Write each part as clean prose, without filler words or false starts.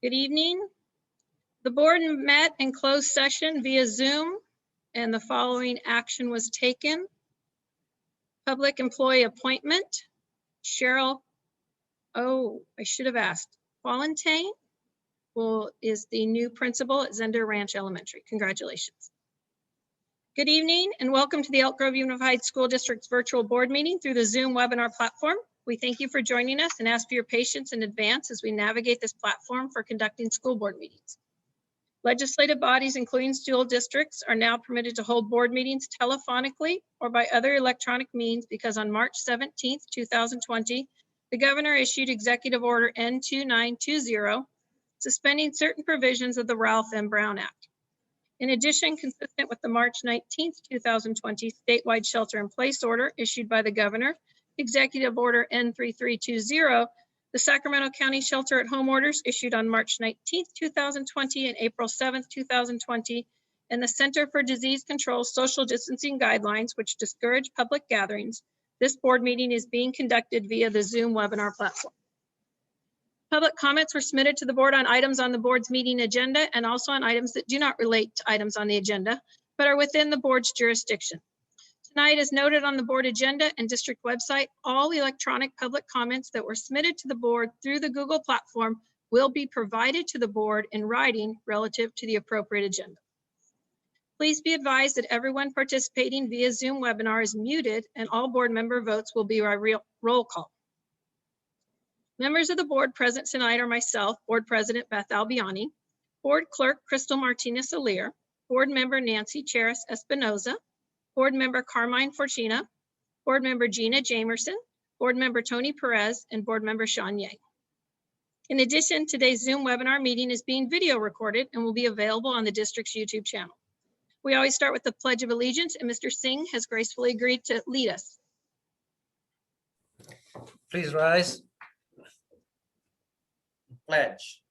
Good evening. The board met in closed session via Zoom, and the following action was taken. Public employee appointment, Cheryl, I should have asked, Valentine is the new principal at Zender Ranch Elementary. Congratulations. Good evening and welcome to the Elk Grove Unified School District's virtual board meeting through the Zoom webinar platform. We thank you for joining us and ask for your patience in advance as we navigate this platform for conducting school board meetings. Legislative bodies, including school districts, are now permitted to hold board meetings telephonically or by other electronic means because on March 17th, 2020, the governor issued Executive Order N2920, suspending certain provisions of the Ralph M. Brown Act. In addition, consistent with the March 19th, 2020 statewide shelter-in-place order issued by the governor, Executive Order N3320, the Sacramento County Shelter at Home orders issued on March 19th, 2020 and April 7th, 2020, and the Center for Disease Control social distancing guidelines, which discourage public gatherings. This board meeting is being conducted via the Zoom webinar platform. Public comments were submitted to the board on items on the board's meeting agenda and also on items that do not relate to items on the agenda, but are within the board's jurisdiction. Tonight, as noted on the board agenda and district website, all electronic public comments that were submitted to the board through the Google platform will be provided to the board in writing relative to the appropriate agenda. Please be advised that everyone participating via Zoom webinar is muted and all board member votes will be by roll call. Members of the board present tonight are myself, Board President Beth Albiani, Board Clerk Crystal Martinez-Alir, Board Member Nancy Cheris Espinoza, Board Member Carmine Fortuna, Board Member Gina Jamerson, Board Member Tony Perez, and Board Member Sean Yang. In addition, today's Zoom webinar meeting is being video recorded and will be available on the district's YouTube channel. We always start with the Pledge of Allegiance, and Mr. Singh has gracefully agreed to lead us. Please rise. Pledge.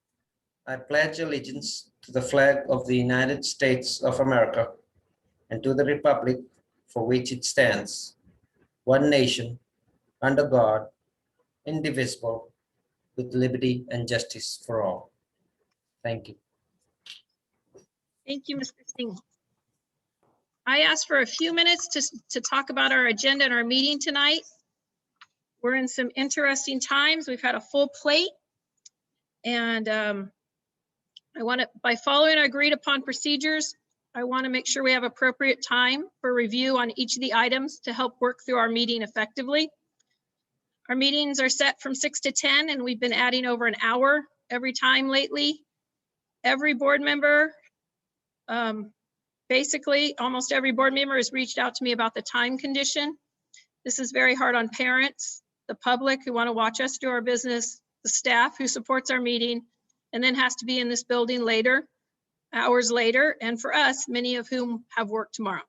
I pledge allegiance to the flag of the United States of America and to the republic for which it stands, one nation, under God, indivisible, with liberty and justice for all. Thank you. Thank you, Mr. Singh. I asked for a few minutes to talk about our agenda and our meeting tonight. We're in some interesting times. We've had a full plate. And by following our agreed upon procedures, I want to make sure we have appropriate time for review on each of the items to help work through our meeting effectively. Our meetings are set from 6 to 10, and we've been adding over an hour every time lately. Every board member, basically almost every board member has reached out to me about the time condition. This is very hard on parents, the public who want to watch us do our business, the staff who supports our meeting, and then has to be in this building later, hours later, and for us, many of whom have work tomorrow.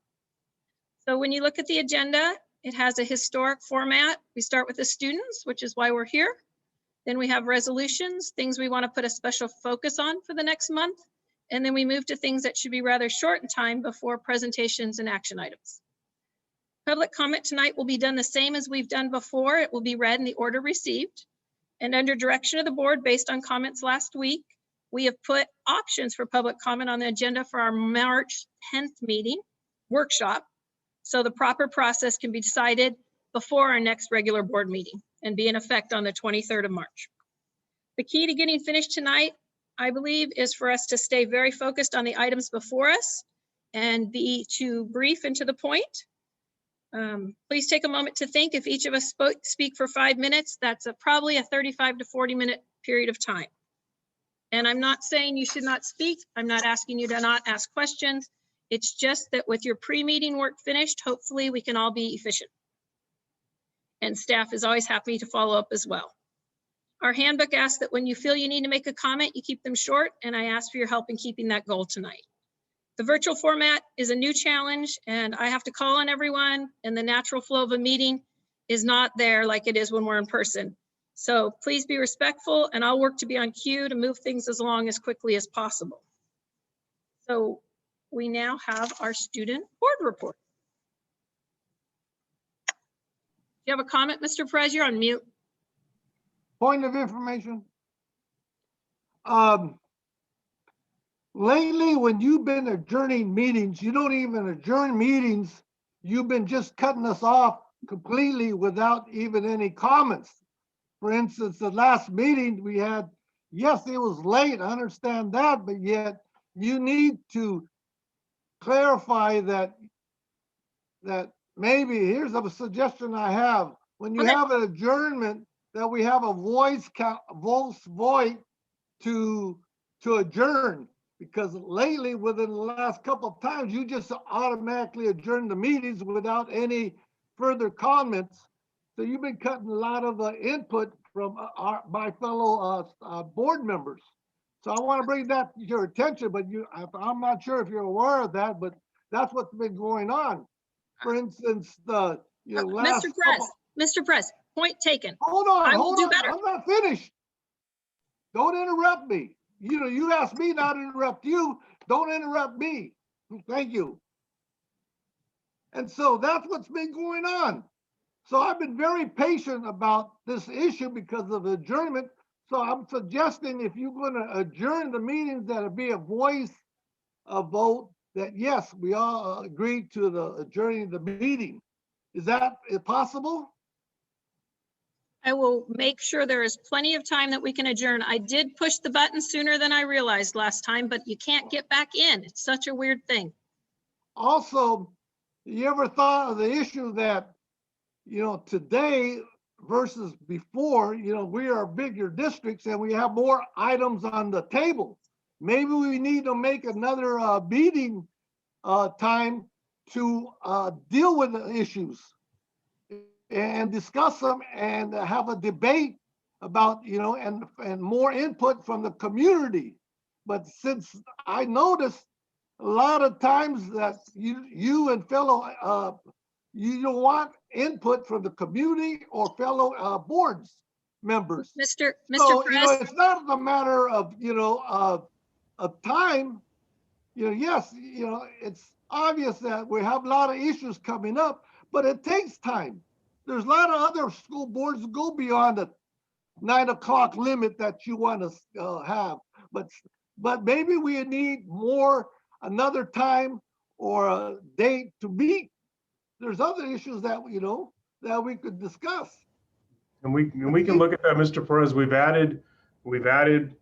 So when you look at the agenda, it has a historic format. We start with the students, which is why we're here. Then we have resolutions, things we want to put a special focus on for the next month. And then we move to things that should be rather short in time before presentations and action items. Public comment tonight will be done the same as we've done before. It will be read in the order received. And under direction of the board, based on comments last week, we have put options for public comment on the agenda for our March 10th meeting workshop. So the proper process can be decided before our next regular board meeting and be in effect on the 23rd of March. The key to getting finished tonight, I believe, is for us to stay very focused on the items before us and be too brief and to the point. Please take a moment to think. If each of us speak for 5 minutes, that's probably a 35 to 40 minute period of time. And I'm not saying you should not speak. I'm not asking you to not ask questions. It's just that with your pre-meeting work finished, hopefully we can all be efficient. And staff is always happy to follow up as well. Our handbook asks that when you feel you need to make a comment, you keep them short, and I ask for your help in keeping that goal tonight. The virtual format is a new challenge, and I have to call on everyone, and the natural flow of a meeting is not there like it is when we're in person. So please be respectful, and I'll work to be on cue to move things along as quickly as possible. So we now have our student board report. Do you have a comment, Mr. Perez? You're on mute. Point of information. Lately, when you've been adjourning meetings, you don't even adjourn meetings. You've been just cutting us off completely without even any comments. For instance, the last meeting we had, yes, it was late, I understand that, but yet you need to clarify that maybe, here's a suggestion I have. When you Okay. have an adjournment, that we have a voice vote to adjourn. Because lately, within the last couple of times, you just automatically adjourn the meetings without any further comments. So you've been cutting a lot of input from my fellow board members. So I want to bring that to your attention, but I'm not sure if you're aware of that, but that's what's been going on. For instance, the last Mr. Perez, couple. Mr. Perez, point taken. Hold on, I will hold do on. better. I'm not finished. Don't interrupt me. You asked me not to interrupt you. Don't interrupt me. Thank you. And so that's what's been going on. So I've been very patient about this issue because of adjournment. So I'm suggesting if you're going to adjourn the meetings, that it be a voice vote that yes, we all agree to the adjourning the meeting. Is that possible? I will make sure there is plenty of time that we can adjourn. I did push the button sooner than I realized last time, but you can't get back in. It's such a weird thing. Also, you ever thought of the issue that, today versus before, we are bigger districts and we have more items on the table. Maybe we need to make another meeting time to deal with the issues and discuss them and have a debate about, and more input from the community. But since I noticed a lot of times that you and fellow, you don't want input from the community or fellow boards members. Mr. So, Perez, it's not a matter of, of time. Yes, it's obvious that we have a lot of issues coming up, but it takes time. There's a lot of other school boards that go beyond the 9 o'clock limit that you want to have. But maybe we need another time or a date to meet. There's other issues that, that we could discuss. And we can look at that, Mr. Perez. We've added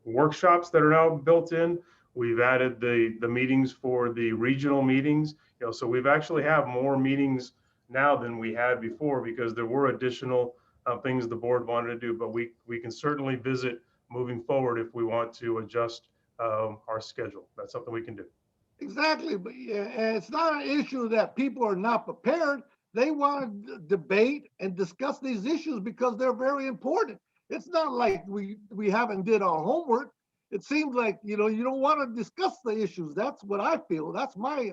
workshops that are now built in. We've added the meetings for the regional meetings. So we've actually have more meetings now than we had before because there were additional things the board wanted to do. But we can certainly visit moving forward if we want to adjust our schedule. That's something we can do. Exactly, but and it's not an issue that people are not prepared. They want to debate and discuss these issues because they're very important. It's not like we haven't did our homework. It seems like, you don't want to discuss the issues. That's what I feel. That's my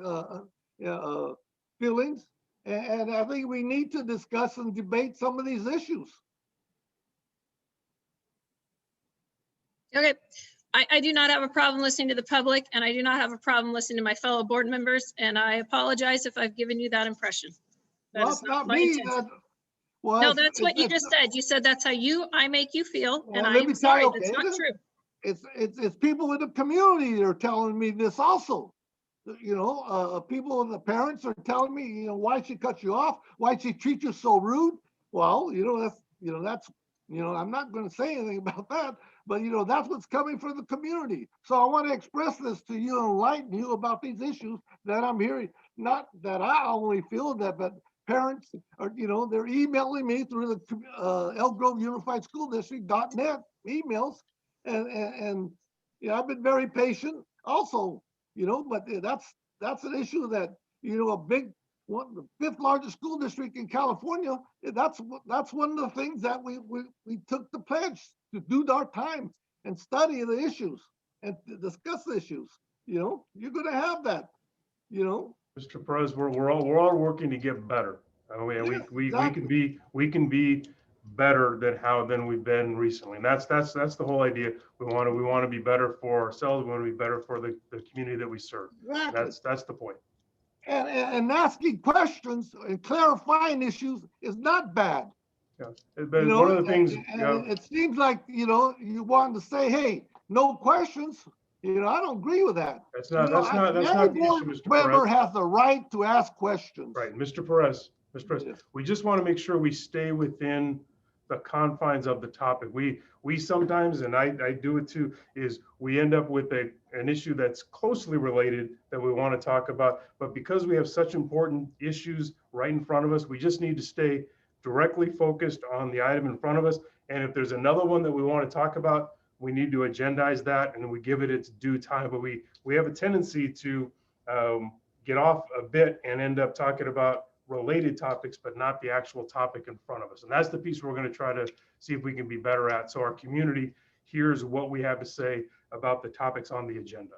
feelings. And I think we need to discuss and debate some of these issues. okay. I do not have a problem listening to the public, and I do not have a problem listening to my fellow board members, and I apologize if I've given you that impression. That Well, is it's not not my me. intention. Well, No, that's what you just said. You said that's how I make you feel, and Well, I let am me tell sorry, you, that's okay, not true. It's people in the community that are telling me this also. People and the parents are telling me, why she cut you off? Why she treat you so rude? Well, that's I'm not going to say anything about that, but that's what's coming from the community. So I want to express this to you and enlighten you about these issues that I'm hearing. Not that I only feel that, but parents are, they're emailing me through the Elk Grove Unified School District.net emails, and I've been very patient also, but that's an issue that a big one, the 5th largest school district in California. That's one of the things that we took the pledge to do our time and study the issues and discuss the issues. You're going to have that. Mr. Perez, we're all working to get better. We can be better than we've been recently. And that's the whole idea. We want to be better for ourselves. We want to be better for the community that we serve. Exactly. That's the point. And asking questions and clarifying issues is not bad. Yeah. But one of the things, it seems like, you want to say, hey, no questions. You know, I don't agree with that. That's You not, know, that's not the every issue, board Mr. member Perez. has the right to ask questions. Right, Mr. Perez, Yes. we just want to make sure we stay within the confines of the topic. We sometimes, and I do it too, is we end up with an issue that's closely related that we want to talk about. But because we have such important issues right in front of us, we just need to stay directly focused on the item in front of us. And if there's another one that we want to talk about, we need to agendize that and we give it its due time. But we have a tendency to get off a bit and end up talking about related topics, but not the actual topic in front of us. And that's the piece we're going to try to see if we can be better at. So our community hears what we have to say about the topics on the agenda.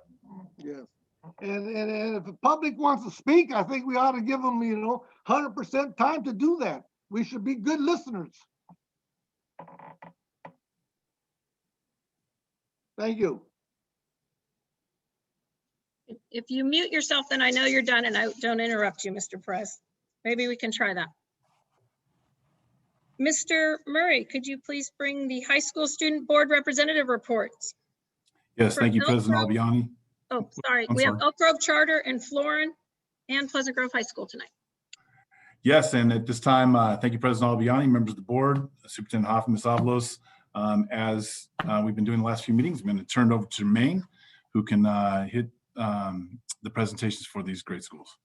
Yes. And if the public wants to speak, I think we ought to give them, 100% time to do that. We should be good listeners. Thank you. If you mute yourself, then I know you're done and I don't interrupt you, Mr. Perez. Maybe we can try that. Mr. Murray, could you please bring the high school student board representative reports? Yes, For thank you, Elk President Grove- Albiani. Oh, sorry. I'm We have sorry. Elk Grove Charter and Florin and Pleasant Grove High School tonight. Yes, and at this time, thank you, President Albiani, members of the board, Superintendent Hoffman, Ms. Avalos. As we've been doing the last few meetings, I'm going to turn it over to Jermaine, who can hit the presentations for these great schools.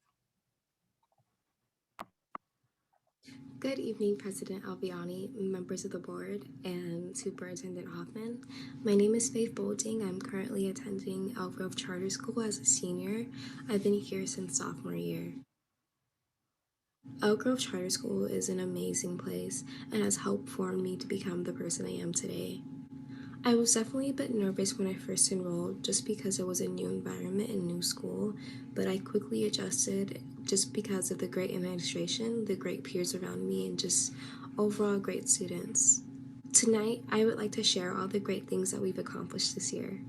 Good evening, President Albiani, members of the board, and Superintendent Hoffman. My name is Faith Bolding. I'm currently attending Elk Grove Charter School as a senior. I've been here since sophomore year. Elk Grove Charter School is an amazing place and has helped form me to become the person I am today. I was definitely a bit nervous when I first enrolled just because it was a new environment and new school, but I quickly adjusted just because of the great administration, the great peers around me, and just overall great students. Tonight, I would like to share all the great things that we've accomplished this year.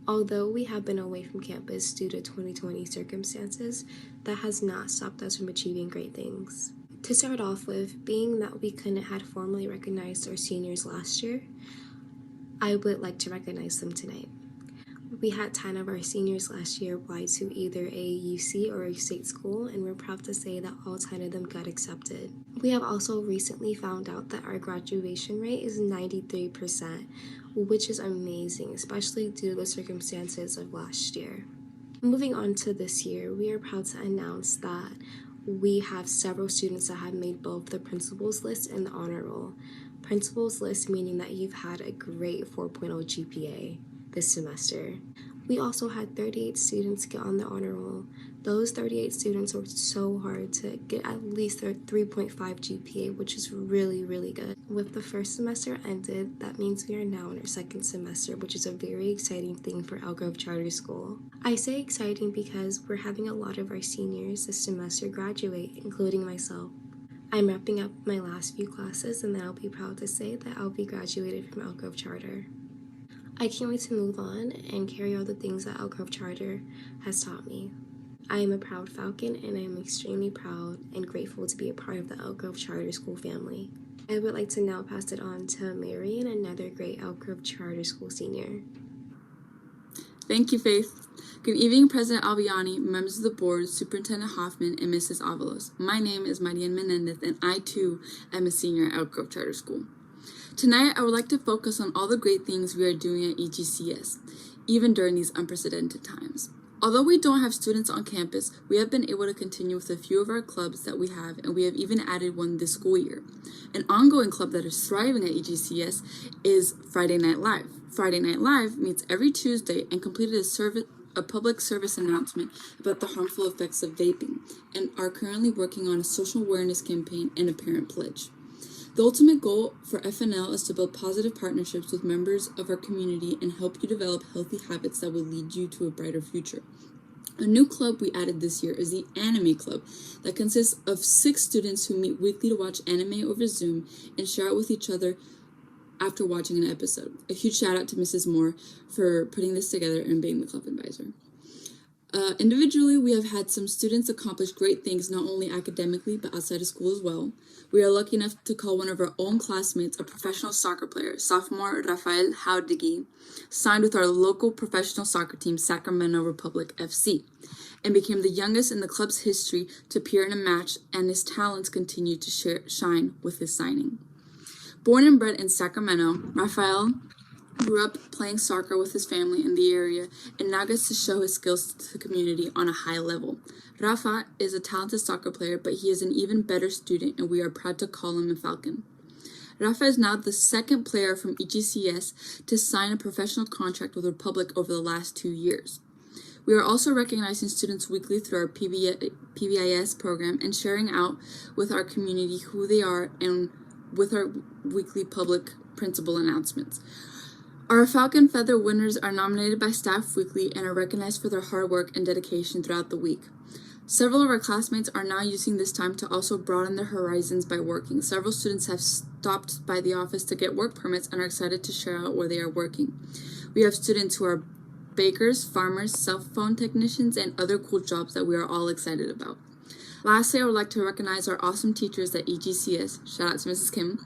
Although we have been away from campus due to 2020 circumstances, that has not stopped us from achieving great things. To start off with, being that we couldn't have formally recognized our seniors last year, I would like to recognize them tonight. We had 10 of our seniors last year apply to either a UC or a state school, and we're proud to say that all 10 of them got accepted. We have also recently found out that our graduation rate is 93%, which is amazing, especially due to the circumstances of last year. Moving on to this year, we are proud to announce that we have several students that have made both the principal's list and the honor roll. Principal's list meaning that you've had a great 4.0 GPA this semester. We also had 38 students get on the honor roll. Those 38 students worked so hard to get at least their 3.5 GPA, which is really, really good. With the first semester ended, that means we are now in our second semester, which is a very exciting thing for Elk Grove Charter School. I say exciting because we're having a lot of our seniors this semester graduate, including myself. I'm wrapping up my last few classes, and then I'll be proud to say that I'll be graduated from Elk Grove Charter. I can't wait to move on and carry all the things that Elk Grove Charter has taught me. I am a proud Falcon, and I am extremely proud and grateful to be a part of the Elk Grove Charter School family. I would like to now pass it on to Marion, another great Elk Grove Charter School senior. Thank you, Faith. Good evening, President Albiani, members of the board, Superintendent Hoffman, and Mrs. Avalos. My name is Marian Menendez, and I, too, am a senior at Elk Grove Charter School. Tonight, I would like to focus on all the great things we are doing at EGCS, even during these unprecedented times. Although we don't have students on campus, we have been able to continue with a few of our clubs that we have, and we have even added one this school year. An ongoing club that is thriving at EGCS is Friday Night Live. Friday Night Live meets every Tuesday and completed a public service announcement about the harmful effects of vaping, and are currently working on a social awareness campaign and a parent pledge. The ultimate goal for FNL is to build positive partnerships with members of our community and help you develop healthy habits that will lead you to a brighter future. A new club we added this year is the Anime Club that consists of 6 students who meet weekly to watch anime over Zoom and share it with each other after watching an episode. A huge shout out to Mrs. Moore for putting this together and being the club advisor. Individually, we have had some students accomplish great things not only academically but outside of school as well. We are lucky enough to call one of our own classmates a professional soccer player. Sophomore Rafael Jauregui signed with our local professional soccer team, Sacramento Republic FC, and became the youngest in the club's history to appear in a match, and his talents continue to shine with his signing. Born and bred in Sacramento, Rafael grew up playing soccer with his family in the area and now gets to show his skills to the community on a high level. Rafa is a talented soccer player, but he is an even better student, and we are proud to call him a Falcon. Rafa is now the second player from EGCS to sign a professional contract with Republic over the last 2 years. We are also recognizing students weekly through our PBIS program and sharing out with our community who they are and with our weekly public principal announcements. Our Falcon Feather winners are nominated by Staff Weekly and are recognized for their hard work and dedication throughout the week. Several of our classmates are now using this time to also broaden their horizons by working. Several students have stopped by the office to get work permits and are excited to share out where they are working. We have students who are bakers, farmers, cell phone technicians, and other cool jobs that we are all excited about. Lastly, I would like to recognize our awesome teachers at EGCS. Shout out to Mrs. Kim.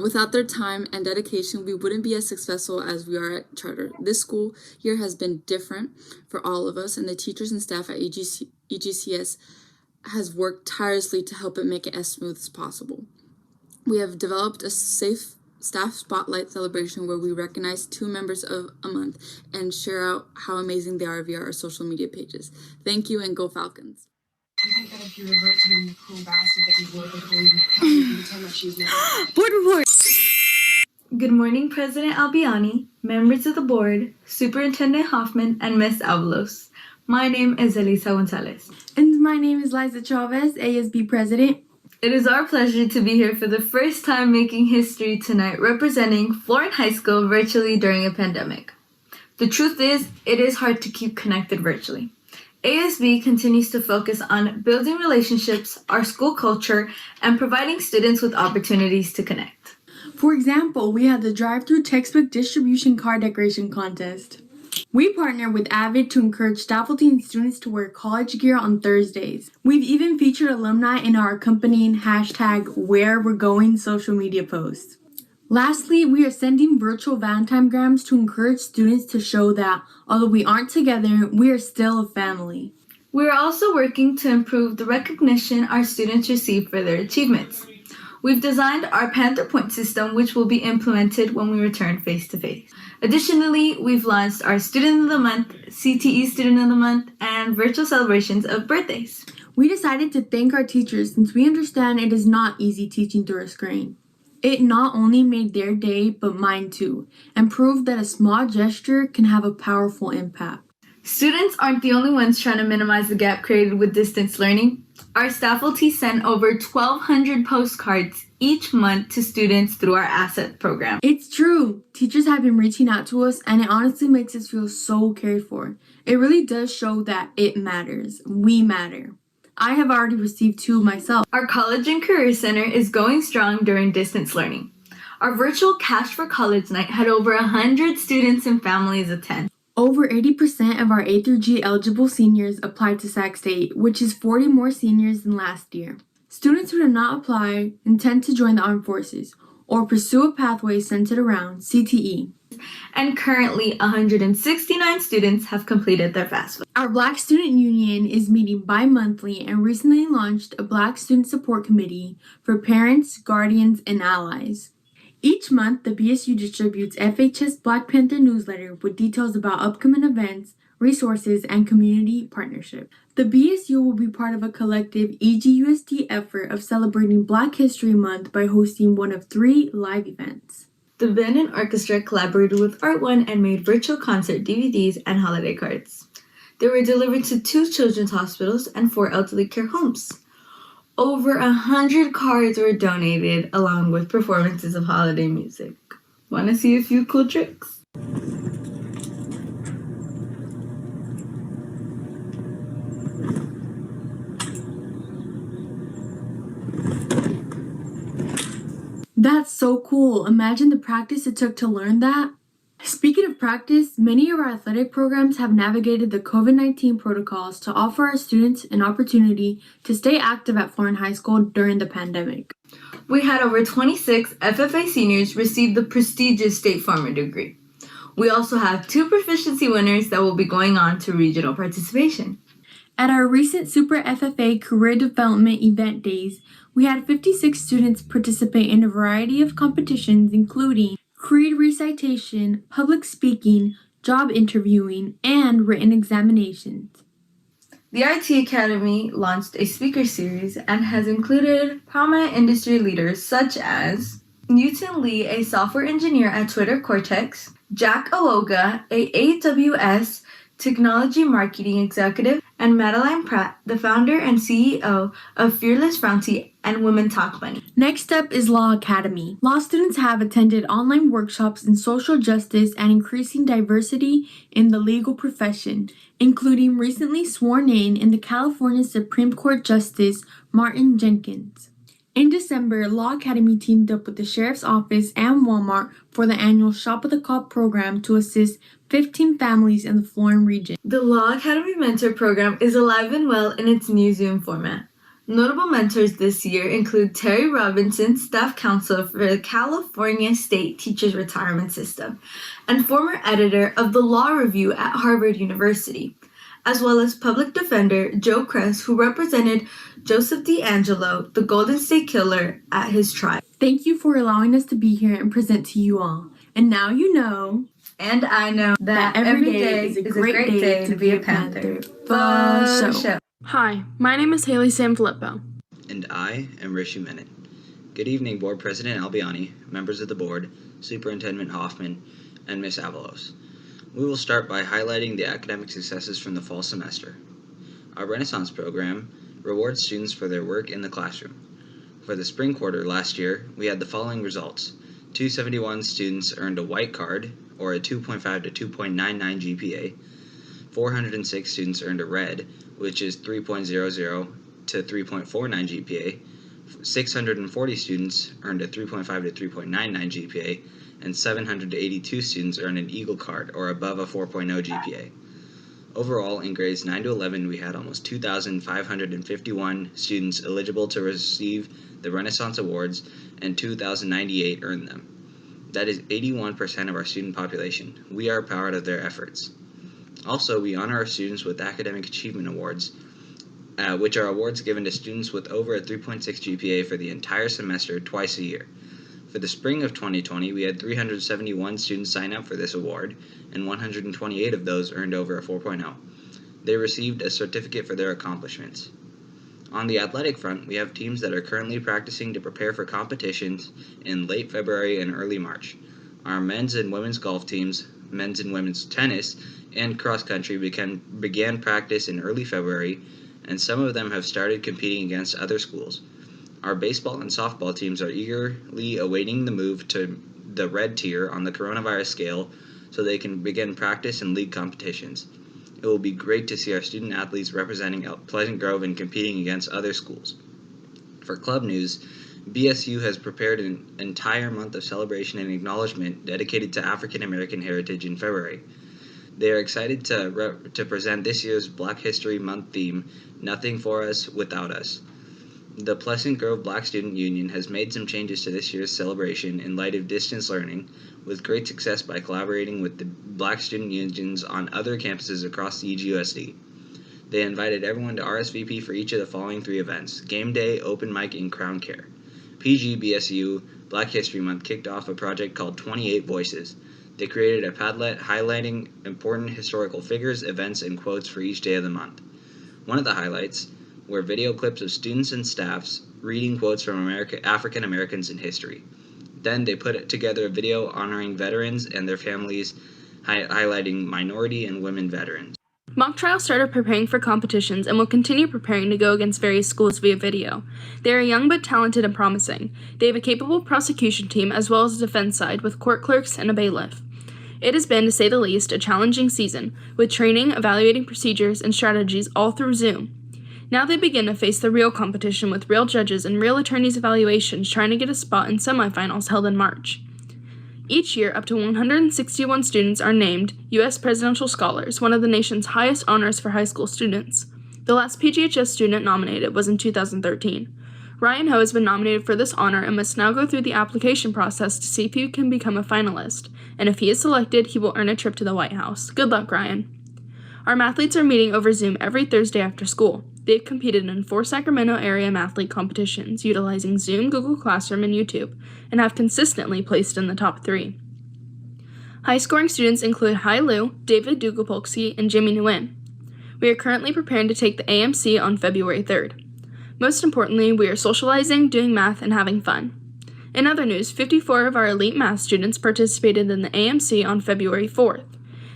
Without their time and dedication, we wouldn't be as successful as we are at Charter. This school year has been different for all of us, and the teachers and staff at EGCS has worked tirelessly to help it make it as smooth as possible. We have developed a safe staff spotlight celebration where we recognize 2 members of a month and share out how amazing they are via our social media pages. Thank you, and go Falcons. I think that if you revert to being the cruel bastard that you were before you met Kelly, you can tell that she's not. Board report. Good morning, President Albiani, members of the board, Superintendent Hoffman, and Ms. Avalos. My name is Elisa Gonzalez. And my name is Liza Chavez, ASB President. It is our pleasure to be here for the first time making history tonight, representing Florent High School virtually during a pandemic. The truth is, it is hard to keep connected virtually. ASB continues to focus on building relationships, our school culture, and providing students with opportunities to connect. For example, we had the drive-through textbook distribution card decoration contest. We partner with Avid to encourage faculty and students to wear college gear on Thursdays. We've even featured alumni in our accompanying #WhereWe'reGoing social media posts. Lastly, we are sending virtual Valentinegrams to encourage students to show that, although we aren't together, we are still a family. We are also working to improve the recognition our students receive for their achievements. We've designed our Panther Point system, which will be implemented when we return face-to-face. Additionally, we've launched our Student of the Month, CTE Student of the Month, and virtual celebrations of birthdays. We decided to thank our teachers since we understand it is not easy teaching through a screen. It not only made their day, but mine too, and proved that a small gesture can have a powerful impact. Students aren't the only ones trying to minimize the gap created with distance learning. Our faculty send over 1,200 postcards each month to students through our ASSET program. It's true. Teachers have been reaching out to us, and it honestly makes us feel so cared for. It really does show that it matters. We matter. I have already received 2 myself. Our College and Career Center is going strong during distance learning. Our virtual Cash for College night had over 100 students and families attend. Over 80% of our A through G eligible seniors applied to Sac State, which is 40 more seniors than last year. Students who did not apply intend to join the armed forces or pursue a pathway centered around CTE. And currently, 169 students have completed their FAFSA. Our Black Student Union is meeting bi-monthly and recently launched a Black Student Support Committee for parents, guardians, and allies. Each month, the BSU distributes FHS Black Panther newsletter with details about upcoming events, resources, and community partnership. The BSU will be part of a collective EGUSD effort of celebrating Black History Month by hosting one of 3 live events. The band and orchestra collaborated with Art One and made virtual concert DVDs and holiday cards. They were delivered to 2 children's hospitals and 4 elderly care homes. Over 100 cards were donated along with performances of holiday music. Want to see a few cool tricks? That's so cool. Imagine the practice it took to learn that. Speaking of practice, many of our athletic programs have navigated the COVID-19 protocols to offer our students an opportunity to stay active at Florence High School during the pandemic. We had over 26 FFA seniors receive the prestigious State Farmer degree. We also have 2 proficiency winners that will be going on to regional participation. At our recent Super FFA Career Development Event Days, we had 56 students participate in a variety of competitions including creed recitation, public speaking, job interviewing, and written examinations. The IT Academy launched a speaker series and has included prominent industry leaders such as Newton Lee, a software engineer at Twitter Cortex, Jack Aloga, a AWS technology marketing executive, and Madeline Pratt, the founder and CEO of Fearless Fronty and Women Talk Money. Next up is Law Academy. Law students have attended online workshops in social justice and increasing diversity in the legal profession, including recently sworn in the California Supreme Court Justice Martin Jenkins. In December, Law Academy teamed up with the Sheriff's Office and Walmart for the annual Shop at the Cop program to assist 15 families in the Florence region. The Law Academy Mentor Program is alive and well in its new Zoom format. Notable mentors this year include Terry Robinson, staff counselor for the California State Teachers Retirement System, and former editor of the Law Review at Harvard University, as well as public defender Joe Kress, who represented Joseph DeAngelo, the Golden State Killer, at his trial. Thank you for allowing us to be here and present to you all. And now you know, And I know that every day is a great day to be a Panther. For sure. Hi, my name is Haley Sanfilippo. And I am Rishi Menon. Good evening, Board President Albiani, members of the Board, Superintendent Hoffman, and Ms. Avalos. We will start by highlighting the academic successes from the fall semester. Our Renaissance program rewards students for their work in the classroom. For the spring quarter last year, we had the following results. 271 students earned a white card, or a 2.5 to 2.99 GPA. 406 students earned a red, which is 3.00 to 3.49 GPA. 640 students earned a 3.5 to 3.99 GPA, and 782 students earned an Eagle card, or above a 4.0 GPA. Overall, in grades 9 to 11, we had almost 2,551 students eligible to receive the Renaissance Awards, and 2,098 earned them. That is 81% of our student population. We are proud of their efforts. Also, we honor our students with Academic Achievement Awards, which are awards given to students with over a 3.6 GPA for the entire semester twice a year. For the spring of 2020, we had 371 students sign up for this award, and 128 of those earned over a 4.0. They received a certificate for their accomplishments. On the athletic front, we have teams that are currently practicing to prepare for competitions in late February and early March. Our men's and women's golf teams, men's and women's tennis, and cross country began practice in early February, and some of them have started competing against other schools. Our baseball and softball teams are eagerly awaiting the move to the red tier on the coronavirus scale so they can begin practice and league competitions. It will be great to see our student athletes representing Pleasant Grove and competing against other schools. For club news, BSU has prepared an entire month of celebration and acknowledgement dedicated to African American heritage in February. They are excited to present this year's Black History Month theme, Nothing for Us Without Us. The Pleasant Grove Black Student Union has made some changes to this year's celebration in light of distance learning, with great success by collaborating with the Black Student Unions on other campuses across the EGUSD. They invited everyone to RSVP for each of the following 3 events: Game Day, Open Mic, and Crown Care. PGBSU Black History Month kicked off a project called 28 Voices. They created a Padlet highlighting important historical figures, events, and quotes for each day of the month. One of the highlights were video clips of students and staffs reading quotes from African Americans in history. Then they put together a video honoring veterans and their families, highlighting minority and women veterans. Mock Trial started preparing for competitions and will continue preparing to go against various schools via video. They are young but talented and promising. They have a capable prosecution team as well as a defense side with court clerks and a bailiff. It has been, to say the least, a challenging season, with training, evaluating procedures, and strategies all through Zoom. Now they begin to face the real competition with real judges and real attorneys' evaluations trying to get a spot in semifinals held in March. Each year, up to 161 students are named U.S. Presidential Scholars, one of the nation's highest honors for high school students. The last PGHS student nominated was in 2013. Ryan Ho has been nominated for this honor and must now go through the application process to see if he can become a finalist. And if he is selected, he will earn a trip to the White House. Good luck, Ryan. Our mathletes are meeting over Zoom every Thursday after school. They've competed in 4 Sacramento area mathlete competitions utilizing Zoom, Google Classroom, and YouTube, and have consistently placed in the top 3. High-scoring students include Hai Lu, David Dugapolsky, and Jimmy Nguyen. We are currently preparing to take the AMC on February 3rd. Most importantly, we are socializing, doing math, and having fun. In other news, 54 of our elite math students participated in the AMC on February 4th.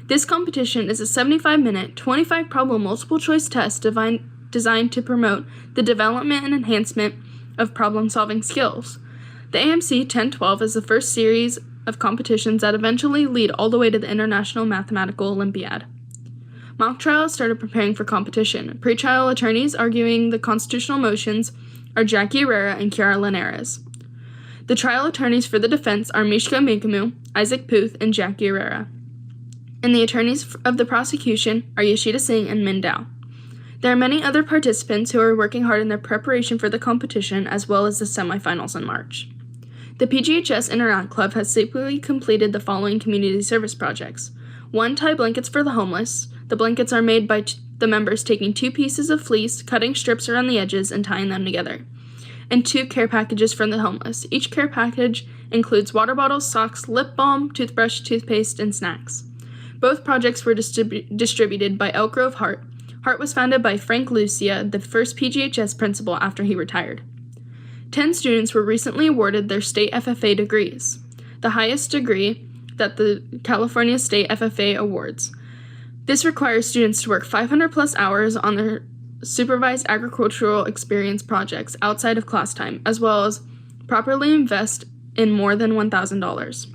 This competition is a 75-minute, 25-problem multiple-choice test designed to promote the development and enhancement of problem-solving skills. The AMC 1012 is the first series of competitions that eventually lead all the way to the International Mathematical Olympiad. Mock trials started preparing for competition. Pre-trial attorneys arguing the constitutional motions are Jackie Herrera and Kiara Linares. The trial attorneys for the defense are Mishka Mikamu, Isaac Puth, and Jackie Herrera. And the attorneys of the prosecution are Yashida Singh and Min Dao. There are many other participants who are working hard in their preparation for the competition as well as the semifinals in March. The PGHS Interact Club has safely completed the following community service projects. 1. Tie blankets for the homeless. The blankets are made by the members taking 2 pieces of fleece, cutting strips around the edges, and tying them together. And 2 care packages for the homeless. Each care package includes water bottles, socks, lip balm, toothbrush, toothpaste, and snacks. Both projects were distributed by Elk Grove Heart. Heart was founded by Frank Lucia, the first PGHS principal after he retired. 10 students were recently awarded their state FFA degrees, the highest degree that the California State FFA awards. This requires students to work 500 plus hours on their supervised agricultural experience projects outside of class time, as well as properly invest in more than $1,000.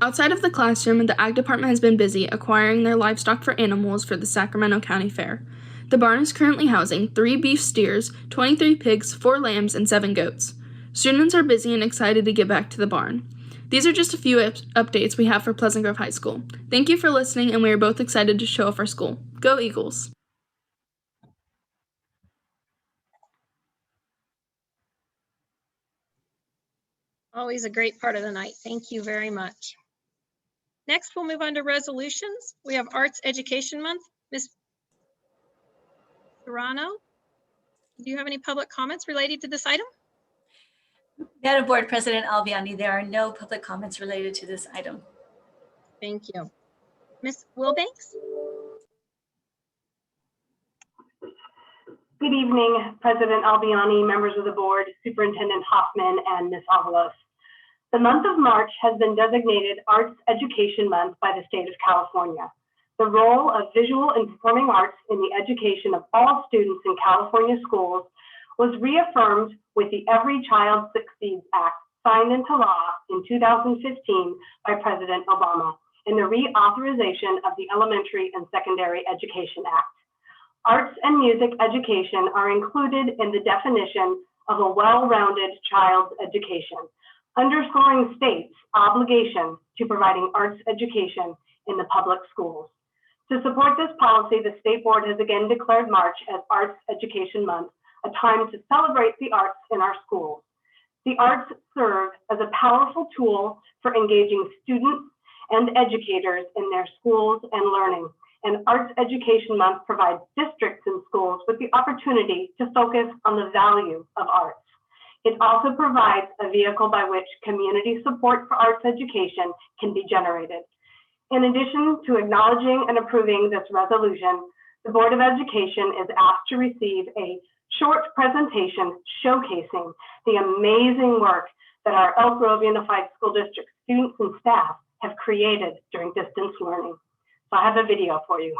Outside of the classroom, the Ag Department has been busy acquiring their livestock for animals for the Sacramento County Fair. The barn is currently housing 3 beef steers, 23 pigs, 4 lambs, and 7 goats. Students are busy and excited to get back to the barn. These are just a few updates we have for Pleasant Grove High School. Thank you for listening, and we are both excited to show off our school. Go Eagles! Always a great part of the night. Thank you very much. Next, we'll move on to resolutions. We have Arts Education Month. Ms. Serrano, do you have any public comments related to this item? Madam Board President Albiani, there are no public comments related to this item. Thank you. Ms. Wilbanks? Good evening, President Albiani, members of the board, Superintendent Hoffman, and Ms. Avalos. The month of March has been designated Arts Education Month by the state of California. The role of visual and performing arts in the education of all students in California schools was reaffirmed with the Every Child Succeeds Act, signed into law in 2015 by President Obama, and the reauthorization of the Elementary and Secondary Education Act. Arts and music education are included in the definition of a well-rounded child's education, underscoring state's obligation to providing arts education in the public schools. To support this policy, the State Board has again declared March as Arts Education Month, a time to celebrate the arts in our schools. The arts serve as a powerful tool for engaging students and educators in their schools and learning, and Arts Education Month provides districts and schools with the opportunity to focus on the value of arts. It also provides a vehicle by which community support for arts education can be generated. In addition to acknowledging and approving this resolution, the Board of Education is asked to receive a short presentation showcasing the amazing work that our Elk Grove Unified School District students and staff have created during distance learning. So I have a video for you.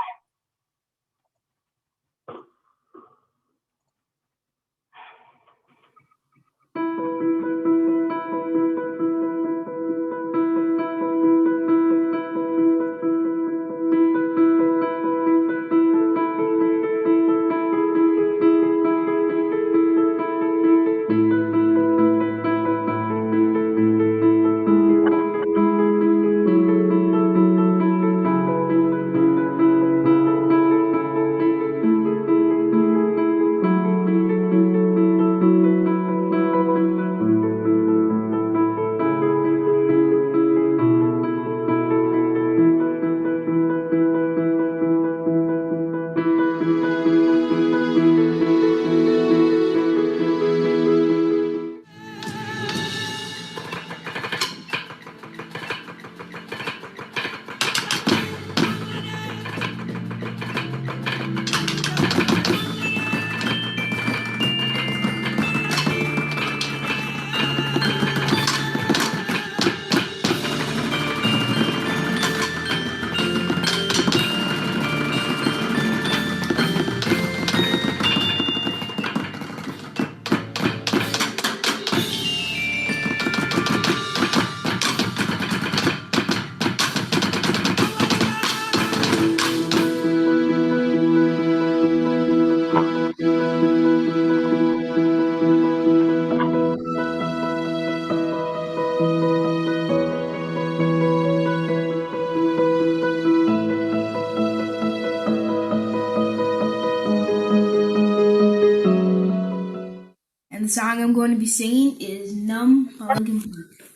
the song I'm going to be singing is Numb by Linkin Park.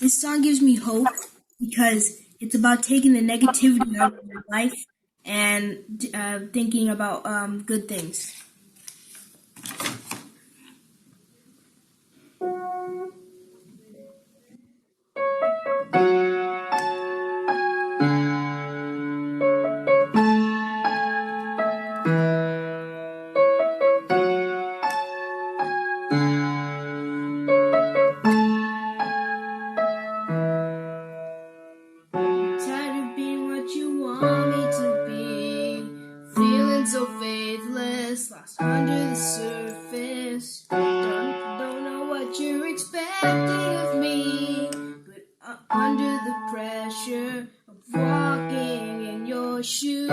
This song gives me hope because it's about taking the negativity out of your life and thinking about good things. Tired of being what you want me to be, feeling so faithless, lost under the surface. Don't know what you're expecting of me, but under the pressure of walking in your shoes.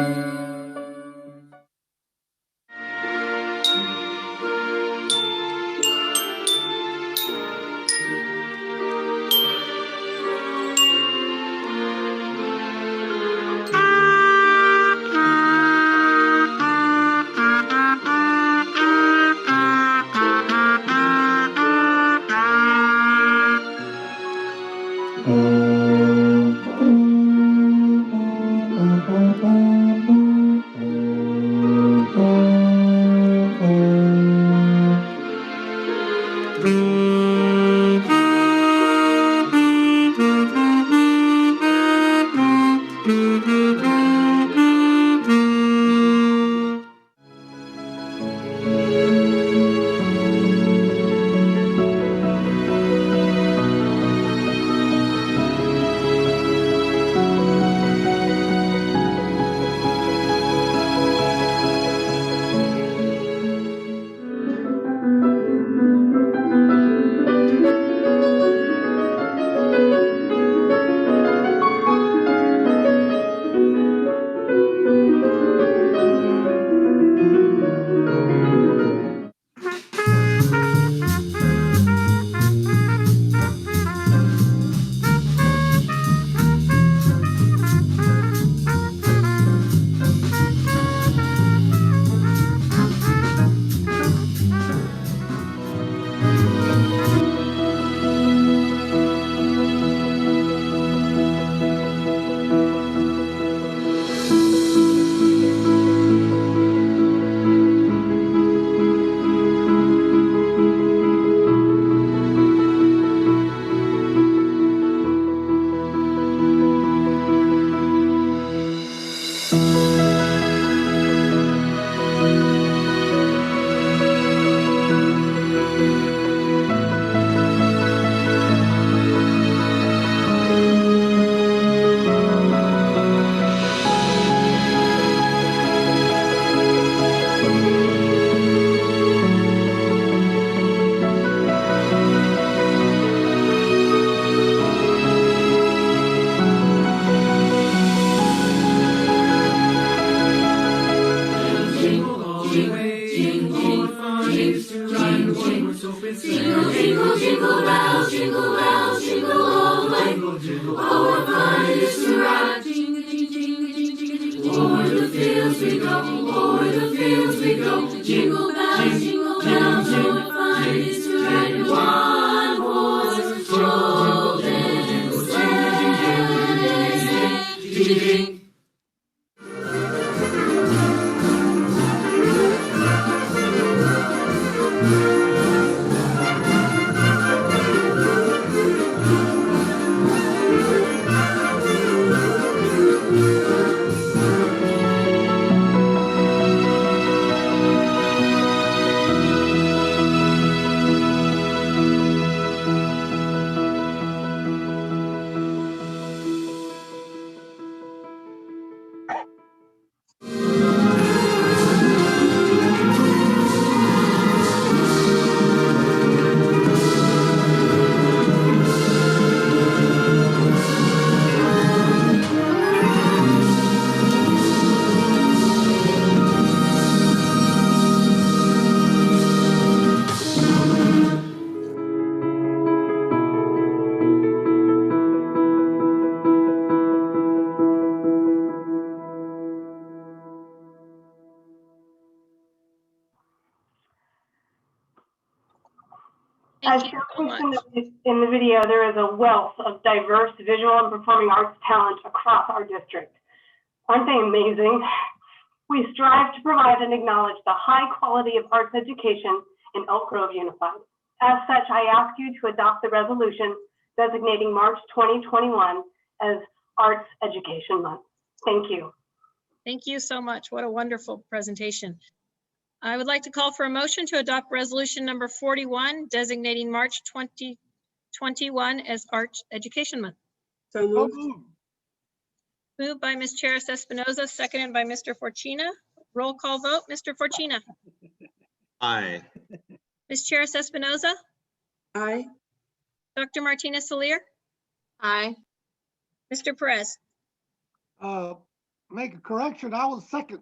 As Thank you so showcased much. in the video, there is a wealth of diverse visual and performing arts talent across our district. Aren't they amazing? We strive to provide and acknowledge the high quality of arts education in Elk Grove Unified. As such, I ask you to adopt the resolution designating March 2021 as Arts Education Month. Thank you. Thank you so much. What a wonderful presentation. I would like to call for a motion to adopt resolution number 41, designating March 2021 as Arts Education Month. So moved. Moved by Ms. Charis Espinoza, seconded by Mr. Fortuna. Roll call vote, Mr. Fortuna. Aye. Ms. Charis Espinoza, Aye. Dr. Martinez Solir. Aye. Mr. Perez. Make a correction, I was second.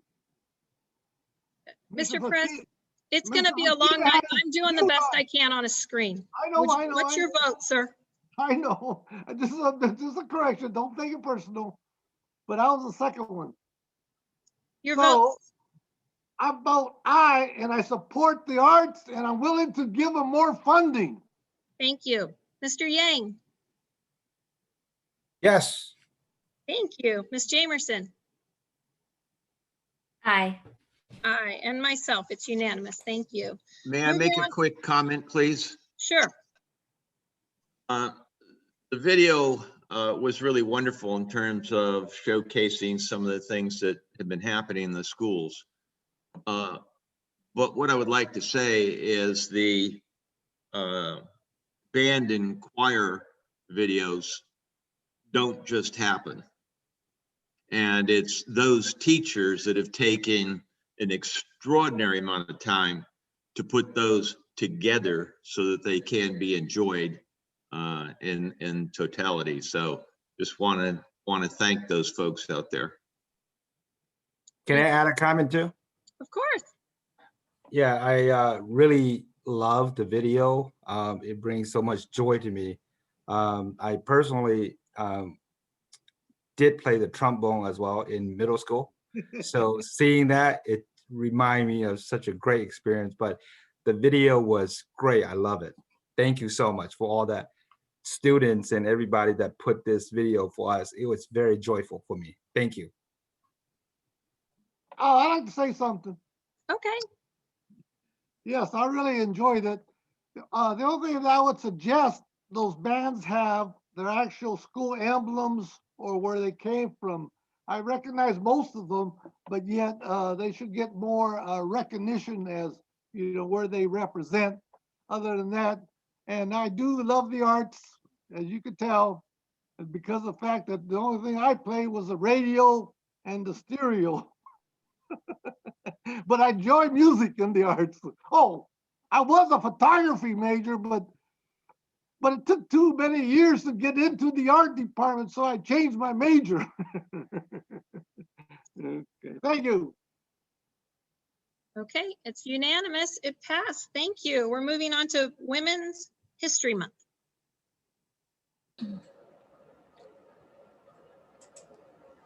Mr. Mr. Perez, Fortuna- it's going to Mr. be a long Fortuna night. has I'm doing the two best I ayes. can on a screen. I know. What's your vote, sir? I know, this is a correction, don't take it personal, but I was the second one. Your So, vote. I vote aye, and I support the arts, and I'm willing to give them more funding. Thank you. Mr. Yang. Yes. Thank you. Ms. Jamerson. Aye. Aye, and myself, it's unanimous. Thank you. May I make a quick comment, please? Sure. The video was really wonderful in terms of showcasing some of the things that have been happening in the schools. But what I would like to say is the band and choir videos don't just happen. And it's those teachers that have taken an extraordinary amount of time to put those together so that they can be enjoyed in totality. So just want to thank those folks out there. Can I add a comment too? Of course. Yeah, I really love the video. It brings so much joy to me. I personally did play the trombone as well in middle school. So seeing that, it reminded me of such a great experience, but the video was great. I love it. Thank you so much for all that students and everybody that put this video for us. It was very joyful for me. Thank you. Oh, I'd like to say something. Okay. Yes, I really enjoyed it. The only thing that I would suggest those bands have their actual school emblems or where they came from. I recognize most of them, but yet they should get more recognition as, you know, where they represent. Other than that, and I do love the arts, as you could tell, because of the fact that the only thing I played was the radio and the stereo. But I enjoy music and the arts. Oh, I was a photography major, but it took too many years to get into the art department, so I changed my major. Okay, thank you. Okay, it's unanimous. It passed. Thank you. We're moving on to Women's History Month.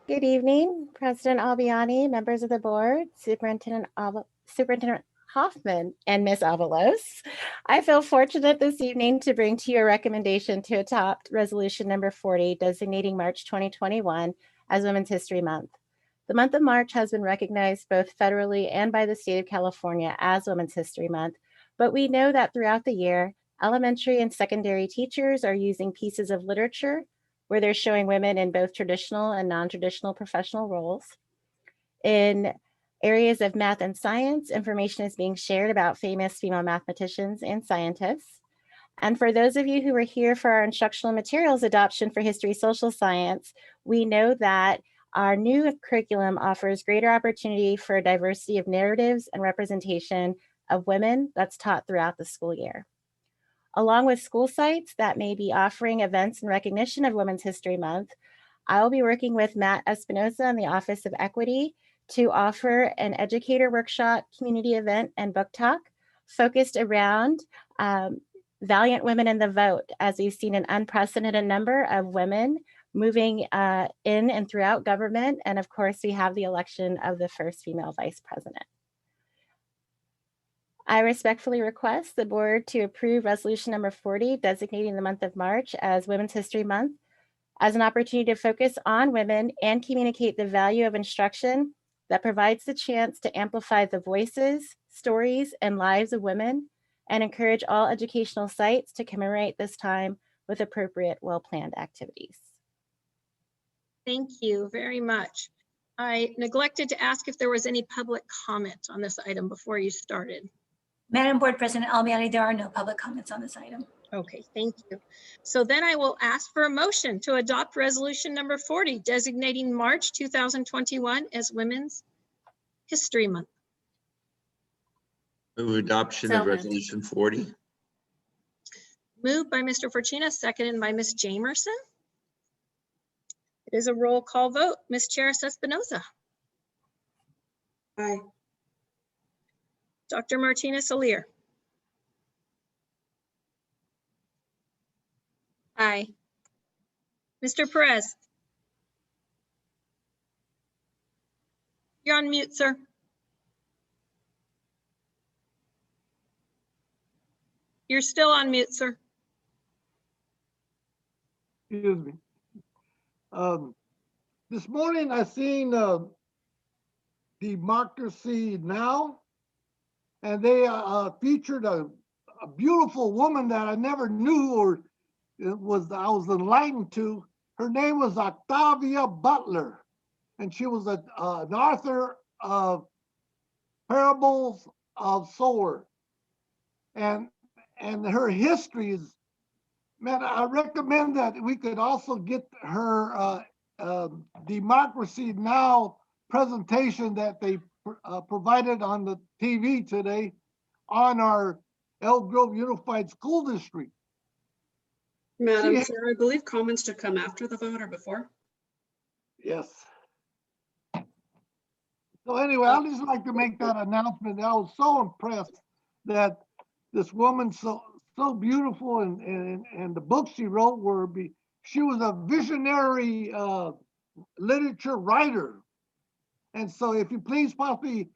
Good evening, President Albiani, members of the board, Superintendent Hoffman, and Ms. Avalos. I feel fortunate this evening to bring to you a recommendation to adopt Resolution Number 40, designating March 2021 as Women's History Month. The month of March has been recognized both federally and by the state of California as Women's History Month, but we know that throughout the year, elementary and secondary teachers are using pieces of literature where they're showing women in both traditional and non-traditional professional roles. In areas of math and science, information is being shared about famous female mathematicians and scientists. And for those of you who were here for our instructional materials adoption for history, social science, we know that our new curriculum offers greater opportunity for a diversity of narratives and representation of women that's taught throughout the school year. Along with school sites that may be offering events in recognition of Women's History Month, I will be working with Matt Espinoza in the Office of Equity to offer an educator workshop, community event, and book talk focused around valiant women in the vote, as we've seen an unprecedented number of women moving in and throughout government. And of course, we have the election of the first female vice president. I respectfully request the board to approve resolution number 40, designating the month of March as Women's History Month as an opportunity to focus on women and communicate the value of instruction that provides the chance to amplify the voices, stories, and lives of women, and encourage all educational sites to commemorate this time with appropriate, well-planned activities. Thank you very much. I neglected to ask if there was any public comment on this item before you started. Madam Board President Albiani, there are no public comments on this item. Okay, thank you. So then I will ask for a motion to adopt resolution number 40, designating March 2021 as Women's History Month. Move adoption So of moved. resolution 40. Moved by Mr. Fortuna, seconded by Ms. Jamerson. It is a roll call vote. Ms. Charis Espinoza. Aye. Dr. Martinez Alier. Aye. Mr. Perez. You're on mute, sir. You're still on mute, sir. Excuse me. This morning I seen Democracy Now! And they featured a beautiful woman that I never knew or I was enlightened to. Her name was Octavia Butler, and she was an author of Parables of Sower. And her history is, man, I recommend that we could also get her Democracy Now! Presentation that they provided on the TV today on our Elk Grove Unified School District. Madam Yeah. Chair, I believe comments to come after the vote or before. Yes. So anyway, I'd just like to make that announcement. I was so impressed that this woman so beautiful and the books she wrote she was a visionary literature writer. And so if you please possibly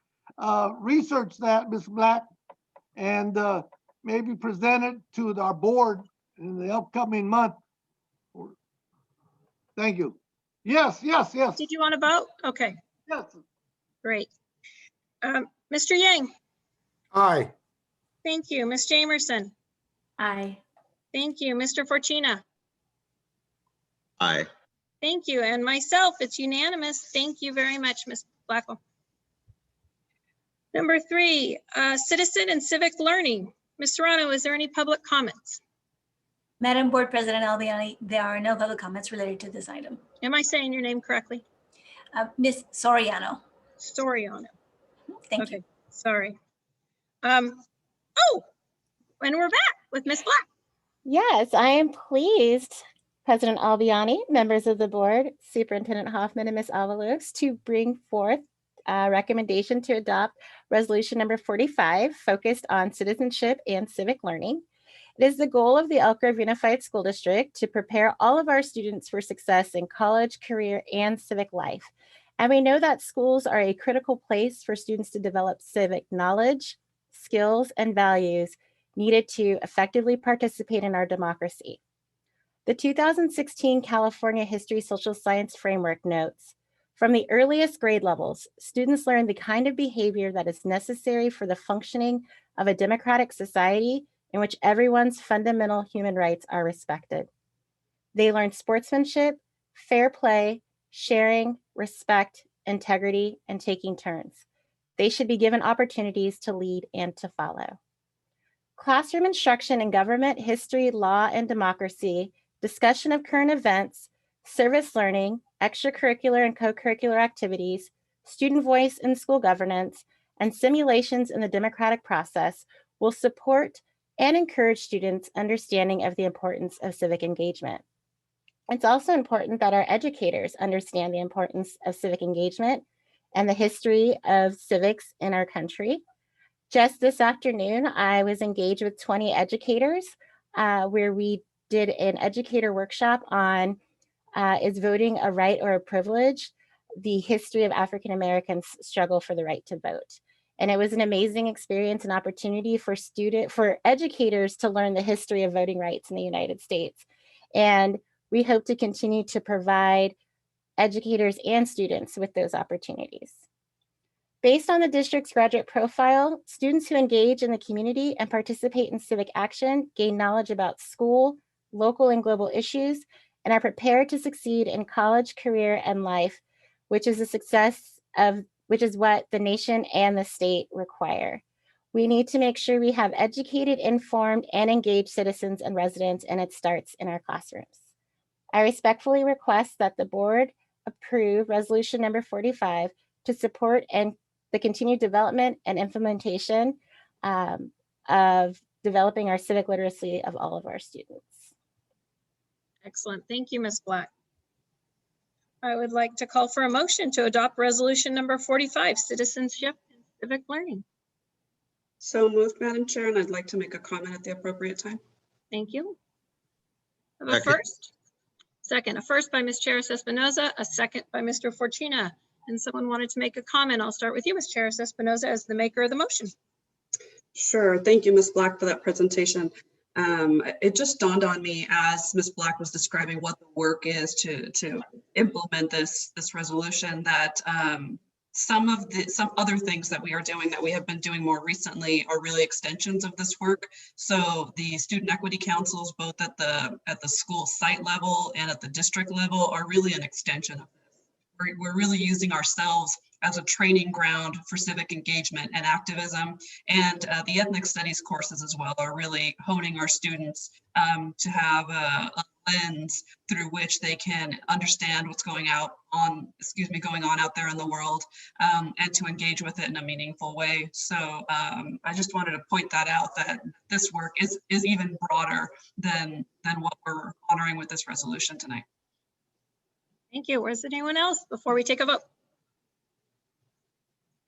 research that, Ms. Black, and maybe present it to our board in the upcoming month. Thank you. Yes. Did you want to vote? Okay, Yes. great. Mr. Yang, Aye. thank you. Ms. Jamerson, Aye. thank you. Mr. Fortuna, Aye. thank you. And myself, it's unanimous. Thank you very much, Ms. Blackwell. Number 3, citizen and civic learning. Ms. Serrano, is there any public comments? Madam Board President Albiani, there are no public comments related to this item. Am I saying your name correctly? Ms. Soriano. Soriano. Thank you. Okay, sorry. Oh, and we're back with Ms. Black. Yes, I am pleased, President Albiani, members of the board, Superintendent Hoffman, and Ms. Avalos, to bring forth a recommendation to adopt resolution number 45, focused on citizenship and civic learning. It is the goal of the Elk Grove Unified School District to prepare all of our students for success in college, career, and civic life. And we know that schools are a critical place for students to develop civic knowledge, skills, and values needed to effectively participate in our democracy. The 2016 California History Social Science Framework notes, from the earliest grade levels, students learn the kind of behavior that is necessary for the functioning of a democratic society in which everyone's fundamental human rights are respected. They learn sportsmanship, fair play, sharing, respect, integrity, and taking turns. They should be given opportunities to lead and to follow. Classroom instruction in government, history, law, and democracy, discussion of current events, service learning, extracurricular and co-curricular activities, student voice in school governance, and simulations in the democratic process will support and encourage students' understanding of the importance of civic engagement. It's also important that our educators understand the importance of civic engagement and the history of civics in our country. Just this afternoon, I was engaged with 20 educators where we did an educator workshop on is voting a right or a privilege? The history of African Americans' struggle for the right to vote. And it was an amazing experience and opportunity for educators to learn the history of voting rights in the United States. And we hope to continue to provide educators and students with those opportunities. Based on the district's graduate profile, students who engage in the community and participate in civic action gain knowledge about school, local and global issues, and are prepared to succeed in college, career, and life, which is what the nation and the state require. We need to make sure we have educated, informed, and engaged citizens and residents, and it starts in our classrooms. I respectfully request that the board approve resolution number 45 to support and the continued development and implementation of developing our civic literacy of all of our students. Excellent. Thank you, Ms. Black. I would like to call for a motion to adopt resolution number 45, citizenship and civic learning. So moved, Madam Chair, and I'd like to make a comment at the appropriate time. Thank you. I have a first. Second, a first by Ms. Charis Espinoza, a second by Mr. Fortuna. And someone wanted to make a comment. I'll start with you, Ms. Charis Espinoza, as the maker of the motion. Sure. Thank you, Ms. Black, for that presentation. It just dawned on me as Ms. Black was describing what the work is to implement this resolution, that some other things that we are doing that we have been doing more recently are really extensions of this work. So the student equity councils, both at the school site level and at the district level, are really an extension of this. We're really using ourselves as a training ground for civic engagement and activism. And the ethnic studies courses as well are really honing our students to have a lens through which they can understand what's going on out there in the world, and to engage with it in a meaningful way. So I just wanted to point that out, that this work is even broader than what we're honoring with this resolution tonight. Thank you. Where's anyone else before we take a vote?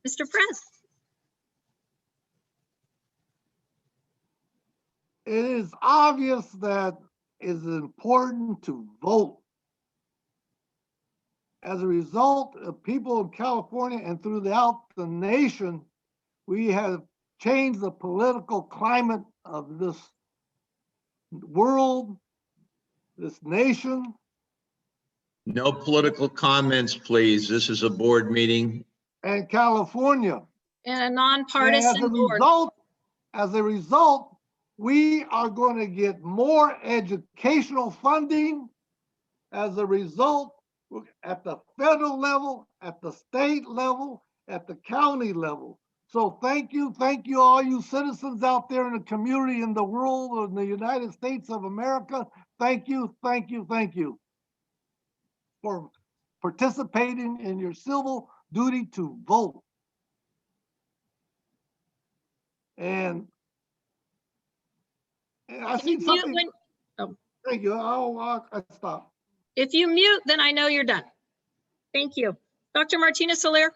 Mr. Press. It is obvious that it's important to vote. As a result of people in California and throughout the nation, we have changed the political climate of this world, this nation. No political comments, please. This is a board meeting. And California. And a nonpartisan board. As a result, we are going to get more educational funding. As a result, at the federal level, at the state level, at the county level. So thank you, all you citizens out there in the community, in the world, or in the United States of America. Thank you for participating in your civil duty to vote. And I see something. Thank you. I'll stop. If you mute, then I know you're done. Thank you. Dr. Martinez-Soler.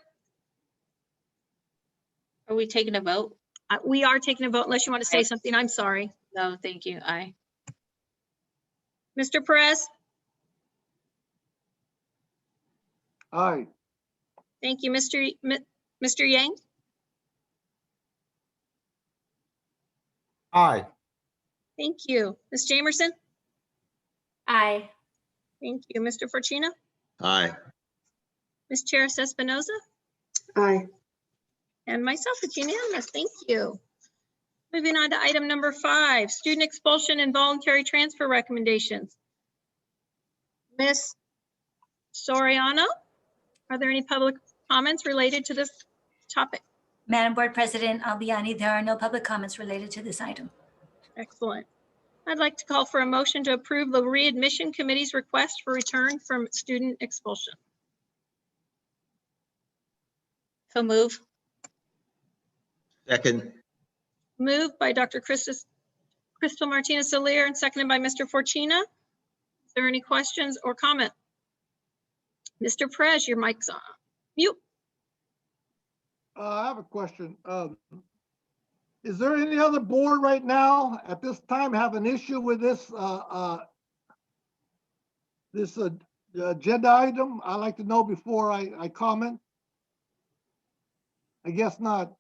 Are we taking a vote? We are taking a vote unless you want to say something. I'm sorry. No, thank you. Aye. Mr. Perez. Aye. Thank you, Mr. Yang. Aye. Thank you. Ms. Jamerson. Aye. Thank you. Mr. Fortuna. Aye. Ms. Charis Espinoza. Aye. And myself, it's unanimous. Thank you. Moving on to item number 5, student expulsion and voluntary transfer recommendations. Ms. Soriano, are there any public comments related to this topic? Madam Board President Albiani, there are no public comments related to this item. Excellent. I'd like to call for a motion to approve the readmission committee's request for return from student expulsion. So move. Second. Moved by Dr. Crystal Martinez-Soler and seconded by Mr. Fortuna. Is there any questions or comment? Mr. Perez, your mic's on. Mute. I have a question. Is there any other board right now at this time have an issue with this agenda item? I'd like to know before I comment. I guess not.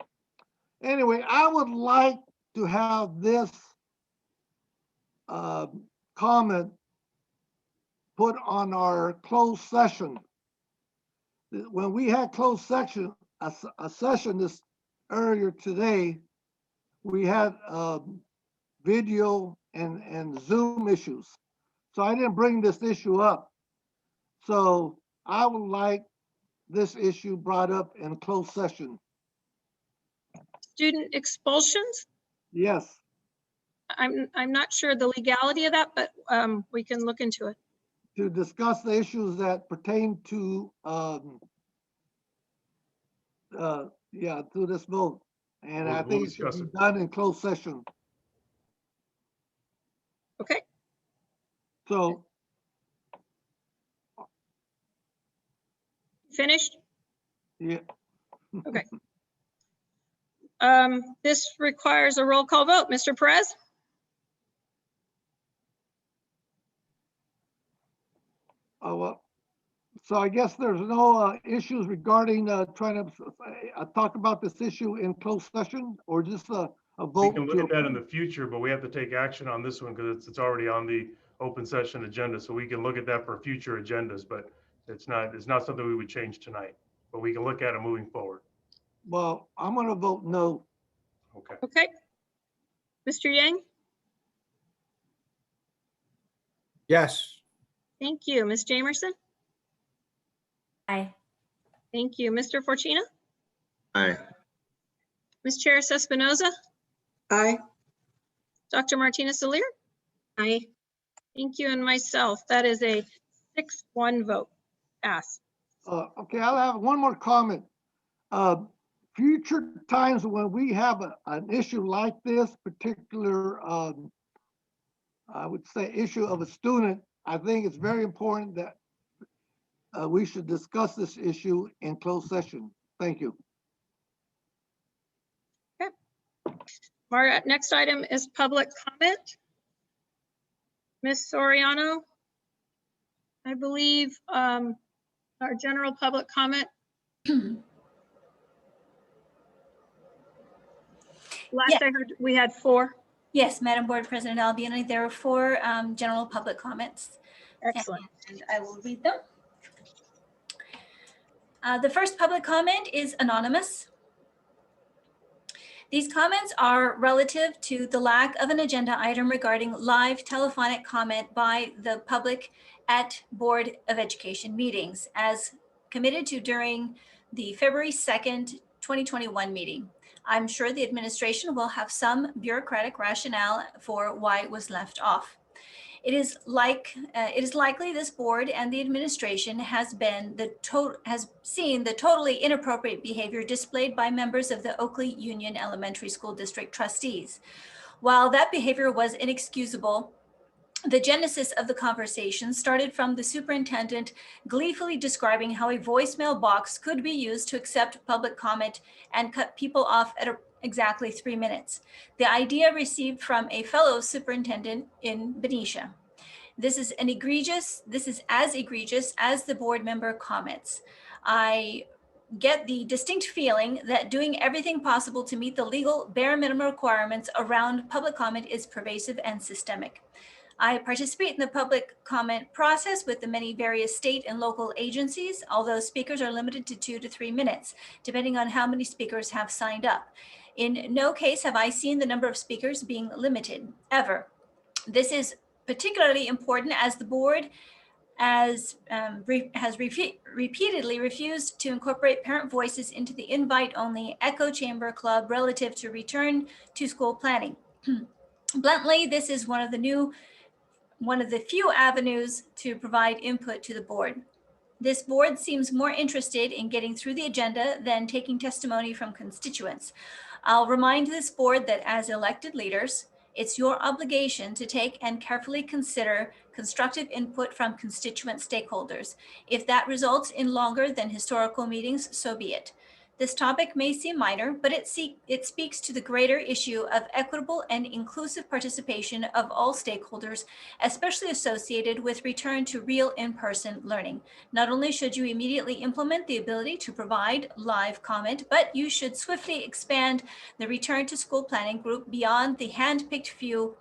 Anyway, I would like to have this comment put on our closed session. When we had closed section, a session this earlier today, we had video and Zoom issues. So I didn't bring this issue up. So I would like this issue brought up in closed session. Student expulsions? Yes. I'm not sure the legality of that, but we can look into it. To discuss the issues that pertain to to this vote. And I We'll think it should discuss be it. done in closed session. Okay. So Finished? yeah. Okay. This requires a roll call vote. Mr. Perez? Oh, well, so I guess there's no issues regarding trying to talk about this issue in closed session, or just a We vote? can look at that in the future, but we have to take action on this one because it's already on the open session agenda. So we can look at that for future agendas, but it's not something we would change tonight, but we can look at it moving forward. Well, I'm gonna vote no. Okay. Okay. Mr. Yang? Yes. Thank you. Ms. Jamerson? Aye. Thank you. Mr. Fortuna? Aye. Ms. Charis Espinoza? Aye. Dr. Martinez Solir? Aye. Thank you, and myself. That is a 6-1 vote. Pass. Okay, I'll have one more comment. Future times when we have an issue like this particular, I would say, issue of a student, I think it's very important that we should discuss this issue in closed session. Thank you. Our next item is public comment. Ms. Soriano, I believe our general public comment. Last I heard, we had 4. Yes, Madam Board President Albiani, there are 4 general public comments. Excellent. And I will read them. The first public comment is anonymous. These comments are relative to the lack of an agenda item regarding live telephonic comment by the public at Board of Education meetings as committed to during the February 2nd, 2021 meeting. I'm sure the administration will have some bureaucratic rationale for why it was left off. It is likely this board and the administration has seen the totally inappropriate behavior displayed by members of the Oakley Union Elementary School District trustees. While that behavior was inexcusable, the genesis of the conversation started from the superintendent gleefully describing how a voicemail box could be used to accept public comment and cut people off at exactly 3 minutes. The idea received from a fellow superintendent in Benicia. This is as egregious as the board member comments. I get the distinct feeling that doing everything possible to meet the legal bare minimum requirements around public comment is pervasive and systemic. I participate in the public comment process with the many various state and local agencies, although speakers are limited to 2 to 3 minutes, depending on how many speakers have signed up. In no case have I seen the number of speakers being limited, ever. This is particularly important as the board has repeatedly refused to incorporate parent voices into the invite-only echo chamber club relative to return to school planning. Bluntly, this is one of the few avenues to provide input to the board. This board seems more interested in getting through the agenda than taking testimony from constituents. I'll remind this board that as elected leaders, it's your obligation to take and carefully consider constructive input from constituent stakeholders. If that results in longer than historical meetings, so be it. This topic may seem minor, but it speaks to the greater issue of equitable and inclusive participation of all stakeholders, especially associated with return to real in-person learning. Not only should you immediately implement the ability to provide live comment, but you should swiftly expand the return to school planning group beyond the hand-picked few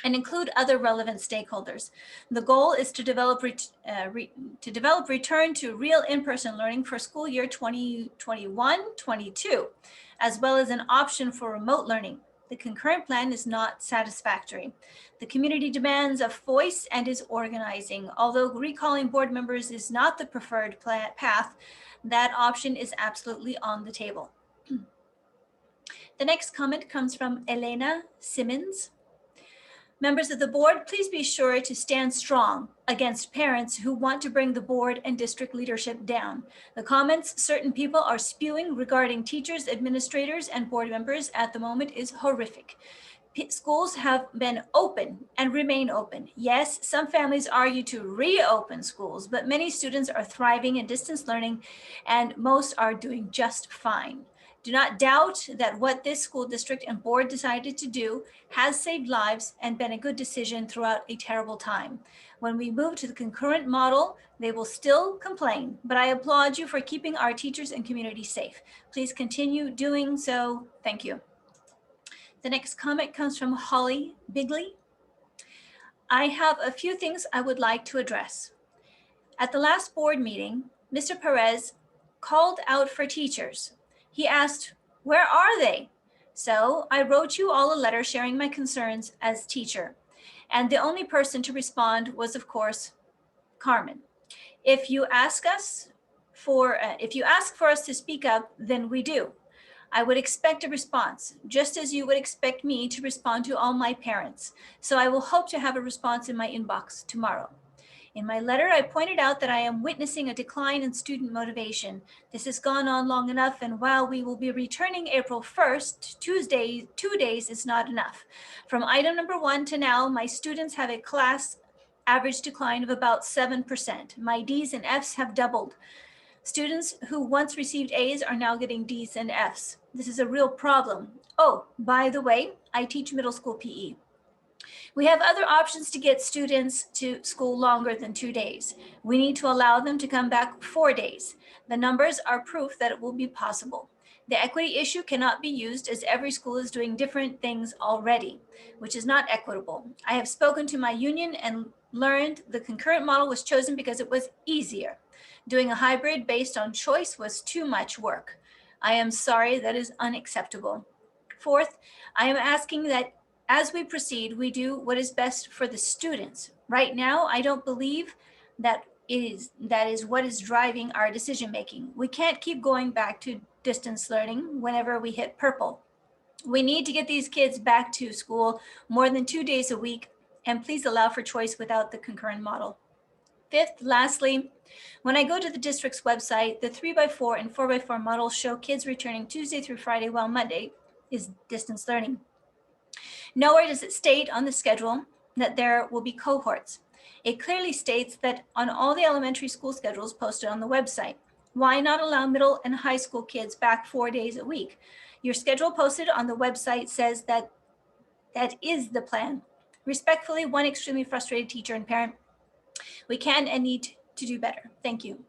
and include other relevant stakeholders. The goal is to develop return to real in-person learning for school year 2021-22, as well as an option for remote learning. The concurrent plan is not satisfactory. The community demands a voice and is organizing. Although recalling board members is not the preferred path, that option is absolutely on the table. The next comment comes from Elena Simmons. Members of the board, please be sure to stand strong against parents who want to bring the board and district leadership down. The comments certain people are spewing regarding teachers, administrators, and board members at the moment is horrific. Schools have been open and remain open. Yes, some families argue to reopen schools, but many students are thriving in distance learning and most are doing just fine. Do not doubt that what this school district and board decided to do has saved lives and been a good decision throughout a terrible time. When we move to the concurrent model, they will still complain, but I applaud you for keeping our teachers and community safe. Please continue doing so. Thank you. The next comment comes from Holly Bigley. I have a few things I would like to address. At the last board meeting, Mr. Perez called out for teachers. He asked, "Where are they?" So I wrote you all a letter sharing my concerns as teacher. And the only person to respond was, of course, Carmen. If you ask for us to speak up, then we do. I would expect a response, just as you would expect me to respond to all my parents. So I will hope to have a response in my inbox tomorrow. In my letter, I pointed out that I am witnessing a decline in student motivation. This has gone on long enough, and while we will be returning April 1st, Tuesday, 2 days is not enough. From item number 1 to now, my students have a class average decline of about 7%. My D's and F's have doubled. Students who once received A's are now getting D's and F's. This is a real problem. Oh, by the way, I teach middle school PE. We have other options to get students to school longer than 2 days. We need to allow them to come back 4 days. The numbers are proof that it will be possible. The equity issue cannot be used as every school is doing different things already, which is not equitable. I have spoken to my union and learned the concurrent model was chosen because it was easier. Doing a hybrid based on choice was too much work. I am sorry, that is unacceptable. Fourth, I am asking that as we proceed, we do what is best for the students. Right now, I don't believe that is what is driving our decision making. We can't keep going back to distance learning whenever we hit purple. We need to get these kids back to school more than 2 days a week, and please allow for choice without the concurrent model. Fifth, lastly, when I go to the district's website, the 3x4 and 4x4 models show kids returning Tuesday through Friday, while Monday is distance learning. Nowhere does it state on the schedule that there will be cohorts. It clearly states that on all the elementary school schedules posted on the website. Why not allow middle and high school kids back 4 days a week? Your schedule posted on the website says that is the plan. Respectfully, one extremely frustrated teacher and parent. We can and need to do better. Thank you.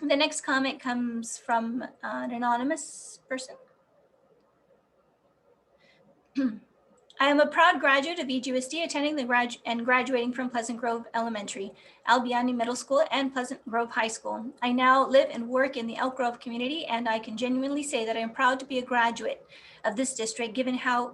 The next comment comes from an anonymous person. I am a proud graduate of EGUSD, attending and graduating from Pleasant Grove Elementary, Albiani Middle School, and Pleasant Grove High School. I now live and work in the Elk Grove community, and I can genuinely say that I am proud to be a graduate of this district, given how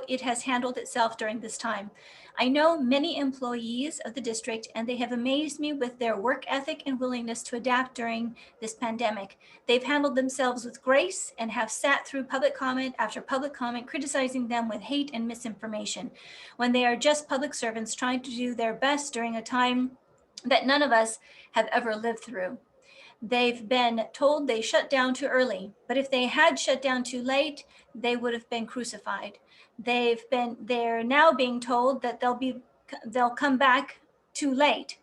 it has handled itself during this time. I know many employees of the district, and they have amazed me with their work ethic and willingness to adapt during this pandemic. They've handled themselves with grace and have sat through public comment after public comment, criticizing them with hate and misinformation, when they are just public servants trying to do their best during a time that none of us have ever lived through. They've been told they shut down too early, but if they had shut down too late, they would have been crucified. They're now being told that they'll come back too late.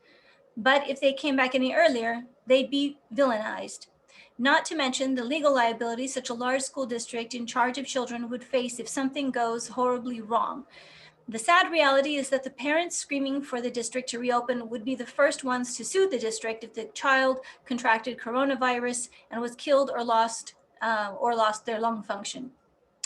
But if they came back any earlier, they'd be villainized. not to mention the legal liability such a large school district in charge of children would face if something goes horribly wrong. The sad reality is that the parents screaming for the district to reopen would be the first ones to sue the district if the child contracted coronavirus and was killed or lost their lung function.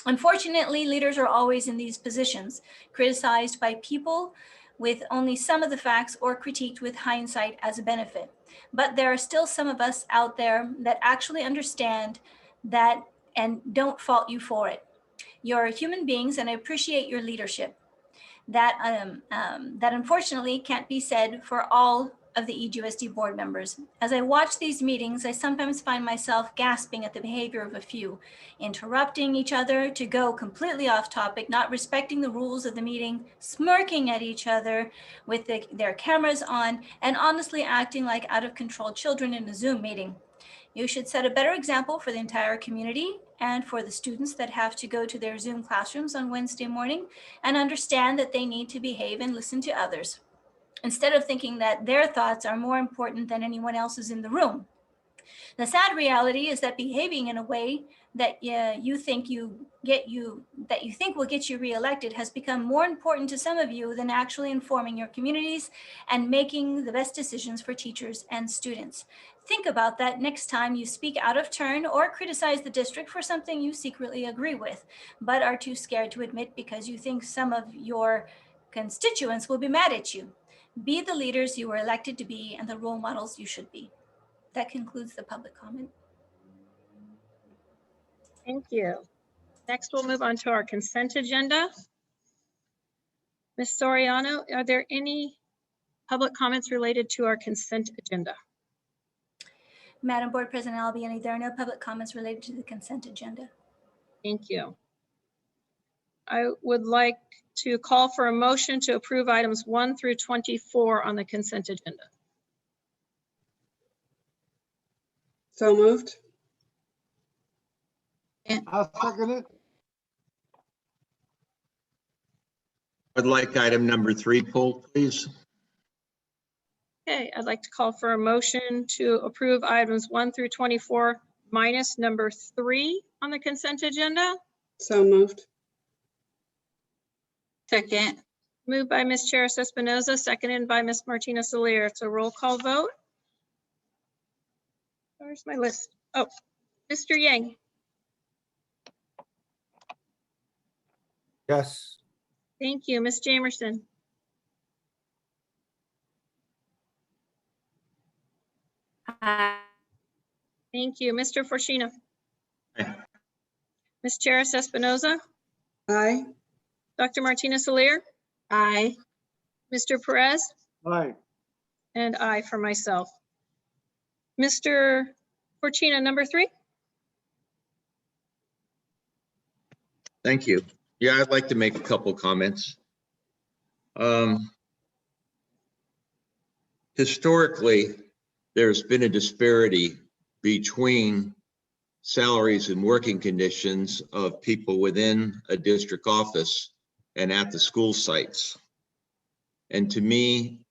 Unfortunately, leaders are always in these positions, criticized by people with only some of the facts or critiqued with hindsight as a benefit. But there are still some of us out there that actually understand that and don't fault you for it. You're human beings and I appreciate your leadership. That unfortunately can't be said for all of the EGUSD board members. As I watch these meetings, I sometimes find myself gasping at the behavior of a few, interrupting each other to go completely off topic, not respecting the rules of the meeting, smirking at each other with their cameras on, and honestly acting like out of control children in a Zoom meeting. You should set a better example for the entire community and for the students that have to go to their Zoom classrooms on Wednesday morning and understand that they need to behave and listen to others, instead of thinking that their thoughts are more important than anyone else's in the room. The sad reality is that behaving in a way that you think will get you reelected has become more important to some of you than actually informing your communities and making the best decisions for teachers and students. Think about that next time you speak out of turn or criticize the district for something you secretly agree with, but are too scared to admit because you think some of your constituents will be mad at you. Be the leaders you were elected to be and the role models you should be. That concludes the public comment. Thank you. Next, we'll move on to our consent agenda. Ms. Soriano, are there any public comments related to our consent agenda? Madam Board President Albiani, there are no public comments related to the consent agenda. Thank you. I would like to call for a motion to approve items 1 through 24 on the consent agenda. So moved. I'll second it. I'd like item number 3 pulled, please. Okay, I'd like to call for a motion to approve items 1 through 24 minus number 3 on the consent agenda. So moved. Second. Moved by Ms. Charis Espinoza, seconded by Ms. Martina Soler. It's a roll call vote. Where's my list? Oh, Mr. Yang. Yes. Thank you. Ms. Jamerson. Thank you. Mr. Forshina. Aye. Ms. Charis Espinoza. Aye. Dr. Martina Soler. Aye. Mr. Perez. Aye. And I for myself. Mr. Forshina, number 3. Thank you. Yeah, I'd like to make a couple comments. Historically, there's been a disparity between salaries and working conditions of people within a district office and at the school sites. And to me,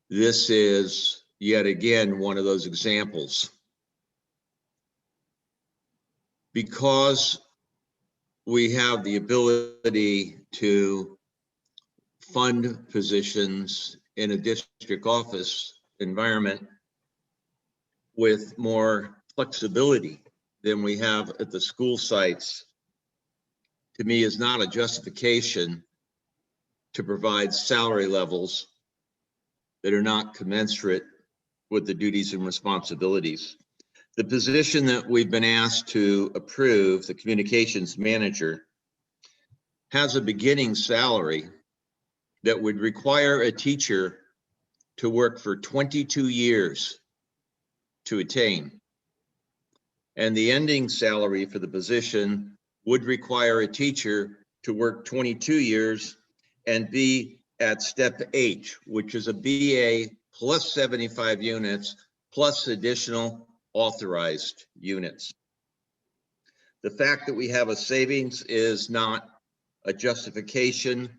this is yet again one of those examples. Because we have the ability to fund positions in a district office environment with more flexibility than we have at the school sites, to me is not a justification to provide salary levels that are not commensurate with the duties and responsibilities. The position that we've been asked to approve, the communications manager, has a beginning salary that would require a teacher to work for 22 years to attain. And the ending salary for the position would require a teacher to work 22 years and be at step H, which is a BA plus 75 units plus additional authorized units. The fact that we have a savings is not a justification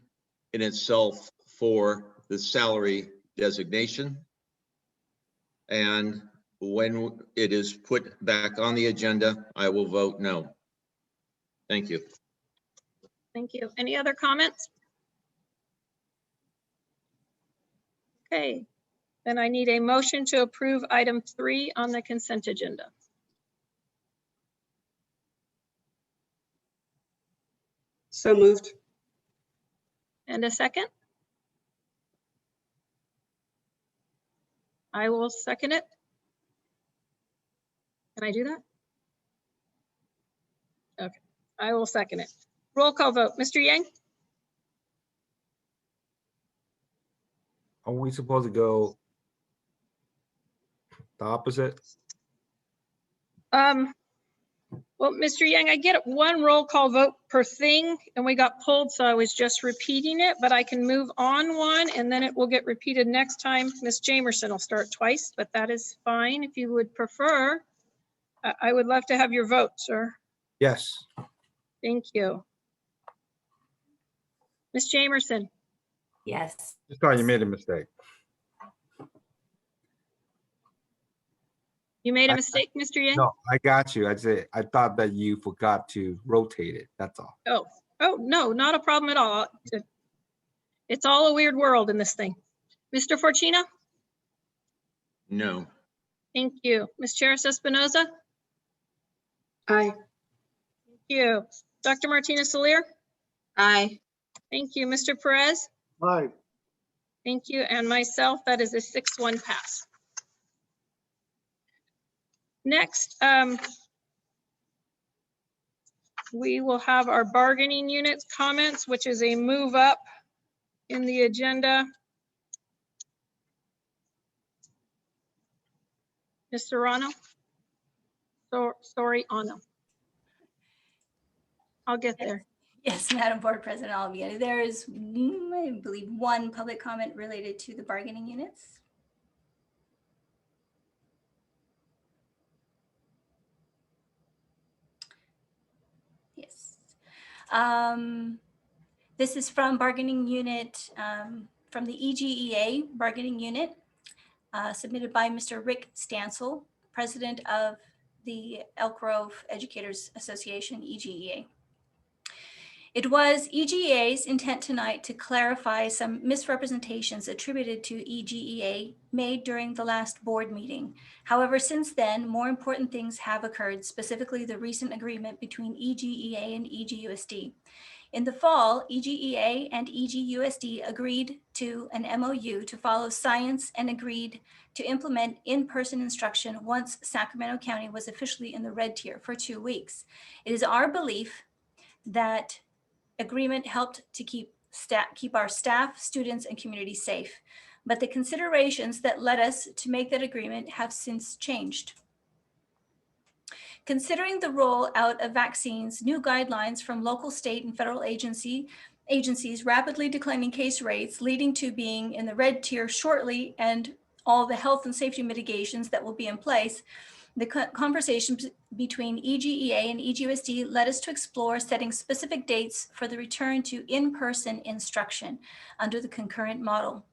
in itself for the salary designation. And when it is put back on the agenda, I will vote no. Thank you. Thank you. Any other comments? Okay, then I need a motion to approve item 3 on the consent agenda. So moved. And a second? I will second it. Can I do that? Okay, I will second it. Roll call vote. Mr. Yang? Are we supposed to go the opposite? Well, Mr. Yang, I get one roll call vote per thing and we got pulled, so I was just repeating it, but I can move on one and then it will get repeated next time. Ms. Jamerson will start twice, but that is fine if you would prefer. I would love to have your vote, sir. Yes. Thank you. Ms. Jamerson? Yes. Just thought you made a mistake. You made a mistake, Mr. Yang? No, I got you. I thought that you forgot to rotate it. That's all. Oh, no, not a problem at all. It's all a weird world in this thing. Mr. Forcina? No. Thank you. Ms. Charis Espinoza? Aye. Thank you. Dr. Martinez Solir? Aye. Thank you. Mr. Perez? Aye. Thank you. And myself, that is a 6-1 pass. Next, we will have our bargaining units comments, which is a move up in the agenda. Ms. Serrano? Sorry, Anna. I'll get there. Yes, Madam Board President Albiani, there is, I believe, one public comment related to the bargaining units. Yes. This is from bargaining unit, from the EGEA bargaining unit, submitted by Mr. Rick Stansel, president of the Elk Grove Educators Association, EGEA. It was EGEA's intent tonight to clarify some misrepresentations attributed to EGEA made during the last board meeting. However, since then, more important things have occurred, specifically the recent agreement between EGEA and EGUSD. In the fall, EGEA and EGUSD agreed to an MOU to follow science and agreed to implement in-person instruction once Sacramento County was officially in the red tier for 2 weeks. It is our belief that agreement helped to keep our staff, students, and community safe. But the considerations that led us to make that agreement have since changed. Considering the rollout of vaccines, new guidelines from local, state, and federal agencies, rapidly declining case rates leading to being in the red tier shortly, and all the health and safety mitigations that will be in place, the conversations between EGEA and EGUSD led us to explore setting specific dates for the return to in-person instruction under the concurrent model.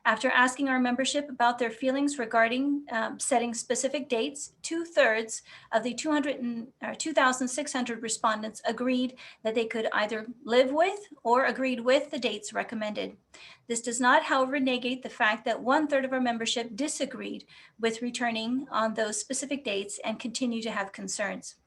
After asking our membership about their feelings regarding setting specific dates, 2/3 of the 2,600 respondents agreed that they could either live with or agreed with the dates recommended. This does not, however, negate the fact that 1/3 of our membership disagreed with returning on those specific dates and continue to have concerns.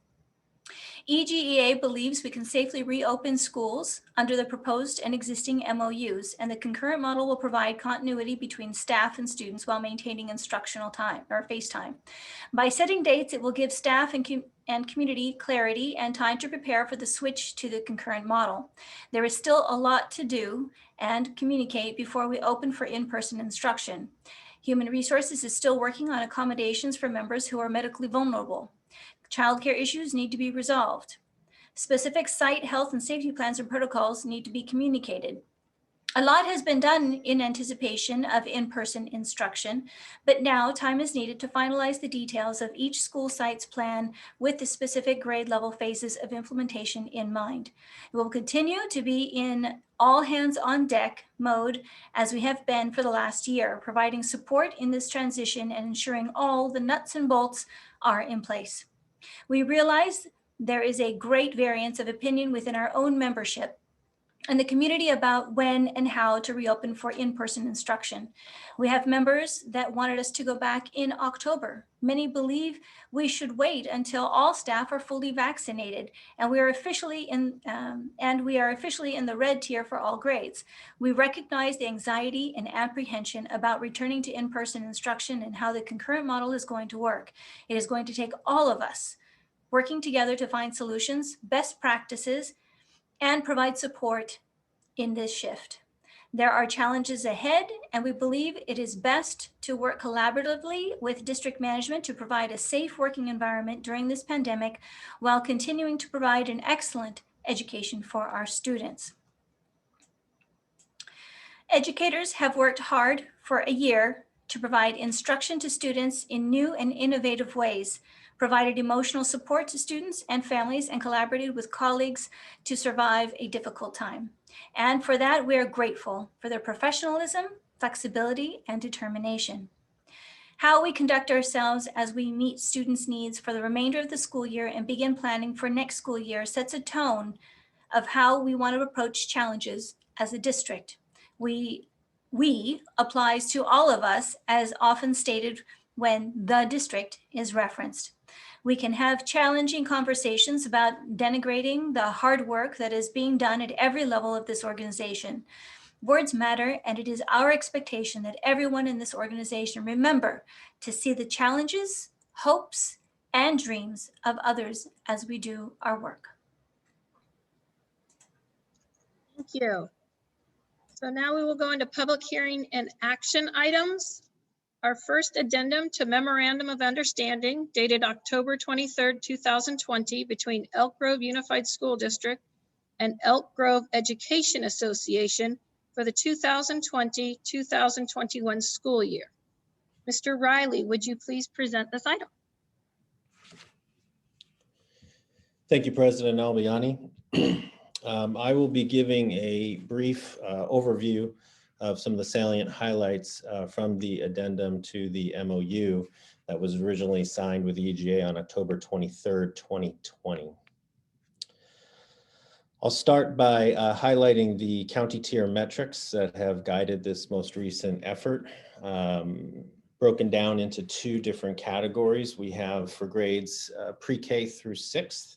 EGEA believes we can safely reopen schools under the proposed and existing MOUs, and the concurrent model will provide continuity between staff and students while maintaining instructional time or face time. By setting dates, it will give staff and community clarity and time to prepare for the switch to the concurrent model. There is still a lot to do and communicate before we open for in-person instruction. Human Resources is still working on accommodations for members who are medically vulnerable. Childcare issues need to be resolved. Specific site health and safety plans and protocols need to be communicated. A lot has been done in anticipation of in-person instruction, but now time is needed to finalize the details of each school site's plan with the specific grade level phases of implementation in mind. We will continue to be in all hands on deck mode as we have been for the last year, providing support in this transition and ensuring all the nuts and bolts are in place. We realize there is a great variance of opinion within our own membership and the community about when and how to reopen for in-person instruction. We have members that wanted us to go back in October. Many believe we should wait until all staff are fully vaccinated, and we are officially in the red tier for all grades. We recognize the anxiety and apprehension about returning to in-person instruction and how the concurrent model is going to work. It is going to take all of us working together to find solutions, best practices, and provide support in this shift. There are challenges ahead, and we believe it is best to work collaboratively with district management to provide a safe working environment during this pandemic while continuing to provide an excellent education for our students. Educators have worked hard for a year to provide instruction to students in new and innovative ways, provided emotional support to students and families, and collaborated with colleagues to survive a difficult time. And for that, we are grateful for their professionalism, flexibility, and determination. How we conduct ourselves as we meet students' needs for the remainder of the school year and begin planning for next school year sets a tone of how we want to approach challenges as a district. We applies to all of us, as often stated when the district is referenced. We can have challenging conversations about denigrating the hard work that is being done at every level of this organization. Words matter, and it is our expectation that everyone in this organization remember to see the challenges, hopes, and dreams of others as we do our work. Thank you. So now we will go into public hearing and action items. Our first addendum to Memorandum of Understanding dated October 23rd, 2020 between Elk Grove Unified School District and Elk Grove Education Association for the 2020-2021 school year. Mr. Riley, would you please present this item? Thank you, President Albiani. I will be giving a brief overview of some of the salient highlights from the addendum to the MOU that was originally signed with the EGA on October 23rd, 2020. I'll start by highlighting the county tier metrics that have guided this most recent effort, broken down into two different categories. We have for grades pre-K through 6th,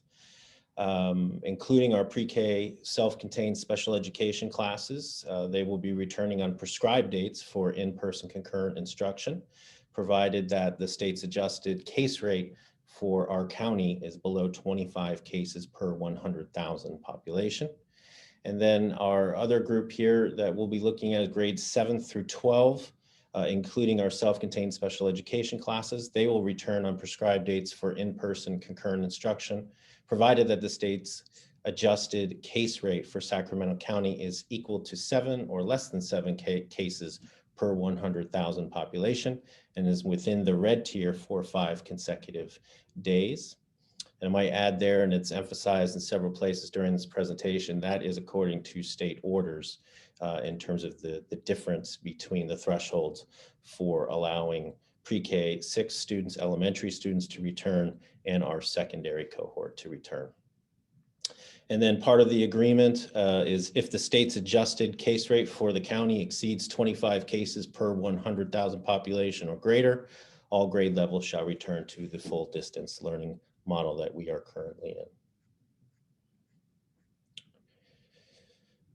including our pre-K self-contained special education classes. They will be returning on prescribed dates for in-person concurrent instruction, provided that the state's adjusted case rate for our county is below 25 cases per 100,000 population. And then our other group here that we'll be looking at grades 7 through 12, including our self-contained special education classes. They will return on prescribed dates for in-person concurrent instruction, provided that the state's adjusted case rate for Sacramento County is equal to 7 or less than 7 cases per 100,000 population and is within the red tier for 5 consecutive days. And I might add there, and it's emphasized in several places during this presentation, that is according to state orders in terms of the difference between the thresholds for allowing pre-K 6 students, elementary students to return, and our secondary cohort to return. And then part of the agreement is if the state's adjusted case rate for the county exceeds 25 cases per 100,000 population or greater, all grade levels shall return to the full distance learning model that we are currently in.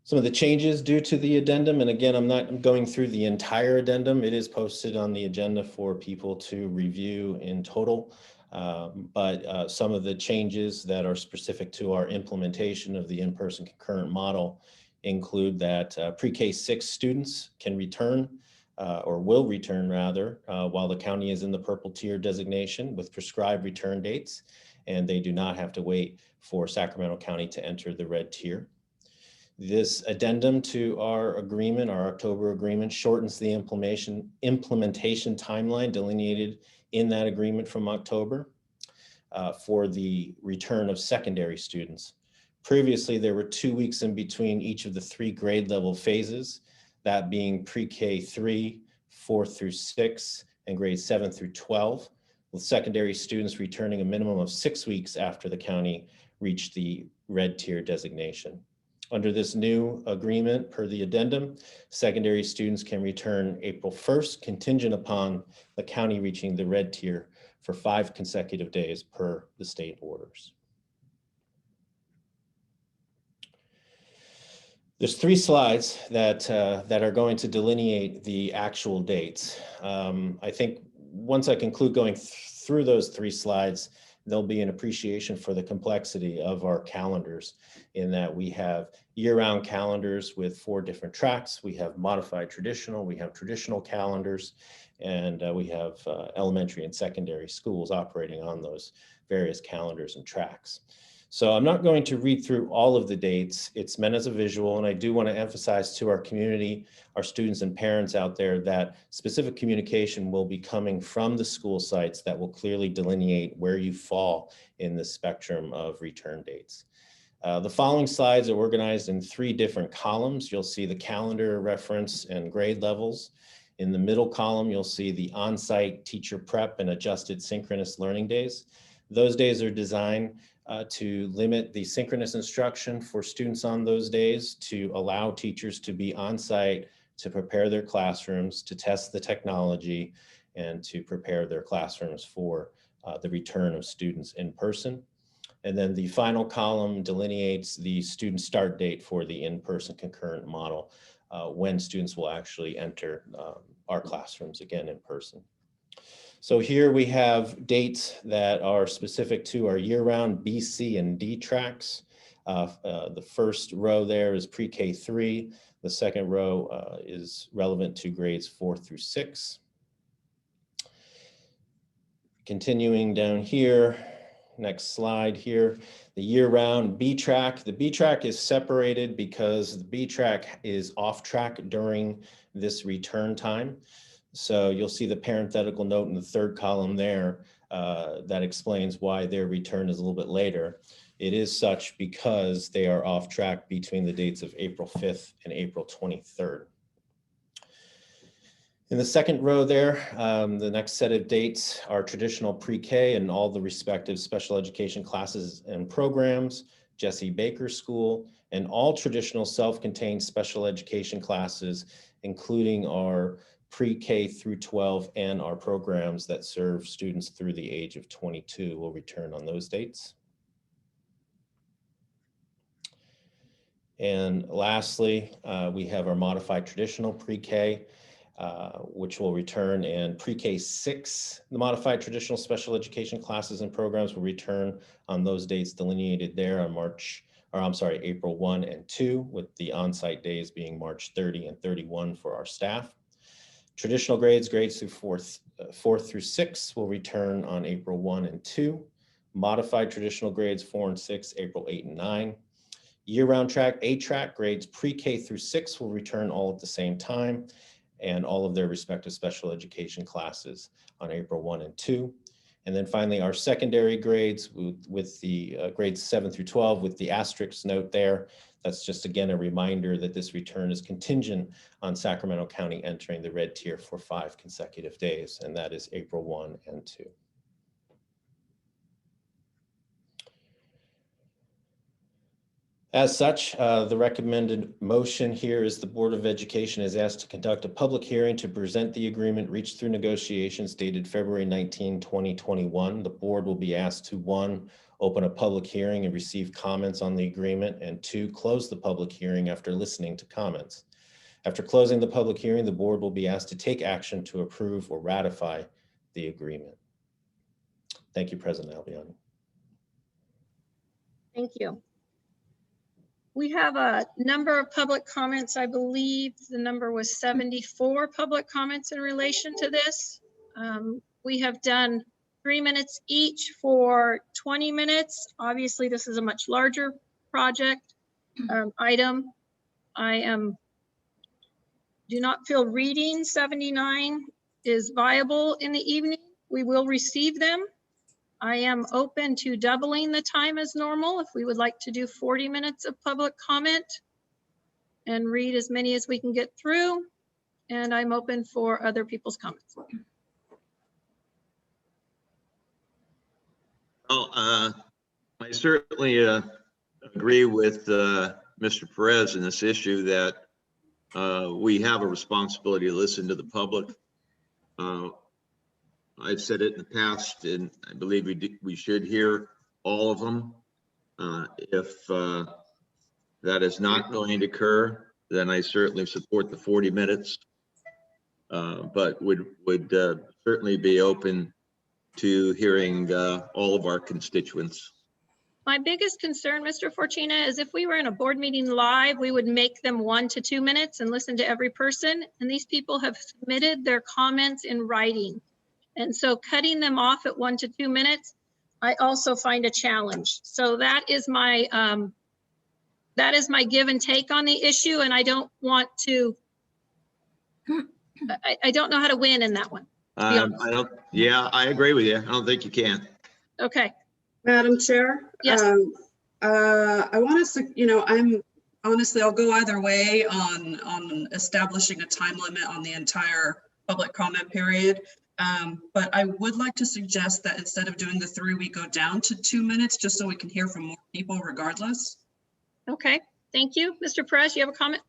Some of the changes due to the addendum, and again, I'm not going through the entire addendum. It is posted on the agenda for people to review in total. But some of the changes that are specific to our implementation of the in-person concurrent model include that pre-K 6 students can return or will return rather while the county is in the purple tier designation with prescribed return dates, and they do not have to wait for Sacramento County to enter the red tier. This addendum to our agreement, our October agreement, shortens the implementation timeline delineated in that agreement from October for the return of secondary students. Previously, there were 2 weeks in between each of the 3 grade level phases, that being pre-K 3, 4 through 6, and grades 7 through 12, with secondary students returning a minimum of 6 weeks after the county reached the red tier designation. Under this new agreement, per the addendum, secondary students can return April 1st, contingent upon the county reaching the red tier for 5 consecutive days per the state orders. There's 3 slides that are going to delineate the actual dates. I think once I conclude going through those 3 slides, there'll be an appreciation for the complexity of our calendars, in that we have year-round calendars with 4 different tracks. We have modified traditional, we have traditional calendars, and we have elementary and secondary schools operating on those various calendars and tracks. So I'm not going to read through all of the dates. It's meant as a visual, and I do want to emphasize to our community, our students and parents out there, that specific communication will be coming from the school sites that will clearly delineate where you fall in the spectrum of return dates. The following slides are organized in 3 different columns. You'll see the calendar, reference, and grade levels. In the middle column, you'll see the on-site teacher prep and adjusted synchronous learning days. Those days are designed to limit the synchronous instruction for students on those days, to allow teachers to be on site, to prepare their classrooms, to test the technology, and to prepare their classrooms for the return of students in person. And then the final column delineates the student start date for the in-person concurrent model, when students will actually enter our classrooms again in person. So here we have dates that are specific to our year-round B, C, and D tracks. The first row there is pre-K 3. The second row is relevant to grades 4 through 6. Continuing down here, next slide here, the year-round B track. The B track is separated because the B track is off track during this return time. So you'll see the parenthetical note in the 3rd column there that explains why their return is a little bit later. It is such because they are off track between the dates of April 5th and April 23rd. In the second row there, the next set of dates are traditional pre-K and all the respective special education classes and programs, Jesse Baker School, and all traditional self-contained special education classes, including our pre-K through 12 and our programs that serve students through the age of 22 will return on those dates. And lastly, we have our modified traditional pre-K, which will return, and pre-K 6, the modified traditional special education classes and programs will return on those dates delineated there on April 1 and 2, with the on-site days being March 30 and 31 for our staff. Traditional grades through 4 through 6 will return on April 1 and 2. Modified traditional grades 4 and 6, April 8 and 9. Year-round track, A-track grades pre-K through 6 will return all at the same time, and all of their respective special education classes on April 1 and 2. And then finally, our secondary grades with the grades 7 through 12 with the asterisk note there. That's just, again, a reminder that this return is contingent on Sacramento County entering the red tier for 5 consecutive days, and that is April 1 and 2. As such, the recommended motion here is the Board of Education is asked to conduct a public hearing to present the agreement reached through negotiations dated February 19, 2021. The board will be asked to 1, open a public hearing and receive comments on the agreement, and 2, close the public hearing after listening to comments. After closing the public hearing, the board will be asked to take action to approve or ratify the agreement. Thank you, President Albiani. Thank you. We have a number of public comments. I believe the number was 74 public comments in relation to this. We have done 3 minutes each for 20 minutes. Obviously, this is a much larger project item. do not feel reading 79 is viable in the evening. We will receive them. I am open to doubling the time as normal if we would like to do 40 minutes of public comment and read as many as we can get through. And I'm open for other people's comments. Well, I certainly agree with Mr. Perez in this issue that we have a responsibility to listen to the public. I've said it in the past, and I believe we should hear all of them. If that is not going to occur, then I certainly support the 40 minutes, but would certainly be open to hearing all of our constituents. My biggest concern, Mr. Fortuna, is if we were in a board meeting live, we would make them 1 to 2 minutes and listen to every person. And these people have submitted their comments in writing. And so cutting them off at 1 to 2 minutes, I also find a challenge. So that is my give and take on the issue. And I don't want to, I don't know how to win in that one. Yeah, I agree with you. I don't think you can. Okay. Madam Chair? Yes. I want us to, I'll go either way on establishing a time limit on the entire public comment period. But I would like to suggest that instead of doing the 3, we go down to 2 minutes, just so we can hear from more people regardless. Okay, thank you. Mr. Perez, you have a comment?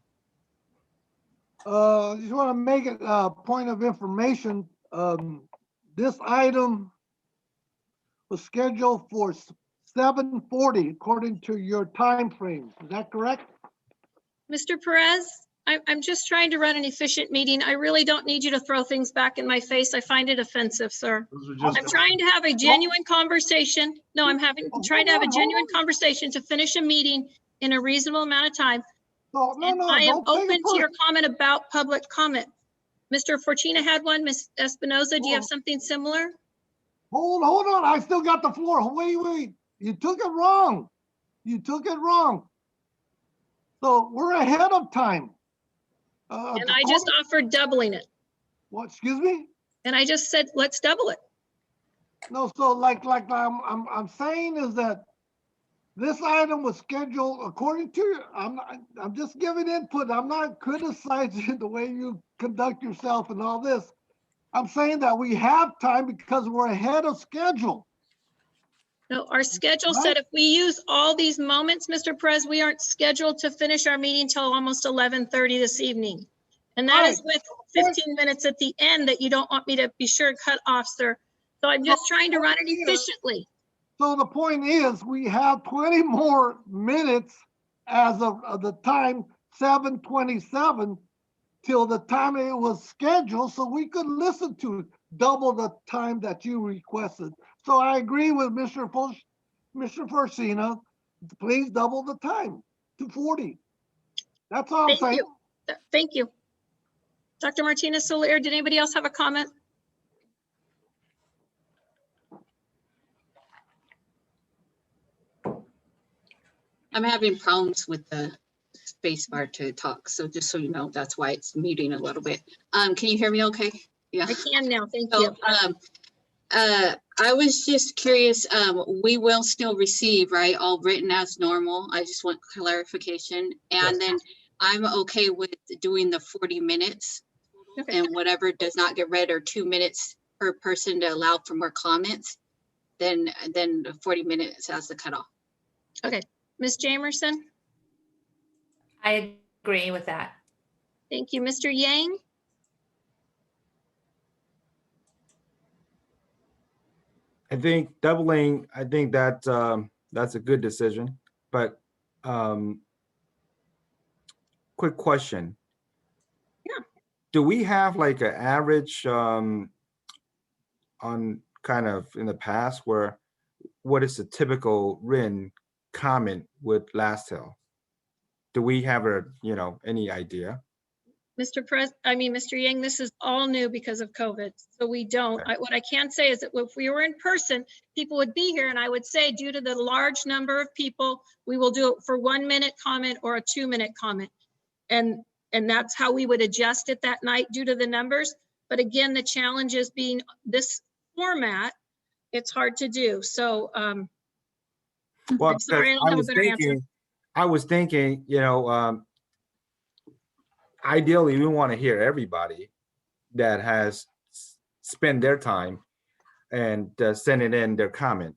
Just want to make it a point of information. This item was scheduled for 7:40 according to your time frame. Is that correct? Mr. Perez, I'm just trying to run an efficient meeting. I really don't need you to throw things back in my face. I find it offensive, sir. I'm trying to have a genuine conversation. No, I'm trying to have a genuine conversation to finish a meeting in a reasonable amount of time. I am open to your comment about public comment. Mr. Fortuna had one. Ms. Espinoza, do you have something similar? Hold on. I still got the floor. Wait. You took it wrong. So we're ahead of time. And I just offered doubling it. What, excuse me? And I just said, let's double it. No, so like I'm saying is that this item was scheduled according to, I'm just giving input. I'm not criticizing the way you conduct yourself and all this. I'm saying that we have time because we're ahead of schedule. No, our schedule said if we use all these moments, Mr. Perez, we aren't scheduled to finish our meeting till almost 11:30 this evening. And that is with 15 minutes at the end that you don't want me to be sure to cut off, sir. So I'm just trying to run it efficiently. So the point is we have 20 more minutes as of the time 7:27 till the time it was scheduled, so we could listen to double the time that you requested. So I agree with Mr. Fortuna. Please double the time to 40. That's all I'm saying. Thank you. Dr. Martinez Soler, did anybody else have a comment? I'm having problems with the space bar to talk. So just so you know, that's why it's muting a little bit. Can you hear me okay? Yeah. I can now, thank you. I was just curious, we will still receive, right? All written as normal. I just want clarification. And then I'm okay with doing the 40 minutes and whatever does not get read or 2 minutes per person to allow for more comments, then the 40 minutes as the cutoff. Okay, Ms. Jamerson? I agree with that. Thank you. Mr. Yang? I think doubling, I think that that's a good decision, but quick question. Yeah. Do we have like an average on kind of in the past where what is a typical written comment would last till? Do we have any idea? Mr. Yang, this is all new because of COVID, so we don't. What I can say is that if we were in person, people would be here, and I would say due to the large number of people, we will do it for 1 minute comment or a 2 minute comment. and that's how we would adjust it that night due to the numbers. But again, the challenge is being this format, it's hard to do. So Well, I'm sorry, I don't have a better answer. I was thinking, ideally, we want to hear everybody that has spent their time and sending in their comment.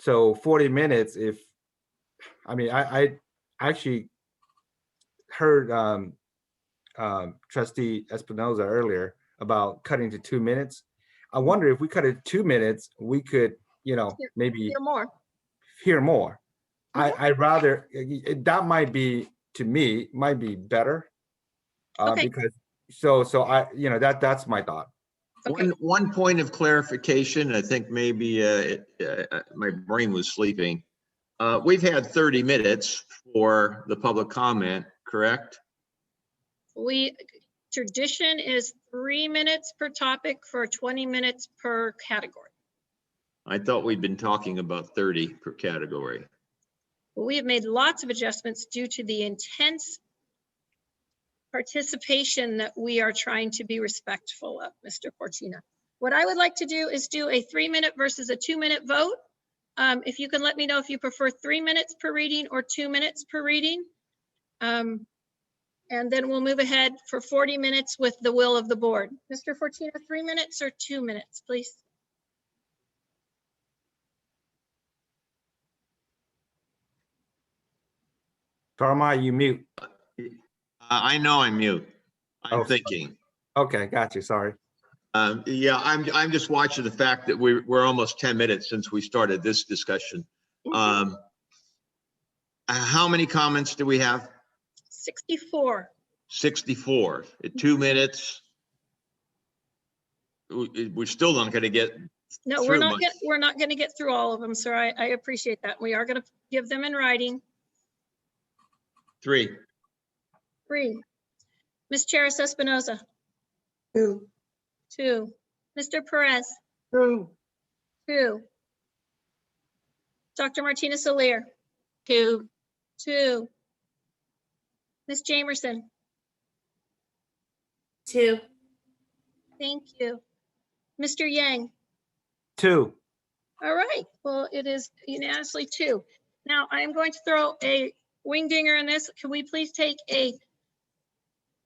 So 40 minutes, I actually heard Trustee Espinoza earlier about cutting to 2 minutes. I wonder if we cut it 2 minutes, we could, maybe hear more. I'd rather, that might be, to me, might be better. Because, that's my thought. One point of clarification, I think maybe my brain was sleeping. We've had 30 minutes for the public comment, correct? Tradition is 3 minutes per topic for 20 minutes per category. I thought we'd been talking about 30 per category. We have made lots of adjustments due to the intense participation that we are trying to be respectful of, Mr. Fortuna. What I would like to do is do a 3-minute versus a 2-minute vote. If you can let me know if you prefer 3 minutes per reading or 2 minutes per reading. And then we'll move ahead for 40 minutes with the will of the board. Mr. Fortuna, 3 minutes or 2 minutes, please? Tarma, you mute. I know I'm mute. I'm thinking. Okay, got you. Sorry. Yeah, I'm just watching the fact that we're almost 10 minutes since we started this discussion. How many comments do we have? 64. 64 at 2 minutes. We're still not going to get. No, we're not going to get through all of them, sir. I appreciate that. We are going to give them in writing. 3. 3. Ms. Charis Espinoza. 2. 2. Mr. Perez. 2. 2. Dr. Martinez Alier. 2. 2. Ms. Jamerson. 2. Thank you. Mr. Yang. 2. All right. Well, it is unanimously 2. Now I'm going to throw a wing dinger in this. Can we please take a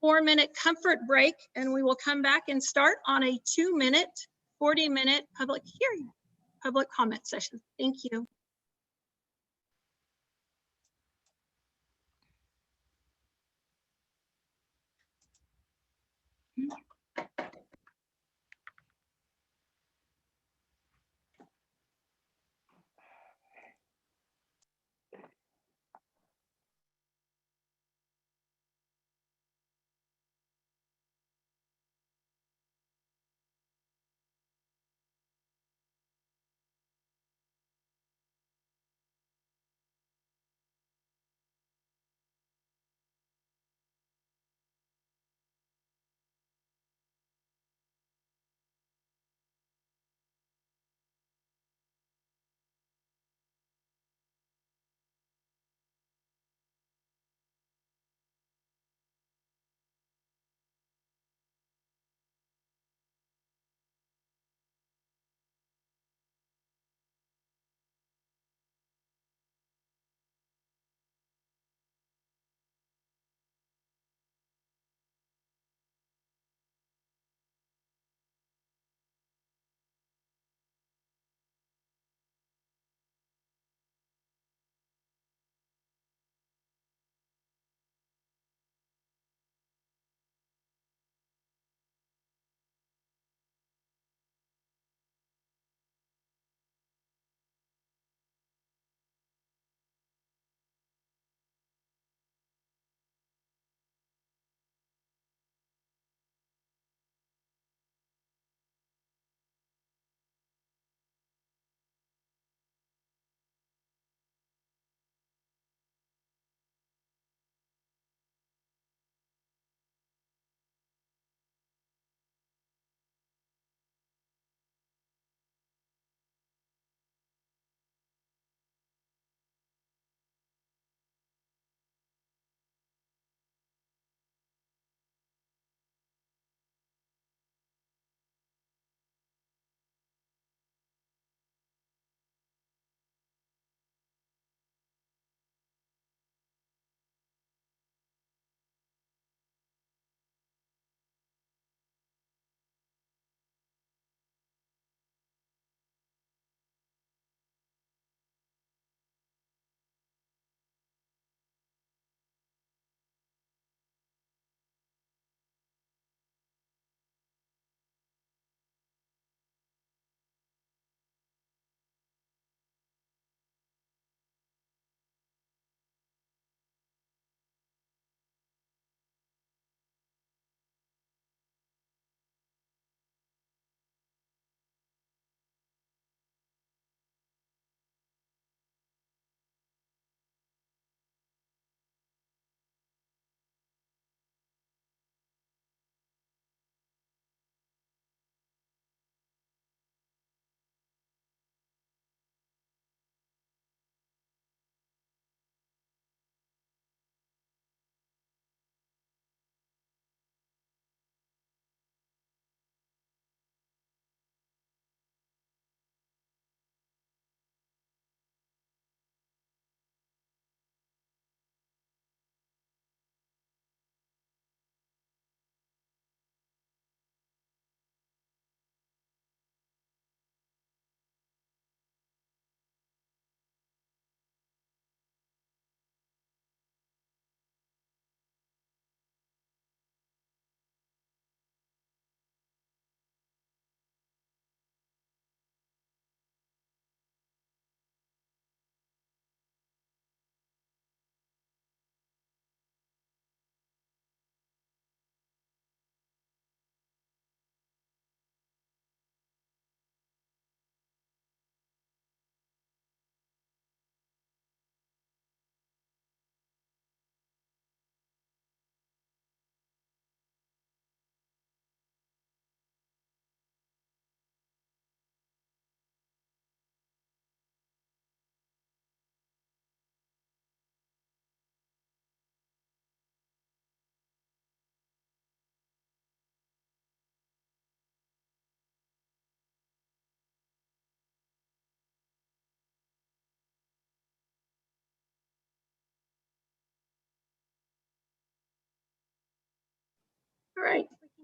4-minute comfort break, and we will come back and start on a 2-minute, 40-minute public hearing, public comment session. Thank you.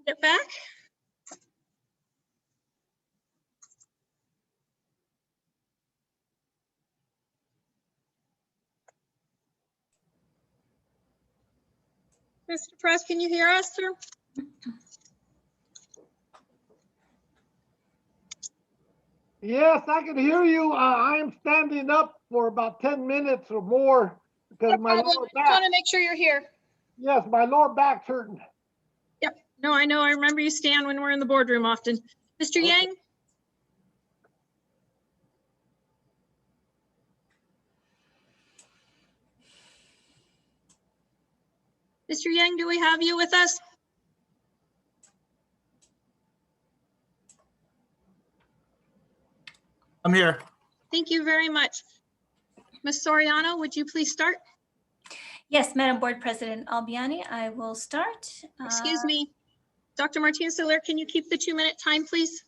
Get back. Mr. Press, can you hear us, sir? Yes, I can hear you. I am standing up for about 10 minutes or more because No my problem. lower I just want back, to make sure you're here. yes, my lower back's hurting. Yep. No, I know. I remember you stand when we're in the boardroom often. Mr. Yang? Mr. Yang, do we have you with us? I'm here. Thank you very much. Ms. Soriano, would you please start? Yes, Madam Board President Albiani, I will start. Excuse me. Dr. Martinez-Soler, can you keep the 2-minute time, please?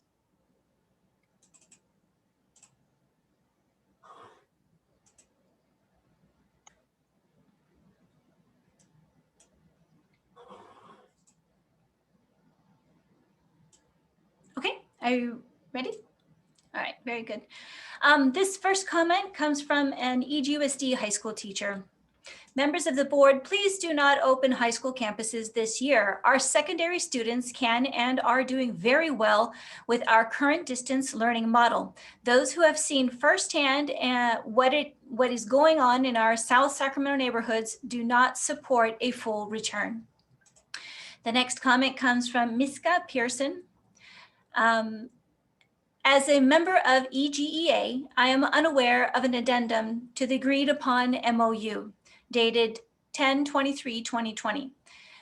Okay, are you ready? All right, very good. This first comment comes from an EGUSD high school teacher. Members of the board, please do not open high school campuses this year. Our secondary students can and are doing very well with our current distance learning model. Those who have seen firsthand what is going on in our South Sacramento neighborhoods do not support a full return. The next comment comes from Miska Pearson. As a member of EGEA, I am unaware of an addendum to the agreed upon MOU dated 10/23/2020.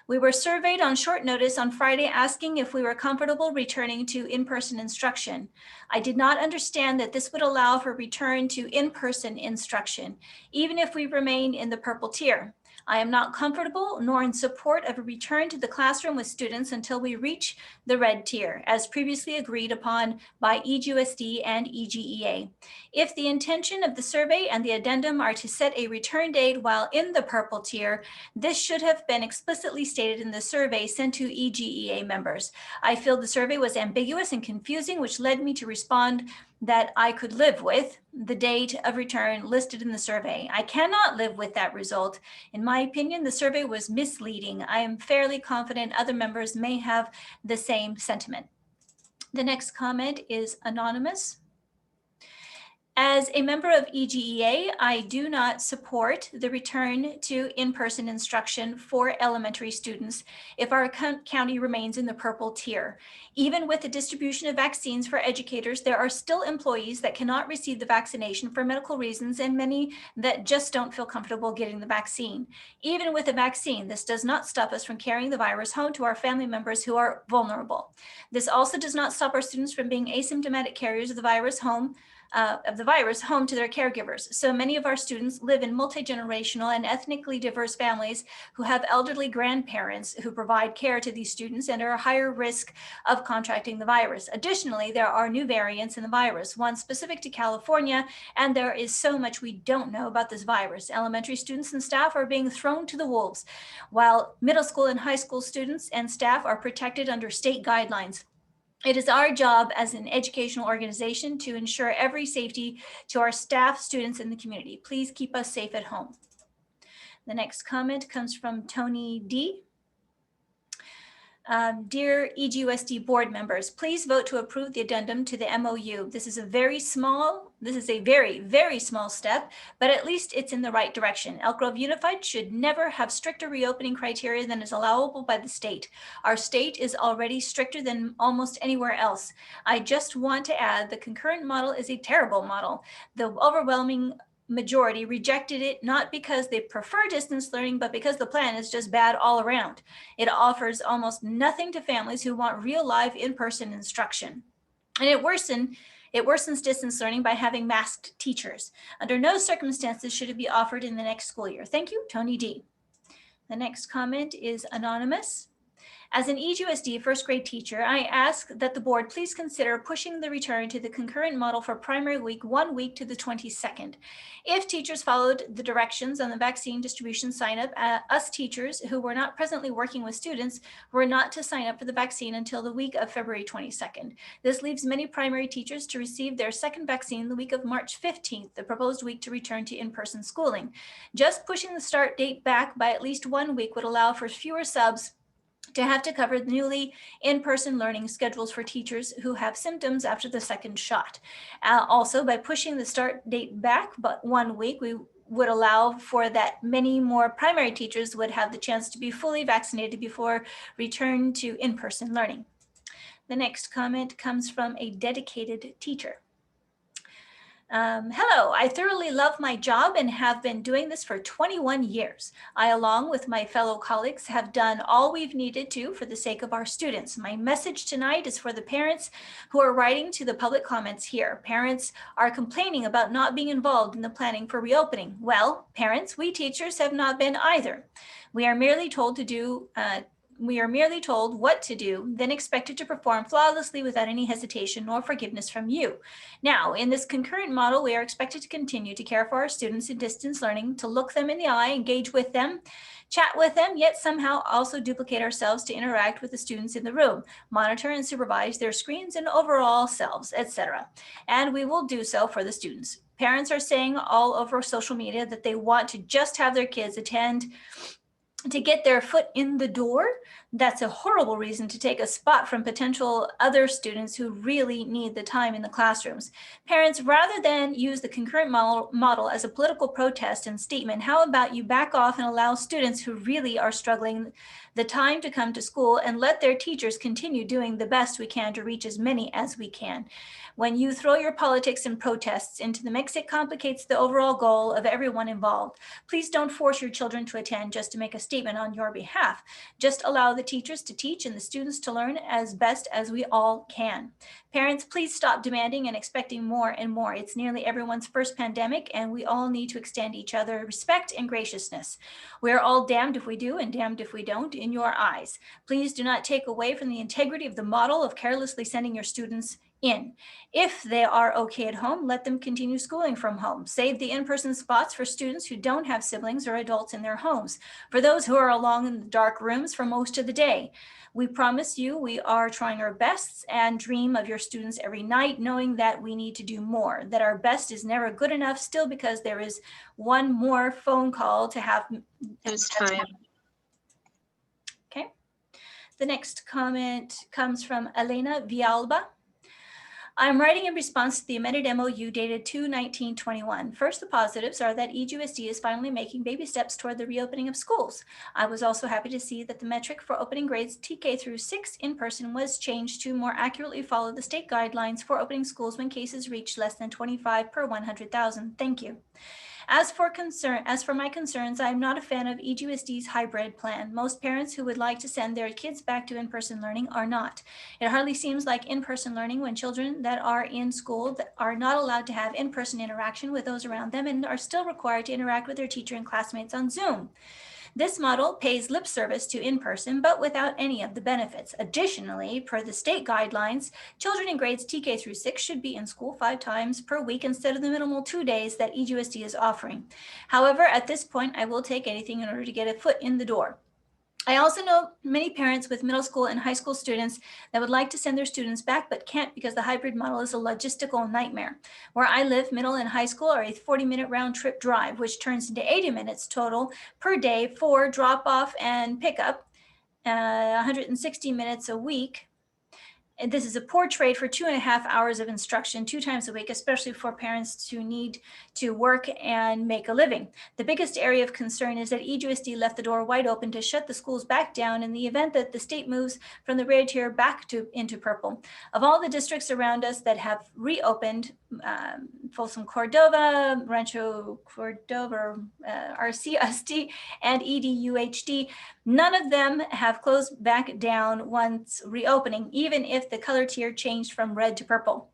We were surveyed on short notice on Friday asking if we were comfortable returning to in-person instruction. I did not understand that this would allow for return to in-person instruction, even if we remain in the purple tier. I am not comfortable nor in support of a return to the classroom with students until we reach the red tier, as previously agreed upon by EGUSD and EGEA. If the intention of the survey and the addendum are to set a return date while in the purple tier, this should have been explicitly stated in the survey sent to EGEA members. I feel the survey was ambiguous and confusing, which led me to respond that I could live with the date of return listed in the survey. I cannot live with that result. In my opinion, the survey was misleading. I am fairly confident other members may have the same sentiment. The next comment is anonymous. As a member of EGEA, I do not support the return to in-person instruction for elementary students if our county remains in the purple tier. Even with the distribution of vaccines for educators, there are still employees that cannot receive the vaccination for medical reasons and many that just don't feel comfortable getting the vaccine. Even with a vaccine, this does not stop us from carrying the virus home to our family members who are vulnerable. This also does not stop our students from being asymptomatic carriers of the virus home to their caregivers. So many of our students live in multi-generational and ethnically diverse families who have elderly grandparents who provide care to these students and are a higher risk of contracting the virus. Additionally, there are new variants in the virus, one specific to California, and there is so much we don't know about this virus. Elementary students and staff are being thrown to the wolves, while middle school and high school students and staff are protected under state guidelines. It is our job as an educational organization to ensure every safety to our staff, students, and the community. Please keep us safe at home. The next comment comes from Tony D. Dear EGUSD board members, please vote to approve the addendum to the MOU. This is a very, very small step, but at least it's in the right direction. Elk Grove Unified should never have stricter reopening criteria than is allowable by the state. Our state is already stricter than almost anywhere else. I just want to add the concurrent model is a terrible model. The overwhelming majority rejected it not because they prefer distance learning, but because the plan is just bad all around. It offers almost nothing to families who want real live in-person instruction. And it worsens distance learning by having masked teachers. Under no circumstances should it be offered in the next school year. Thank you, Tony D. The next comment is anonymous. As an EGUSD first grade teacher, I ask that the board please consider pushing the return to the concurrent model for primary week 1 week to the 22nd. If teachers followed the directions on the vaccine distribution sign up, us teachers who were not presently working with students were not to sign up for the vaccine until the week of February 22nd. This leaves many primary teachers to receive their second vaccine the week of March 15th, the proposed week to return to in-person schooling. Just pushing the start date back by at least 1 week would allow for fewer subs to have to cover the newly in-person learning schedules for teachers who have symptoms after the second shot. Also, by pushing the start date back but 1 week, we would allow for that many more primary teachers would have the chance to be fully vaccinated before return to in-person learning. The next comment comes from a dedicated teacher. Hello, I thoroughly love my job and have been doing this for 21 years. I, along with my fellow colleagues, have done all we've needed to for the sake of our students. My message tonight is for the parents who are writing to the public comments here. Parents are complaining about not being involved in the planning for reopening. Well, parents, we teachers have not been either. We are merely told what to do, then expected to perform flawlessly without any hesitation nor forgiveness from you. Now, in this concurrent model, we are expected to continue to care for our students in distance learning, to look them in the eye, engage with them, chat with them, yet somehow also duplicate ourselves to interact with the students in the room, monitor and supervise their screens and overall selves, etc. And we will do so for the students. Parents are saying all over social media that they want to just have their kids attend to get their foot in the door. That's a horrible reason to take a spot from potential other students who really need the time in the classrooms. Parents, rather than use the concurrent model as a political protest and statement, how about you back off and allow students who really are struggling the time to come to school and let their teachers continue doing the best we can to reach as many as we can. When you throw your politics and protests into the mix, it complicates the overall goal of everyone involved. Please don't force your children to attend just to make a statement on your behalf. Just allow the teachers to teach and the students to learn as best as we all can. Parents, please stop demanding and expecting more and more. It's nearly everyone's first pandemic, and we all need to extend each other respect and graciousness. We are all damned if we do and damned if we don't in your eyes. Please do not take away from the integrity of the model of carelessly sending your students in. If they are okay at home, let them continue schooling from home. Save the in-person spots for students who don't have siblings or adults in their homes. For those who are alone in the dark rooms for most of the day, we promise you we are trying our best and dream of your students every night, knowing that we need to do more, that our best is never good enough still because there is one more phone call to have. There's time. Okay. The next comment comes from Elena Villalba. I'm writing in response to the amended MOU dated 2/19/21. First, the positives are that EGUSD is finally making baby steps toward the reopening of schools. I was also happy to see that the metric for opening grades TK through 6 in person was changed to more accurately follow the state guidelines for opening schools when cases reach less than 25 per 100,000. Thank you. As for my concerns, I am not a fan of EGUSD's hybrid plan. Most parents who would like to send their kids back to in-person learning are not. It hardly seems like in-person learning when children that are in school that are not allowed to have in-person interaction with those around them and are still required to interact with their teacher and classmates on Zoom. This model pays lip service to in-person, but without any of the benefits. Additionally, per the state guidelines, children in grades TK through 6 should be in school 5 times per week instead of the minimal 2 days that EGUSD is offering. However, at this point, I will take anything in order to get a foot in the door. I also know many parents with middle school and high school students that would like to send their students back but can't because the hybrid model is a logistical nightmare. Where I live, middle and high school are a 40-minute round trip drive, which turns into 80 minutes total per day for drop off and pickup, 160 minutes a week. And this is a poor trade for 2.5 hours of instruction 2 times a week, especially for parents who need to work and make a living. The biggest area of concern is that EGUSD left the door wide open to shut the schools back down in the event that the state moves from the red tier back into purple. Of all the districts around us that have reopened, Folsom Cordova, Rancho Cordova, RCSD, and EDUHD, none of them have closed back down once reopening, even if the color tier changed from red to purple.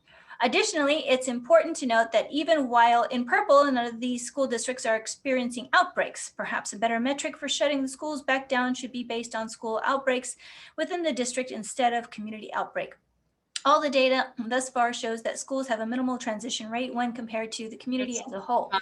Additionally, it's important to note that even while in purple, none of these school districts are experiencing outbreaks. Perhaps a better metric for shutting the schools back down should be based on school outbreaks within the district instead of community outbreak. All the data thus far shows that schools have a minimal transition rate when compared to the community as a whole.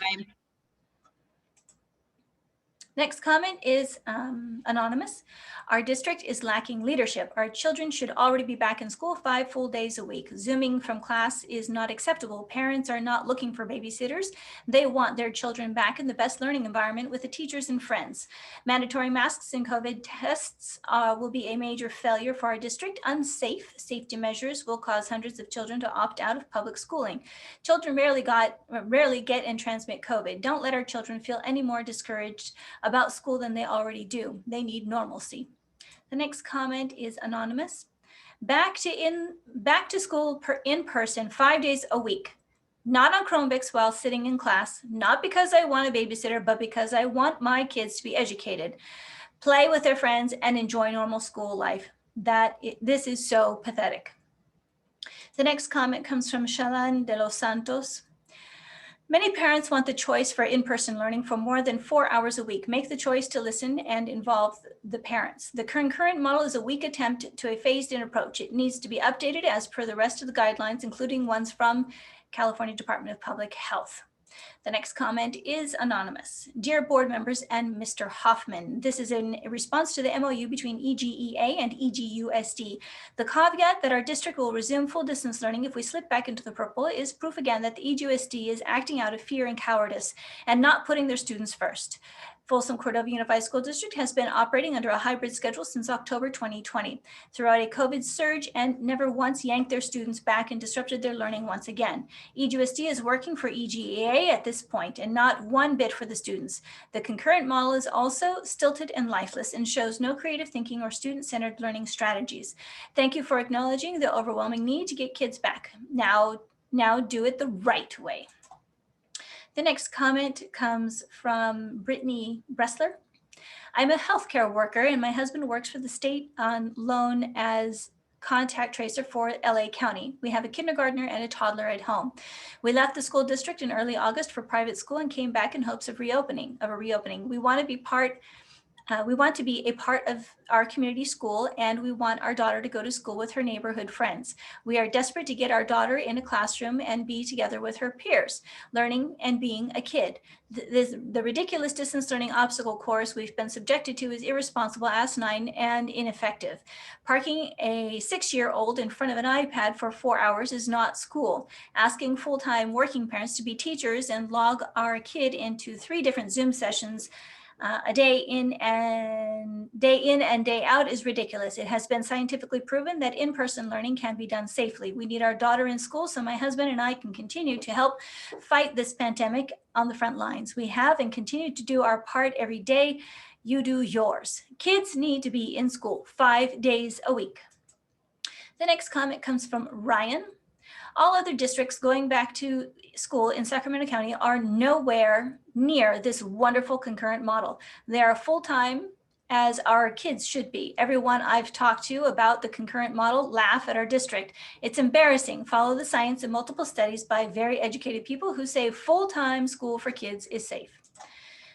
Next comment is anonymous. Our district is lacking leadership. Our children should already be back in school 5 full days a week. Zooming from class is not acceptable. Parents are not looking for babysitters. They want their children back in the best learning environment with the teachers and friends. Mandatory masks and COVID tests will be a major failure for our district. Unsafe safety measures will cause hundreds of children to opt out of public schooling. Children rarely get and transmit COVID. Don't let our children feel any more discouraged about school than they already do. They need normalcy. The next comment is anonymous. Back to school in person 5 days a week. Not on Chromebooks while sitting in class, not because I want a babysitter, but because I want my kids to be educated, play with their friends, and enjoy normal school life. This is so pathetic. The next comment comes from Shalan de los Santos. Many parents want the choice for in-person learning for more than 4 hours a week. Make the choice to listen and involve the parents. The current model is a weak attempt to a phased-in approach. It needs to be updated as per the rest of the guidelines, including ones from California Department of Public Health. The next comment is anonymous. Dear board members and Mr. Hoffman, this is in response to the MOU between EGEA and EGUSD. The caveat that our district will resume full distance learning if we slip back into the purple is proof again that the EGUSD is acting out of fear and cowardice and not putting their students first. Folsom Cordova Unified School District has been operating under a hybrid schedule since October 2020 throughout a COVID surge and never once yanked their students back and disrupted their learning once again. EGUSD is working for EGEA at this point and not one bit for the students. The concurrent model is also stilted and lifeless and shows no creative thinking or student-centered learning strategies. Thank you for acknowledging the overwhelming need to get kids back. Now do it the right way. The next comment comes from Brittany Bressler. I'm a healthcare worker and my husband works for the state on loan as contact tracer for LA County. We have a kindergartner and a toddler at home. We left the school district in early August for private school and came back in hopes of a reopening. We want to be a part of our community school, and we want our daughter to go to school with her neighborhood friends. We are desperate to get our daughter in a classroom and be together with her peers, learning and being a kid. The ridiculous distance learning obstacle course we've been subjected to is irresponsible, asinine, and ineffective. Parking a 6-year-old in front of an iPad for 4 hours is not school. Asking full-time working parents to be teachers and log our kid into 3 different Zoom sessions a day in and day out is ridiculous. It has been scientifically proven that in-person learning can be done safely. We need our daughter in school so my husband and I can continue to help fight this pandemic on the front lines. We have and continue to do our part every day. You do yours. Kids need to be in school 5 days a week. The next comment comes from Ryan. All other districts going back to school in Sacramento County are nowhere near this wonderful concurrent model. They are full-time as our kids should be. Everyone I've talked to about the concurrent model laugh at our district. It's embarrassing. Follow the science and multiple studies by very educated people who say full-time school for kids is safe.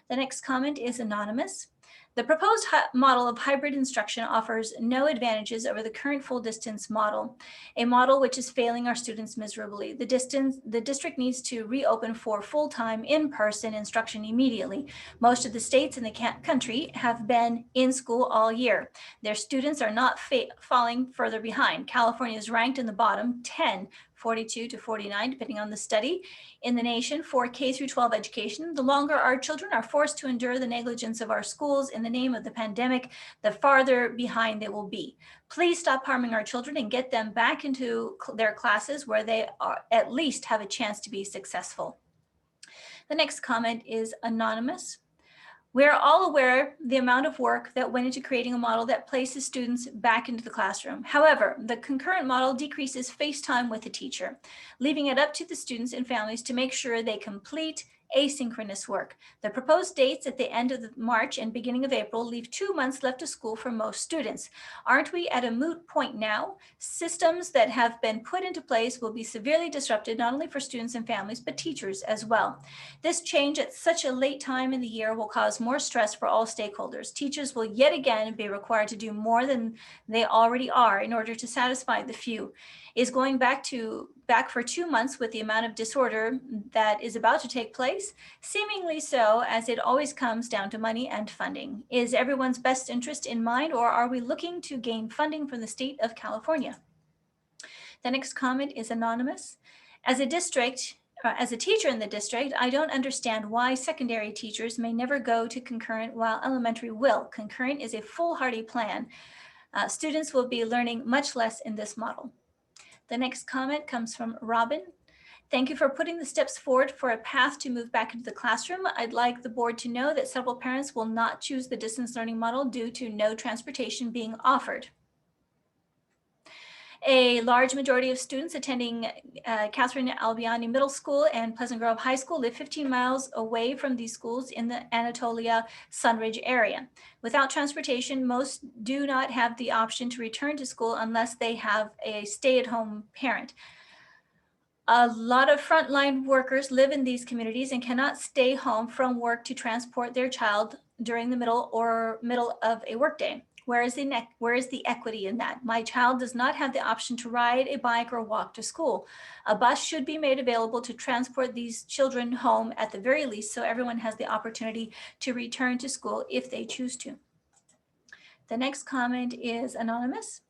The next comment is anonymous. The proposed model of hybrid instruction offers no advantages over the current full distance model, a model which is failing our students miserably. The district needs to reopen for full-time in-person instruction immediately. Most of the states in the country have been in school all year. Their students are not falling further behind. California is ranked in the bottom 10, 42 to 49, depending on the study, in the nation for K through 12 education. The longer our children are forced to endure the negligence of our schools in the name of the pandemic, the farther behind they will be. Please stop harming our children and get them back into their classes where they at least have a chance to be successful. The next comment is anonymous. We're all aware the amount of work that went into creating a model that places students back into the classroom. However, the concurrent model decreases face time with the teacher, leaving it up to the students and families to make sure they complete asynchronous work. The proposed dates at the end of March and beginning of April leave 2 months left of school for most students. Aren't we at a moot point now? Systems that have been put into place will be severely disrupted, not only for students and families, but teachers as well. This change at such a late time in the year will cause more stress for all stakeholders. Teachers will yet again be required to do more than they already are in order to satisfy the few. Is going back for 2 months with the amount of disorder that is about to take place? Seemingly so, as it always comes down to money and funding. Is everyone's best interest in mind, or are we looking to gain funding from the state of California? The next comment is anonymous. As a teacher in the district, I don't understand why secondary teachers may never go to concurrent while elementary will. Concurrent is a foolhardy plan. Students will be learning much less in this model. The next comment comes from Robin. Thank you for putting the steps forward for a path to move back into the classroom. I'd like the board to know that several parents will not choose the distance learning model due to no transportation being offered. A large majority of students attending Catherine Albiani Middle School and Pleasant Grove High School live 15 miles away from these schools in the Anatolia Sunridge area. Without transportation, most do not have the option to return to school unless they have a stay-at-home parent. A lot of frontline workers live in these communities and cannot stay home from work to transport their child during the middle of a workday. Where is the equity in that? My child does not have the option to ride a bike or walk to school. A bus should be made available to transport these children home at the very least, so everyone has the opportunity to return to school if they choose to. The next comment is anonymous.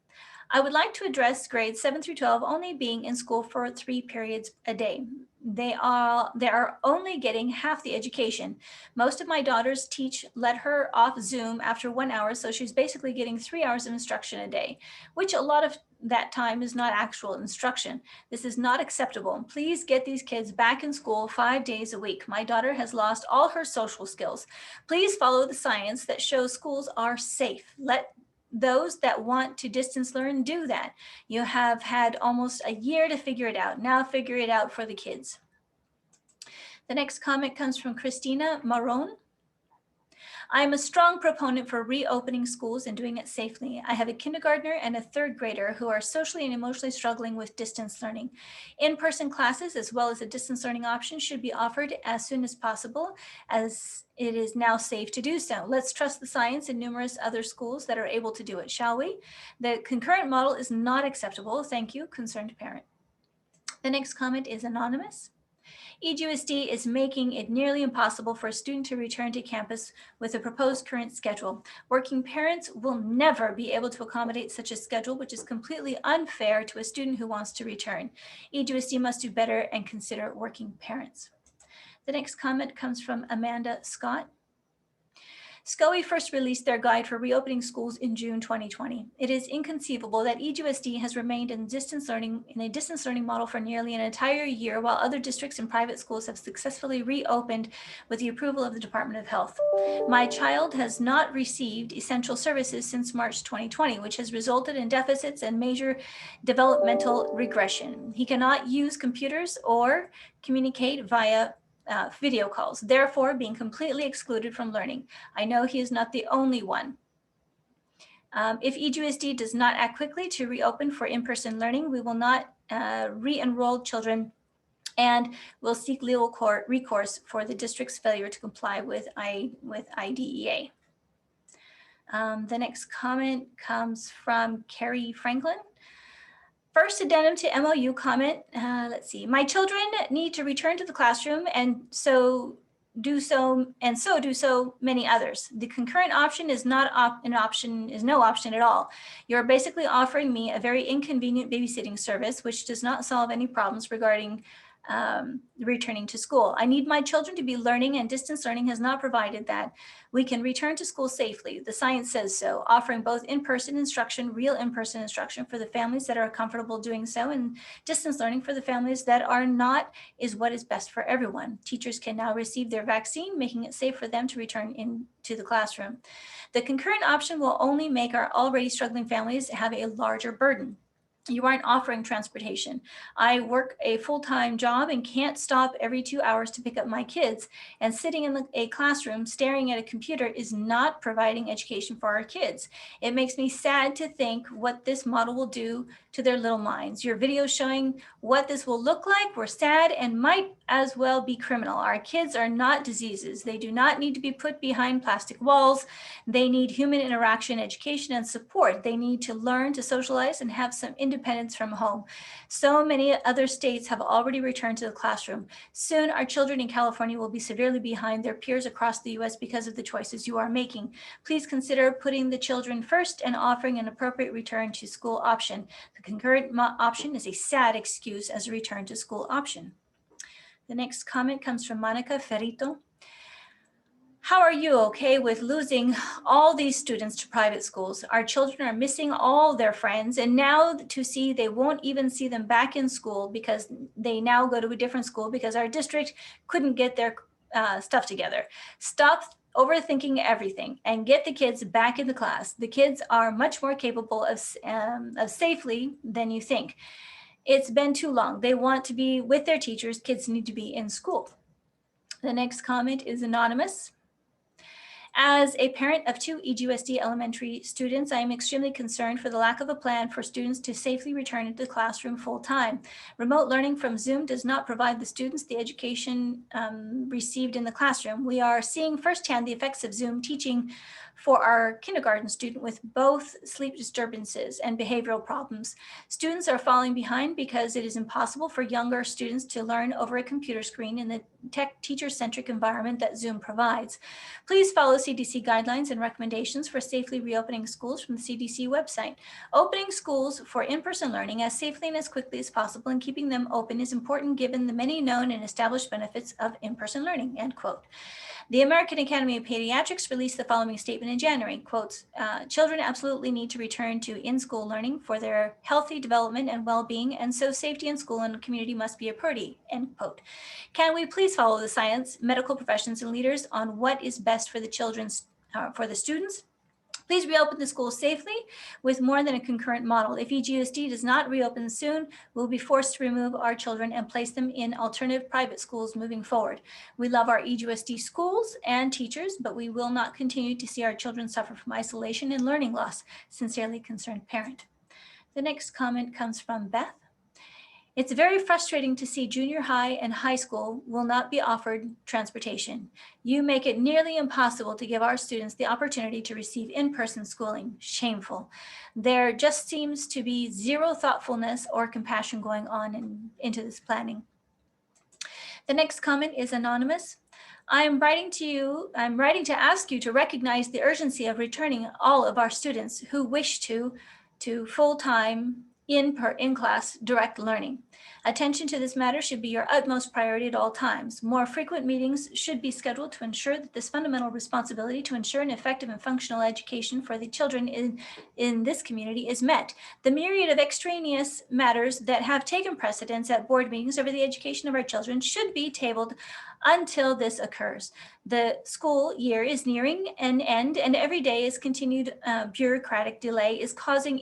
I would like to address grades 7 through 12 only being in school for 3 periods a day. They are only getting half the education. Most of my daughters let her off Zoom after 1 hour, so she's basically getting 3 hours of instruction a day, which a lot of that time is not actual instruction. This is not acceptable. Please get these kids back in school 5 days a week. My daughter has lost all her social skills. Please follow the science that shows schools are safe. Let those that want to distance learn do that. You have had almost a year to figure it out. Now figure it out for the kids. The next comment comes from Christina Marone. I am a strong proponent for reopening schools and doing it safely. I have a kindergartner and a 3rd grader who are socially and emotionally struggling with distance learning. In-person classes as well as a distance learning option should be offered as soon as possible, as it is now safe to do so. Let's trust the science in numerous other schools that are able to do it, shall we? The concurrent model is not acceptable. Thank you, concerned parent. The next comment is anonymous. EGUSD is making it nearly impossible for a student to return to campus with the proposed current schedule. Working parents will never be able to accommodate such a schedule, which is completely unfair to a student who wants to return. EGUSD must do better and consider working parents. The next comment comes from Amanda Scott. SCOE first released their guide for reopening schools in June 2020. It is inconceivable that EGUSD has remained in a distance learning model for nearly an entire year, while other districts and private schools have successfully reopened with the approval of the Department of Health. My child has not received essential services since March 2020, which has resulted in deficits and major developmental regression. He cannot use computers or communicate via video calls, therefore being completely excluded from learning. I know he is not the only one. If EGUSD does not act quickly to reopen for in-person learning, we will not re-enroll children and will seek legal recourse for the district's failure to comply with IDEA. The next comment comes from Carrie Franklin. First addendum to MOU comment, let's see. My children need to return to the classroom and so do so many others. The concurrent option is no option at all. You're basically offering me a very inconvenient babysitting service, which does not solve any problems regarding returning to school. I need my children to be learning, and distance learning has not provided that. We can return to school safely. The science says so, offering both in-person instruction, real in-person instruction for the families that are comfortable doing so, and distance learning for the families that are not is what is best for everyone. Teachers can now receive their vaccine, making it safe for them to return into the classroom. The concurrent option will only make our already struggling families have a larger burden. You aren't offering transportation. I work a full-time job and can't stop every 2 hours to pick up my kids. And sitting in a classroom staring at a computer is not providing education for our kids. It makes me sad to think what this model will do to their little minds. Your videos showing what this will look like were sad and might as well be criminal. Our kids are not diseases. They do not need to be put behind plastic walls. They need human interaction, education, and support. They need to learn to socialize and have some independence from home. So many other states have already returned to the classroom. Soon, our children in California will be severely behind their peers across the U.S. because of the choices you are making. Please consider putting the children first and offering an appropriate return to school option. The concurrent option is a sad excuse as a return to school option. The next comment comes from Monica Ferrito. How are you okay with losing all these students to private schools? Our children are missing all their friends, and now to see they won't even see them back in school because they now go to a different school because our district couldn't get their stuff together. Stop overthinking everything and get the kids back in the class. The kids are much more capable of safely than you think. It's been too long. They want to be with their teachers. Kids need to be in school. The next comment is anonymous. As a parent of 2 EGUSD elementary students, I am extremely concerned for the lack of a plan for students to safely return into the classroom full time. Remote learning from Zoom does not provide the students the education received in the classroom. We are seeing firsthand the effects of Zoom teaching for our kindergarten student with both sleep disturbances and behavioral problems. Students are falling behind because it is impossible for younger students to learn over a computer screen in the teacher-centric environment that Zoom provides. Please follow CDC guidelines and recommendations for safely reopening schools from the CDC website. Opening schools for in-person learning as safely and as quickly as possible and keeping them open is important given the many known and established benefits of in-person learning, end quote. The American Academy of Pediatrics released the following statement in January, quotes, children absolutely need to return to in-school learning for their healthy development and well-being, and so safety in school and community must be a priority, end quote. Can we please follow the science, medical professions, and leaders on what is best for the for the students? Please reopen the schools safely with more than a concurrent model. If EGUSD does not reopen soon, we'll be forced to remove our children and place them in alternative private schools moving forward. We love our EGUSD schools and teachers, but we will not continue to see our children suffer from isolation and learning loss. Sincerely concerned parent. The next comment comes from Beth. It's very frustrating to see junior high and high school will not be offered transportation. You make it nearly impossible to give our students the opportunity to receive in-person schooling. Shameful. There just seems to be zero thoughtfulness or compassion going on into this planning. The next comment is anonymous. I'm writing to ask you to recognize the urgency of returning all of our students who wish to full-time in-class direct learning. Attention to this matter should be your utmost priority at all times. More frequent meetings should be scheduled to ensure that this fundamental responsibility to ensure an effective and functional education for the children in this community is met. The myriad of extraneous matters that have taken precedence at board meetings over the education of our children should be tabled until this occurs. The school year is nearing an end, and every day is continued bureaucratic delay is causing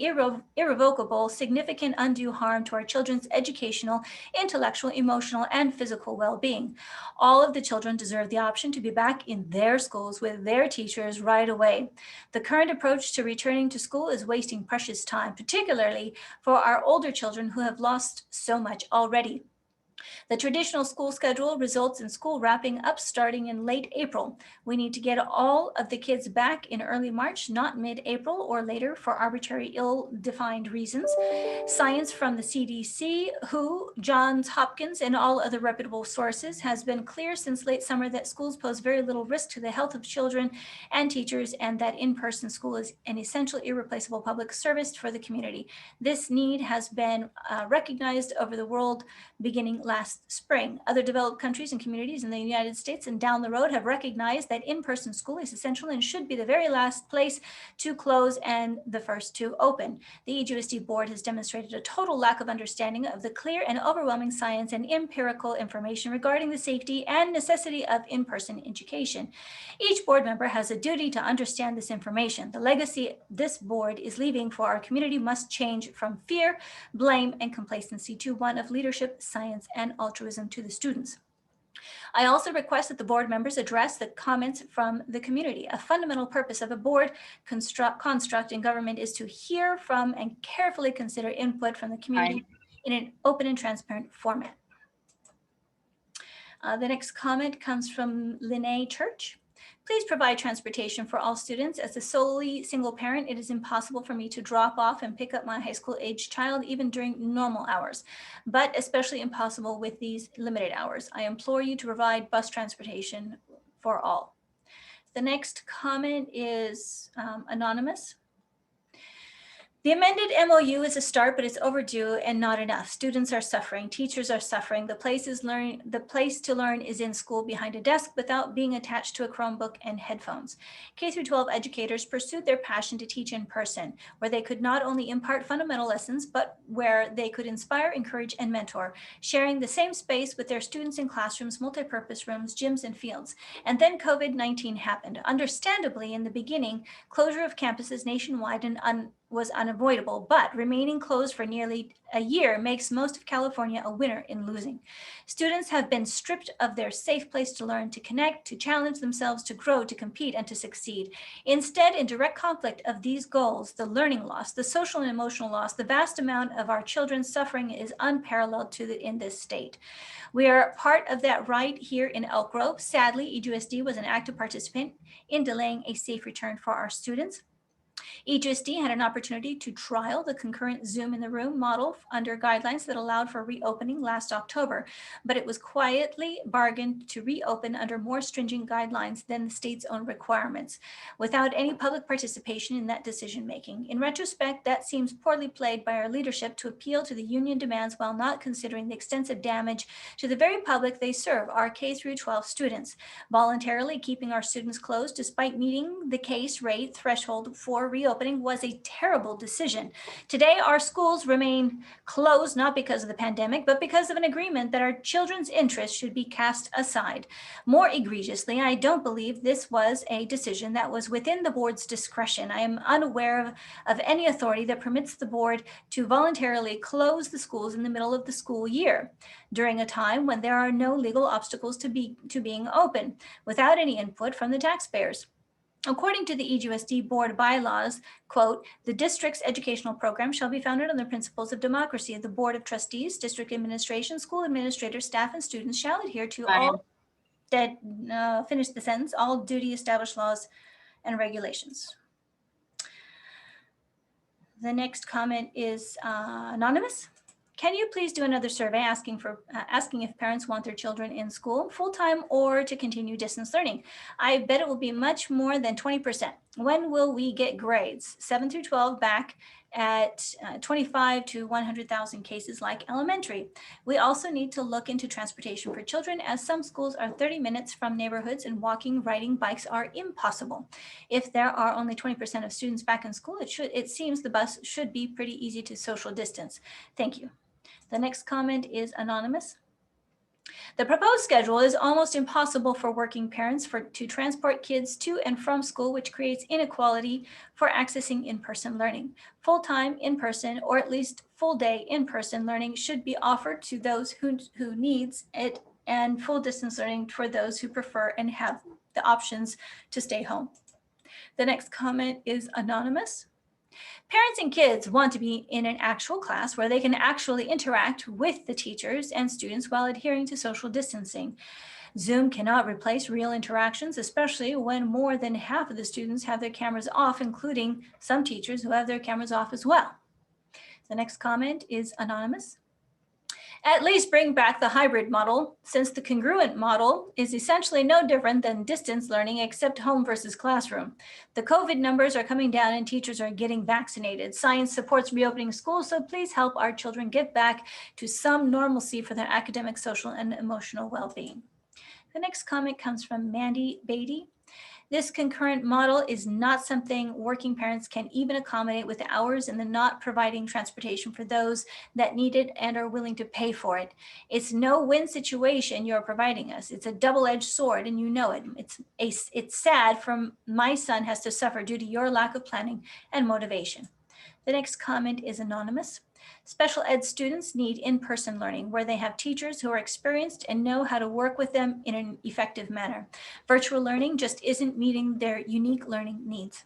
irrevocable, significant undue harm to our children's educational, intellectual, emotional, and physical well-being. All of the children deserve the option to be back in their schools with their teachers right away. The current approach to returning to school is wasting precious time, particularly for our older children who have lost so much already. The traditional school schedule results in school wrapping up starting in late April. We need to get all of the kids back in early March, not mid-April or later for arbitrary ill-defined reasons. Science from the CDC, WHO, Johns Hopkins, and all other reputable sources has been clear since late summer that schools pose very little risk to the health of children and teachers, and that in-person school is an essential, irreplaceable public service for the community. This need has been recognized over the world beginning last last spring. Other developed countries and communities in the United States and down the road have recognized that in-person school is essential and should be the very last place to close and the first to open. The EGUSD board has demonstrated a total lack of understanding of the clear and overwhelming science and empirical information regarding the safety and necessity of in-person education. Each board member has a duty to understand this information. The legacy this board is leaving for our community must change from fear, blame, and complacency to one of leadership, science, and altruism to the students. I also request that the board members address the comments from the community. A fundamental purpose of a board construct in government is to hear from and carefully consider input from the community in an open and transparent format. The next comment comes from Linnea Church. Please provide transportation for all students. As a solely single parent, it is impossible for me to drop off and pick up my high school age child even during normal hours, but especially impossible with these limited hours. I implore you to provide bus transportation for all. The next comment is anonymous. The amended MOU is a start, but it's overdue and not enough. Students are suffering, teachers are suffering. The place to learn is in school behind a desk without being attached to a Chromebook and headphones. K-12 educators pursued their passion to teach in person, where they could not only impart fundamental lessons, but where they could inspire, encourage, and mentor, sharing the same space with their students in classrooms, multipurpose rooms, gyms, and fields. And then COVID-19 happened. Understandably, in the beginning, closure of campuses nationwide was unavoidable, but remaining closed for nearly a year makes most of California a winner in losing. Students have been stripped of their safe place to learn, to connect, to challenge themselves, to grow, to compete, and to succeed. Instead, in direct conflict of these goals, the learning loss, the social and emotional loss, the vast amount of our children's suffering is unparalleled in this state. We are part of that right here in Elk Grove. Sadly, EGUSD was an active participant in delaying a safe return for our students. EGUSD had an opportunity to trial the concurrent Zoom in the room model under guidelines that allowed for reopening last October, but it was quietly bargained to reopen under more stringent guidelines than the state's own requirements, without any public participation in that decision-making. In retrospect, that seems poorly played by our leadership to appeal to the union demands while not considering the extensive damage to the very public they serve, our K-12 students. Voluntarily keeping our students closed despite meeting the case rate threshold for reopening was a terrible decision. Today, our schools remain closed not because of the pandemic, but because of an agreement that our children's interests should be cast aside. More egregiously, I don't believe this was a decision that was within the board's discretion. I am unaware of any authority that permits the board to voluntarily close the schools in the middle of the school year during a time when there are no legal obstacles to being open without any input from the taxpayers. According to the EGUSD board bylaws, quote, the district's educational program shall be founded on the principles of democracy. The board of trustees, district administration, school administrators, staff, and students shall adhere to all finish the sentence, all duty established laws and regulations. The next comment is anonymous. Can you please do another survey asking if parents want their children in school full-time or to continue distance learning? I bet it will be much more than 20%. When will we get grades 7 through 12 back at 25 to 100,000 cases like elementary? We also need to look into transportation for children, as some schools are 30 minutes from neighborhoods and walking, riding bikes are impossible. If there are only 20% of students back in school, it seems the bus should be pretty easy to social distance. Thank you. The next comment is anonymous. The proposed schedule is almost impossible for working parents to transport kids to and from school, which creates inequality for accessing in-person learning. Full-time in-person, or at least full-day in-person learning should be offered to those who needs it, and full distance learning for those who prefer and have the options to stay home. The next comment is anonymous. Parents and kids want to be in an actual class where they can actually interact with the teachers and students while adhering to social distancing. Zoom cannot replace real interactions, especially when more than half of the students have their cameras off, including some teachers who have their cameras off as well. The next comment is anonymous. At least bring back the hybrid model, since the congruent model is essentially no different than distance learning except home versus classroom. The COVID numbers are coming down and teachers are getting vaccinated. Science supports reopening schools, so please help our children get back to some normalcy for their academic, social, and emotional well-being. The next comment comes from Mandy Beatty. This concurrent model is not something working parents can even accommodate with hours and the not providing transportation for those that need it and are willing to pay for it. It's no win situation you're providing us. It's a double-edged sword and you know it. It's sad from my son has to suffer due to your lack of planning and motivation. The next comment is anonymous. Special ed students need in-person learning where they have teachers who are experienced and know how to work with them in an effective manner. Virtual learning just isn't meeting their unique learning needs.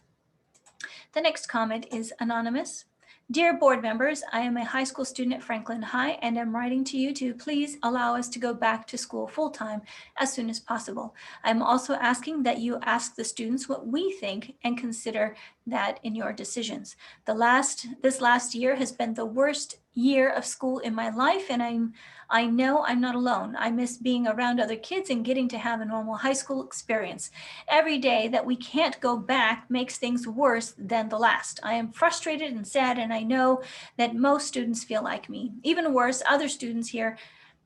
The next comment is anonymous. Dear board members, I am a high school student at Franklin High and am writing to you to please allow us to go back to school full-time as soon as possible. I'm also asking that you ask the students what we think and consider that in your decisions. This last year has been the worst year of school in my life, and I know I'm not alone. I miss being around other kids and getting to have a normal high school experience. Every day that we can't go back makes things worse than the last. I am frustrated and sad, and I know that most students feel like me. Even worse, other students here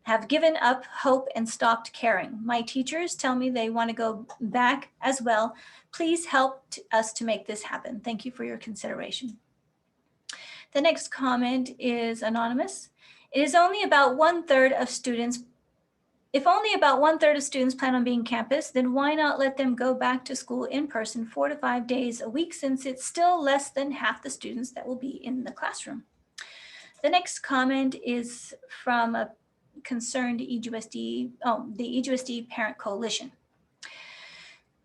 have given up hope and stopped caring. My teachers tell me they want to go back as well. Please help us to make this happen. Thank you for your consideration. The next comment is anonymous. It is only about 1/3 of students. If only about 1/3 of students plan on being campus, then why not let them go back to school in person 4 to 5 days a week, since it's still less than half the students that will be in the classroom. The next comment is from a concerned EGUSD, the EGUSD Parent Coalition.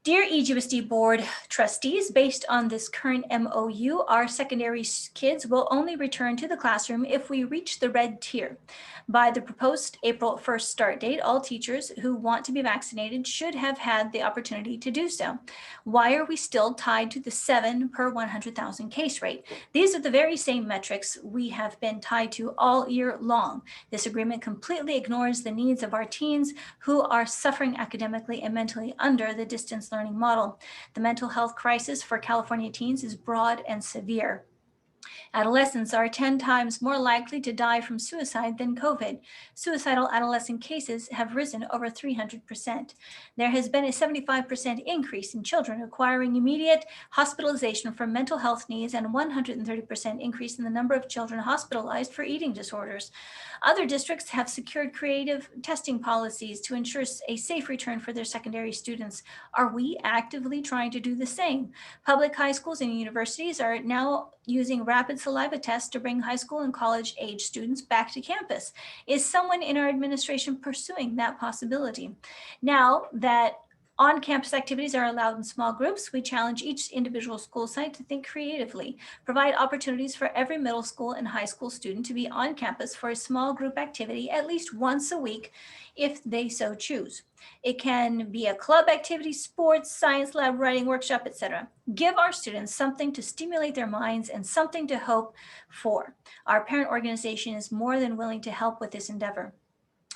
Dear EGUSD Board Trustees, based on this current MOU, our secondary kids will only return to the classroom if we reach the red tier. By the proposed April 1st start date, all teachers who want to be vaccinated should have had the opportunity to do so. Why are we still tied to the 7 per 100,000 case rate? These are the very same metrics we have been tied to all year long. This agreement completely ignores the needs of our teens who are suffering academically and mentally under the distance learning model. The mental health crisis for California teens is broad and severe. Adolescents are 10 times more likely to die from suicide than COVID. Suicidal adolescent cases have risen over 300%. There has been a 75% increase in children requiring immediate hospitalization for mental health needs and 130% increase in the number of children hospitalized for eating disorders. Other districts have secured creative testing policies to ensure a safe return for their secondary students. Are we actively trying to do the same? Public high schools and universities are now using rapid saliva tests to bring high school and college age students back to campus. Is someone in our administration pursuing that possibility? Now that on-campus activities are allowed in small groups, we challenge each individual school site to think creatively, provide opportunities for every middle school and high school student to be on campus for a small group activity at least once a week if they so choose. It can be a club activity, sports, science lab, writing workshop, etc. Give our students something to stimulate their minds and something to hope for. Our parent organization is more than willing to help with this endeavor.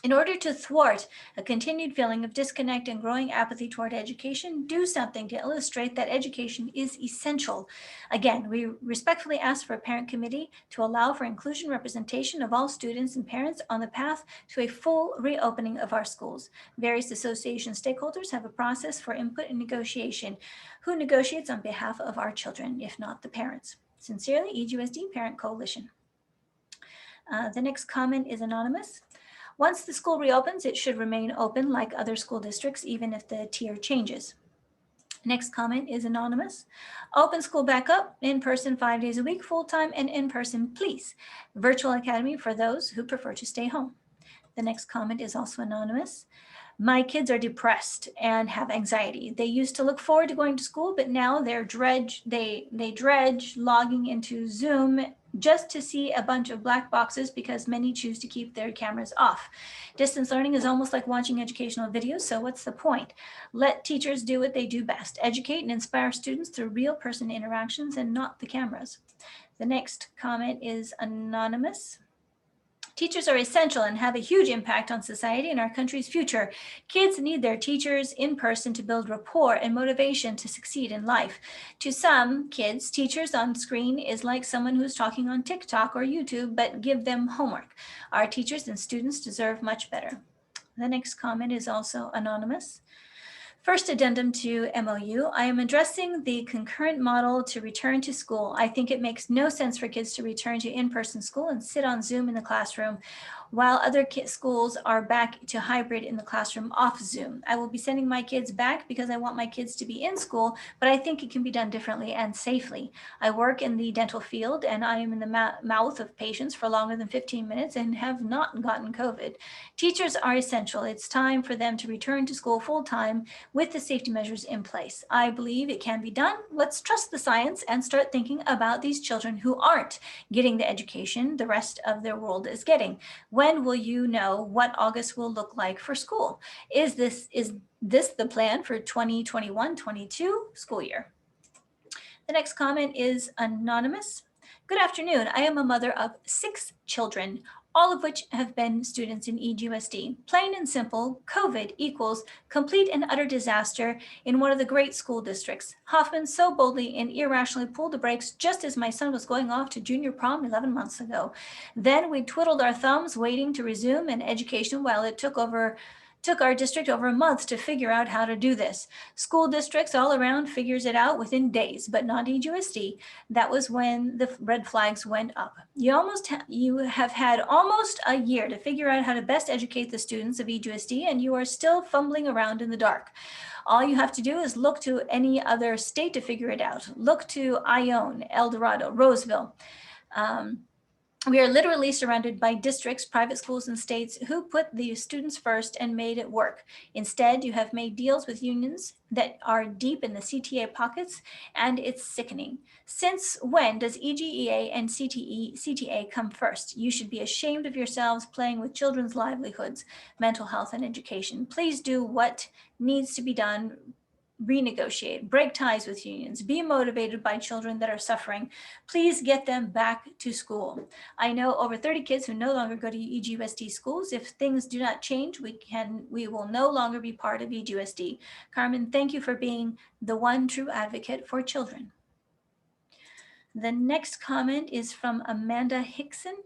In order to thwart a continued feeling of disconnect and growing apathy toward education, do something to illustrate that education is essential. Again, we respectfully ask for a parent committee to allow for inclusion representation of all students and parents on the path to a full reopening of our schools. Various association stakeholders have a process for input and negotiation. Who negotiates on behalf of our children, if not the parents? Sincerely, EGUSD Parent Coalition. The next comment is anonymous. Once the school reopens, it should remain open like other school districts, even if the tier changes. Next comment is anonymous. Open school back up, in person 5 days a week, full-time and in person, please. Virtual academy for those who prefer to stay home. The next comment is also anonymous. My kids are depressed and have anxiety. They used to look forward to going to school, but now they dredge logging into Zoom just to see a bunch of black boxes because many choose to keep their cameras off. Distance learning is almost like watching educational videos, so what's the point? Let teachers do what they do best, educate and inspire students through real person interactions and not the cameras. The next comment is anonymous. Teachers are essential and have a huge impact on society and our country's future. Kids need their teachers in person to build rapport and motivation to succeed in life. To some kids, teachers on screen is like someone who's talking on TikTok or YouTube, but give them homework. Our teachers and students deserve much better. The next comment is also anonymous. First addendum to MOU, I am addressing the concurrent model to return to school. I think it makes no sense for kids to return to in-person school and sit on Zoom in the classroom while other schools are back to hybrid in the classroom off Zoom. I will be sending my kids back because I want my kids to be in school, but I think it can be done differently and safely. I work in the dental field and I am in the mouth of patients for longer than 15 minutes and have not gotten COVID. Teachers are essential. It's time for them to return to school full time with the safety measures in place. I believe it can be done. Let's trust the science and start thinking about these children who aren't getting the education the rest of their world is getting. When will you know what August will look like for school? Is this the plan for 2021-22 school year? The next comment is anonymous. Good afternoon. I am a mother of 6 children, all of which have been students in EGUSD. Plain and simple, COVID equals complete and utter disaster in one of the great school districts. Hoffman so boldly and irrationally pulled the brakes just as my son was going off to junior prom 11 months ago. Then we twiddled our thumbs waiting to resume an education while it took our district over a month to figure out how to do this. School districts all around figures it out within days, but not EGUSD. That was when the red flags went up. You have had almost a year to figure out how to best educate the students of EGUSD, and you are still fumbling around in the dark. All you have to do is look to any other state to figure it out. Look to Ione, El Dorado, Roseville. We are literally surrounded by districts, private schools, and states who put the students first and made it work. Instead, you have made deals with unions that are deep in the CTA pockets, and it's sickening. Since when does EGEA and CTA come first? You should be ashamed of yourselves playing with children's livelihoods, mental health, and education. Please do what needs to be done. Renegotiate, break ties with unions, be motivated by children that are suffering. Please get them back to school. I know over 30 kids who no longer go to EGUSD schools. If things do not change, we will no longer be part of EGUSD. Carmen, thank you for being the one true advocate for children. The next comment is from Amanda Hickson.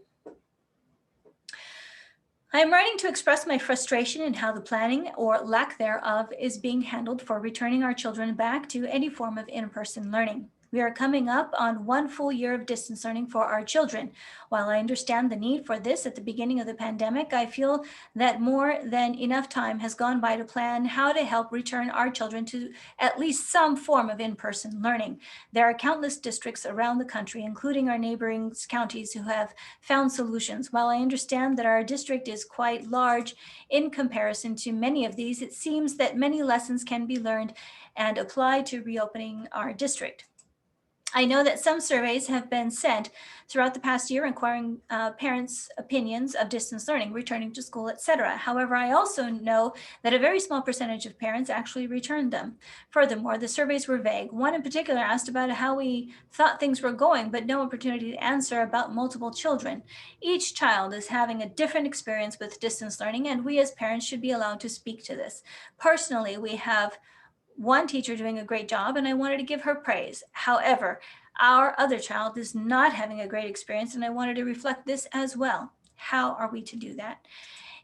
I am writing to express my frustration in how the planning or lack thereof is being handled for returning our children back to any form of in-person learning. We are coming up on 1 full year of distance learning for our children. While I understand the need for this at the beginning of the pandemic, I feel that more than enough time has gone by to plan how to help return our children to at least some form of in-person learning. There are countless districts around the country, including our neighboring counties, who have found solutions. While I understand that our district is quite large in comparison to many of these, it seems that many lessons can be learned and applied to reopening our district. I know that some surveys have been sent throughout the past year inquiring parents' opinions of distance learning, returning to school, etc. However, I also know that a very small percentage of parents actually returned them. Furthermore, the surveys were vague. One in particular asked about how we thought things were going, but no opportunity to answer about multiple children. Each child is having a different experience with distance learning, and we as parents should be allowed to speak to this. Personally, we have one teacher doing a great job, and I wanted to give her praise. However, our other child is not having a great experience, and I wanted to reflect this as well. How are we to do that?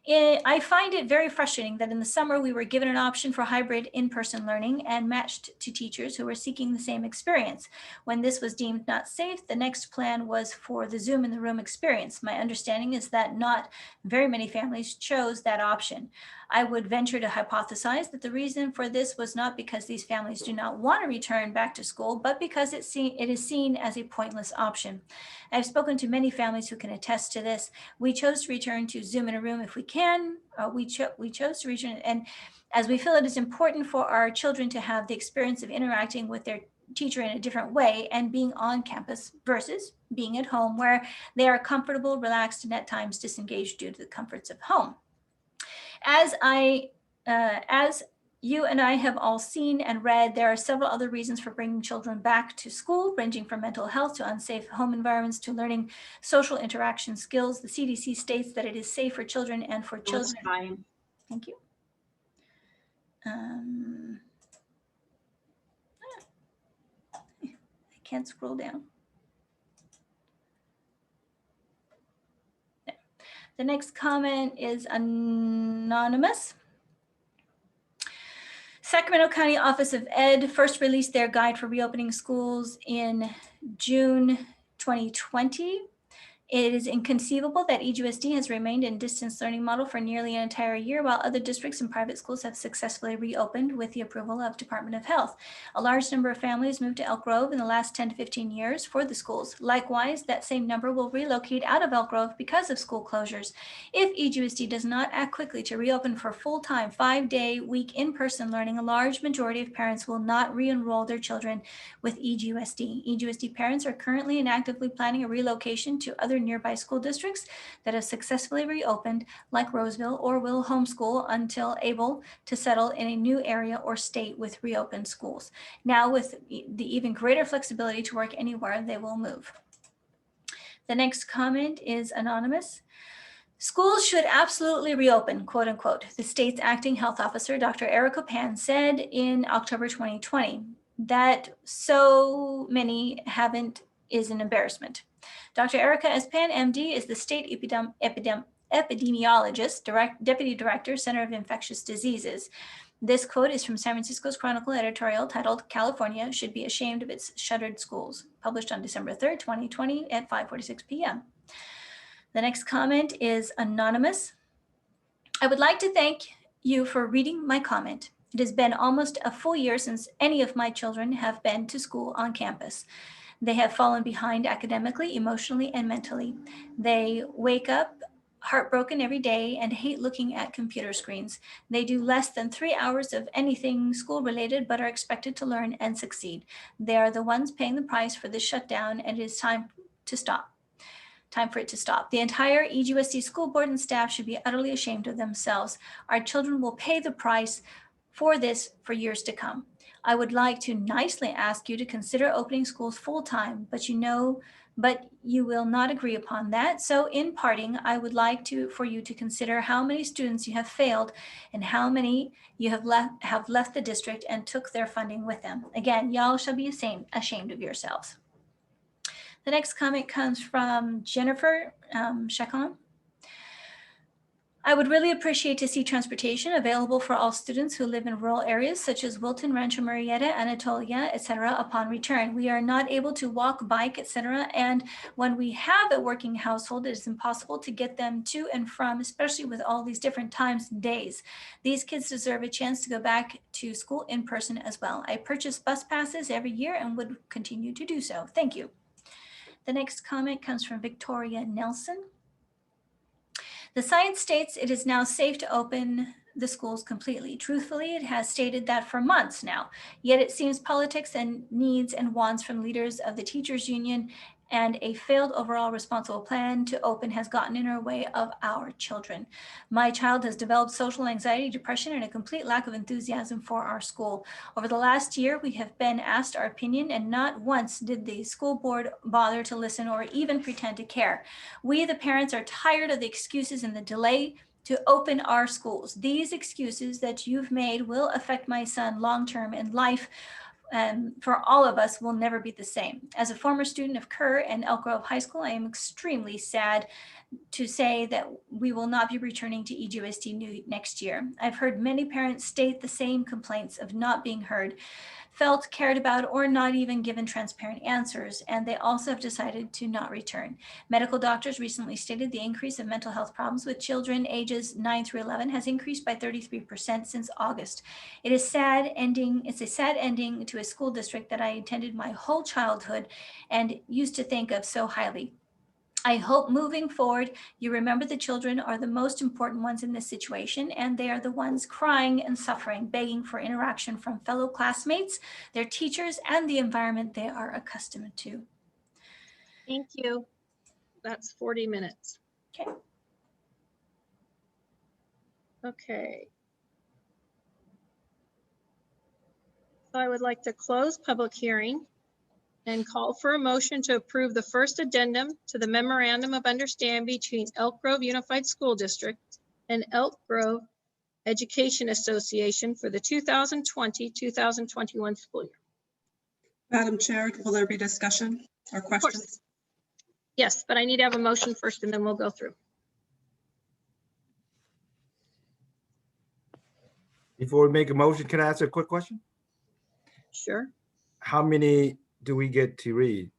I find it very frustrating that in the summer we were given an option for hybrid in-person learning and matched to teachers who were seeking the same experience. When this was deemed not safe, the next plan was for the Zoom in the room experience. My understanding is that not very many families chose that option. I would venture to hypothesize that the reason for this was not because these families do not want to return back to school, but because it is seen as a pointless option. I've spoken to many families who can attest to this. We chose to return to Zoom in a room if we can. We chose to return, and as we feel it is important for our children to have the experience of interacting with their teacher in a different way and being on campus versus being at home where they are comfortable, relaxed, and at times disengaged due to the comforts of home. As you and I have all seen and read, there are several other reasons for bringing children back to school, ranging from mental health to unsafe home environments to learning social interaction skills. The CDC states that it is safe for children and for children. That's fine. Thank you. I can't scroll down. The next comment is anonymous. Sacramento County Office of Ed first released their guide for reopening schools in June 2020. It is inconceivable that EGUSD has remained in distance learning model for nearly an entire year, while other districts and private schools have successfully reopened with the approval of Department of Health. A large number of families moved to Elk Grove in the last 10 to 15 years for the schools. Likewise, that same number will relocate out of Elk Grove because of school closures. If EGUSD does not act quickly to reopen for full-time, 5-day week in-person learning, a large majority of parents will not re-enroll their children with EGUSD. EGUSD parents are currently and actively planning a relocation to other nearby school districts that have successfully reopened, like Roseville, or will homeschool until able to settle in a new area or state with reopened schools. Now, with the even greater flexibility to work anywhere, they will move. The next comment is anonymous. Schools should absolutely reopen, quote unquote. The state's acting health officer, Dr. Erica Pan, said in October 2020 that so many haven't is an embarrassment. Dr. Erica S. Pan, MD, is the state epidemiologist, deputy director, Center of Infectious Diseases. This quote is from San Francisco's Chronicle editorial titled "California Should Be Ashamed of Its Shuttered Schools," published on December 3rd, 2020 at 5:46 p.m. The next comment is anonymous. I would like to thank you for reading my comment. It has been almost a full year since any of my children have been to school on campus. They have fallen behind academically, emotionally, and mentally. They wake up heartbroken every day and hate looking at computer screens. They do less than 3 hours of anything school-related, but are expected to learn and succeed. They are the ones paying the price for this shutdown, and it is time to stop. Time for it to stop. The entire EGUSD school board and staff should be utterly ashamed of themselves. Our children will pay the price for this for years to come. I would like to nicely ask you to consider opening schools full-time, but you will not agree upon that. So in parting, I would like for you to consider how many students you have failed and how many you have left the district and took their funding with them. Again, y'all shall be ashamed of yourselves. The next comment comes from Jennifer Chacon. I would really appreciate to see transportation available for all students who live in rural areas such as Wilton, Rancho Murieta, Anatolia, etc. upon return. We are not able to walk, bike, etc. And when we have a working household, it is impossible to get them to and from, especially with all these different times and days. These kids deserve a chance to go back to school in person as well. I purchase bus passes every year and would continue to do so. Thank you. The next comment comes from Victoria Nelson. The science states it is now safe to open the schools completely. Truthfully, it has stated that for months now, yet it seems politics and needs and wants from leaders of the teachers union and a failed overall responsible plan to open has gotten in our way of our children. My child has developed social anxiety, depression, and a complete lack of enthusiasm for our school. Over the last year, we have been asked our opinion, and not once did the school board bother to listen or even pretend to care. We, the parents, are tired of the excuses and the delay to open our schools. These excuses that you've made will affect my son long-term in life. For all of us will never be the same. As a former student of Kerr and Elk Grove High School, I am extremely sad to say that we will not be returning to EGUSD next year. I've heard many parents state the same complaints of not being heard, felt cared about, or not even given transparent answers, and they also have decided to not return. Medical doctors recently stated the increase of mental health problems with children ages 9 through 11 has increased by 33% since August. It's a sad ending to a school district that I attended my whole childhood and used to think of so highly. I hope moving forward, you remember the children are the most important ones in this situation, and they are the ones crying and suffering, begging for interaction from fellow classmates, their teachers, and the environment they are accustomed to. Thank you. That's 40 minutes. Okay. Okay. So I would like to close public hearing and call for a motion to approve the first addendum to the memorandum of understanding between Elk Grove Unified School District and Elk Grove Education Association for the 2020-2021 school year. Madam Chair, will there be discussion or questions? Yes, but I need to have a motion first and then we'll go through. Before we make a motion, can I ask a quick question? Sure. How many do we get to read?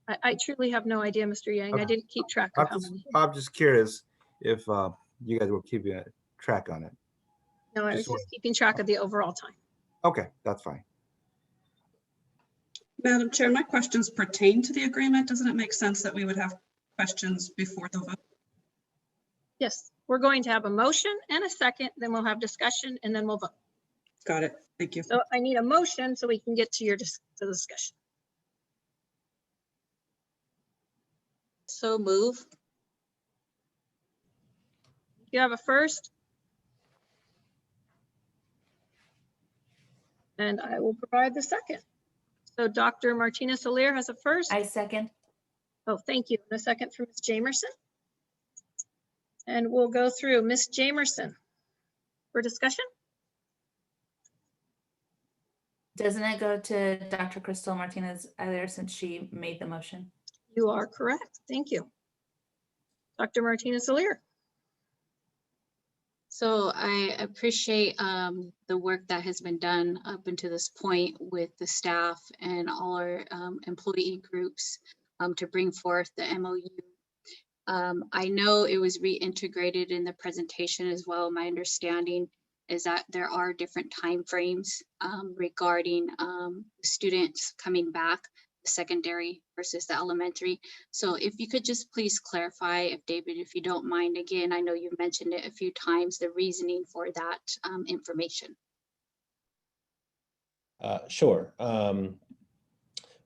I truly have no idea, Mr. Yang. I didn't keep track of how many. I'm just curious if you guys were keeping a track on it. No, I was just keeping track of the overall time. Okay, that's fine. Madam Chair, my questions pertain to the agreement. Doesn't it make sense that we would have questions before the vote? Yes, we're going to have a motion and a second, then we'll have discussion and then we'll vote. Got it. Thank you. So I need a motion so we can get to the discussion. So move. You have a first? And I will provide the second. So Dr. Martinez-Alier has a first. I second. Oh, thank you. And a second from Ms. Jamerson. And we'll go through Ms. Jamerson for discussion. Doesn't it go to Dr. Crystal Martinez-Alier since she made the motion? You are correct. Thank you. Dr. Martinez-Alier. So I appreciate the work that has been done up until this point with the staff and all our employee groups to bring forth the MOU. I know it was reintegrated in the presentation as well. My understanding is that there are different timeframes regarding students coming back, the secondary versus the elementary. So if you could just please clarify, if David, if you don't mind, again, I know you've mentioned it a few times, the reasoning for that information. Sure.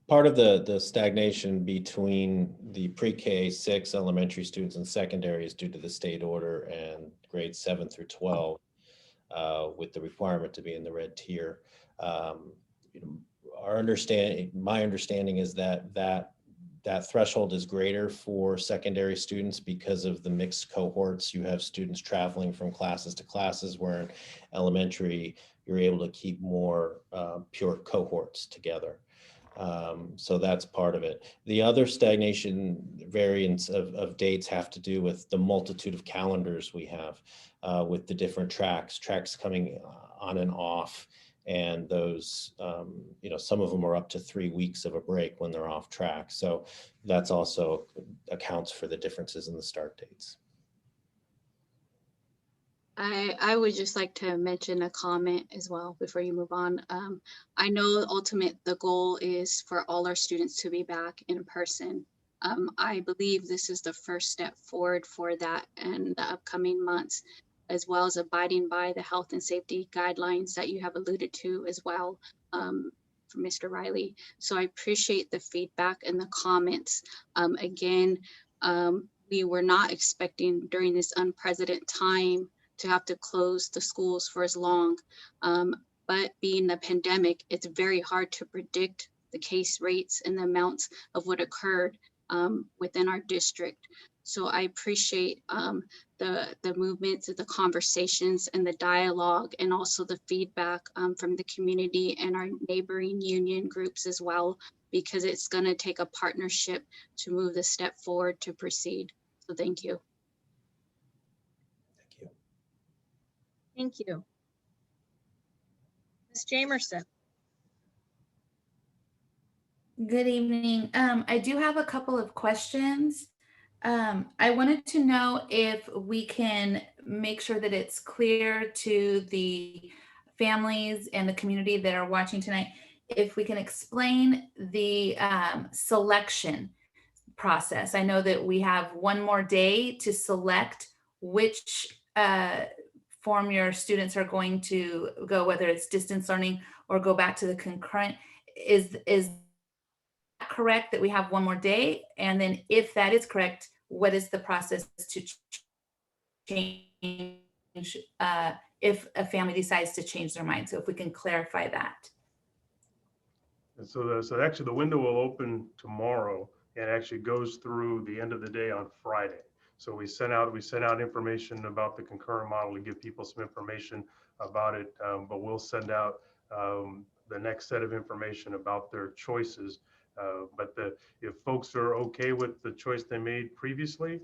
Part of the stagnation between the pre-K 6 elementary students and secondary is due to the state order and grades 7 through 12 with the requirement to be in the red tier. My understanding is that threshold is greater for secondary students because of the mixed cohorts. You have students traveling from classes to classes, where in elementary, you're able to keep more pure cohorts together. So that's part of it. The other stagnation variants of dates have to do with the multitude of calendars we have with the different tracks coming on and off. And those, some of them are up to 3 weeks of a break when they're off track. So that's also accounts for the differences in the start dates. I would just like to mention a comment as well before you move on. I know the goal is for all our students to be back in person. I believe this is the first step forward for that in the upcoming months, as well as abiding by the health and safety guidelines that you have alluded to as well from Mr. Riley. So I appreciate the feedback and the comments. Again, we were not expecting during this unprecedented time to have to close the schools for as long. But being the pandemic, it's very hard to predict the case rates and the amounts of what occurred within our district. So I appreciate the movements, the conversations and the dialogue, and also the feedback from the community and our neighboring union groups as well, because it's going to take a partnership to move the step forward to proceed. So thank you. Thank you. Ms. Jamerson. Good evening. I do have a couple of questions. I wanted to know if we can make sure that it's clear to the families and the community that are watching tonight, if we can explain the selection process. I know that we have one more day to select which form your students are going to go, whether it's distance learning or go back to the concurrent. Is that correct that we have one more day? And then if that is correct, what is the process to change if a family decides to change their mind. So if we can clarify that. And so actually the window will open tomorrow and actually goes through the end of the day on Friday. So we sent out information about the concurrent model to give people some information about it, but we'll send out the next set of information about their choices. But if folks are okay with the choice they made previously,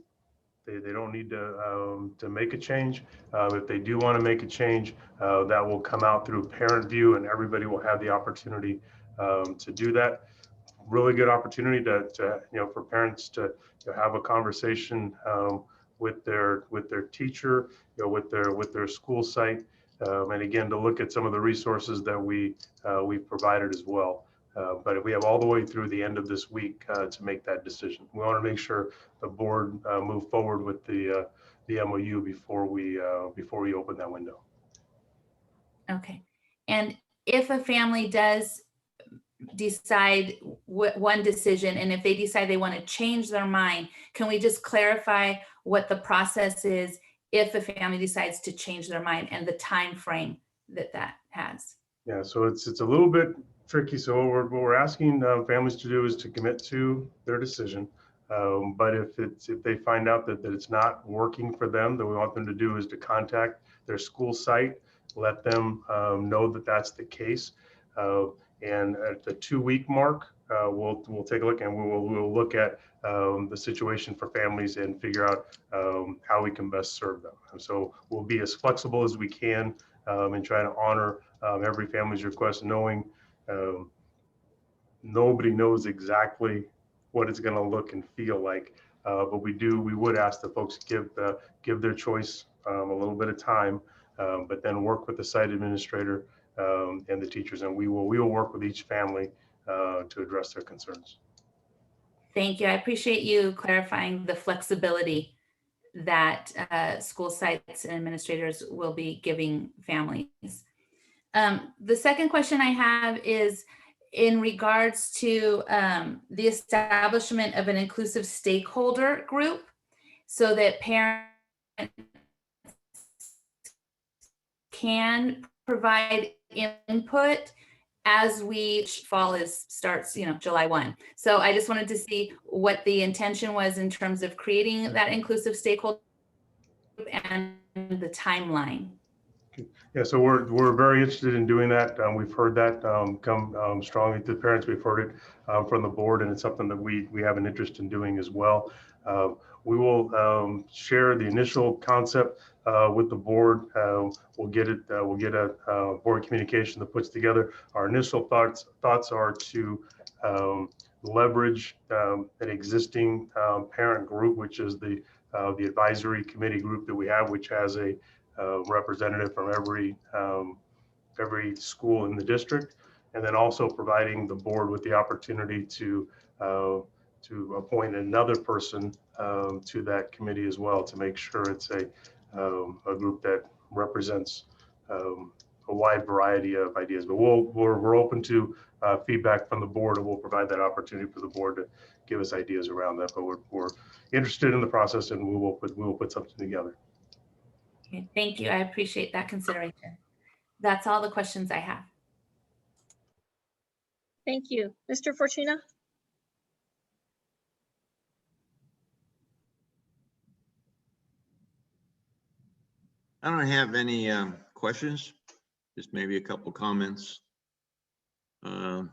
they don't need to make a change. If they do want to make a change, that will come out through parent view, and everybody will have the opportunity to do that. Really good opportunity to for parents to have a conversation with their teacher, with their school site, and again to look at some of the resources that we've provided as well. But we have all the way through the end of this week to make that decision. We want to make sure the board move forward with the MOU before we open that window. Okay. And if a family does decide one decision, and if they decide they want to change their mind, can we just clarify what the process is if a family decides to change their mind and the time frame that has? Yeah, so it's a little bit tricky. So what we're asking families to do is to commit to their decision. But if they find out that it's not working for them, then we want them to do is to contact their school site, let them know that that's the case. And at the 2-week mark, we'll take a look, and we'll look at the situation for families and figure out how we can best serve them. And so we'll be as flexible as we can and try to honor every family's request, knowing nobody knows exactly what it's going to look and feel like. But we would ask the folks to give their choice a little bit of time, but then work with the site administrator and the teachers, and we will work with each family to address their concerns. Thank you. I appreciate you clarifying the flexibility that school sites and administrators will be giving families. The second question I have is in regards to the establishment of an inclusive stakeholder group so that parents can provide input as fall starts, July 1. So I just wanted to see what the intention was in terms of creating that inclusive stakeholder group and the timeline. Yeah, so we're very interested in doing that. We've heard that come strongly to the parents. We've heard it from the board, and it's something that we have an interest in doing as well. We will share the initial concept with the board. We'll get a board communication that puts together. Our initial thoughts are to leverage an existing parent group, which is the advisory committee group that we have, which has a representative from every school in the district, and then also providing the board with the opportunity to appoint another person to that committee as well, to make sure it's a group that represents a wide variety of ideas. But we're open to feedback from the board, and we'll provide that opportunity for the board to give us ideas around that. But we're interested in the process, and we will put something together. Okay, thank you. I appreciate that consideration. That's all the questions I have. Thank you. Mr. Fortuna? I don't have any questions, just maybe a couple comments. There's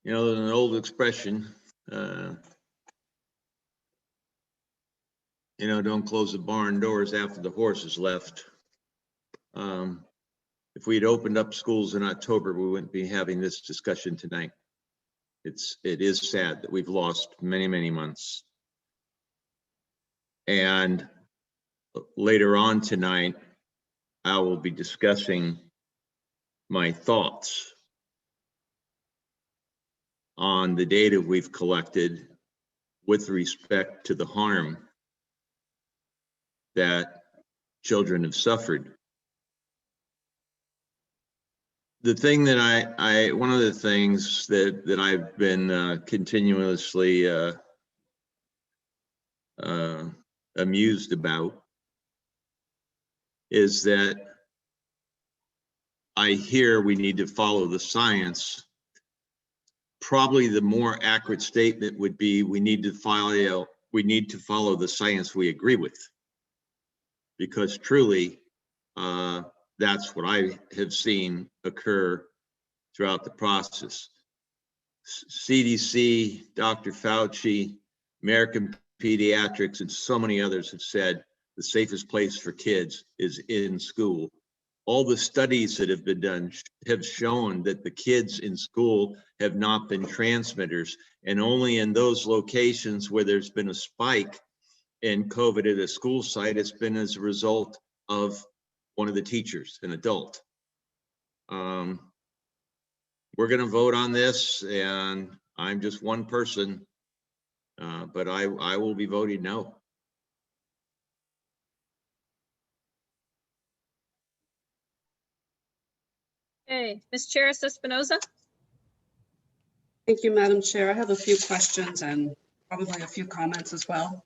an old expression, don't close the barn doors after the horse is left. If we'd opened up schools in October, we wouldn't be having this discussion tonight. It is sad that we've lost many, many months. And later on tonight, I will be discussing my thoughts on the data we've collected with respect to the harm that children have suffered. The thing that one of the things that I've been continuously amused about is that I hear we need to follow the science. Probably the more accurate statement would be we need to follow the science we agree with. Because truly, that's what I have seen occur throughout the process. CDC, Dr. Fauci, American Pediatrics, and so many others have said the safest place for kids is in school. All the studies that have been done have shown that the kids in school have not been transmitters, and only in those locations where there's been a spike in COVID at a school site, it's been as a result of one of the teachers, an adult. We're going to vote on this, and I'm just one person, but I will be voting no. Okay, Ms. Charis Espinoza. Thank you, Madam Chair. I have a few questions and probably a few comments as well.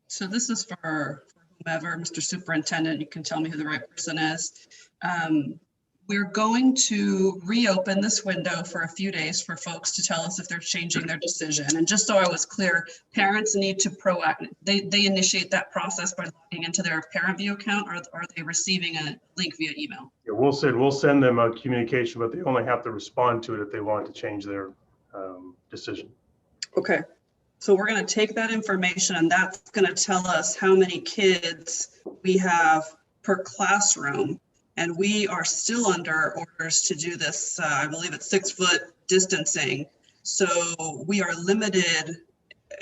So this is for whomever, Mr. Superintendent, you can tell me who the right person is. We're going to reopen this window for a few days for folks to tell us if they're changing their decision. And just so I was clear, parents need to they initiate that process by logging into their ParentVUE account, or are they receiving a link via email? Yeah, we'll send them a communication, but they only have to respond to it if they want to change their decision. Okay. So we're going to take that information, and that's going to tell us how many kids we have per classroom. And we are still under orders to do this, I believe it's 6-foot distancing. So we are limited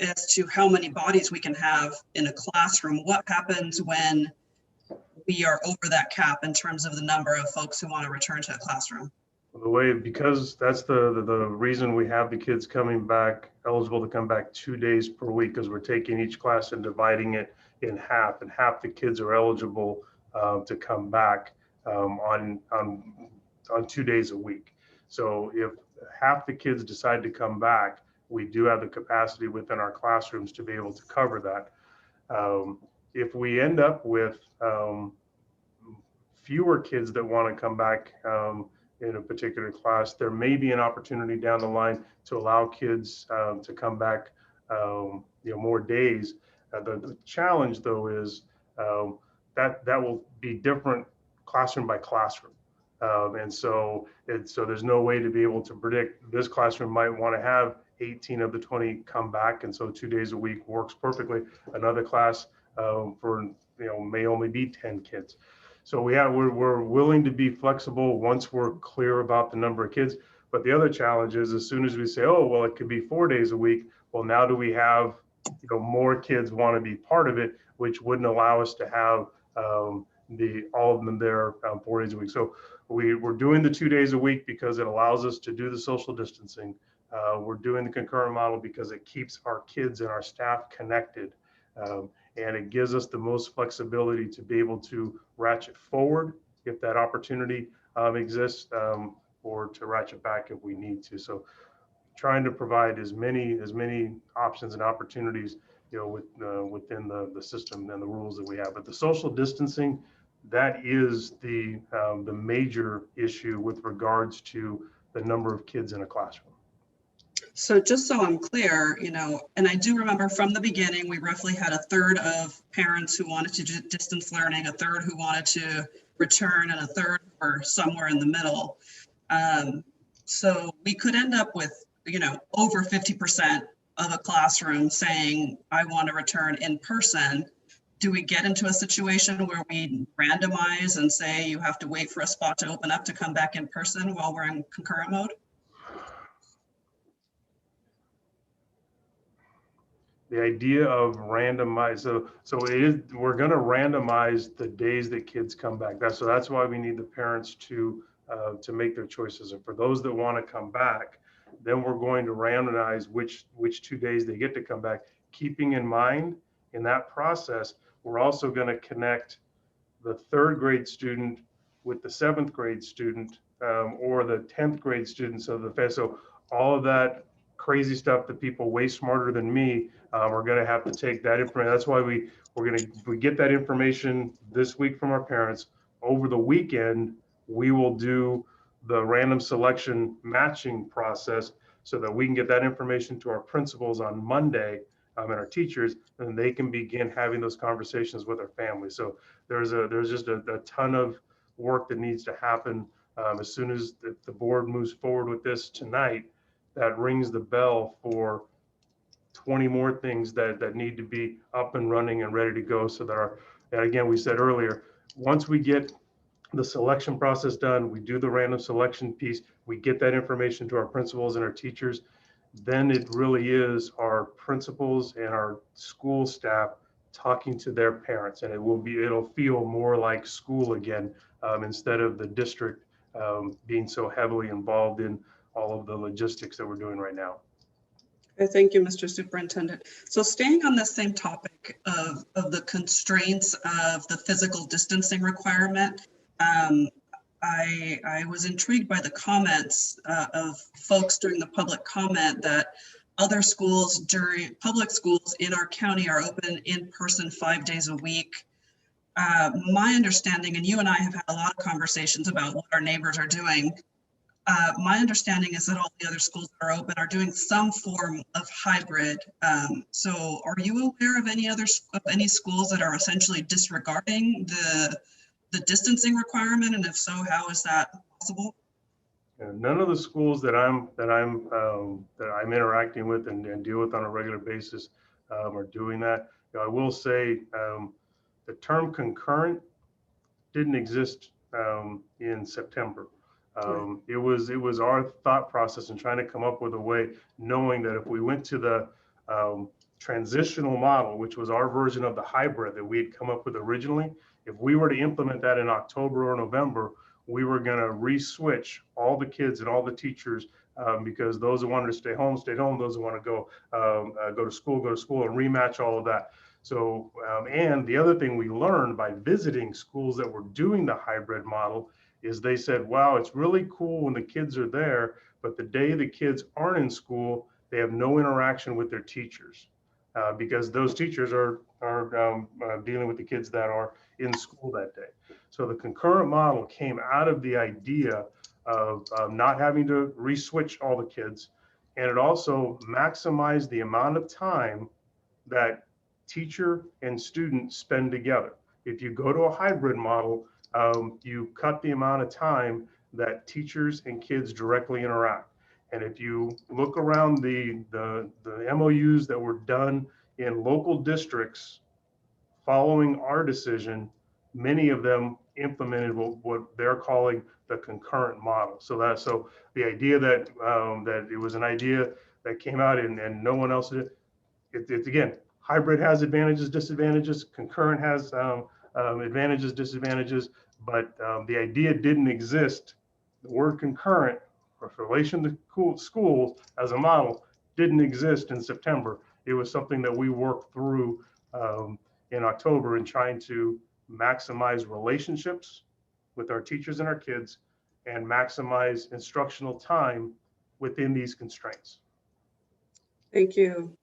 as to how many bodies we can have in a classroom. What happens when we are over that cap in terms of the number of folks who want to return to a classroom? Because that's the reason we have the kids coming back, eligible to come back 2 days per week, because we're taking each class and dividing it in half, and half the kids are eligible to come back on 2 days a week. So if half the kids decide to come back, we do have the capacity within our classrooms to be able to cover that. If we end up with fewer kids that want to come back in a particular class, there may be an opportunity down the line to allow kids to come back more days. The challenge though is that will be different classroom by classroom. And so there's no way to be able to predict. This classroom might want to have 18 of the 20 come back, and so 2 days a week works perfectly. Another class may only be 10 kids. So we're willing to be flexible once we're clear about the number of kids. But the other challenge is, as soon as we say, oh well, it could be 4 days a week, well, now do we have more kids want to be part of it, which wouldn't allow us to have all of them there 4 days a week. So we're doing the 2 days a week because it allows us to do the social distancing. We're doing the concurrent model because it keeps our kids and our staff connected. And it gives us the most flexibility to be able to ratchet forward if that opportunity exists, or to ratchet back if we need to. So trying to provide as many options and opportunities within the system and the rules that we have. But the social distancing, that is the major issue with regards to the number of kids in a classroom. So just so I'm clear, and I do remember from the beginning, we roughly had a third of parents who wanted to do distance learning, a third who wanted to return, and a third were somewhere in the middle. So we could end up with, over 50% of a classroom saying, I want to return in person. Do we get into a situation where we randomize and say you have to wait for a spot to open up to come back in person while we're in concurrent mode? The idea of randomize, so it is, we're going to randomize the days that kids come back. That's why we need the parents to make their choices. And for those that want to come back, then we're going to randomize which 2 days they get to come back. Keeping in mind, in that process, we're also going to connect the 3rd grade student with the 7th grade student, or the 10th grade student. So all of that crazy stuff that people way smarter than me are going to have to take that information. That's why we get that information this week from our parents. Over the weekend, we will do the random selection matching process so that we can get that information to our principals on Monday and our teachers, and they can begin having those conversations with our families. So there's just a ton of work that needs to happen. As soon as the board moves forward with this tonight, that rings the bell for 20 more things that need to be up and running and ready to go, so that and again, we said earlier, once we get the selection process done, we do the random selection piece, we get that information to our principals and our teachers, then it really is our principals and our school staff talking to their parents, and it'll feel more like school again, instead of the district being so heavily involved in all of the logistics that we're doing right now. Okay, thank you, Mr. Superintendent. So staying on the same topic of the constraints of the physical distancing requirement, I was intrigued by the comments of folks during the public comment that other schools public schools in our county are open in person 5 days a week. My understanding, and you and I have had a lot of conversations about what our neighbors are doing, my understanding is that all the other schools that are open are doing some form of hybrid. So are you aware of any schools that are essentially disregarding the distancing requirement? And if so, how is that possible? None of the schools that I'm interacting with and deal with on a regular basis are doing that. I will say the term concurrent didn't exist in September. It was our thought process in trying to come up with a way, knowing that if we went to the transitional model, which was our version of the hybrid that we had come up with originally, if we were to implement that in October or November, we were going to re-switch all the kids and all the teachers because those who wanted to stay home, stayed home. Those who want to go to school, and rematch all of that. So, and the other thing we learned by visiting schools that were doing the hybrid model is they said, wow, it's really cool when the kids are there, but the day the kids aren't in school, they have no interaction with their teachers because those teachers are dealing with the kids that are in school that day. So the concurrent model came out of the idea of not having to re-switch all the kids, and it also maximized the amount of time that teacher and student spend together. If you go to a hybrid model, you cut the amount of time that teachers and kids directly interact. And if you look around the MOUs that were done in local districts following our decision, many of them implemented what they're calling the concurrent model. So the idea that that it was an idea that came out and no one else did it, again, hybrid has advantages, disadvantages. Concurrent has advantages, disadvantages, but the idea didn't exist. The word concurrent, or relation to schools as a model, didn't exist in September. It was something that we worked through in October in trying to maximize relationships with our teachers and our kids and maximize instructional time within these constraints. Thank you.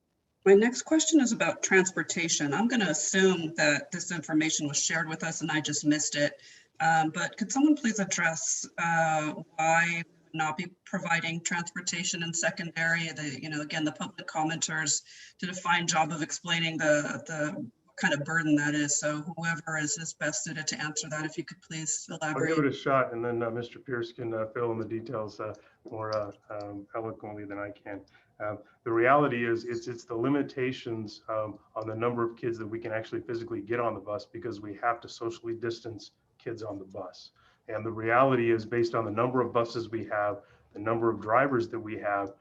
My next question is about transportation. I'm going to assume that this information was shared with us and I just missed it. But could someone please address why we would not be providing transportation in secondary? Again, the public commenters did a fine job of explaining the kind of burden that is. So whoever is best suited to answer that, if you could please elaborate. I'll give it a shot, and then Mr. Pierce can fill in the details more eloquently than I can. The reality is it's the limitations on the number of kids that we can actually physically get on the bus because we have to socially distance kids on the bus. And the reality is based on the number of buses we have, the number of drivers that we have,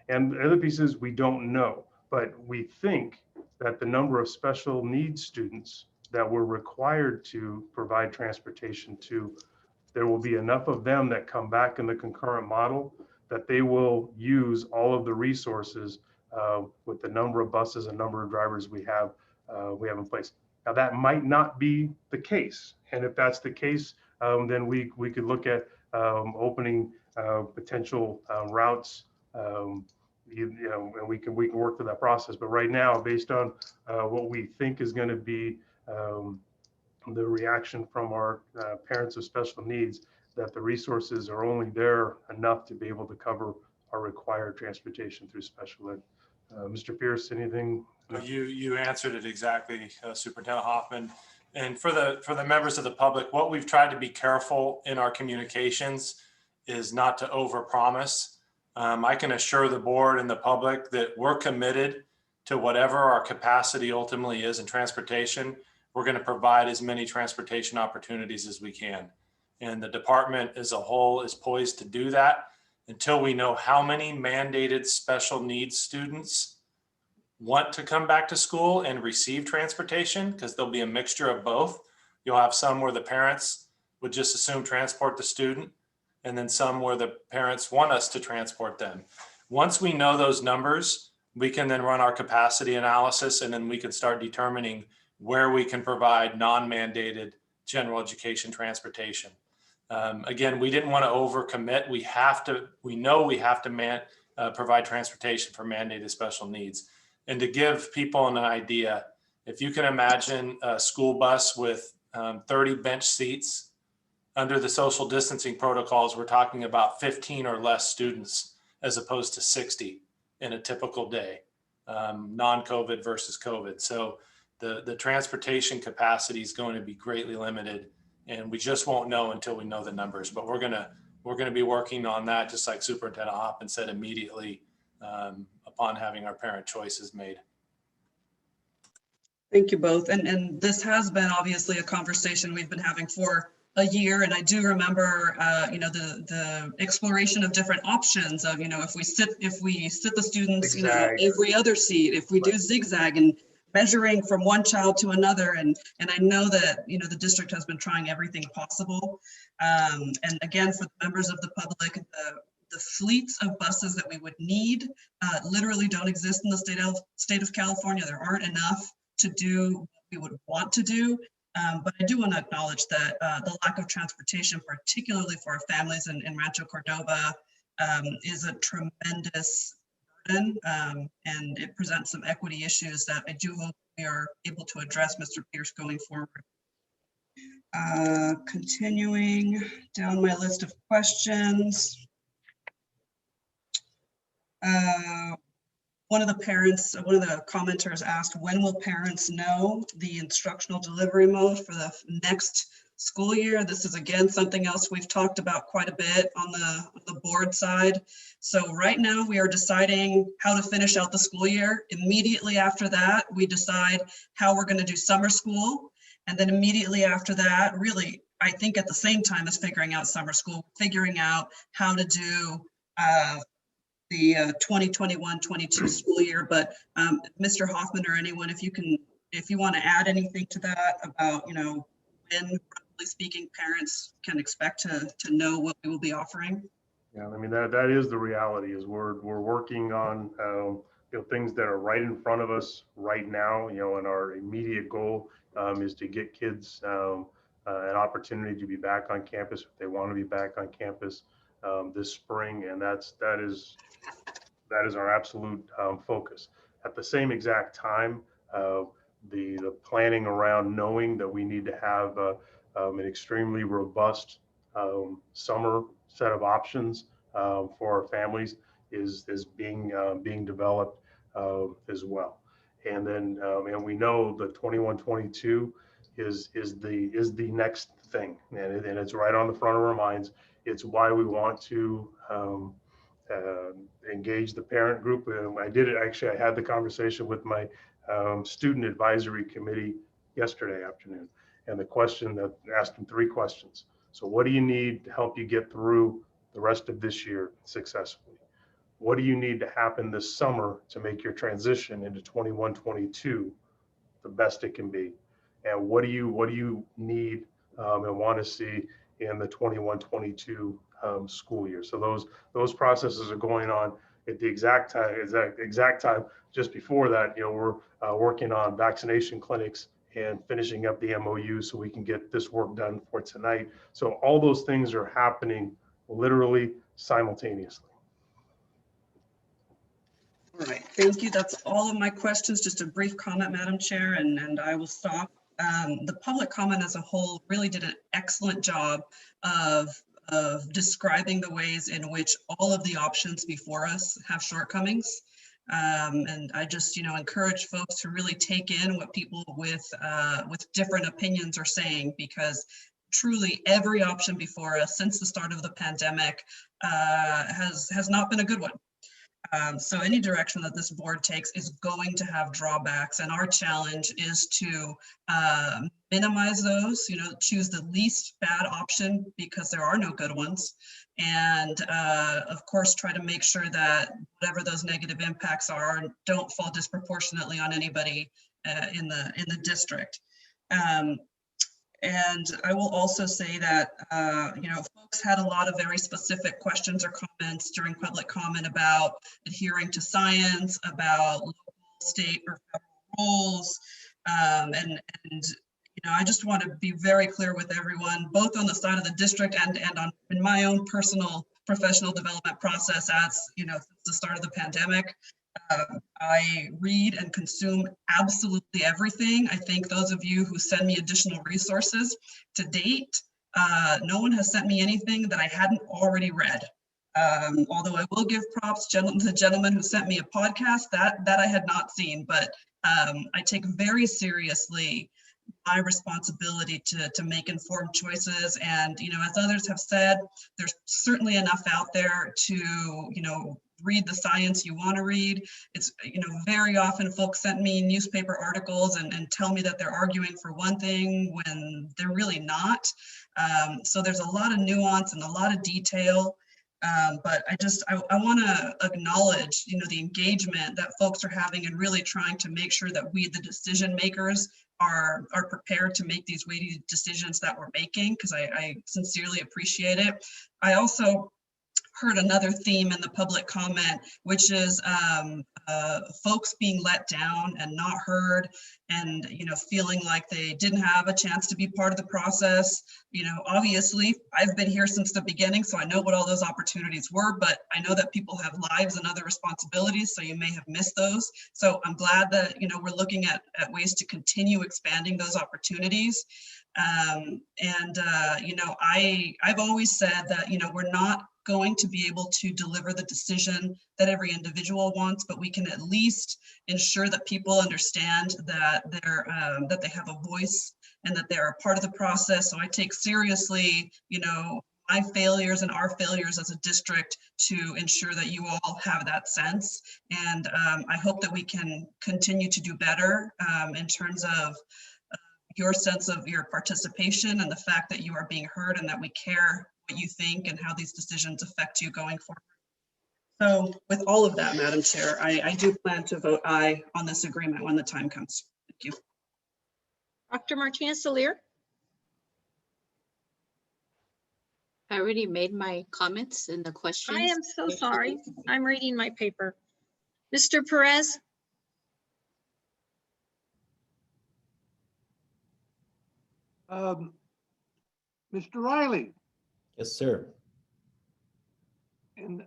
and the other piece is we don't know, but we think that the number of special needs students that we're required to provide transportation to, there will be enough of them that come back in the concurrent model that they will use all of the resources with the number of buses and number of drivers we have in place. Now that might not be the case, and if that's the case, then we could look at opening potential routes and we can work through that process. But right now, based on what we think is going to be the reaction from our parents of special needs, that the resources are only there enough to be able to cover our required transportation through special ed. Mr. Pierce, anything? You answered it exactly, Superintendent Hoffman. And for the members of the public, what we've tried to be careful in our communications is not to overpromise. I can assure the board and the public that we're committed to whatever our capacity ultimately is in transportation. We're going to provide as many transportation opportunities as we can. And the department as a whole is poised to do that until we know how many mandated special needs students want to come back to school and receive transportation, because there'll be a mixture of both. You'll have some where the parents would just assume transport the student, and then some where the parents want us to transport them. Once we know those numbers, we can then run our capacity analysis, and then we can start determining where we can provide non-mandated general education transportation. Again, we didn't want to overcommit. We know we have to provide transportation for mandated special needs. And to give people an idea, if you can imagine a school bus with 30 bench seats, under the social distancing protocols, we're talking about 15 or less students as opposed to 60 in a typical day, non-COVID versus COVID. So the transportation capacity is going to be greatly limited, and we just won't know until we know the numbers. But we're gonna be working on that, just like Superintendent Hoffman said, immediately upon having our parent choices made. Thank you both. And this has been obviously a conversation we've been having for a year. And I do remember, the exploration of different options of, if we sit the students, every other seat, if we do zigzag and measuring from one child to another. And I know that, the district has been trying everything possible. And again, for the members of the public, the fleets of buses that we would need literally don't exist in the state of California. There aren't enough to do what we would want to do. But I do want to acknowledge that the lack of transportation, particularly for our families in Rancho Cordova, is a tremendous burden, and it presents some equity issues that I do hope we are able to address, Mr. Pierce, going forward. Continuing down my list of questions. One of the commenters asked, when will parents know the instructional delivery mode for the next school year? This is again something else we've talked about quite a bit on the board side. So right now we are deciding how to finish out the school year. Immediately after that, we decide how we're going to do summer school. And then immediately after that, really, I think at the same time as figuring out summer school, figuring out how to do the 2021-22 school year. But Mr. Hoffman or anyone, if you want to add anything to that about, when, roughly speaking, parents can expect to know what we will be offering. Yeah, I mean, that is the reality. Is we're working on things that are right in front of us right now. And our immediate goal is to get kids an opportunity to be back on campus if they want to be back on campus this spring, and that is our absolute focus. At the same exact time, the planning around knowing that we need to have an extremely robust summer set of options for our families is being developed as well. And then and we know the 21-22 is the next thing, and it's right on the front of our minds. It's why we want to engage the parent group. I had the conversation with my student advisory committee yesterday afternoon, and the question that asked them 3 questions. So what do you need to help you get through the rest of this year successfully? What do you need to happen this summer to make your transition into 21-22 the best it can be? And what do you need and want to see in the 21-22 school year? So those processes are going on at the exact time. Just before that, we're working on vaccination clinics and finishing up the MOU so we can get this work done for tonight. So all those things are happening literally simultaneously. All right, thank you. That's all of my questions. Just a brief comment, Madam Chair, and I will stop. The public comment as a whole really did an excellent job of describing the ways in which all of the options before us have shortcomings. And I just, encourage folks to really take in what people with different opinions are saying, because truly every option before us since the start of the pandemic has not been a good one. So any direction that this board takes is going to have drawbacks, and our challenge is to minimize those, choose the least bad option because there are no good ones. And of course, try to make sure that whatever those negative impacts are don't fall disproportionately on anybody in the district. And I will also say that, folks had a lot of very specific questions or comments during public comment about adhering to science, about local, state, or federal rules. And I just want to be very clear with everyone, both on the side of the district and in my own personal professional development process as, since the start of the pandemic. I read and consume absolutely everything. I think those of you who send me additional resources to date, no one has sent me anything that I hadn't already read. Although I will give props to the gentleman who sent me a podcast that I had not seen, but I take very seriously my responsibility to make informed choices. And, as others have said, there's certainly enough out there to, read the science you want to read. It's, very often folks send me newspaper articles and tell me that they're arguing for one thing when they're really not. So there's a lot of nuance and a lot of detail. But I want to acknowledge, the engagement that folks are having and really trying to make sure that we, the decision makers, are prepared to make these weighty decisions that we're making, because I sincerely appreciate it. I also heard another theme in the public comment, which is folks being let down and not heard, and feeling like they didn't have a chance to be part of the process. Obviously I've been here since the beginning, so I know what all those opportunities were, but I know that people have lives and other responsibilities, so you may have missed those. So I'm glad that we're looking at ways to continue expanding those opportunities. I've always said that we're not going to be able to deliver the decision that every individual wants, but we can at least ensure that people understand that that they have a voice and that they're a part of the process. So I take seriously, my failures and our failures as a district to ensure that you all have that sense. And I hope that we can continue to do better in terms of your sense of your participation and the fact that you are being heard and that we care what you think and how these decisions affect you going forward. So with all of that, Madam Chair, I do plan to vote aye on this agreement when the time comes. Thank you. Dr. Martinez-Solir. I already made my comments and the questions. I am so sorry. I'm reading my paper. Mr. Perez. Mr. Riley, Yes, sir. and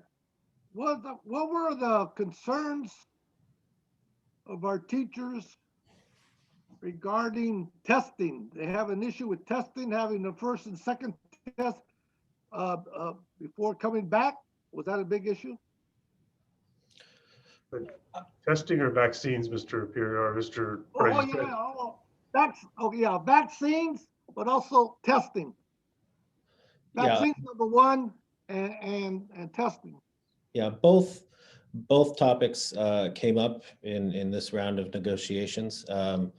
what were the concerns of our teachers regarding testing? They have an issue with testing, having the first and second test before coming back. Was that a big issue? Testing or vaccines, Mr. Superior, Mr. President? Vaccines, but also testing. Vaccines, number one, and testing. Yeah, both topics came up in this round of negotiations. In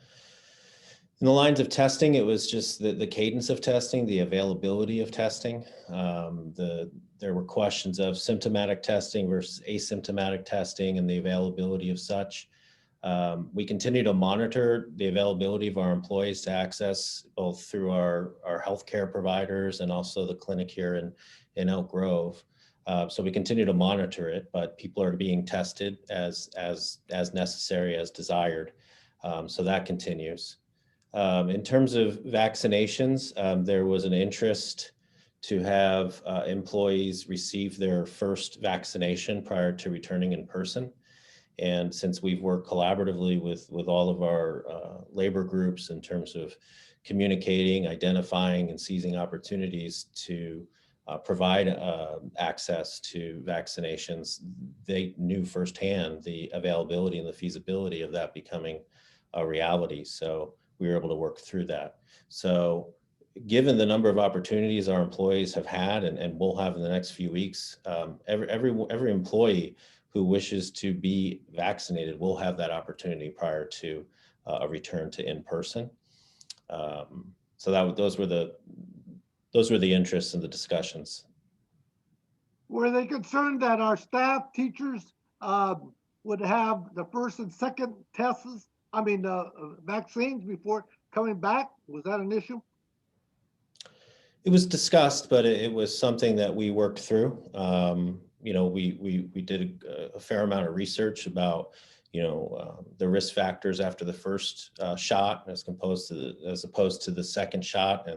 the lines of testing, it was just the cadence of testing, the availability of testing. There were questions of symptomatic testing versus asymptomatic testing and the availability of such. We continue to monitor the availability of our employees to access both through our healthcare providers and also the clinic here in Elk Grove. So we continue to monitor it, but people are being tested as necessary, as desired. So that continues. In terms of vaccinations, there was an interest to have employees receive their first vaccination prior to returning in person. And since we've worked collaboratively with all of our labor groups in terms of communicating, identifying, and seizing opportunities to provide access to vaccinations, they knew firsthand the availability and the feasibility of that becoming a reality. So we were able to work through that. So given the number of opportunities our employees have had and will have in the next few weeks, every employee who wishes to be vaccinated will have that opportunity prior to a return to in-person. So those were the interests and the discussions. Were they concerned that our staff, teachers, would have the first and second tests, vaccines before coming back? Was that an issue? It was discussed, but it was something that we worked through. We did a fair amount of research about, the risk factors after the first shot as opposed to the second shot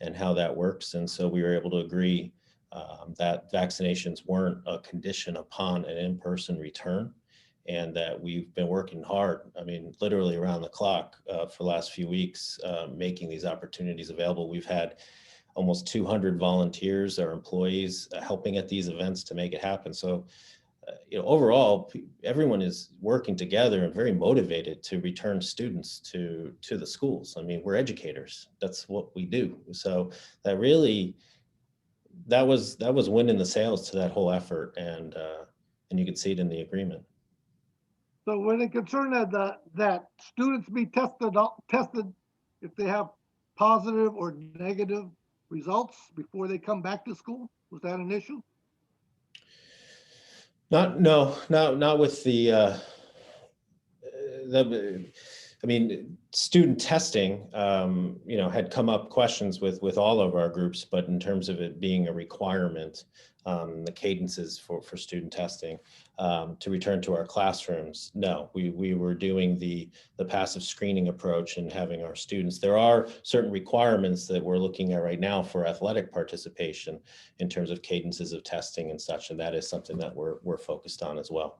and how that works. And so we were able to agree that vaccinations weren't a condition upon an in-person return, and that we've been working hard, literally around the clock for the last few weeks, making these opportunities available. We've had almost 200 volunteers or employees helping at these events to make it happen. So, overall, everyone is working together and very motivated to return students to the schools. We're educators. That's what we do. So that was wind in the sails to that whole effort, and you can see it in the agreement. So were they concerned that students be tested if they have positive or negative results before they come back to school? Was that an issue? Not with the student testing, had come up questions with all of our groups, but in terms of it being a requirement, the cadences for student testing to return to our classrooms, no, we were doing the passive screening approach and having our students. There are certain requirements that we're looking at right now for athletic participation in terms of cadences of testing and such, and that is something that we're focused on as well.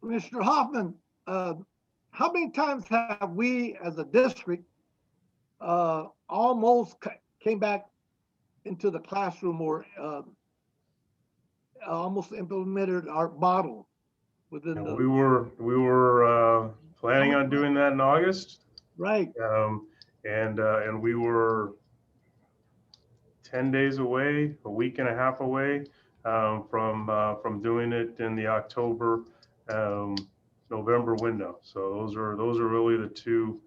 Mr. Hoffman, how many times have we as a district almost came back into the classroom or almost implemented our model within the... We were planning on doing that in August. Right. And we were 10 days away, a week and a half away from doing it in the October November window. So those are really the two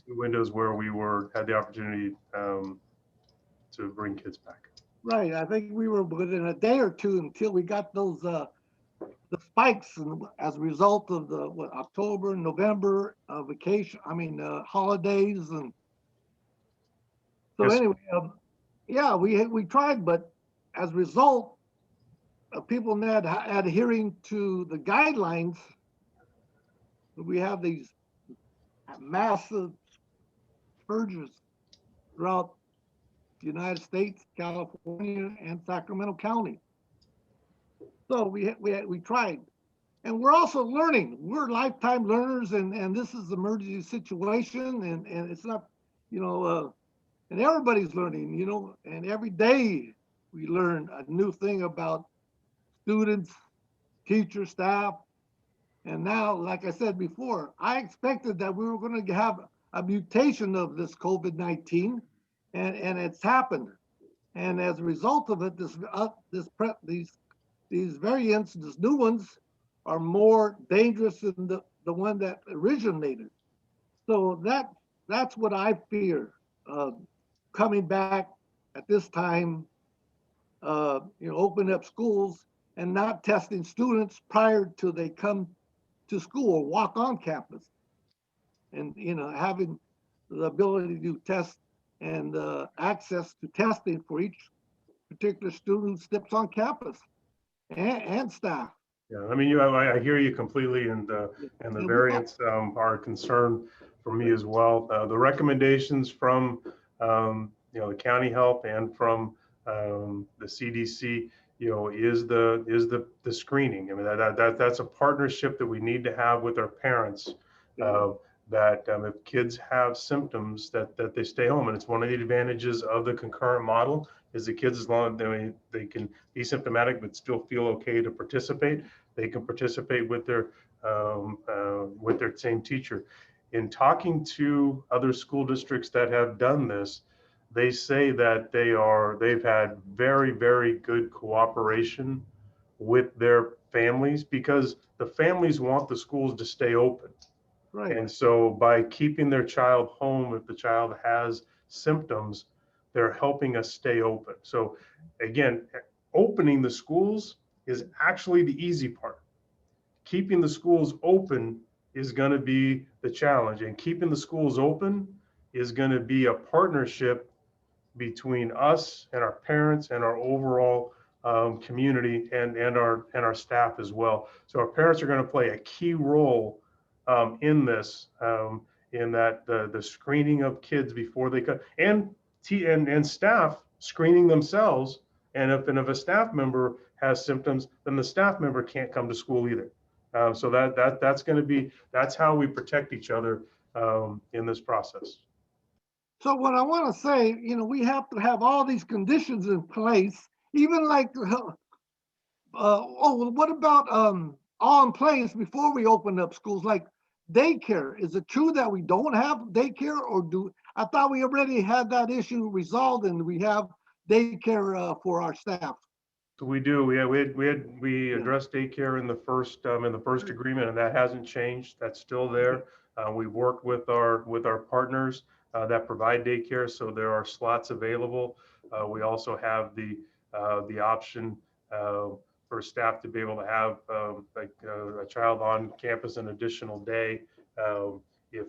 windows where we had the opportunity to bring kids back. Right. I think we were within a day or two until we got those the spikes, and as a result of the October, November vacation. Holidays, and so yes. Anyway, we tried, but as a result of people not adhering to the guidelines, we have these massive surges throughout the United States, California, and Sacramento County. So we tried, and we're also learning. We're lifetime learners, and this is an emergency situation, and it's not, and everybody's learning, and every day we learn a new thing about students, teachers, staff. And now, like I said before, I expected that we were going to have a mutation of this COVID-19, and it's happened. And as a result of it, these variants, these new ones, are more dangerous than the one that originated. So that's what I fear coming back at this time. Open up schools and not testing students prior to they come to school or walk on campus, and having the ability to test and access to testing for each particular student who steps on campus and staff. Yeah, I hear you completely, and the variants are a concern for me as well. The recommendations from the county health and from the CDC, is the screening. I mean, that's a partnership that we need to have with our parents. That if kids have symptoms, that they stay home. And it's one of the advantages of the concurrent model is the kids, as long as they can be symptomatic but still feel okay to participate, they can participate with their same teacher. In talking to other school districts that have done this, they say that they've had very, very good cooperation with their families because the families want the schools to stay open. Right. And so by keeping their child home, if the child has symptoms, they're helping us stay open. So again, opening the schools is actually the easy part. Keeping the schools open is going to be the challenge. And keeping the schools open is going to be a partnership between us and our parents and our overall community and our staff as well. So our parents are going to play a key role in this, in that the screening of kids before they come, and staff screening themselves. And if a staff member has symptoms, then the staff member can't come to school either. So that's how we protect each other in this process. So what I want to say, we have to have all these conditions in place, even like, what about all in place before we open up schools, like daycare? Is it true that we don't have daycare, or I thought we already had that issue resolved and we have daycare for our staff? So we do. We addressed daycare in the first agreement, and that hasn't changed. That's still there. We've worked with our partners that provide daycare, so there are slots available. We also have the option for staff to be able to have a child on campus an additional day if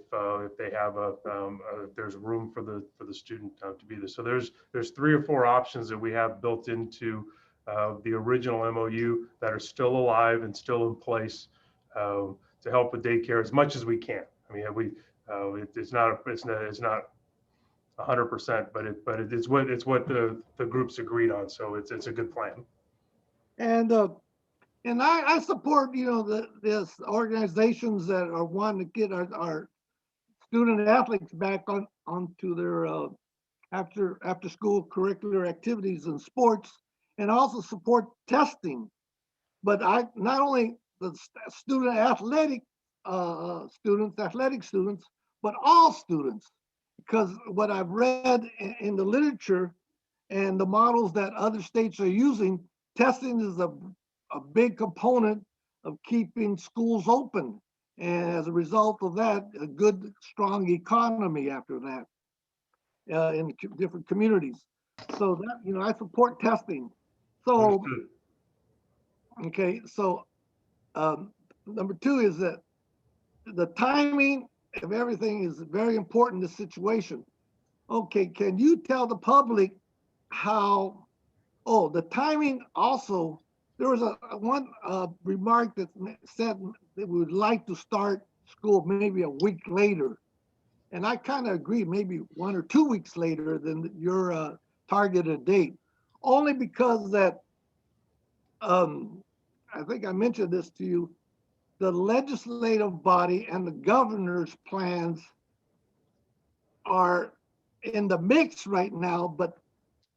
they have if there's room for the student to be there. So there's 3 or 4 options that we have built into the original MOU that are still alive and still in place to help with daycare as much as we can. I mean, it's not 100%, but it's what the groups agreed on. So it's a good plan. And I support this organizations that are wanting to get our student athletes back onto their after school curricular activities and sports, and also support testing. But not only the student athletic students, but all students, because what I've read in the literature and the models that other states are using, testing is a big component of keeping schools open. And as a result of that, a good, strong economy after that in different communities. So that, I support testing. So, okay, so number 2 is that the timing of everything is very important in this situation. Okay, can you tell the public how, the timing also, there was one remark that said that we would like to start school maybe a week later. And I kind of agree, maybe 1 or 2 weeks later than your targeted date, only because that, I think I mentioned this to you, the legislative body and the governor's plans are in the mix right now, but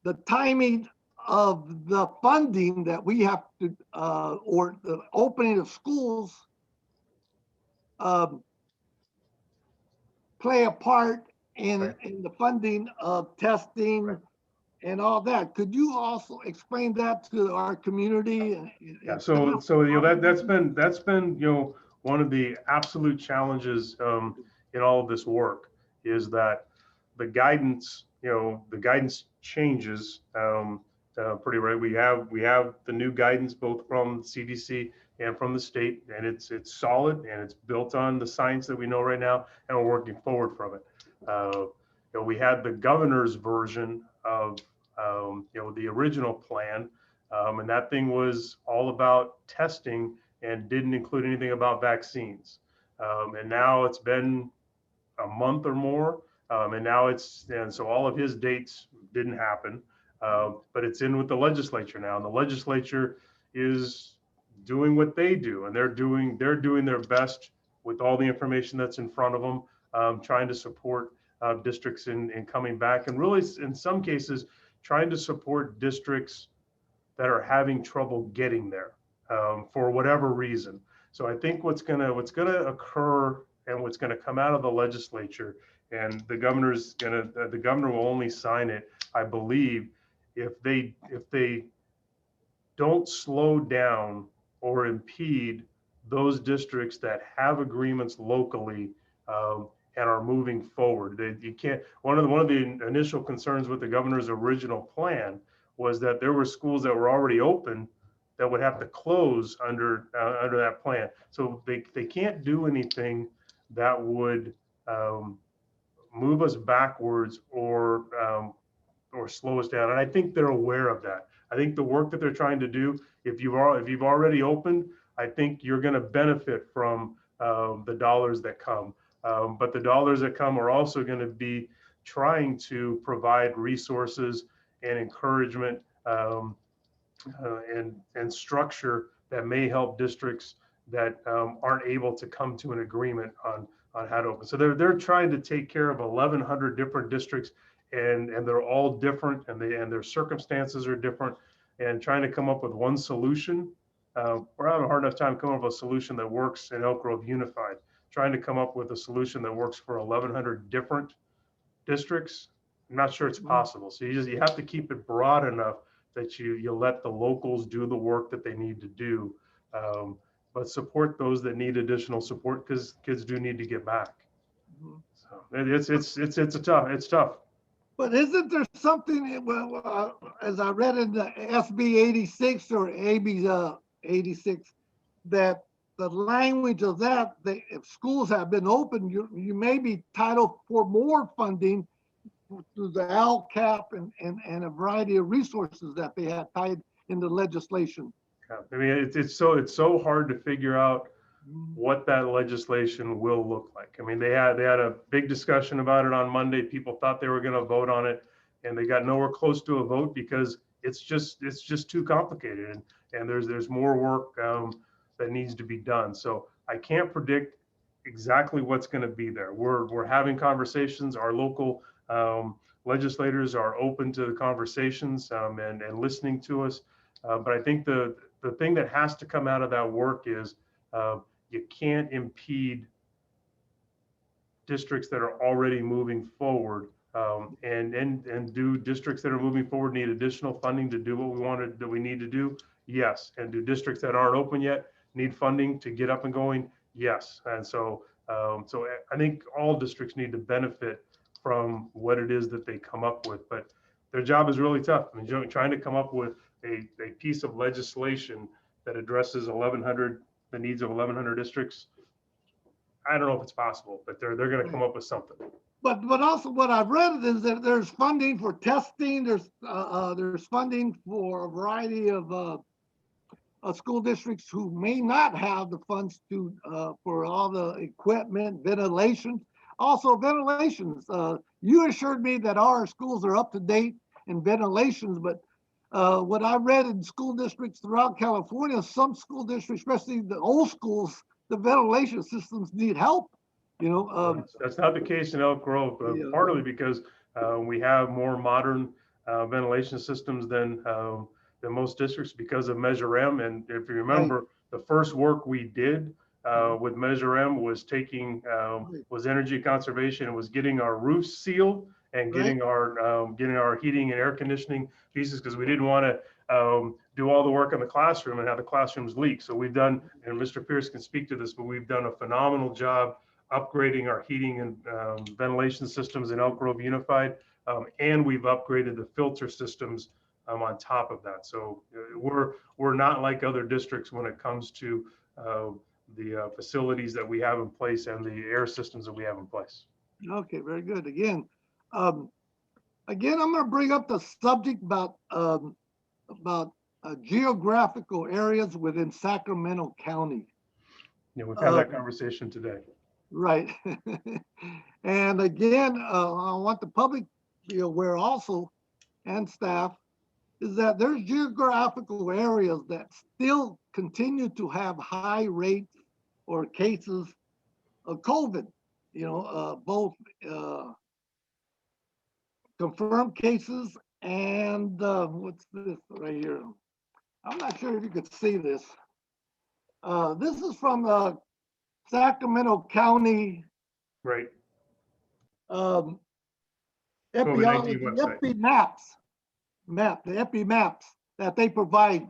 the timing of the funding that we have to, or the opening of schools play a part in the funding of testing and all that. Could you also explain that to our community? Yeah, so that's been one of the absolute challenges in all of this work is that the guidance changes pretty right. We have the new guidance both from CDC and from the state, and it's solid and it's built on the science that we know right now, and we're working forward from it. We had the governor's version of the original plan, and that thing was all about testing and didn't include anything about vaccines. And now it's been a month or more And now and so all of his dates didn't happen, but it's in with the legislature now. And the legislature is doing what they do, and they're doing their best with all the information that's in front of them, trying to support districts in coming back, and really in some cases trying to support districts that are having trouble getting there for whatever reason. So I think what's gonna occur and what's gonna come out of the legislature, and the governor will only sign it, I believe, if they don't slow down or impede those districts that have agreements locally and are moving forward. You can't. One of the initial concerns with the governor's original plan was that there were schools that were already open that would have to close under that plan. So they can't do anything that would move us backwards or slow us down. And I think they're aware of that. I think the work that they're trying to do, if you've already opened, I think you're going to benefit from the dollars that come. But the dollars that come are also going to be trying to provide resources and encouragement and structure that may help districts that aren't able to come to an agreement on how to open. So they're trying to take care of 1,100 different districts, and they're all different, and their circumstances are different, and trying to come up with one solution. We're having a hard enough time coming up with a solution that works in Elk Grove Unified. Trying to come up with a solution that works for 1,100 different districts, I'm not sure it's possible. So you have to keep it broad enough that you let the locals do the work that they need to do, but support those that need additional support, because kids do need to get back. So it's tough. But isn't there something, well, as I read in the SB 86 or AB 86, that the language of that, if schools have been open, you may be titled for more funding through the LCAP and a variety of resources that they have tied in the legislation. Yeah. I mean, it's so hard to figure out what that legislation will look like. I mean, they had a big discussion about it on Monday. People thought they were going to vote on it, and they got nowhere close to a vote because it's just too complicated, and there's more work that needs to be done. So I can't predict exactly what's going to be there. We're having conversations. Our local legislators are open to the conversations and listening to us. But I think the thing that has to come out of that work is you can't impede districts that are already moving forward, and do districts that are moving forward need additional funding to do what we need to do? Yes. And do districts that aren't open yet need funding to get up and going? Yes. And so I think all districts need to benefit from what it is that they come up with, but their job is really tough. I mean, trying to come up with a piece of legislation that addresses the needs of 1,100 districts. I don't know if it's possible, but they're going to come up with something. But also what I've read is that there's funding for testing. There's funding for a variety of school districts who may not have the funds to for all the equipment, ventilation. Also ventilations. You assured me that our schools are up to date in ventilations, but what I read in school districts throughout California, some school districts, especially the old schools, the ventilation systems need help. That's not the case in Elk Grove, partly because we have more modern ventilation systems than most districts because of Measure M. And if you remember, the first work we did with Measure M was was energy conservation, and was getting our roofs sealed and getting our heating and air conditioning pieces, because we didn't want to do all the work in the classroom and have the classrooms leak. So we've done, and Mr. Pierce can speak to this, but we've done a phenomenal job upgrading our heating and ventilation systems in Elk Grove Unified, and we've upgraded the filter systems on top of that. So we're not like other districts when it comes to the facilities that we have in place and the air systems that we have in place. Okay, very good. Again, I'm going to bring up the subject about geographical areas within Sacramento County. Yeah, we've had that conversation today. Right. And again, I want the public to be aware also, and staff, is that there's geographical areas that still continue to have high rates or cases of COVID, both confirmed cases and what's this right here? I'm not sure if you could see this. This is from Sacramento County Right. epidemiology, website. the epi maps that they provide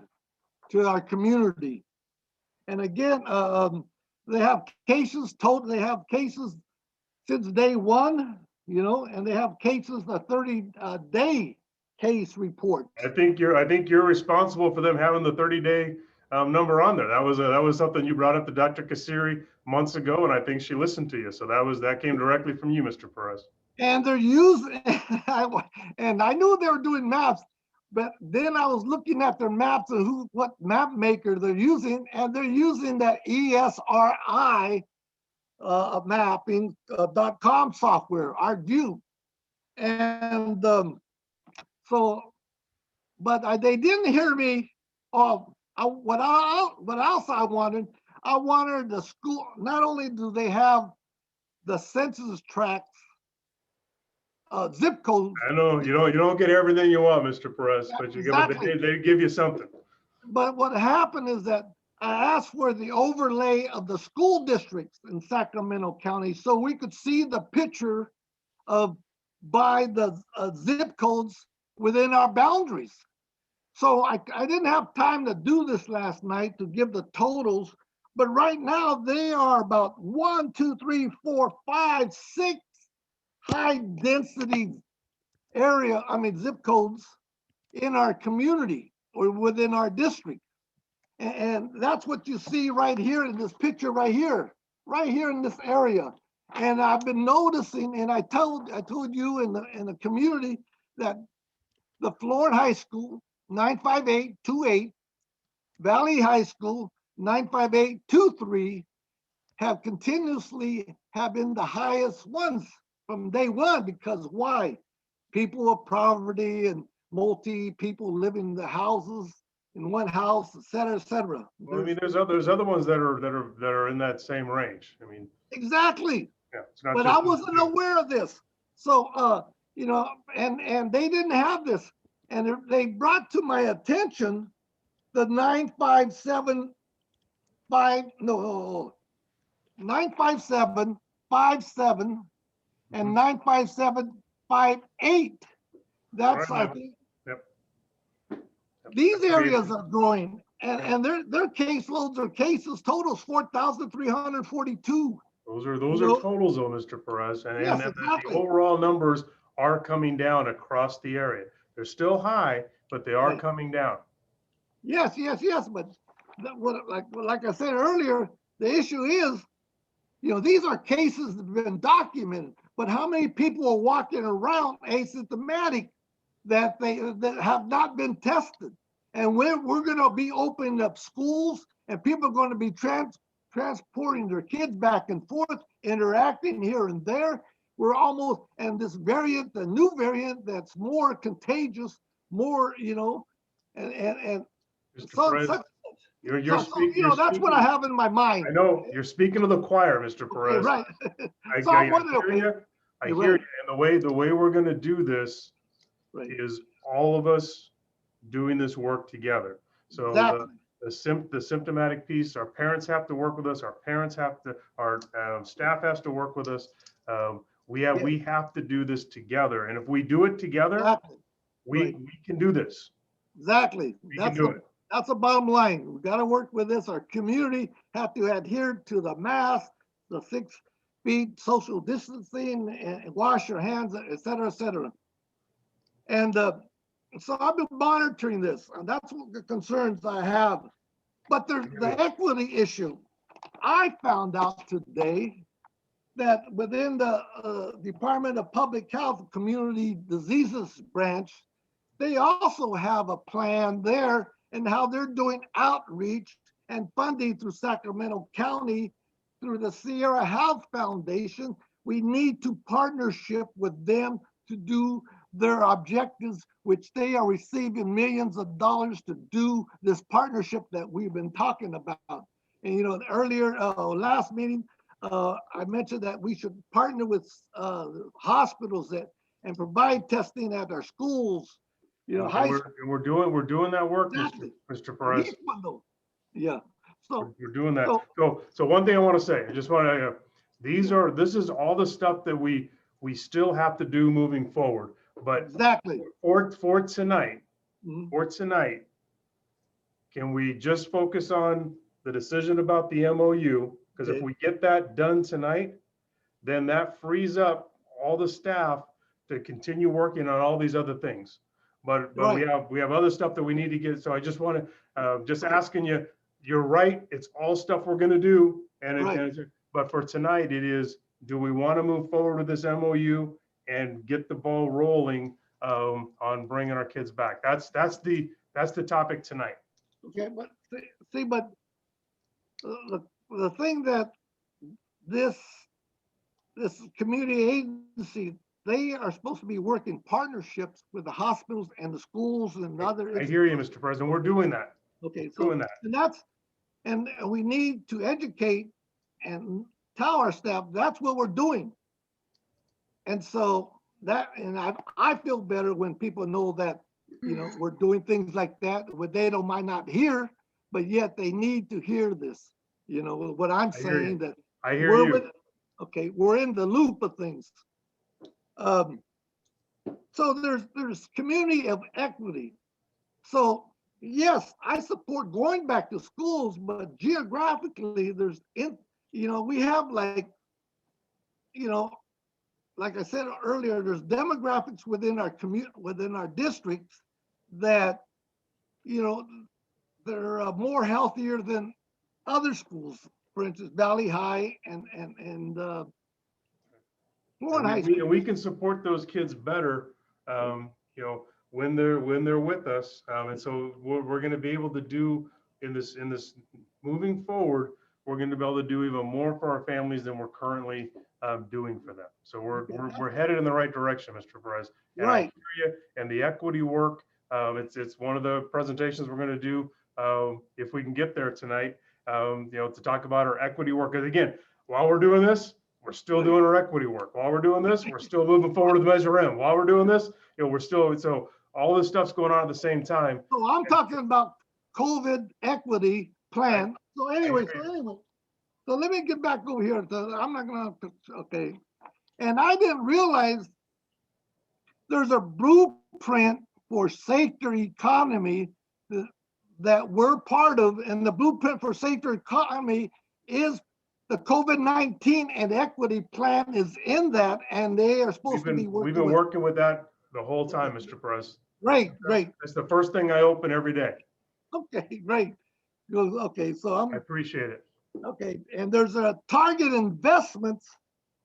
to our community. And again, they have cases they have cases since day one, and they have cases, the 30-day case report. I think you're responsible for them having the 30-day number on there. That was something you brought up to Dr. Kasiri months ago, and I think she listened to you. So that came directly from you, Mr. Perez. And they're using, and I knew they were doing maps, but then I was looking at their maps and what map maker they're using, and they're using that ESRI mapping.com software, ArcView. And they didn't hear me. What else I wanted the school, not only do they have the census tracts, zip codes. I know you don't get everything you want, Mr. Perez, but they give you something. But what happened is that I asked for the overlay of the school districts in Sacramento County so we could see the picture by the zip codes within our boundaries. So I didn't have time to do this last night to give the totals, but right now they are about 1, 2, 3, 4, 5, 6 high density zip codes in our community or within our district. And that's what you see right here in this picture right here in this area. And I've been noticing, and I told you in the community that the Florida High School 95828, Valley High School 95823 have continuously been the highest ones from day one. Because why? People of poverty and people living in the houses in one house, et cetera, et cetera. Well, I mean, there's other ones that are in that same range. I mean, exactly. Yeah, it's not but I wasn't aware of this. So and they didn't have this. And they brought to my attention the 95757 and 95758. That's I think. Yep. These areas are growing, and their caseloads or cases totals 4,342. Those are totals though, Mr. Perez, and, yes, and exactly. The overall numbers are coming down across the area. They're still high, but they are coming down. Yes. But like I said earlier, the issue is, these are cases that have been documented. But how many people are walking around asymptomatic that have not been tested? And we're going to be opening up schools, and people are going to be transporting their kids back and forth, interacting here and there. We're almost, and this variant, the new variant that's more contagious, more, and so, Perez, that's what I have in my mind. I know you're speaking to the choir, Mr. Perez. Right. I hear you. And the way we're going to do this is all of us doing this work together. So the symptomatic piece, our parents have to work with us. Our staff has to work with us. We have to do this together. And if we do it together, we can do this. Exactly. That's the bottom line. We got to work with this. Our community have to adhere to the mask, the 6 feet social distancing, and wash your hands, et cetera, et cetera. And so I've been monitoring this, and that's what the concerns I have. But there's the equity issue. I found out today that within the Department of Public Health Community Diseases branch, they also have a plan there and how they're doing outreach and funding through Sacramento County through the Sierra Health Foundation. We need to partnership with them to do their objectives, which they are receiving millions of dollars to do this partnership that we've been talking about. And you know, earlier, last meeting, I mentioned that we should partner with hospitals and provide testing at our schools. You know, And we're doing that work, Exactly. Mr. Perez. Yeah. So We're doing that. So one thing I want to say, I just want to, this is all the stuff that we still have to do moving forward. But exactly for tonight, can we just focus on the decision about the MOU? Because if we get that done tonight, then that frees up all the staff to continue working on all these other things. But we have other stuff that we need to get. So I just want to just asking you, you're right. It's all stuff we're going to do. But for tonight, it is, do we want to move forward with this MOU and get the ball rolling on bringing our kids back? That's the topic tonight. Okay, but see, but the thing that this community agency, they are supposed to be working partnerships with the hospitals and the schools and other. I hear you, Mr. President. We're doing that. Okay, so doing that. And we need to educate and tell our staff that's what we're doing. And so I feel better when people know that, you know, we're doing things like that, where they might not hear, but yet they need to hear this. You know what I'm saying, that I hear you. Okay, we're in the loop of things. So there's community of equity. So yes, I support going back to schools, but geographically we have like I said earlier, there's demographics within our districts that, you know, they're more healthier than other schools. For instance, Valley High and Florence High School. We can support those kids better, you know, when they're with us, and so we're going to be able to do in this moving forward. We're going to be able to do even more for our families than we're currently doing for them. So we're headed in the right direction, Mr. Perez. And I hear you. And the equity work, it's one of the presentations we're going to do if we can get there tonight. You know, to talk about our equity work. Because again, while we're doing this, we're still doing our equity work. While we're doing this, we're still moving forward with Measure M. While we're doing this, you know, we're still, so all this stuff's going on at the same time. So I'm talking about COVID equity plan. So anyway, so let me get back over here. I'm not gonna, okay. And I didn't realize there's a blueprint for safer economy that we're part of, and the blueprint for safer economy is the COVID-19 and equity plan is in that, and they are supposed to be working. We've been working with that the whole time, Mr. Perez. Right. That's the first thing I open every day. Okay, great. Okay, so I appreciate it. Okay, and there's a target investments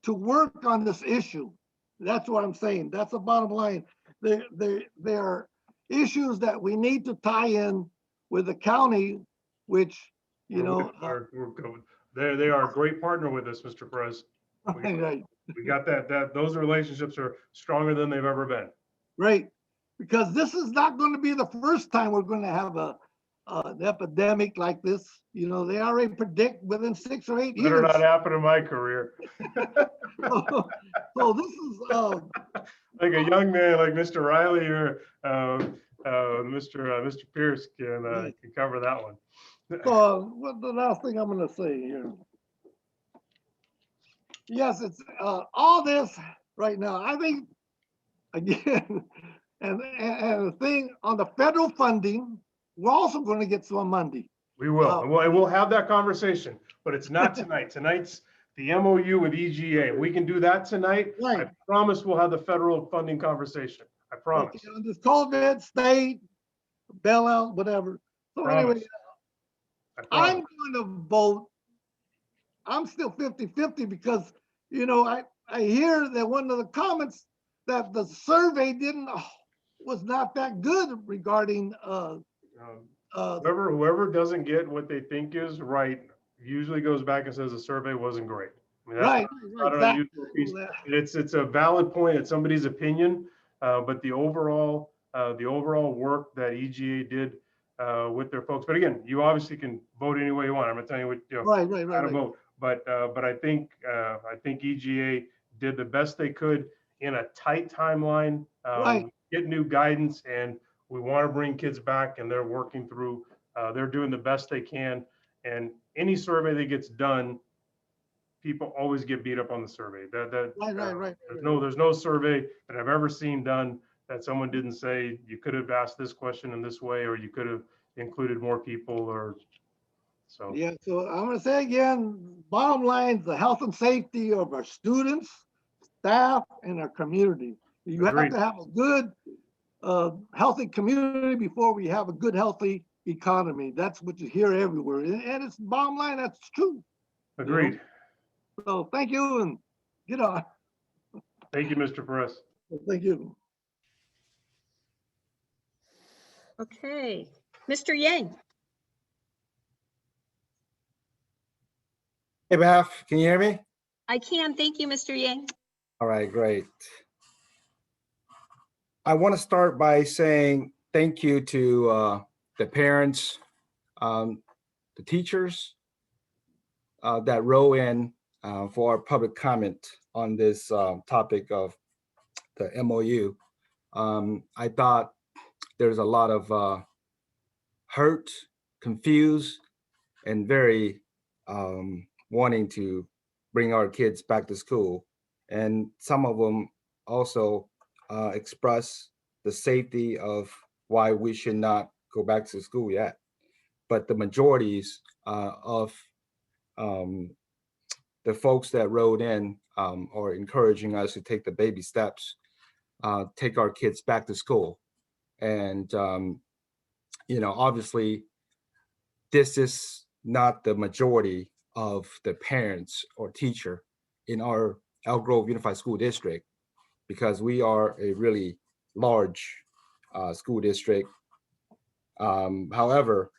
to work on this issue. That's what I'm saying. That's the bottom line. There are issues that we need to tie in with the county, which, you know. They are a great partner with us, Mr. Perez. Right. We got those relationships are stronger than they've ever been. Right, because this is not going to be the first time we're going to have an epidemic like this. You know, they already predict within 6 or 8 years. Better not happen in my career. So this is like a young man like Mr. Riley or Mr. Pierce can cover that one. So what the last thing I'm going to say here? Yes, it's all this right now. I think again, and the thing on the federal funding, we're also going to get some on Monday. We will. We'll have that conversation, but it's not tonight. Tonight's the MOU with EGA. We can do that tonight. Right. I promise we'll have the federal funding conversation. I promise. Okay, on this COVID, state, bailout, whatever. So anyway, I'm going to vote. I'm still 50-50 because, you know, I hear that one of the comments that the survey was not that good regarding whoever doesn't get what they think is right usually goes back and says the survey wasn't great. I mean, that's Right, not an exactly. unusual piece. And it's a valid point. It's somebody's opinion, but the overall work that EGA did with their folks. But again, you obviously can vote any way you want. I'm not telling you what, you know, how to vote. But I think EGA did the best they could in a tight timeline. Get new guidance, and we want to bring kids back, and they're working through. They're doing the best they can. And any survey that gets done, people always get beat up on the survey. Right. There's no survey that I've ever seen done that someone didn't say you could have asked this question in this way, or you could have included more people, or so. Yeah, so I'm gonna say again, bottom line is the health and safety of our students, staff, and our community. You have to have a good, healthy community before we have a good, healthy economy. That's what you hear everywhere. And it's bottom line, that's true. Agreed. So thank you, and get on. Thank you, Mr. Perez. Thank you. Okay, Mr. Yang. Hey, Beth, can you hear me? I can. Thank you, Mr. Yang. All right, great. I want to start by saying thank you to the parents, the teachers that wrote in for our public comment on this topic of the MOU. I thought there's a lot of hurt, confused, and very wanting to bring our kids back to school. And some of them also express the safety of why we should not go back to school yet. But the majorities of the folks that wrote in are encouraging us to take the baby steps, take our kids back to school. And, you know, obviously, this is not the majority of the parents or teacher in our Elk Grove Unified School District, because we are a really large school district. However,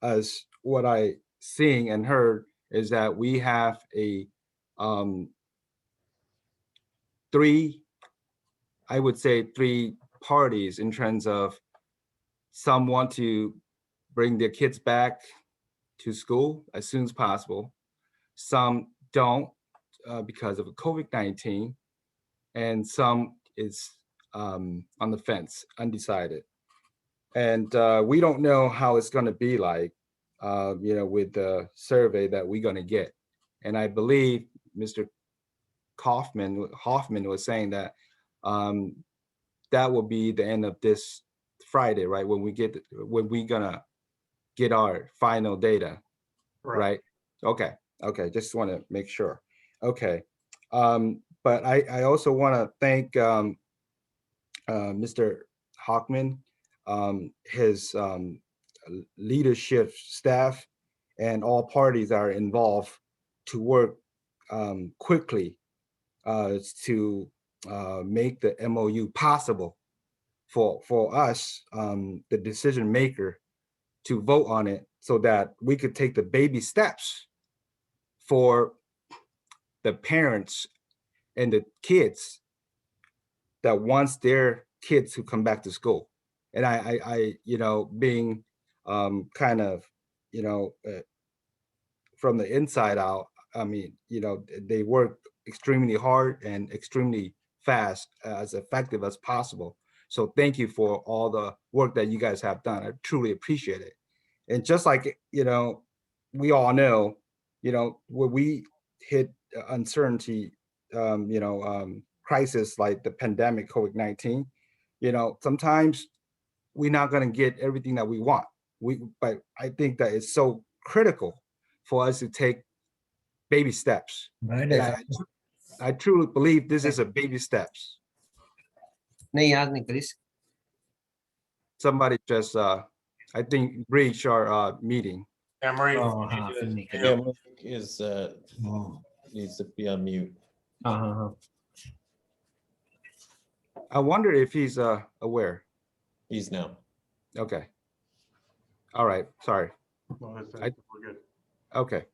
as what I seen and heard is that we have a three parties in terms of some want to bring their kids back to school as soon as possible. Some don't because of COVID-19, and some is on the fence, undecided. And we don't know how it's going to be like, you know, with the survey that we're going to get. And I believe Mr. Hoffman was saying that that will be the end of this Friday, right? When we're gonna get our final data, right? Okay, just want to make sure. Okay, but I also want to thank Mr. Hoffman, his leadership staff, and all parties that are involved to work quickly to make the MOU possible for us, the decision maker, to vote on it so that we could take the baby steps for the parents and the kids that wants their kids to come back to school. And I you know, being kind of, you know, from the inside out, I mean, you know, they work extremely hard and extremely fast, as effective as possible. So thank you for all the work that you guys have done. I truly appreciate it. And just like, you know, we all know, you know, when we hit uncertainty, you know, crisis like the pandemic, COVID-19, you know, sometimes we're not going to get everything that we want. But I think that it's so critical for us to take baby steps. And I truly believe this is a baby steps. Somebody just, I think, breached our meeting. Emery is needs to be on mute. I wonder if he's He's aware. now. Okay. All right. Sorry. We're good. Okay.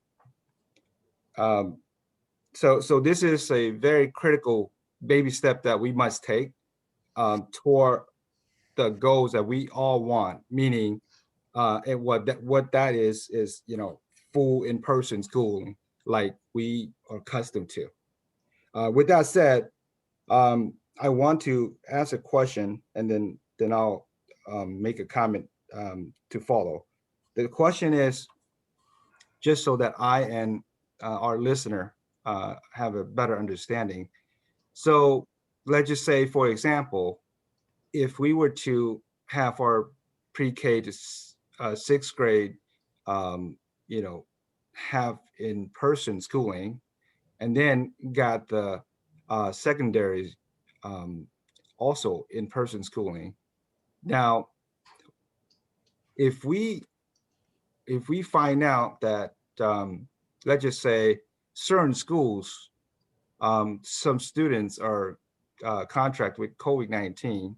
So this is a very critical baby step that we must take toward the goals that we all want, meaning and what that is, full in-person schooling like we are accustomed to. With that said, I want to ask a question and then I'll make a comment to follow. The question is, just so that I and our listener have a better understanding. So let's just say, for example, if we were to have our pre-K to sixth grade, have in-person schooling, and then got the secondary also in-person schooling. Now, if we find out that let's just say certain schools, some students are contract with COVID-19,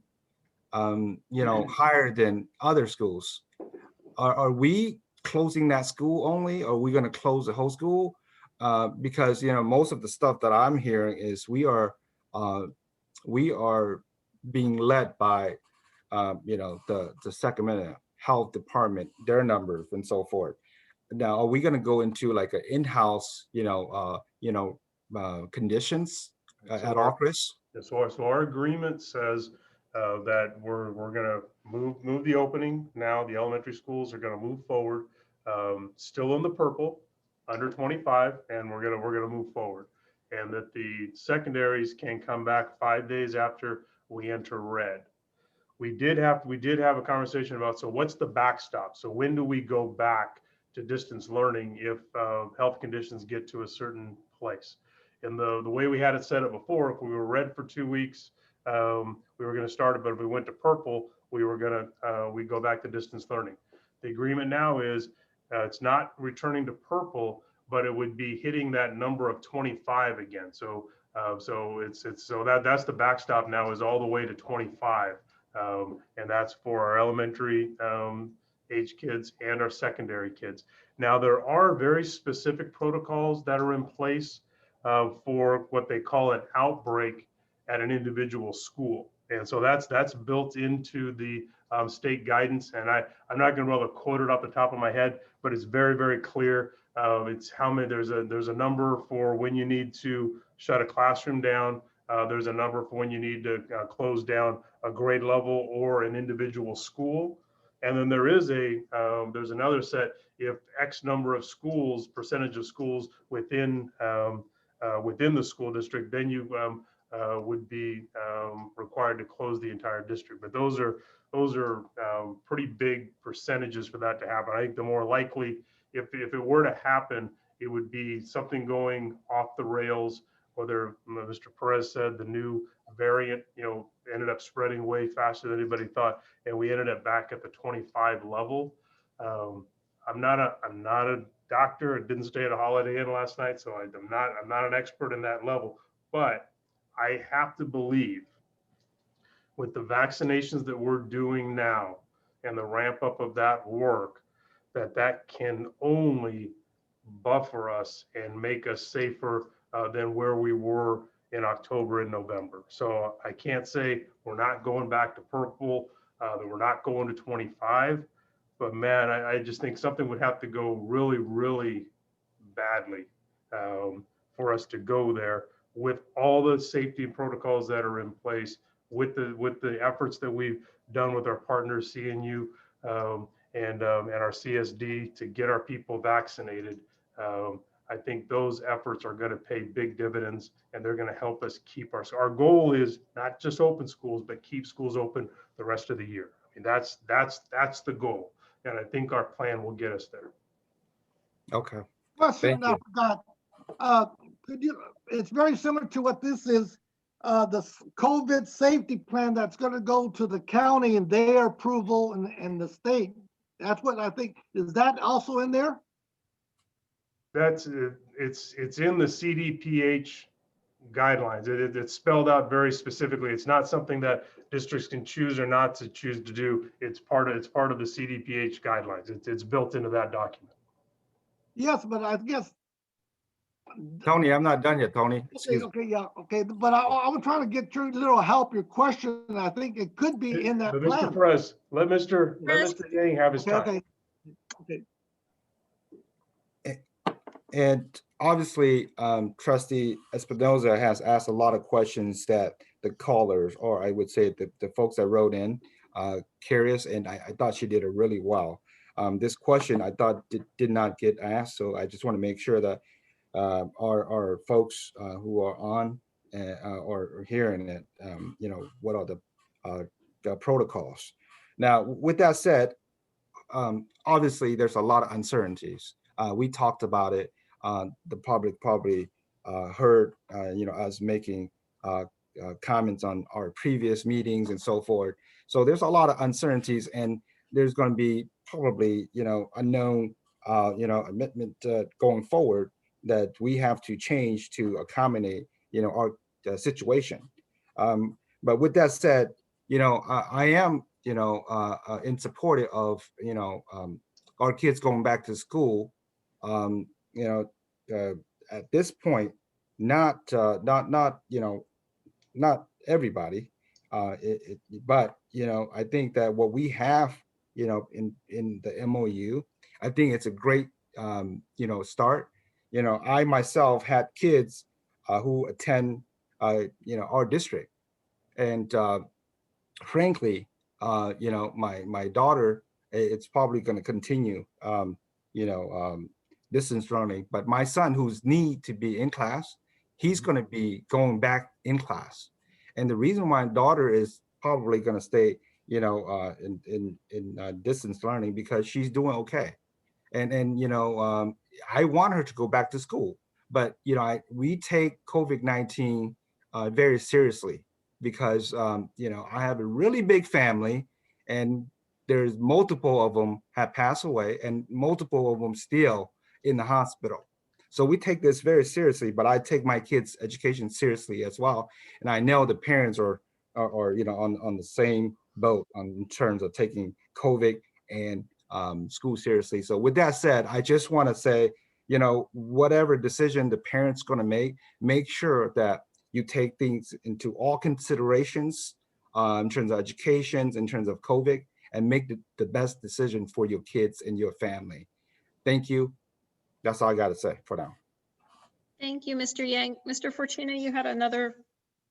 higher than other schools, are we closing that school only, or are we going to close the whole school? Because most of the stuff that I'm hearing is we are being led by the Sacramento Health Department, their numbers and so forth. Now, are we going to go into like an in-house, conditions at all, Chris? So our agreement says that we're going to move the opening. Now the elementary schools are going to move forward, still in the purple, under 25, and we're going to move forward. And that the secondaries can come back 5 days after we enter red. We did have a conversation about, so what's the backstop? So when do we go back to distance learning if health conditions get to a certain place? And the way we had it set up before, if we were red for 2 weeks, we were going to start it, but if we went to purple, we go back to distance learning. The agreement now is it's not returning to purple, but it would be hitting that number of 25 again. So that's the backstop now, is all the way to 25. And that's for our elementary age kids and our secondary kids. Now, there are very specific protocols that are in place for what they call an outbreak at an individual school. And so that's built into the state guidance. And I'm not going to be able to quote it off the top of my head, but it's very, very clear. It's how many, there's a number for when you need to shut a classroom down. There's a number for when you need to close down a grade level or an individual school. And then there's another set, if X number of schools, percentage of schools within the school district, then you would be required to close the entire district. But those are pretty big percentages for that to happen. I think the more likely, if it were to happen, it would be something going off the rails, whether Mr. Perez said the new variant, ended up spreading way faster than anybody thought, and we ended up back at the 25 level. I'm not a doctor. I didn't stay at a Holiday Inn last night, so I'm not an expert in that level. But I have to believe, with the vaccinations that we're doing now and the ramp up of that work, that can only buffer us and make us safer than where we were in October and November. So I can't say we're not going back to purple, that we're not going to 25, but man, I just think something would have to go really, really badly for us to go there, with all the safety protocols that are in place, with the efforts that we've done with our partners, CNU and our CSD, to get our people vaccinated. I think those efforts are going to pay big dividends, and they're going to help us keep our goal is not just open schools, but keep schools open the rest of the year. I mean, that's the goal, and I think our plan will get us there. Okay. Question I forgot. It's very similar to what this is, the COVID safety plan that's going to go to the county and their approval and the state. That's what I think. Is that also in there? It's in the CDPH guidelines. It's spelled out very specifically. It's not something that districts can choose or not to choose to do. It's part of the CDPH guidelines. It's built into that document. Yes, but I guess. Tony, I'm not done yet, Tony. Okay, Excuse me. okay, yeah, okay, but I was trying to get your little help, your question, and I think it could be in that But Mr. plan. Perez, let Mr. Yang have his Okay, time. okay. And obviously, Trustee Espinoza has asked a lot of questions that the callers, or I would say the folks that wrote in, curious, and I thought she did it really well. This question I thought did not get asked, so I just want to make sure that our folks who are on or hearing it, you know, what are the protocols. Now, with that said, obviously there's a lot of uncertainties. We talked about it. The public probably heard, you know, us making comments on our previous meetings and so forth. So there's a lot of uncertainties, and there's going to be probably, you know, unknown, you know, amendment going forward that we have to change to accommodate, you know, our situation. But with that said, you know, I am, you know, in support of, you know, our kids going back to school. You know, at this point, not you know, not everybody, but you know, I think that what we have, you know, in the MOU, I think it's a great, you know, start. You know, I myself had kids who attend, you know, our district, and frankly, you know, my daughter, it's probably going to continue, you know, distance learning. But my son, who's need to be in class, he's going to be going back in class. And the reason my daughter is probably going to stay, you know, in distance learning, because she's doing okay. And you know, I want her to go back to school, but you know, we take COVID-19 very seriously, because you know, I have a really big family, and there's multiple of them have passed away, and multiple of them still in the hospital. So we take this very seriously, but I take my kids' education seriously as well. And I know the parents are you know, on the same boat in terms of taking COVID and school seriously. So with that said, I just want to say, you know, whatever decision the parents going to make sure that you take things into all considerations in terms of education, in terms of COVID, and make the best decision for your kids and your family. Thank you. That's all I got to say for now. Thank you, Mr. Yang. Mr. Fortuna, you had another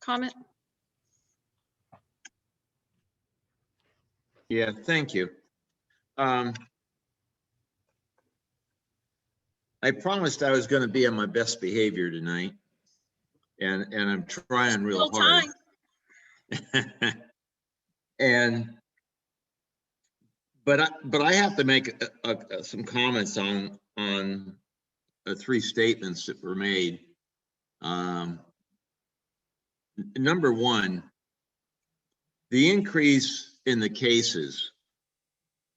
comment? Yeah, thank you. I promised I was going to be on my best behavior tonight, and I'm trying real hard. But I have to make some comments on three statements that were made. Number one, the increase in the cases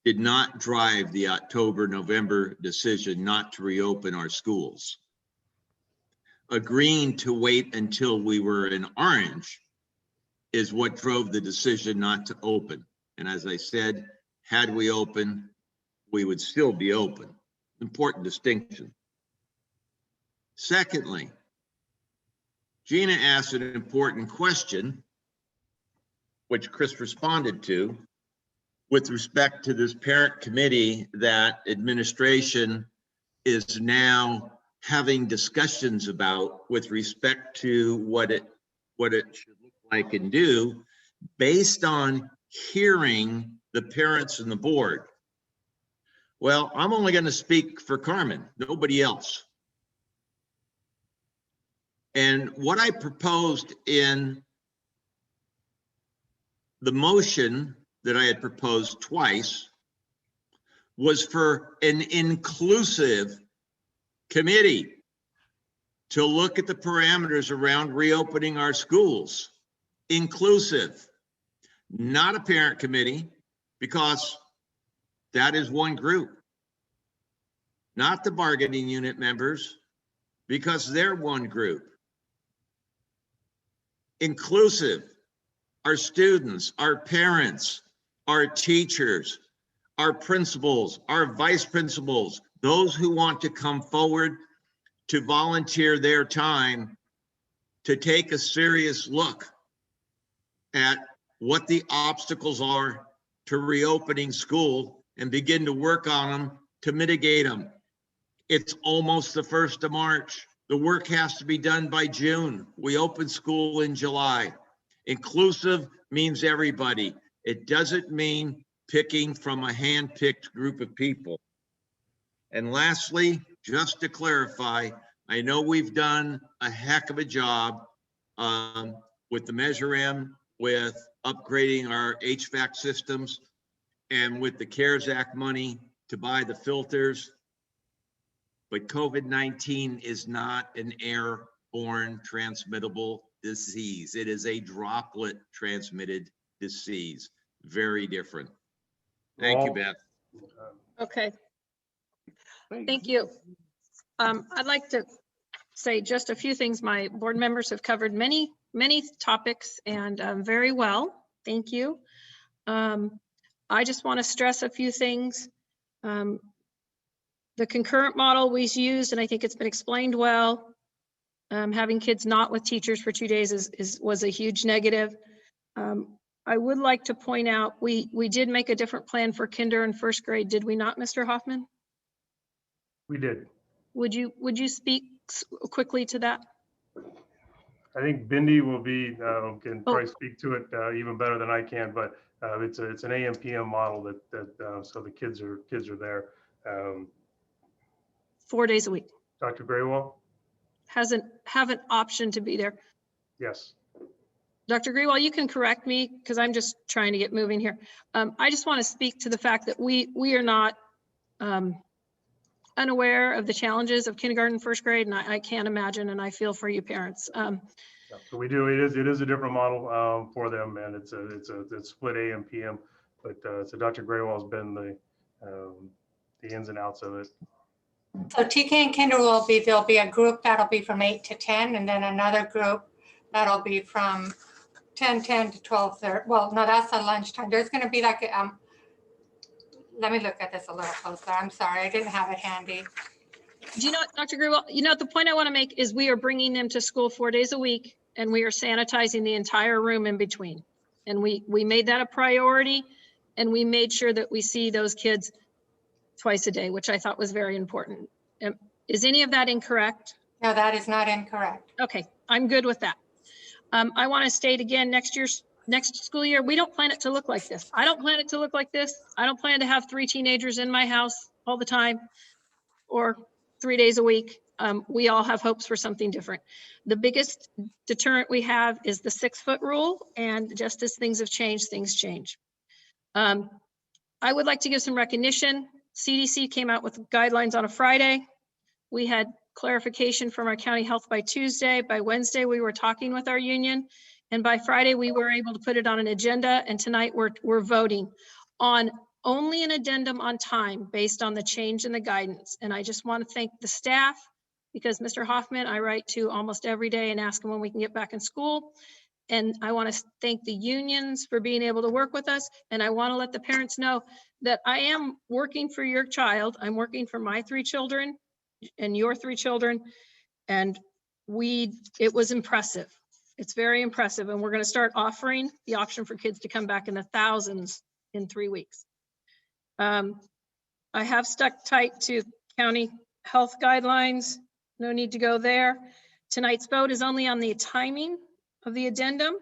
did not drive the October-November decision not to reopen our schools. Agreeing to wait until we were in orange is what drove the decision not to open. And as I said, had we opened, we would still be open. Important distinction. Secondly, Gina asked an important question, which Chris responded to, with respect to this parent committee that administration is now having discussions about with respect to what it should look like and do based on hearing the parents and the board. Well, I'm only going to speak for Carmen, nobody else. And what I proposed in the motion that I had proposed twice was for an inclusive committee to look at the parameters around reopening our schools. Inclusive, not a parent committee, because that is one group. Not the bargaining unit members, because they're one group. Inclusive, our students, our parents, our teachers, our principals, our vice principals, those who want to come forward to volunteer their time to take a serious look at what the obstacles are to reopening school and begin to work on them to mitigate them. It's almost the 1st of March. The work has to be done by June. We open school in July. Inclusive means everybody. It doesn't mean picking from a hand-picked group of people. And lastly, just to clarify, I know we've done a heck of a job with the Measure M, with upgrading our HVAC systems, and with the CARES Act money to buy the filters. But COVID-19 is not an airborne transmittable disease. It is a droplet transmitted disease. Very different. Thank you, Beth. Okay. Thank you. I'd like to say just a few things. My board members have covered many topics and very well. Thank you. I just want to stress a few things. The concurrent model we used, and I think it's been explained well, having kids not with teachers for 2 days was a huge negative. I would like to point out, we did make a different plan for kinder and first grade, did we not, Mr. Hoffman? We did. Would you speak quickly to that? I think Bindi will be, can probably speak to it even better than I can, but it's an AM PM model that so the kids are there. 4 days a week. Dr. Graywall? Have an option to be there. Yes. Dr. Graywall, you can correct me because I'm just trying to get moving here. I just want to speak to the fact that we are not unaware of the challenges of kindergarten, first grade, and I can't imagine, and I feel for you parents. So we do. It is a different model for them, and it's split AM PM. But so Dr. Graywall's been the ins and outs of it. So TK and Kinder there'll be a group that'll be from 8 to 10, and then another group that'll be from 10:10 to 12:30. Well, no, that's at lunchtime. There's going to be like let me look at this a little closer. I'm sorry, I didn't have it handy. Do you know what, Dr. Grewal, the point I want to make is we are bringing them to school 4 days a week, and we are sanitizing the entire room in between. And we made that a priority, and we made sure that we see those kids twice a day, which I thought was very important. Is any of that incorrect? No, that is not incorrect. Okay, I'm good with that. I want to state again, next school year, we don't plan it to look like this. I don't plan it to look like this. I don't plan to have 3 teenagers in my house all the time or 3 days a week. We all have hopes for something different. The biggest deterrent we have is the 6-foot rule, and just as things have changed, things change. I would like to give some recognition. CDC came out with guidelines on a Friday. We had clarification from our county health by Tuesday. By Wednesday, we were talking with our union. And by Friday, we were able to put it on an agenda. And tonight we're voting on only an addendum on time based on the change in the guidance. And I just want to thank the staff because Mr. Hoffman, I write to almost every day and ask him when we can get back in school. And I want to thank the unions for being able to work with us. And I want to let the parents know that I am working for your child. I'm working for my 3 children and your 3 children. And it was impressive. It's very impressive. And we're going to start offering the option for kids to come back in the thousands in 3 weeks. I have stuck tight to county health guidelines. No need to go there. Tonight's vote is only on the timing of the addendum.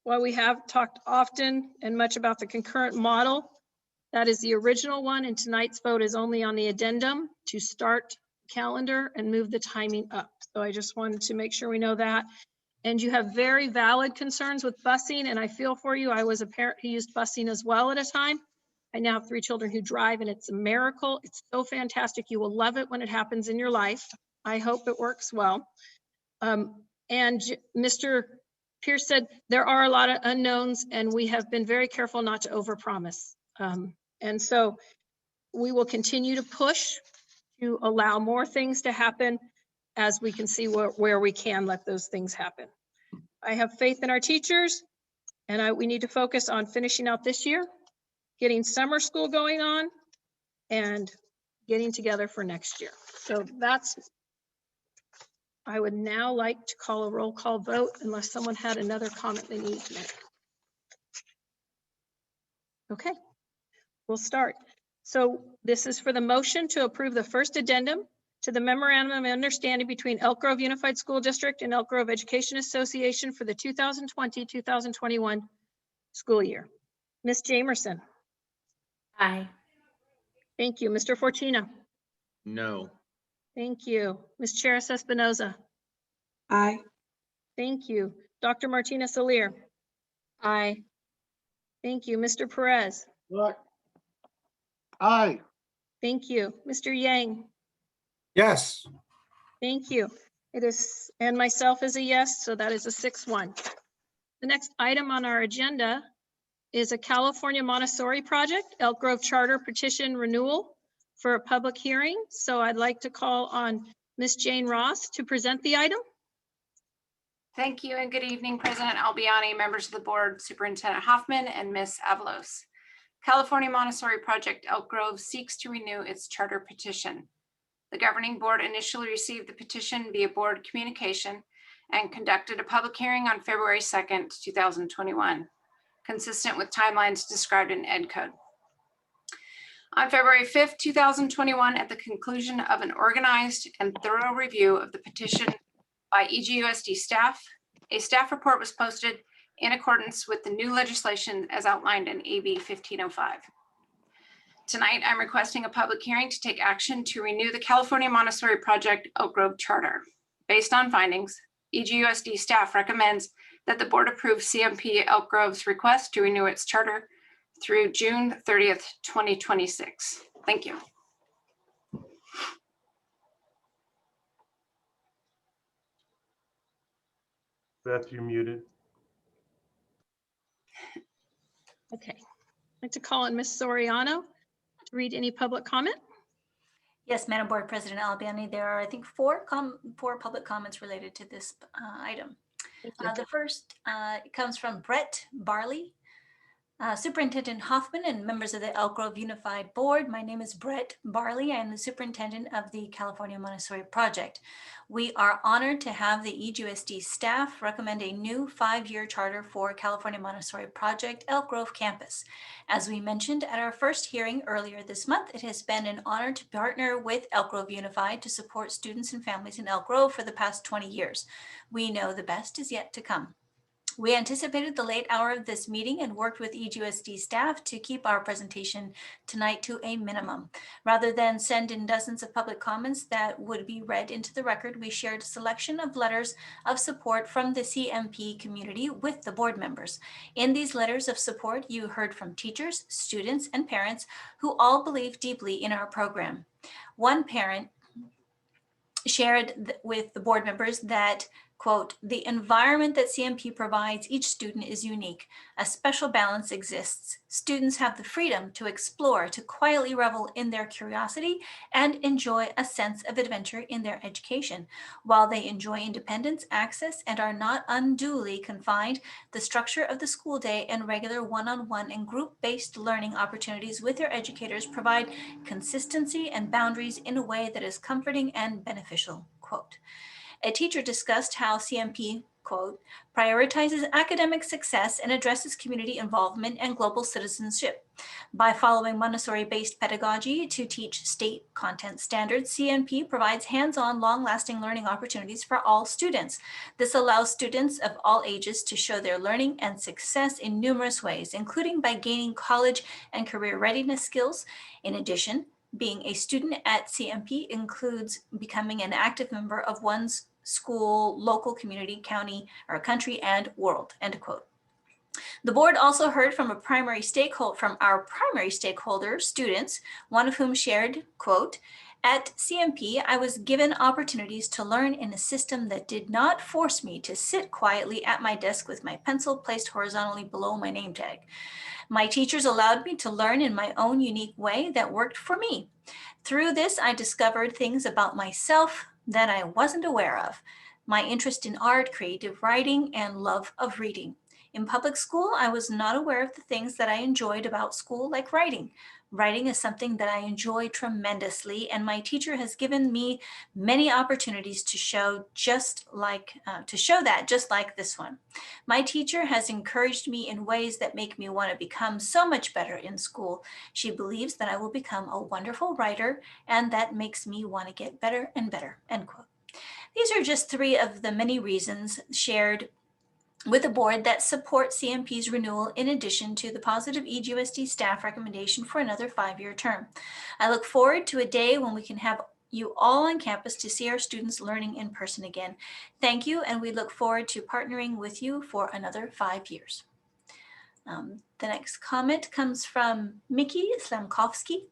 While we have talked often and much about the concurrent model, that is the original one, and tonight's vote is only on the addendum to start calendar and move the timing up. So I just wanted to make sure we know that. And you have very valid concerns with busing, and I feel for you. I was a parent who used busing as well at a time. I now have 3 children who drive, and it's a miracle. It's so fantastic. You will love it when it happens in your life. I hope it works well. And Mr. Pierce said there are a lot of unknowns, and we have been very careful not to overpromise. And so we will continue to push to allow more things to happen as we can see where we can let those things happen. I have faith in our teachers, and we need to focus on finishing out this year, getting summer school going on, and getting together for next year. So I would now like to call a roll call vote unless someone had another comment they needed to make. Okay, we'll start. So this is for the motion to approve the first addendum to the memorandum of understanding between Elk Grove Unified School District and Elk Grove Education Association for the 2020-2021 school year. Ms. Jamerson. Aye. Thank you. Mr. Fortina. No. Thank you. Ms. Charis Espinoza. Aye. Thank you. Dr. Martinez Alier. Aye. Thank you. Mr. Perez. Aye. Thank you. Mr. Yang. Yes. Thank you. It is, and myself is a yes, so that is a 6-1. The next item on our agenda is a California Montessori project, Elk Grove Charter petition renewal for a public hearing. So I'd like to call on Ms. Jane Ross to present the item. Thank you and good evening, President Albiani, members of the board, Superintendent Hoffman, and Ms. Avalos. California Montessori Project Elk Grove seeks to renew its charter petition. The governing board initially received the petition via board communication and conducted a public hearing on February 2nd, 2021, consistent with timelines described in Ed Code. On February 5th, 2021, at the conclusion of an organized and thorough review of the petition by EGUSD staff, a staff report was posted in accordance with the new legislation as outlined in AB 1505. Tonight, I'm requesting a public hearing to take action to renew the California Montessori Project Elk Grove Charter. Based on findings, EGUSD staff recommends that the board approve CMP Elk Grove's request to renew its charter through June 30th, 2026. Thank you. Beth, you're muted. Okay. I'd like to call on Ms. Soriano to read any public comment. Yes, Madam Board President Albiani, there are, I think, four public comments related to this item. The first comes from Brett Barley. Superintendent Hoffman and members of the Elk Grove Unified Board. My name is Brett Barley. I am the superintendent of the California Montessori Project. We are honored to have the EGUSD staff recommend a new 5-year charter for California Montessori Project Elk Grove campus. As we mentioned at our first hearing earlier this month, it has been an honor to partner with Elk Grove Unified to support students and families in Elk Grove for the past 20 years. We know the best is yet to come. We anticipated the late hour of this meeting and worked with EGUSD staff to keep our presentation tonight to a minimum. Rather than send in dozens of public comments that would be read into the record, we shared a selection of letters of support from the CMP community with the board members. In these letters of support, you heard from teachers, students, and parents who all believe deeply in our program. One parent shared with the board members that, quote, the environment that CMP provides each student is unique. A special balance exists. Students have the freedom to explore, to quietly revel in their curiosity and enjoy a sense of adventure in their education. While they enjoy independence, access, and are not unduly confined, the structure of the school day and regular one-on-one and group-based learning opportunities with their educators provide consistency and boundaries in a way that is comforting and beneficial, quote. A teacher discussed how CMP, quote, prioritizes academic success and addresses community involvement and global citizenship. By following Montessori-based pedagogy to teach state content standards, CMP provides hands-on, long-lasting learning opportunities for all students. This allows students of all ages to show their learning and success in numerous ways, including by gaining college and career readiness skills. In addition, being a student at CMP includes becoming an active member of one's school, local community, county, or country, and world, end quote. The board also heard from our primary stakeholder, students, one of whom shared, quote, at CMP, I was given opportunities to learn in a system that did not force me to sit quietly at my desk with my pencil placed horizontally below my name tag. My teachers allowed me to learn in my own unique way that worked for me. Through this, I discovered things about myself that I wasn't aware of. My interest in art, creative writing, and love of reading. In public school, I was not aware of the things that I enjoyed about school, like writing. Writing is something that I enjoy tremendously, and my teacher has given me many opportunities to show that just like this one. My teacher has encouraged me in ways that make me want to become so much better in school. She believes that I will become a wonderful writer, and that makes me want to get better and better, end quote. These are just 3 of the many reasons shared with the board that support CMP's renewal, in addition to the positive EGUSD staff recommendation for another 5-year term. I look forward to a day when we can have you all on campus to see our students learning in person again. Thank you, and we look forward to partnering with you for another 5 years. The next comment comes from Mickey Slamkovsky.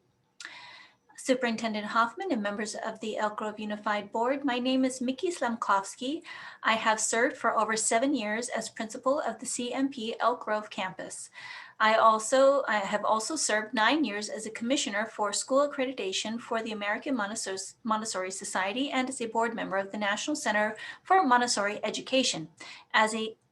Superintendent Hoffman and members of the Elk Grove Unified Board, my name is Mickey Slamkovsky. I have served for over 7 years as principal of the CMP Elk Grove campus. I have also served 9 years as a commissioner for school accreditation for the American Montessori Society and as a board member of the National Center for Montessori Education.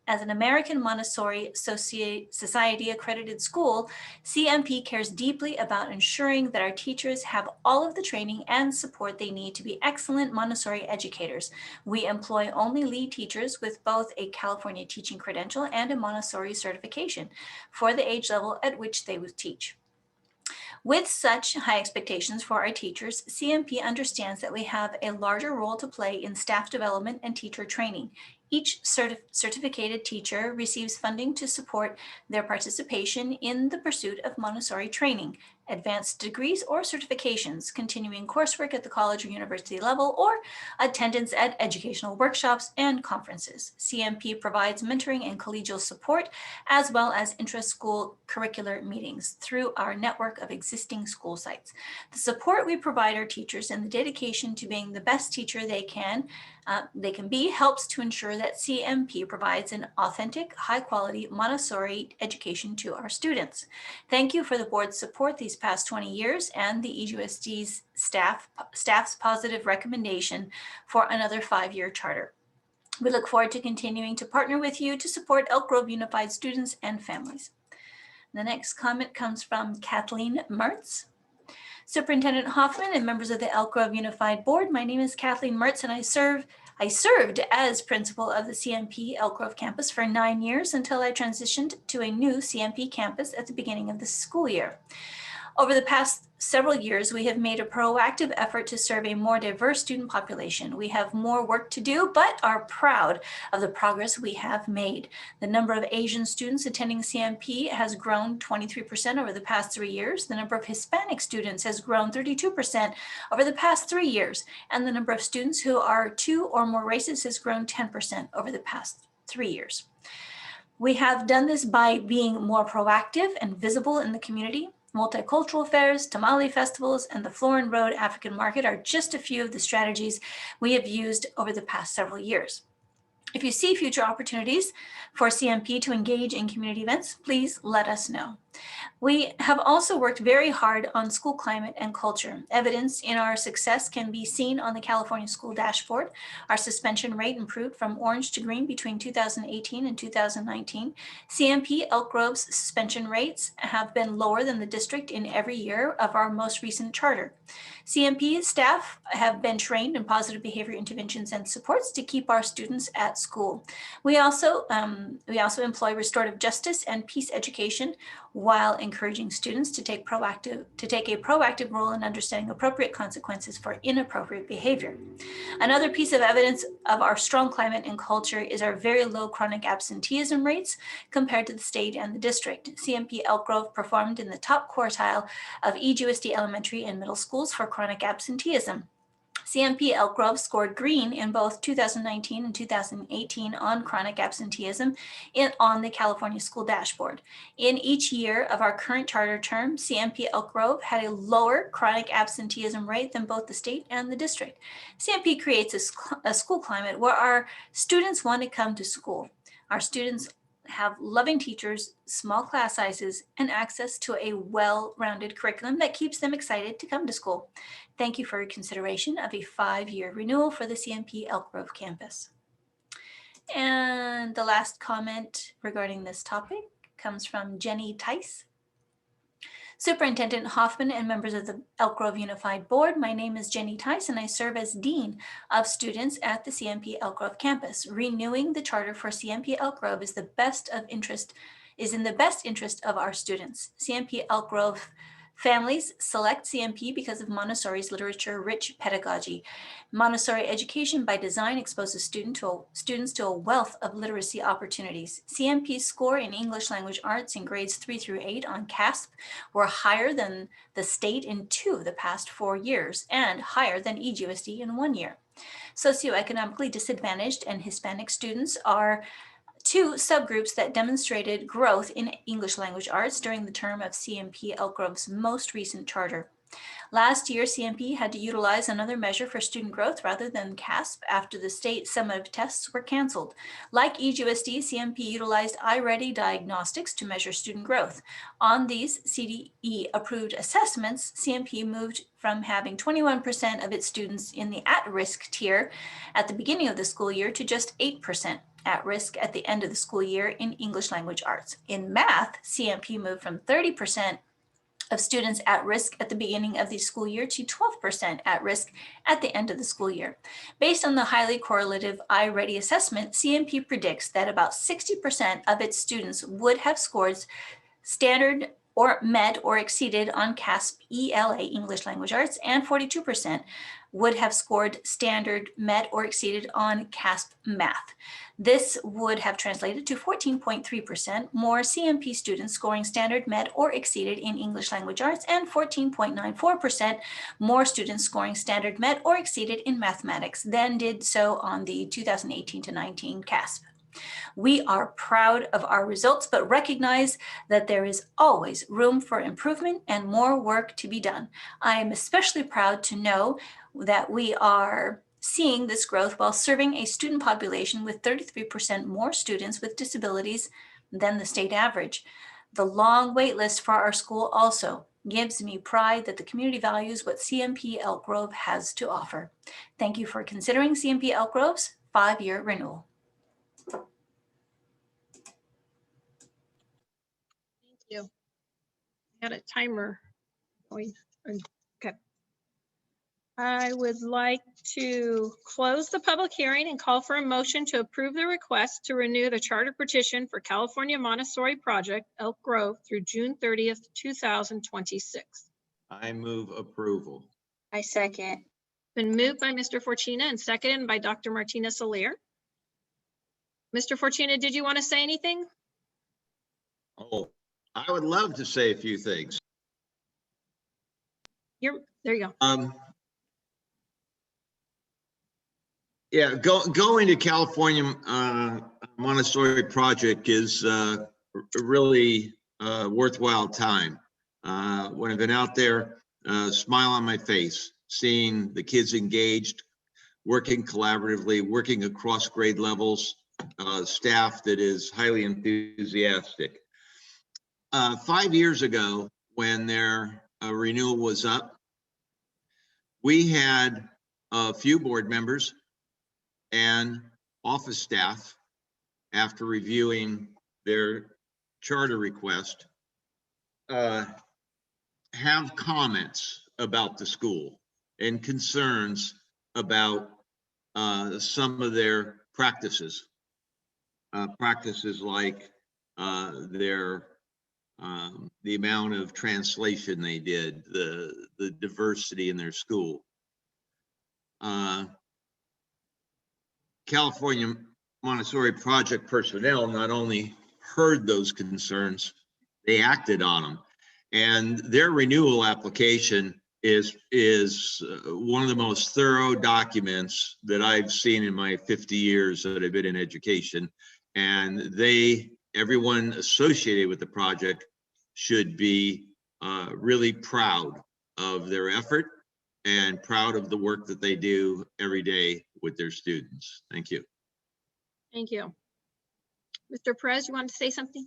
As an American Montessori Society accredited school, CMP cares deeply about ensuring that our teachers have all of the training and support they need to be excellent Montessori educators. We employ only lead teachers with both a California teaching credential and a Montessori certification for the age level at which they would teach. With such high expectations for our teachers, CMP understands that we have a larger role to play in staff development and teacher training. Each certificated teacher receives funding to support their participation in the pursuit of Montessori training, advanced degrees or certifications, continuing coursework at the college or university level, or attendance at educational workshops and conferences. CMP provides mentoring and collegial support, as well as intra-school curricular meetings through our network of existing school sites. The support we provide our teachers and the dedication to being the best teacher they can be helps to ensure that CMP provides an authentic, high-quality Montessori education to our students. Thank you for the board's support these past 20 years and the EGUSD's staff's positive recommendation for another 5-year charter. We look forward to continuing to partner with you to support Elk Grove Unified students and families. The next comment comes from Kathleen Mertz. Superintendent Hoffman and members of the Elk Grove Unified Board, my name is Kathleen Mertz, and I served as principal of the CMP Elk Grove campus for 9 years until I transitioned to a new CMP campus at the beginning of the school year. Over the past several years, we have made a proactive effort to serve a more diverse student population. We have more work to do, but are proud of the progress we have made. The number of Asian students attending CMP has grown 23% over the past 3 years. The number of Hispanic students has grown 32% over the past 3 years. And the number of students who are 2 or more races has grown 10% over the past 3 years. We have done this by being more proactive and visible in the community. Multicultural fairs, tamale festivals, and the Florin Road African Market are just a few of the strategies we have used over the past several years. If you see future opportunities for CMP to engage in community events, please let us know. We have also worked very hard on school climate and culture. Evidence in our success can be seen on the California School Dashboard. Our suspension rate improved from orange to green between 2018 and 2019. CMP Elk Grove's suspension rates have been lower than the district in every year of our most recent charter. CMP staff have been trained in positive behavior interventions and supports to keep our students at school. We also employ restorative justice and peace education while encouraging students to take a proactive role in understanding appropriate consequences for inappropriate behavior. Another piece of evidence of our strong climate and culture is our very low chronic absenteeism rates compared to the state and the district. CMP Elk Grove performed in the top quartile of EGUSD elementary and middle schools for chronic absenteeism. CMP Elk Grove scored green in both 2019 and 2018 on chronic absenteeism on the California School Dashboard. In each year of our current charter term, CMP Elk Grove had a lower chronic absenteeism rate than both the state and the district. CMP creates a school climate where our students want to come to school. Our students have loving teachers, small class sizes, and access to a well-rounded curriculum that keeps them excited to come to school. Thank you for your consideration of a 5-year renewal for the CMP Elk Grove campus. And the last comment regarding this topic comes from Jenny Tice. Superintendent Hoffman and members of the Elk Grove Unified Board, my name is Jenny Tice and I serve as Dean of Students at the CMP Elk Grove campus. Renewing the charter for CMP Elk Grove is in the best interest of our students. CMP Elk Grove families select CMP because of Montessori's literature-rich pedagogy. Montessori education by design exposes students to a wealth of literacy opportunities. CMP's score in English language arts in grades 3 through 8 on CASP were higher than the state in 2 of the past 4 years and higher than EGUSD in 1 year. Socioeconomically disadvantaged and Hispanic students are 2 subgroups that demonstrated growth in English language arts during the term of CMP Elk Grove's most recent charter. Last year, CMP had to utilize another measure for student growth rather than CASP after the state summative tests were canceled. Like EGUSD, CMP utilized iReady diagnostics to measure student growth. On these CDE-approved assessments, CMP moved from having 21% of its students in the at-risk tier at the beginning of the school year to just 8% at risk at the end of the school year in English language arts. In math, CMP moved from 30% of students at risk at the beginning of the school year to 12% at risk at the end of the school year. Based on the highly correlative iReady assessment, CMP predicts that about 60% of its students would have scored standard or met or exceeded on CASP ELA English language arts, and 42% would have scored standard, met, or exceeded on CASP math. This would have translated to 14.3% more CMP students scoring standard, met, or exceeded in English language arts, and 14.94% more students scoring standard, met, or exceeded in mathematics than did so on the 2018-19 CASP. We are proud of our results, but recognize that there is always room for improvement and more work to be done. I am especially proud to know that we are seeing this growth while serving a student population with 33% more students with disabilities than the state average. The long wait list for our school also gives me pride that the community values what CMP Elk Grove has to offer. Thank you for considering CMP Elk Grove's 5-year renewal. Thank you. Got a timer going. Okay. I would like to close the public hearing and call for a motion to approve the request to renew the charter petition for California Montessori Project Elk Grove through June 30th, 2026. I move approval. I second. Been moved by Mr. Fortuna and seconded by Dr. Martina Soler. Mr. Fortuna, did you want to say anything? Oh, I would love to say a few things. There you go. Yeah, going to California Montessori Project is a really worthwhile time. When I've been out there, smile on my face, seeing the kids engaged, working collaboratively, working across grade levels, staff that is highly enthusiastic. 5 years ago, when their renewal was up, we had a few board members and office staff, after reviewing their charter request, have comments about the school and concerns about some of their practices. Practices like the amount of translation they did, the diversity in their school. California Montessori Project personnel not only heard those concerns, they acted on them. And their renewal application is one of the most thorough documents that I've seen in my 50 years that I've been in education. And everyone associated with the project should be really proud of their effort and proud of the work that they do every day with their students. Thank you. Thank you. Mr. Perez, you want to say something?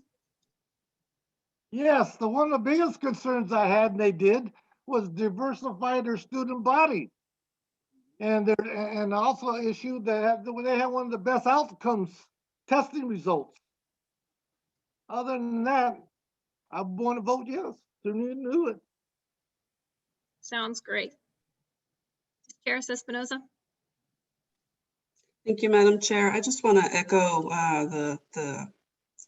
Yes, one of the biggest concerns I had, and they did, was diversify their student body. And also an issue that they have one of the best outcomes testing results. Other than that, I want to vote yes. sooner you do it. Sounds great. Chair Espinoza. Thank you, Madam Chair. I just want to echo the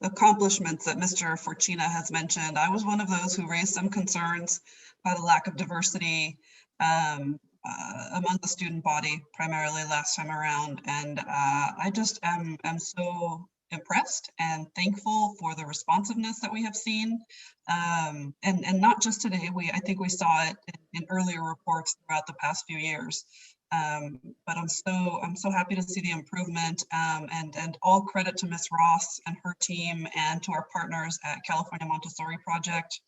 accomplishments that Mr. Fortuna has mentioned. I was one of those who raised some concerns about a lack of diversity among the student body, primarily last time around. And I just am so impressed and thankful for the responsiveness that we have seen. And not just today, I think we saw it in earlier reports throughout the past few years. But I'm so happy to see the improvement, and all credit to Ms. Ross and her team and to our partners at California Montessori Project.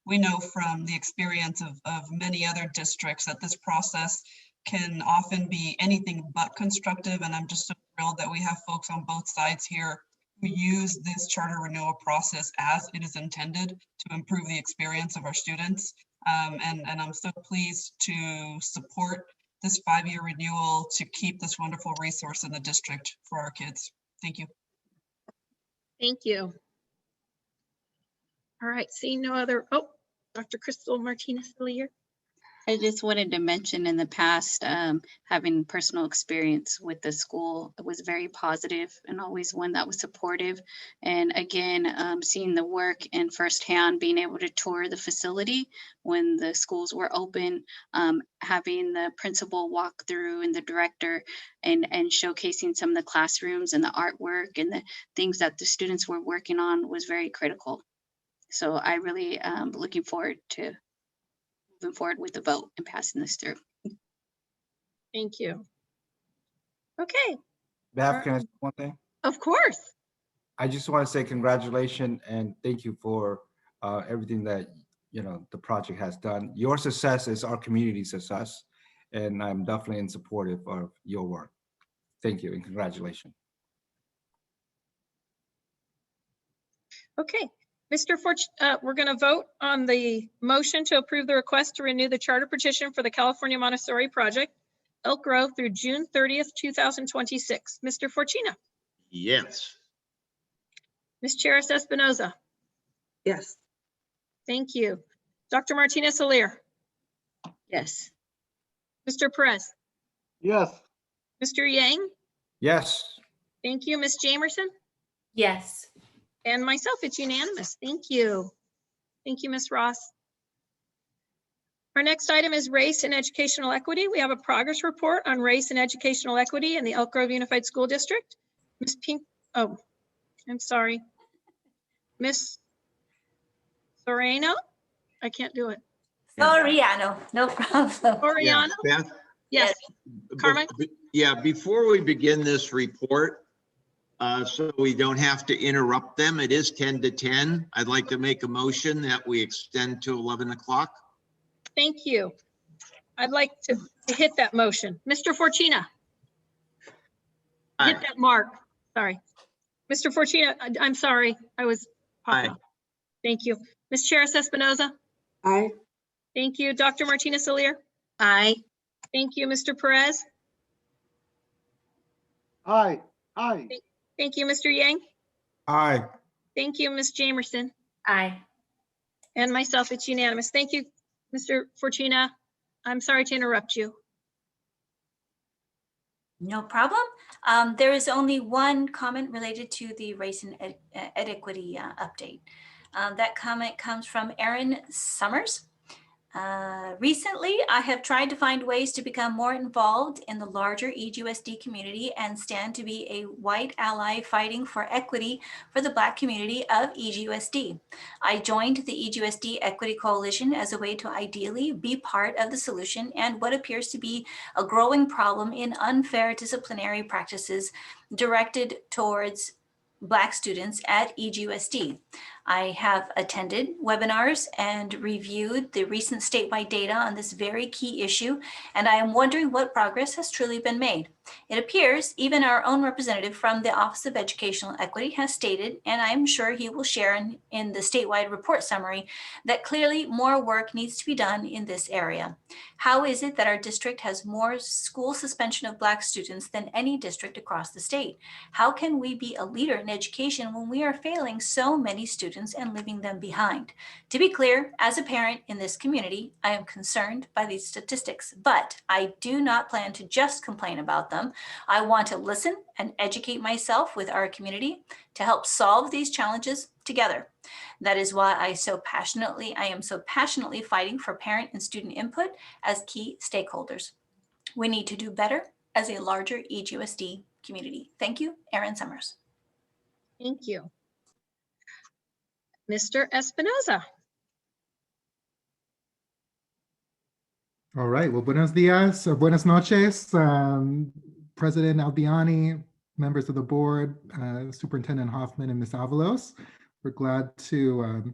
We know from the experience of many other districts that this process can often be anything but constructive, and I'm just so thrilled that we have folks on both sides here who use this charter renewal process as it is intended to improve the experience of our students. And I'm so pleased to support this 5-year renewal to keep this wonderful resource in the district for our kids. Thank you. Thank you. All right, seeing no other, oh, Dr. Crystal Martinez-Lear. I just wanted to mention in the past, having personal experience with the school was very positive and always one that was supportive. And again, seeing the work in firsthand, being able to tour the facility when the schools were open, having the principal walk through and the director and showcasing some of the classrooms and the artwork and the things that the students were working on was very critical. So I really looking forward to moving forward with the vote and passing this through. Thank you. Okay. Bev, can I say one thing? Of course. I just want to say congratulations and thank you for everything that the project has done. Your success is our community success, and I'm definitely in support of your work. Thank you and congratulations. Okay. Mr. We're going to vote on the motion to approve the request to renew the charter petition for the California Montessori Project, Elk Grove, through June 30th, 2026. Mr. Fortuna. Yes. Ms. Charis Espinoza. Yes. Thank you. Dr. Martinez-Lear. Yes. Mr. Perez. Yes. Mr. Yang. Yes. Thank you. Ms. Jamerson. Yes. And myself, it's unanimous. Thank you. Thank you, Ms. Ross. Our next item is race and educational equity. We have a progress report on race and educational equity in the Elk Grove Unified School District. Ms. Pink, oh, I'm sorry. Ms. Soriano? I can't do it. Soriano, no problem. Soriano? Yeah, Beth? Yes. Carmen? Yeah, before we begin this report, so we don't have to interrupt them, it is 10 to 10. I'd like to make a motion that we extend to 11 o'clock. Thank you. I'd like to hit that motion. Mr. Fortuna. Aye. Hit that mark. Sorry. Mr. Fortuna, I'm sorry. I was. Aye. Thank you. Ms. Charis Espinoza. Aye. Thank you. Dr. Martinez-Lear. Aye. Thank you. Mr. Perez. Aye. Aye. Thank you, Mr. Yang. Aye. Thank you, Ms. Jamerson. Aye. And myself, it's unanimous. Thank you, Mr. Fortuna. I'm sorry to interrupt you. No problem. There is only one comment related to the race and equity update. That comment comes from Aaron Summers. Recently, I have tried to find ways to become more involved in the larger EGUSD community and stand to be a white ally fighting for equity for the Black community of EGUSD. I joined the EGUSD Equity Coalition as a way to ideally be part of the solution and what appears to be a growing problem in unfair disciplinary practices directed towards Black students at EGUSD. I have attended webinars and reviewed the recent statewide data on this very key issue, and I am wondering what progress has truly been made. It appears even our own representative from the Office of Educational Equity has stated, and I am sure he will share in the statewide report summary, that clearly more work needs to be done in this area. How is it that our district has more school suspension of Black students than any district across the state? How can we be a leader in education when we are failing so many students students and leaving them behind. To be clear, as a parent in this community, I am concerned by these statistics, but I do not plan to just complain about them. I want to listen and educate myself with our community to help solve these challenges together. That is why I am so passionately fighting for parent and student input as key stakeholders. We need to do better as a larger EGUSD community. Thank you, Erin Summers. Thank you. Mr. Espinoza. All right, well, buenos dias, or buenas noches, President Albiani, members of the board, Superintendent Hoffman and Ms. Avalos. We're glad to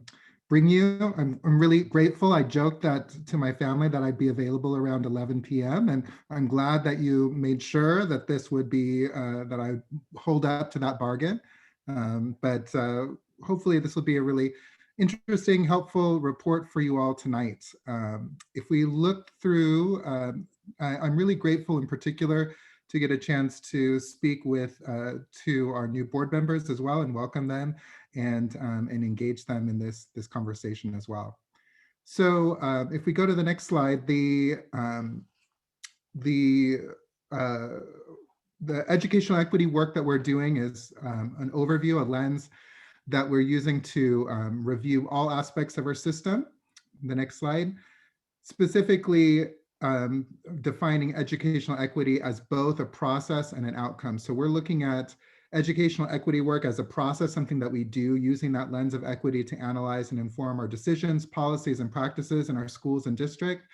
bring you. I'm really grateful. I joked that to my family that I'd be available around 11 p.m. and I'm glad that you made sure that this would be, that I hold up to that bargain. But hopefully this will be a really interesting, helpful report for you all tonight. If we look through, I'm really grateful in particular to get a chance to speak with to our new board members as well and welcome them and engage them in this conversation as well. So if we go to the next slide, the educational equity work that we're doing is an overview, a lens that we're using to review all aspects of our system. The next slide. Specifically defining educational equity as both a process and an outcome. So we're looking at educational equity work as a process, something that we do using that lens of equity to analyze and inform our decisions, policies, and practices in our schools and district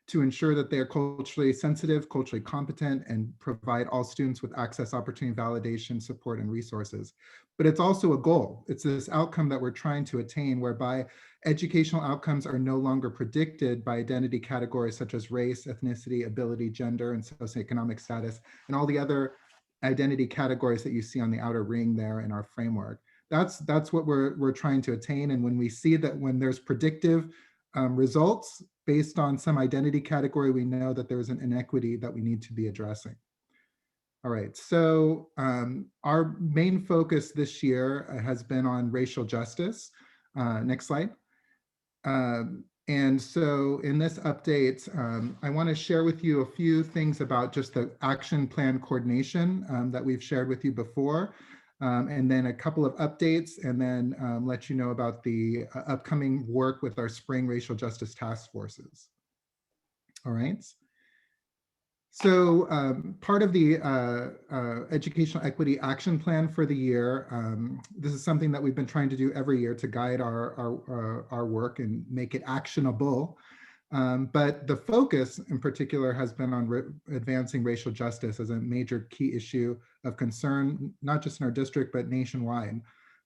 to ensure that they are culturally sensitive, culturally competent, and provide all students with access, opportunity, validation, support, and resources. But it's also a goal. It's this outcome that we're trying to attain, whereby educational outcomes are no longer predicted by identity categories such as race, ethnicity, ability, gender, and socioeconomic status, and all the other identity categories that you see on the outer ring there in our framework. That's what we're trying to attain. And when we see that when there's predictive results based on some identity category, we know that there's an inequity that we need to be addressing. All right, so our main focus this year has been on racial justice. Next slide. And so in this update, I want to share with you a few things about just the action plan coordination that we've shared with you before, and then a couple of updates, and then let you know about the upcoming work with our spring racial justice task forces. All right. So part of the educational equity action plan for the year, this is something that we've been trying to do every year to guide our work and make it actionable. But the focus in particular has been on advancing racial justice as a major key issue of concern, not just in our district, but nationwide.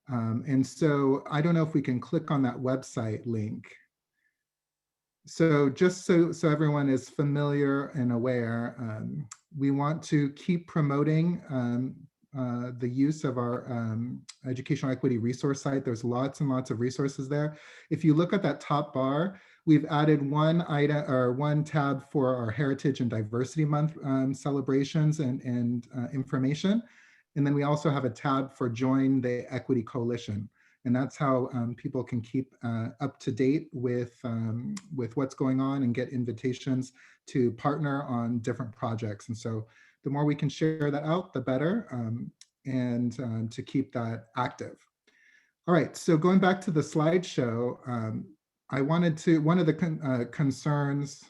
And so I don't know if we can click on that website link. So just so everyone is familiar and aware, we want to keep promoting the use of our educational equity resource site. There's lots and lots of resources there. If you look at that top bar, we've added one item or one tab for our Heritage and Diversity Month celebrations and information. And then we also have a tab for Join the Equity Coalition. And that's how people can keep up to date with what's going on and get invitations to partner on different projects. And so the more we can share that out, the better, and to keep that active. All right, so going back to the slideshow, I wanted to, one of the concerns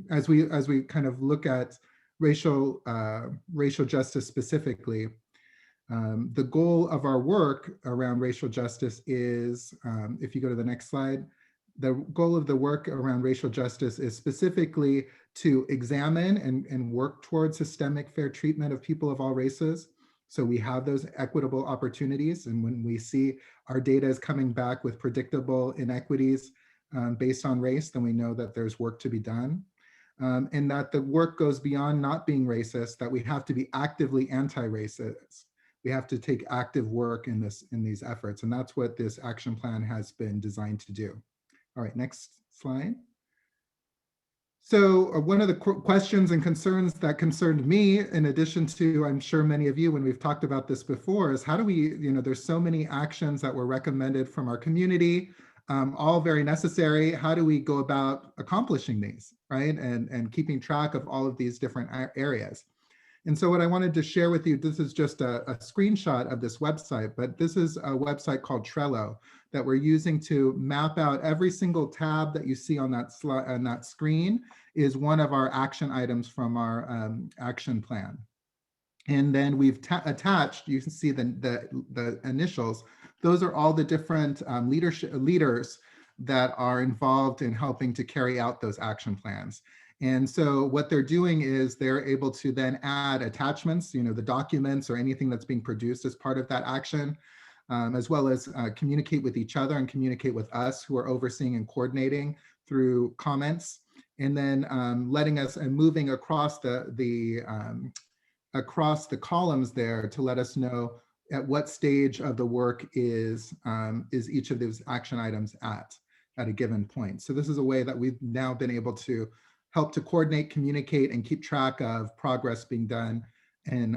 as we kind of look at racial justice specifically, the goal of our work around racial justice is, if you go to the next slide, the goal of the work around racial justice is specifically to examine and work towards systemic fair treatment of people of all races. So we have those equitable opportunities. And when we see our data is coming back with predictable inequities based on race, then we know that there's work to be done. And that the work goes beyond not being racist, that we have to be actively anti-racist. We have to take active work in these efforts. And that's what this action plan has been designed to do. All right, next slide. So one of the questions and concerns that concerned me, in addition to, I'm sure many of you, when we've talked about this before, is how do we, there's so many actions that were recommended from our community, all very necessary. How do we go about accomplishing these, right? And keeping track of all of these different areas. And so what I wanted to share with you, this is just a screenshot of this website, but this is a website called Trello that we're using to map out every single tab that you see on that slide, on that screen is one of our action items from our action plan. And then we've attached, you can see the initials. Those are all the different leaders that are involved in helping to carry out those action plans. And so what they're doing is they're able to then add attachments, the documents or anything that's being produced as part of that action, as well as communicate with each other and communicate with us who are overseeing and coordinating through comments, and then letting us and moving across the columns there to let us know at what stage of the work is each of those action items at a given point. So this is a way that we've now been able to help to coordinate, communicate, and keep track of progress being done in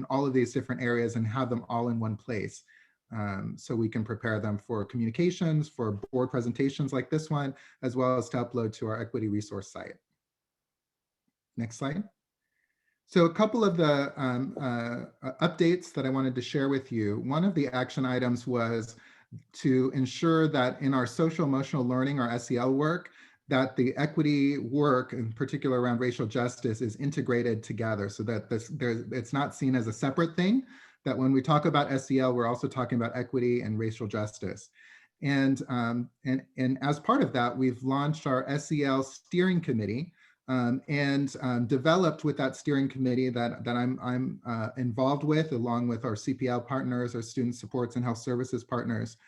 all of these different areas and have them all in one place. So we can prepare them for communications, for board presentations like this one, as well as to upload to our equity resource site. Next slide. So a couple of the updates that I wanted to share with you. One of the action items was to ensure that in our social emotional learning, our SEL work, that the equity work, in particular around racial justice, is integrated together so that it's not seen as a separate thing, that when we talk about SEL, we're also talking about equity and racial justice. And as part of that, we've launched our SEL steering committee and developed with that steering committee that I'm involved with, along with our CPL partners, our student supports and health services partners,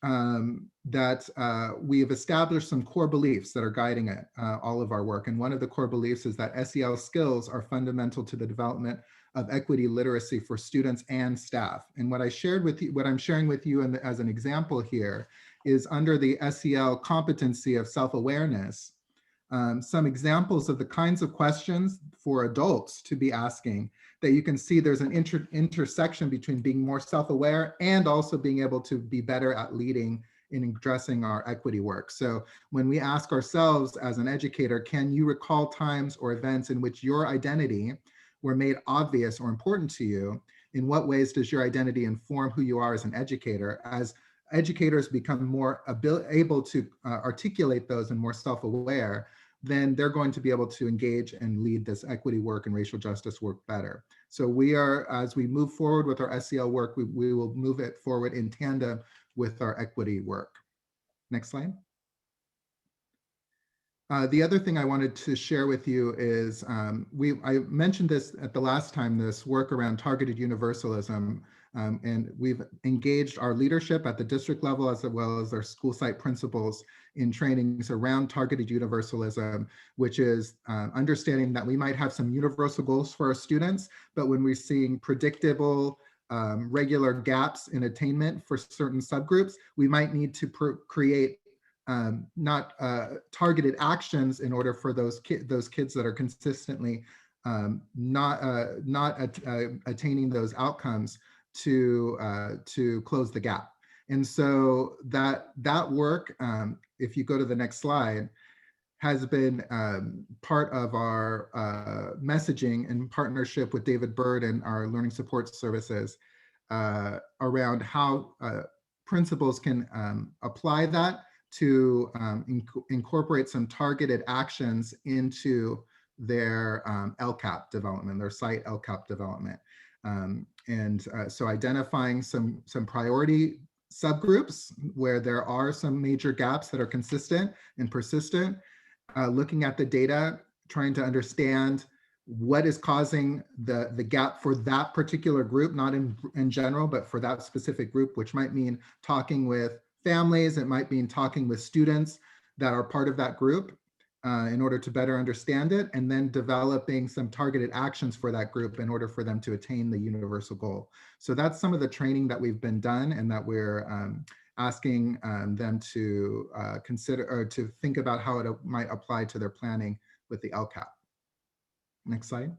that we have established some core beliefs that are guiding it, all of our work. And one of the core beliefs is that SEL skills are fundamental to the development of equity literacy for students and staff. And what I shared with you, what I'm sharing with you as an example here is under the SEL competency of self-awareness, some examples of the kinds of questions for adults to be asking that you can see there's an intersection between being more self-aware and also being able to be better at leading in addressing our equity work. So when we ask ourselves as an educator, can you recall times or events in which your identity were made obvious or important to you? In what ways does your identity inform who you are as an educator? As educators become more able to articulate those and more self-aware, then they're going to be able to engage and lead this equity work and racial justice work better. So we are, as we move forward with our SEL work, we will move it forward in tandem with our equity work. Next slide. The other thing I wanted to share with you is, I mentioned this at the last time, this work around targeted universalism, and we've engaged our leadership at the district level as well as our school site principals in trainings around targeted universalism, which is understanding that we might have some universal goals for our students, but when we're seeing predictable, regular gaps in attainment for certain subgroups, we might need to create not targeted actions in order for those kids that are consistently not attaining those outcomes to close the gap. And so that work, if you go to the next slide, has been part of our messaging in partnership with David Bird and our learning support services around how principals can apply that to incorporate some targeted actions into their LCAP development, their site LCAP development. So identifying some priority subgroups where there are some major gaps that are consistent and persistent, looking at the data, trying to understand what is causing the gap for that particular group, not in general, but for that specific group, which might mean talking with families, it might mean talking with students that are part of that group in order to better understand it, and then developing some targeted actions for that group in order for them to attain the universal goal. So that's some of the training that we've been done and that we're asking them to consider or to think about how it might apply to their planning with the LCAP. Next slide.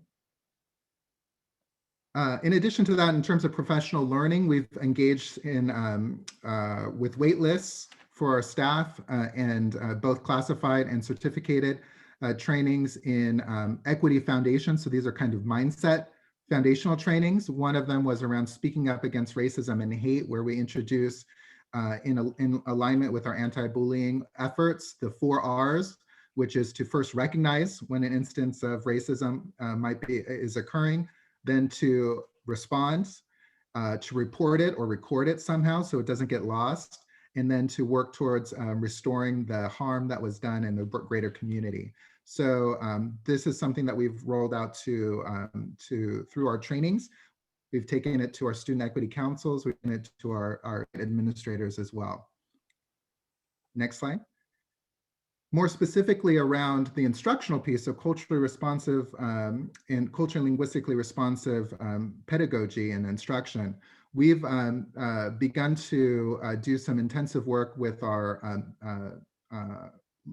In addition to that, in terms of professional learning, we've engaged in with wait lists for our staff and both classified and certificated trainings in equity foundation. So these are kind of mindset foundational trainings. One of them was around speaking up against racism and hate, where we introduce in alignment with our anti-bullying efforts, the 4 R's, which is to first recognize when an instance of racism is occurring, then to respond, to report it or record it somehow so it doesn't get lost, and then to work towards restoring the harm that was done in the greater community. So this is something that we've rolled out through our trainings. We've taken it to our student equity councils, we've taken it to our administrators as well. Next slide. More specifically around the instructional piece of culturally responsive and culturally linguistically responsive pedagogy and instruction, we've begun to do some intensive work with our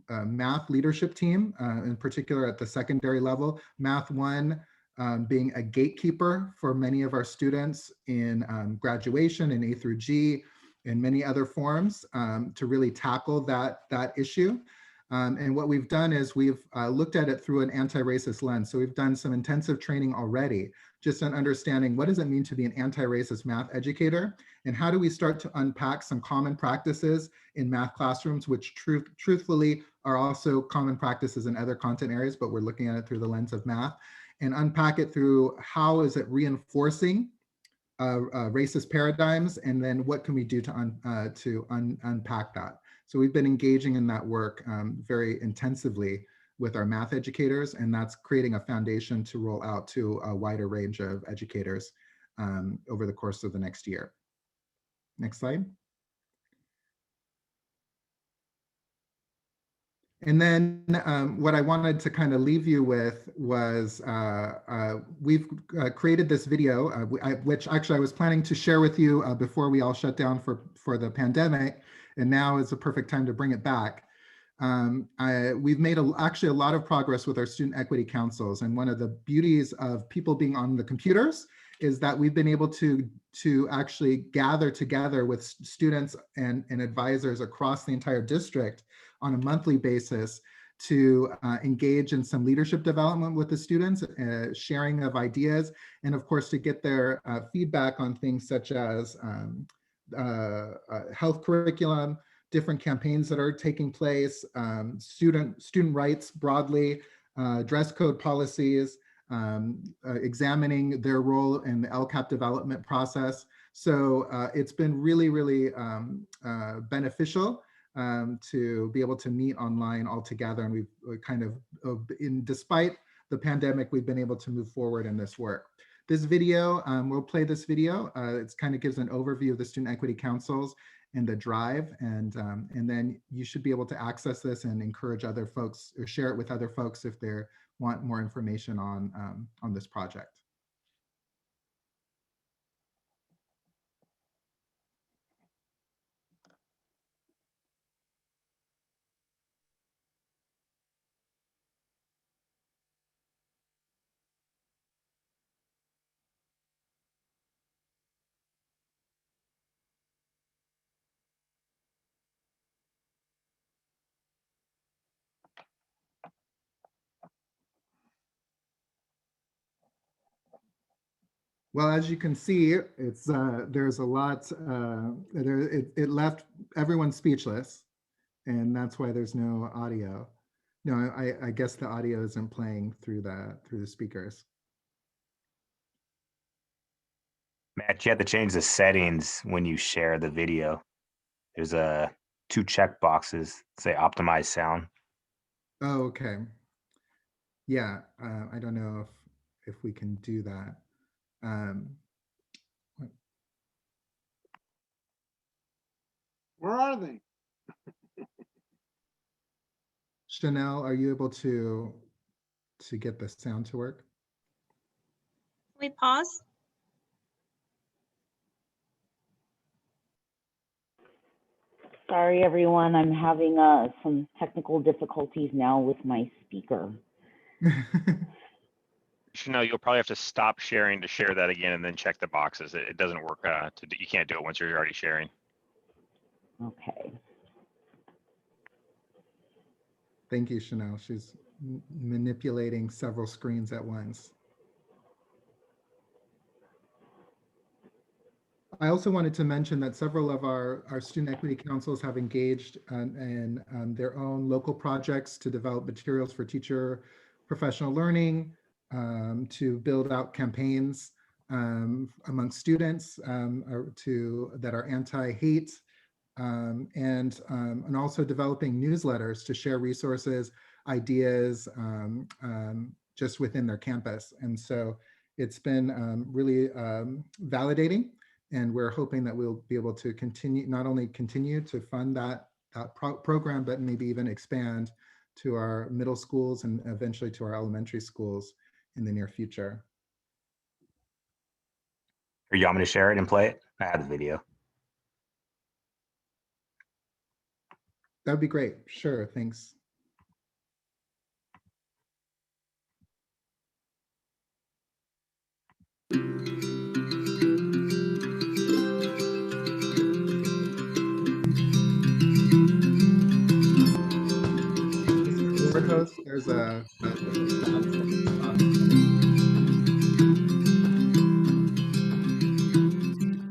math leadership team, in particular at the secondary level. Math 1 being a gatekeeper for many of our students in graduation in A through G and many other forms to really tackle that issue. And what we've done is we've looked at it through an anti-racist lens. So we've done some intensive training already, just on understanding what does it mean to be an anti-racist math educator, and how do we start to unpack some common practices in math classrooms, which truthfully are also common practices in other content areas, but we're looking at it through the lens of math, and unpack it through how is it reinforcing racist paradigms, and then what can we do to unpack that. So we've been engaging in that work very intensively with our math educators, and that's creating a foundation to roll out to a wider range of educators over the course of the next year. Next slide. And then what I wanted to kind of leave you with was we've created this video, which actually I was planning to share with you before we all shut down for the pandemic, and now is a perfect time to bring it back. We've made actually a lot of progress with our student equity councils, and one of the beauties of people being on the computers is that we've been able to actually gather together with students and advisors across the entire district on a monthly basis to engage in some leadership development with the students, sharing of ideas, and of course to get their feedback on things such as health curriculum, different campaigns that are taking place, student rights broadly, dress code policies, examining their role in the LCAP development process. So it's been really, really beneficial to be able to meet online all together. And we've kind of, despite the pandemic, we've been able to move forward in this work. This video, we'll play this video. It kind of gives an overview of the Student Equity Councils and the drive. And then you should be able to access this and encourage other folks or share it with other folks if they want more information on this project. Well, as you can see, it's there's a lot. It left everyone speechless, and that's why there's no audio. No, I guess the audio isn't playing through the speakers. Matt, you have to change the settings when you share the video. There's two check boxes say optimize sound. Oh, okay. Yeah, I don't know if we can do that. Where are they? Chanel, are you able to get the sound to work? Can we pause? Sorry, everyone. I'm having some technical difficulties now with my speaker. Chanel, you'll probably have to stop sharing to share that again and then check the boxes. It doesn't work. You can't do it once you're already sharing. Okay. Thank you, Chanel. She's manipulating several screens at once. I also wanted to mention that several of our student equity councils have engaged in their own local projects to develop materials for teacher professional learning, to build out campaigns among students that are anti-hate, and also developing newsletters to share resources, ideas, just within their campus. And so it's been really validating. And we're hoping that we'll be able to continue, not only continue to fund that program, but maybe even expand to our middle schools and eventually to our elementary schools in the near future. Or you want me to share it and play it? I have the video. That would be great. Sure, thanks. Host, there's a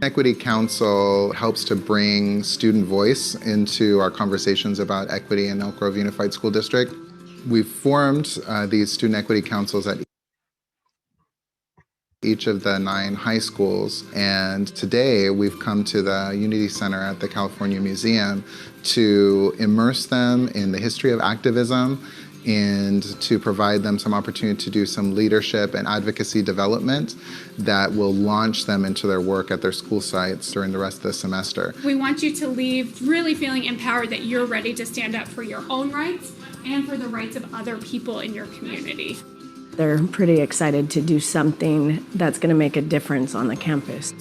Equity Council helps to bring student voice into our conversations about equity in Elk Grove Unified School District. We've formed these student equity councils at each of the 9 high schools, and today we've come to the Unity Center at the California Museum to immerse them in the history of activism and to provide them some opportunity to do some leadership and advocacy development that will launch them into their work at their school sites during the rest of the semester. We want you to leave really feeling empowered that you're ready to stand up for your own rights and for the rights of other people in your community. They're pretty excited to do something that's going to make a difference on the campus.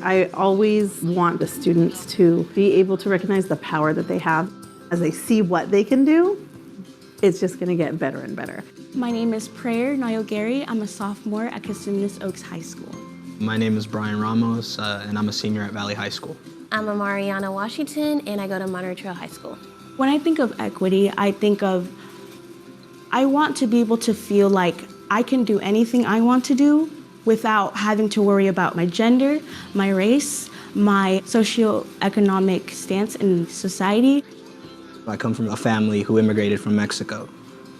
I always want the students to be able to recognize the power that they have. As they see what they can do, it's just going to get better and better. My name is Prayer Nayogary. I'm a sophomore at Cosumnes Oaks High School. My name is Brian Ramos, and I'm a senior at Valley High School. I'm a Mariana Washington, and I go to Monterey Trail High School. When I think of equity, I think of I want to be able to feel like I can do anything I want to do without having to worry about my gender, my race, my socioeconomic stance in society. I come from a family who immigrated from Mexico.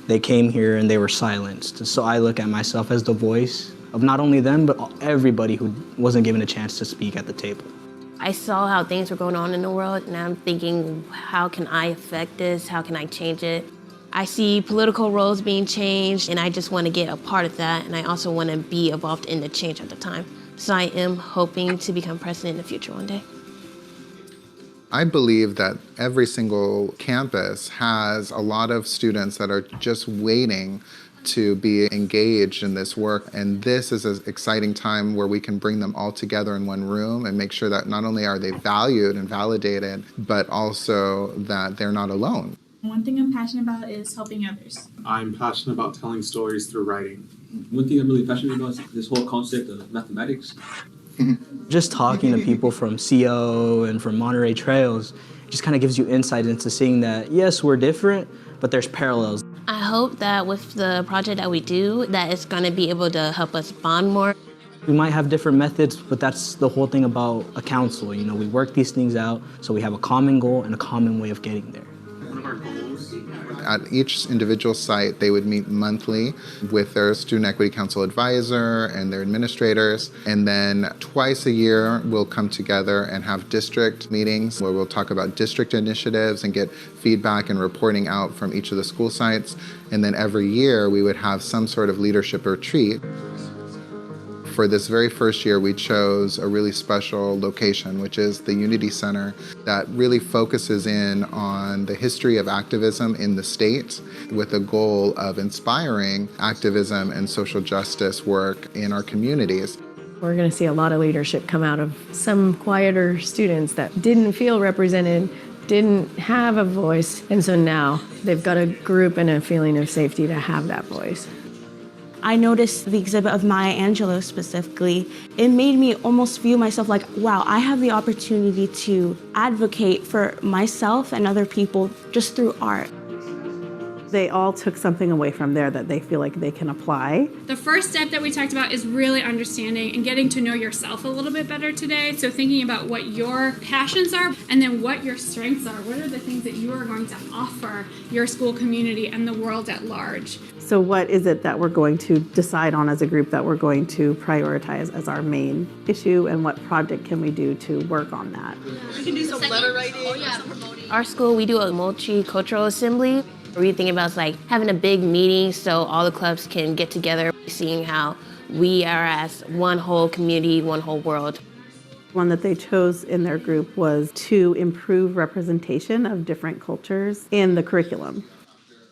They came here and they were silenced. So I look at myself as the voice of not only them, but everybody who wasn't given a chance to speak at the table. I saw how things were going on in the world, and I'm thinking, how can I affect this? How can I change it? I see political roles being changed, and I just want to get a part of that, and I also want to be involved in the change at the time. So I am hoping to become president in the future one day. I believe that every single campus has a lot of students that are just waiting to be engaged in this work. And this is an exciting time where we can bring them all together in one room and make sure that not only are they valued and validated, but also that they're not alone. One thing I'm passionate about is helping others. I'm passionate about telling stories through writing. One thing I'm really passionate about is this whole concept of mathematics. Just talking to people from CO and from Monterey Trails just kind of gives you insight into seeing that, yes, we're different, but there's parallels. I hope that with the project that we do, that it's going to be able to help us bond more. We might have different methods, but that's the whole thing about a council. You know, we work these things out so we have a common goal and a common way of getting there. One of our goals. At each individual site, they would meet monthly with their Student Equity Council advisor and their administrators. And then twice a year, we'll come together and have district meetings where we'll talk about district initiatives and get feedback and reporting out from each of the school sites. And then every year, we would have some sort of leadership retreat. For this very first year, we chose a really special location, which is the Unity Center, that really focuses in on the history of activism in the state with the goal of inspiring activism and social justice work in our communities. We're going to see a lot of leadership come out of some quieter students that didn't feel represented didn't have a voice. And so now they've got a group and a feeling of safety to have that voice. I noticed the exhibit of Maya Angelou specifically. It made me almost view myself like, wow, I have the opportunity to advocate for myself and other people just through art. They all took something away from there that they feel like they can apply. The first step that we talked about is really understanding and getting to know yourself a little bit better today. So thinking about what your passions are and then what your strengths are. What are the things that you are going to offer your school community and the world at large? So what is it that we're going to decide on as a group that we're going to prioritize as our main issue, and what project can we do to work on that? We can do some letter writing. Our school, we do a multicultural assembly. We're thinking about like having a big meeting so all the clubs can get together, seeing how we are as one whole community, one whole world. One that they chose in their group was to improve representation of different cultures in the curriculum.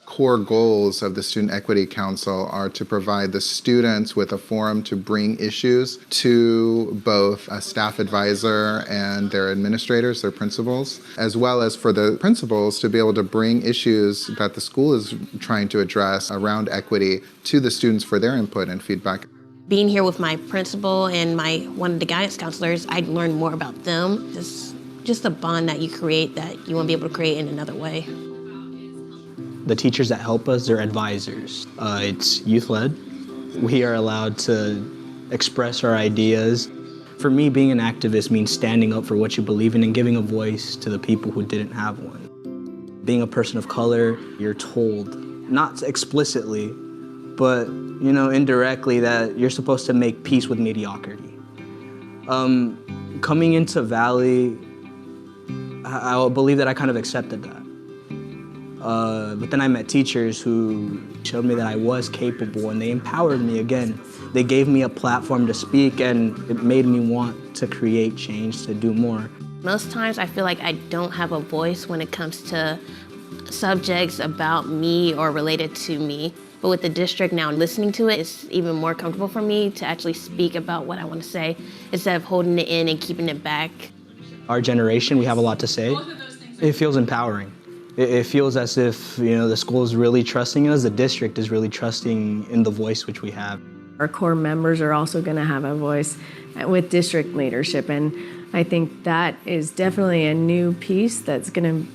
Core goals of the Student Equity Council are to provide the students with a forum to bring issues to both a staff advisor and their administrators, their principals, as well as for the principals to be able to bring issues that the school is trying to address around equity to the students for their input and feedback. Being here with my principal and one of the guidance counselors, I learned more about them. Just a bond that you create that you won't be able to create in another way. The teachers that help us, they're advisors. It's youth-led. We are allowed to express our ideas. For me, being an activist means standing up for what you believe in and giving a voice to the people who didn't have one. Being a person of color, you're told, not explicitly, but indirectly, that you're supposed to make peace with mediocrity. Coming into Valley, I believe that I kind of accepted that. But then I met teachers who showed me that I was capable, and they empowered me again. They gave me a platform to speak, and it made me want to create change, to do more. Most times I feel like I don't have a voice when it comes to subjects about me or related to me. But with the district now listening to it, it's even more comfortable for me to actually speak about what I want to say instead of holding it in and keeping it back. Our generation, we have a lot to say. It feels empowering. It feels as if the school is really trusting us, the district is really trusting in the voice which we have. Our core members are also going to have a voice with district leadership, and I think that is definitely a new piece that's going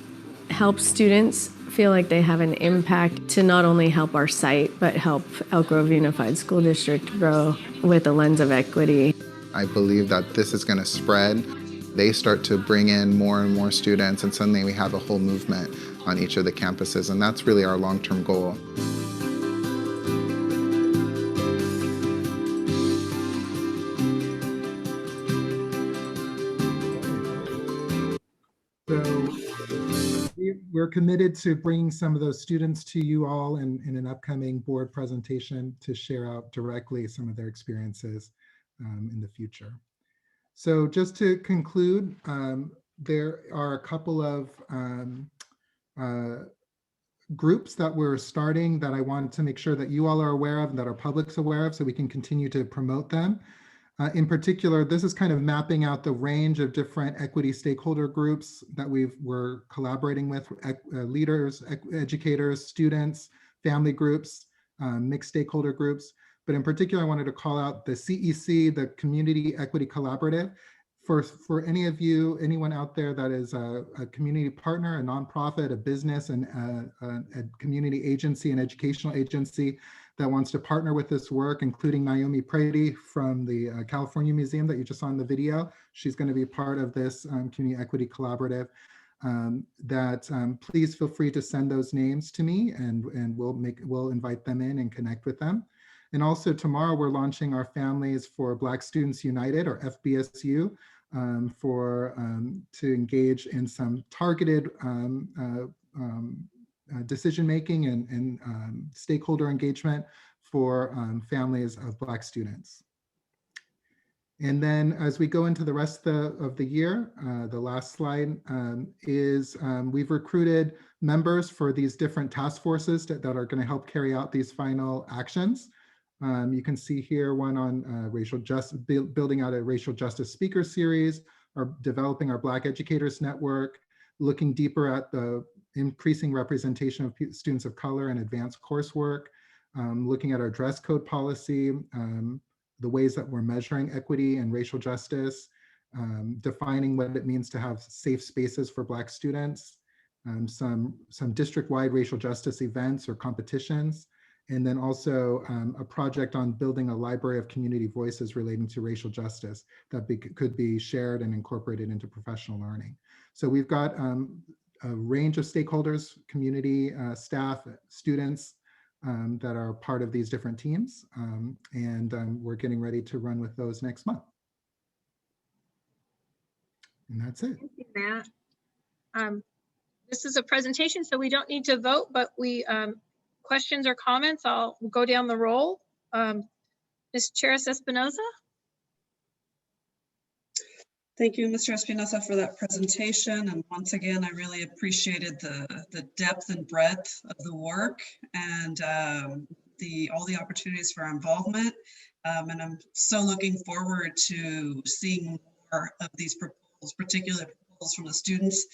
to help students feel like they have an impact to not only help our site, but help Elk Grove Unified School District grow with a lens of equity. I believe that this is going to spread. They start to bring in more and more students, and suddenly we have a whole movement on each of the campuses, and that's really our long-term goal. So we're committed to bringing some of those students to you all in an upcoming board presentation to share out directly some of their experiences in the future. So just to conclude, there are a couple of groups that we're starting that I want to make sure that you all are aware of and that our public's aware of so we can continue to promote them. In particular, this is kind of mapping out the range of different equity stakeholder groups that we're collaborating with, leaders, educators, students, family groups, mixed stakeholder groups. But in particular, I wanted to call out the CEC, the Community Equity Collaborative. For any of you, anyone out there that is a community partner, a nonprofit, a business, and a community agency, an educational agency that wants to partner with this work, including Naomi Prady from the California Museum that you just saw in the video. She's going to be part of this Community Equity Collaborative. Please feel free to send those names to me, and we'll invite them in and connect with them. And also tomorrow we're launching our Families for Black Students United, or FBSU, to engage in some targeted decision-making and stakeholder engagement for families of Black students. And then as we go into the rest of the year, the last slide is we've recruited members for these different task forces that are going to help carry out these final actions. You can see here one on building out a racial justice speaker series, or developing our Black Educators Network, looking deeper at the increasing representation of students of color in advanced coursework, looking at our dress code policy, the ways that we're measuring equity and racial justice, defining what it means to have safe spaces for Black students, some district-wide racial justice events or competitions, and then also a project on building a library of community voices relating to racial justice that could be shared and incorporated into professional learning. So we've got a range of stakeholders, community, staff, students that are part of these different teams. And we're getting ready to run with those next month. And that's it. Thank you, Matt. This is a presentation, so we don't need to vote, but we questions or comments, I'll go down the roll. Ms. Charis Espinoza. Thank you, Mr. Espinosa, for that presentation. And once again, I really appreciated the depth and breadth of the work and all the opportunities for involvement. And I'm so looking forward to seeing more of these proposals, particularly proposals from the students,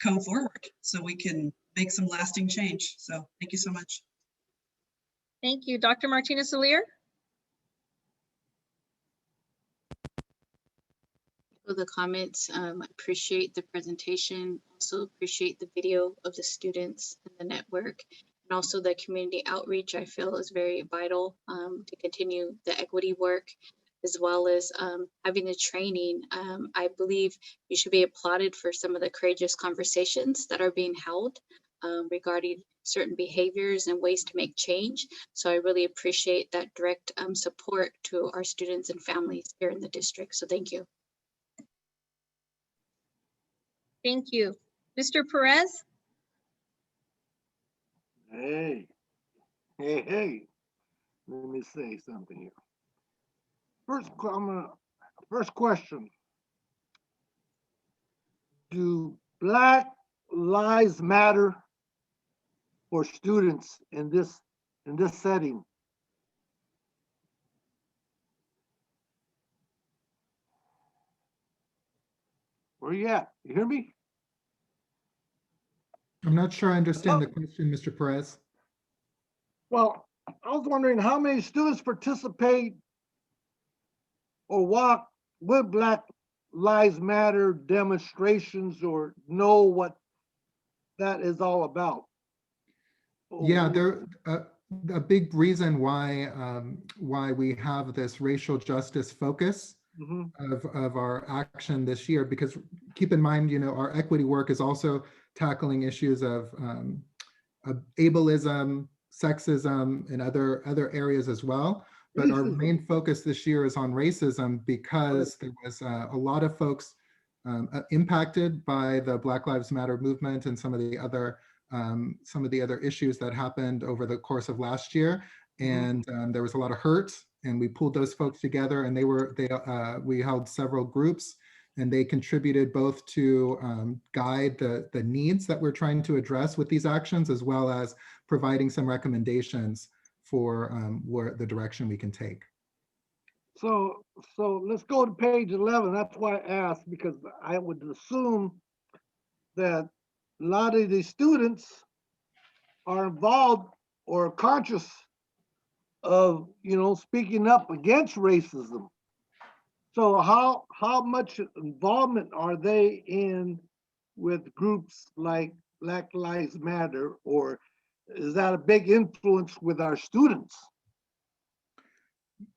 come forward so we can make some lasting change. So thank you so much. Thank you. Dr. Martinez-Alier. For the comments, I appreciate the presentation, also appreciate the video of the students and the network, and also the community outreach I feel is very vital to continue the equity work, as well as having the training. I believe you should be applauded for some of the courageous conversations that are being held regarding certain behaviors and ways to make change. So I really appreciate that direct support to our students and families here in the district. So thank you. Thank you. Mr. Perez. Hey, let me say something here. First question. Do Black Lives Matter for students in this setting? Where you at? You hear me? I'm not sure I understand the question, Mr. Perez. Well, I was wondering how many students participate or walk with Black Lives Matter demonstrations or know what that is all about. Yeah, a big reason why we have this racial justice focus of our action this year, because keep in mind, our equity work is also tackling issues of ableism, sexism, and other areas as well. But our main focus this year is on racism because there was a lot of folks impacted by the Black Lives Matter movement and some of the other issues that happened over the course of last year. And there was a lot of hurt, and we pulled those folks together, and we held several groups, and they contributed both to guide the needs that we're trying to address with these actions, as well as providing some recommendations for where the direction we can take. So let's go to page 11. That's why I asked, because I would assume that a lot of these students are involved or conscious of, speaking up against racism. So how much involvement are they in with groups like Black Lives Matter, or is that a big influence with our students?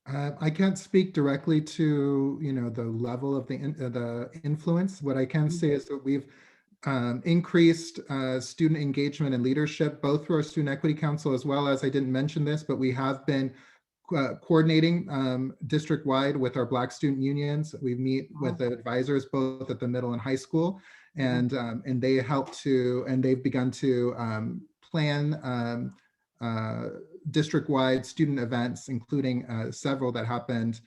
I can't speak directly to the level of the influence. What I can say is that we've increased student engagement and leadership, both through our Student Equity Council, as well as, I didn't mention this, but we have been coordinating district-wide with our Black student unions. We meet with the advisors both at the middle and high school, and they help to, and they've begun to plan district-wide student events, including several that happened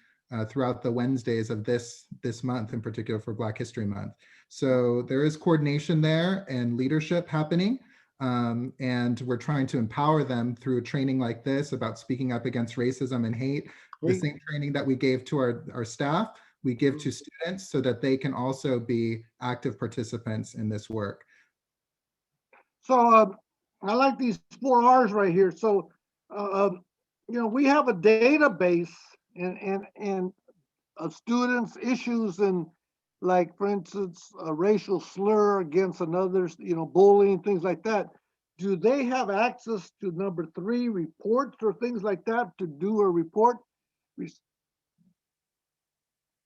throughout the Wednesdays of this month, in particular for Black History Month. So there is coordination there and leadership happening. And we're trying to empower them through training like this about speaking up against racism and hate. The same training that we gave to our staff, we give to students so that they can also be active participants in this work. So I like these 4 R's right here. So, you know, we have a database and of students' issues and, like, for instance, a racial slur against another, you know, bullying, things like that. Do they have access to number 3 reports or things like that to do a report?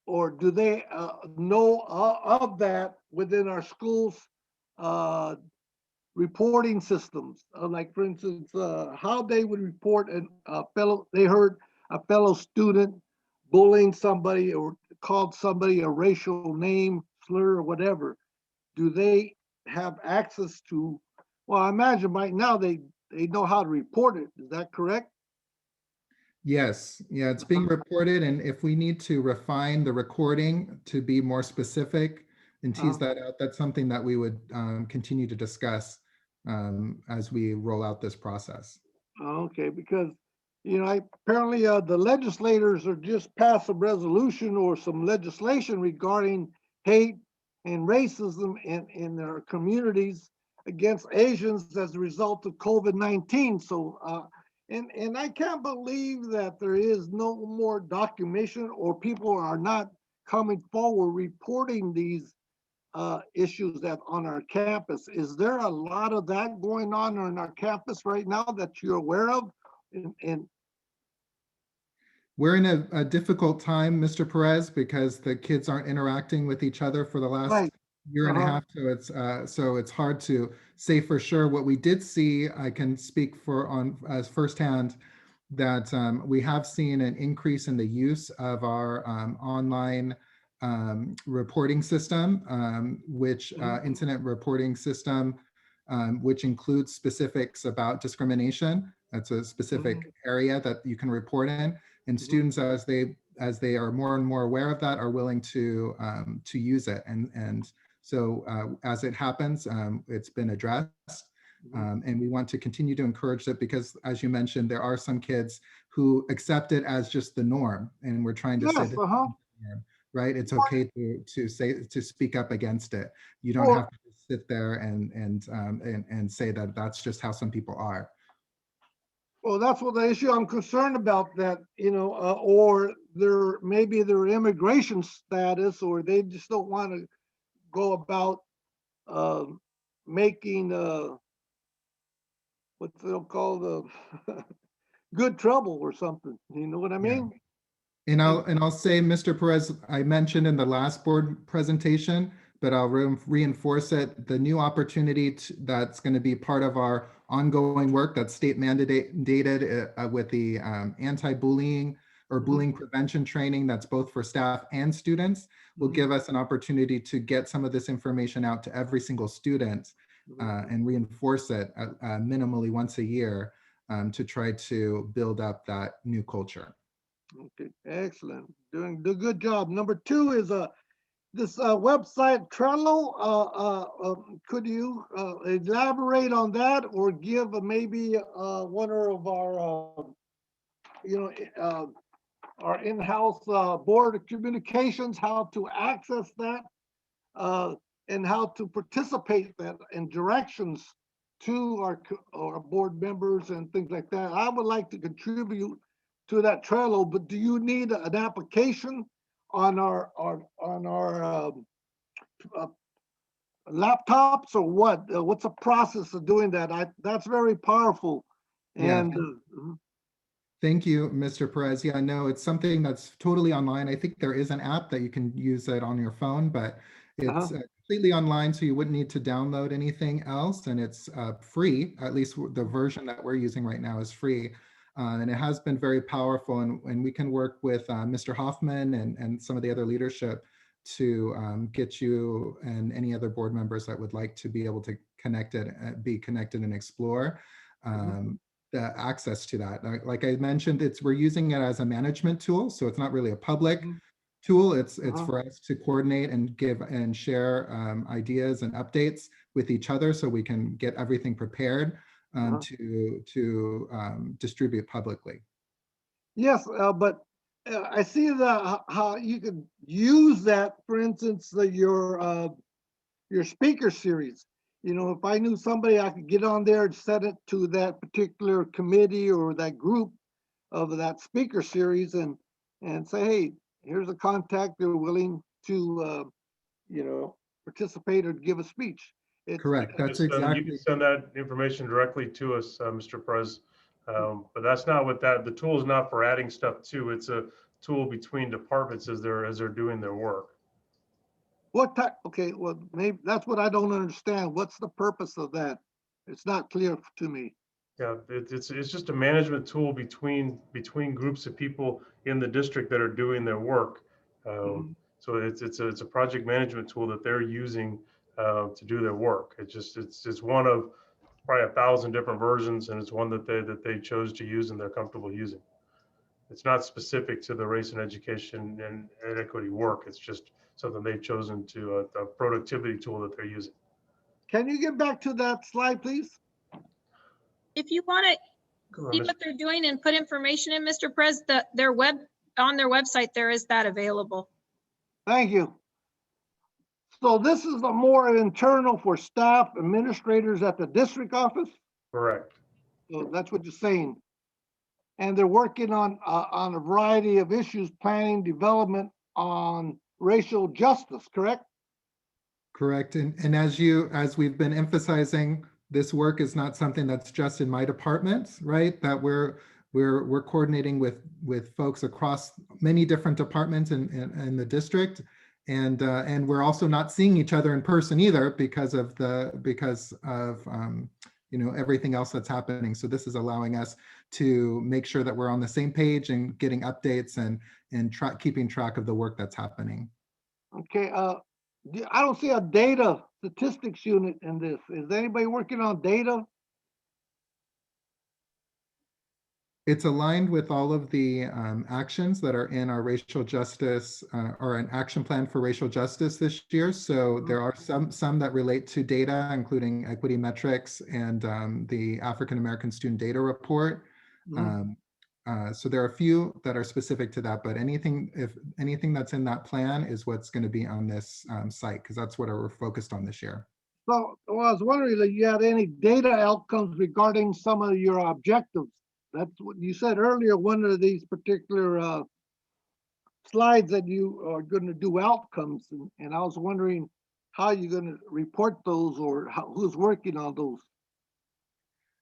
Or do they know of that within our schools reporting systems? Like, for instance, how they would report they heard a fellow student bullying somebody or called somebody a racial name, slur, or whatever. Do they have access to, well, I imagine right now they know how to report it. Is that correct? Yes, yeah, it's being reported, and if we need to refine the recording to be more specific and tease that out, that's something that we would continue to discuss as we roll out this process. Okay, because, you know, apparently the legislators are just passed a resolution or some legislation regarding hate and racism in their communities against Asians as a result of COVID-19. So, and I can't believe that there is no more documentation or people are not coming forward reporting these issues that on our campus. Is there a lot of that going on our campus right now that you're aware of? And we're in a difficult time, Mr. Perez, because the kids aren't interacting with each other for the last year and a half. So it's hard to say for sure. What we did see, I can speak for as firsthand, that we have seen an increase in the use of our online reporting system, which incident reporting system, which includes specifics about discrimination. That's a specific area that you can report in, and students, as they are more and more aware of that, are willing to use it. And so as it happens, it's been addressed, and we want to continue to encourage it because, as you mentioned, there are some kids who accept it as just the norm, and we're trying to say this is the norm, right? It's okay to speak up against it. You don't have to sit there and say that that's just how some people are. Well, that's what the issue I'm concerned about, that, you know, or maybe their immigration status, or they just don't want to go about making what they'll call the good trouble or something. You know what I mean? And I'll say, Mr. Perez, I mentioned in the last board presentation, but I'll reinforce it. The new opportunity that's going to be part of our ongoing work that's state mandated with the anti-bullying or bullying prevention training that's both for staff and students will give us an opportunity to get some of this information out to every single student and reinforce it minimally once a year to try to build up that new culture. Okay, excellent. Doing a good job. Number 2 is this website Trello. Could you elaborate on that, or give maybe one of our our in-house board of communications how to access that and how to participate that in directions to our board members and things like that? I would like to contribute to that Trello, but do you need an application on our laptops or what? What's the process of doing that? That's very powerful. And thank you, Mr. Perez. Yeah, no, it's something that's totally online. I think there is an app that you can use it on your phone, but it's completely online, so you wouldn't need to download anything else, and it's free. At least the version that we're using right now is free. And it has been very powerful, and we can work with Mr. Hoffman and some of the other leadership to get you and any other board members that would like to be able to be connected and explore the access to that. Like I mentioned, we're using it as a management tool, so it's not really a public tool. It's for us to coordinate and give and share ideas and updates with each other, so we can get everything prepared to distribute publicly. Yes, but I see how you could use that, for instance, your speaker series. You know, if I knew somebody, I could get on there and set it to that particular committee or that group of that speaker series and say, hey, here's a contact, they're willing to, you know, participate or give a speech. Correct. That's You exactly. can send that information directly to us, Mr. Prez. But that's not what the tool is not for adding stuff to. It's a tool between departments as they're doing their work. What type? Okay, well, maybe that's what I don't understand. What's the purpose of that? It's not clear to me. Yeah, it's just a management tool between groups of people in the district that are doing their work. So it's a project management tool that they're using to do their work. It's one of probably 1,000 different versions, and it's one that they chose to use and they're comfortable using. It's not specific to the race and education and equity work. It's just something they've chosen to a productivity tool that they're using. Can you get back to that slide, please? If you want to see what they're doing and put information in, Mr. Prez, on their website, there is that available. Thank you. So this is a more internal for staff administrators at the district office? Correct. So that's what you're saying. And they're working on a variety of issues, planning, development on racial justice, correct? Correct. And as we've been emphasizing, this work is not something that's just in my department, right? That we're coordinating with folks across many different departments in the district. And we're also not seeing each other in person either because of you know, everything else that's happening. So this is allowing us to make sure that we're on the same page and getting updates and keeping track of the work that's happening. Okay, I don't see a data statistics unit in this. Is anybody working on data? It's aligned with all of the actions that are in our racial justice or an action plan for racial justice this year. So there are some that relate to data, including equity metrics and the African American Student Data Report. So there are a few that are specific to that, but anything that's in that plan is what's going to be on this site, because that's what we're focused on this year. So well, I was wondering if you had any data outcomes regarding some of your objectives. That's what you said earlier, one of these particular slides that you are going to do outcomes. And I was wondering how you're going to report those or who's working on those.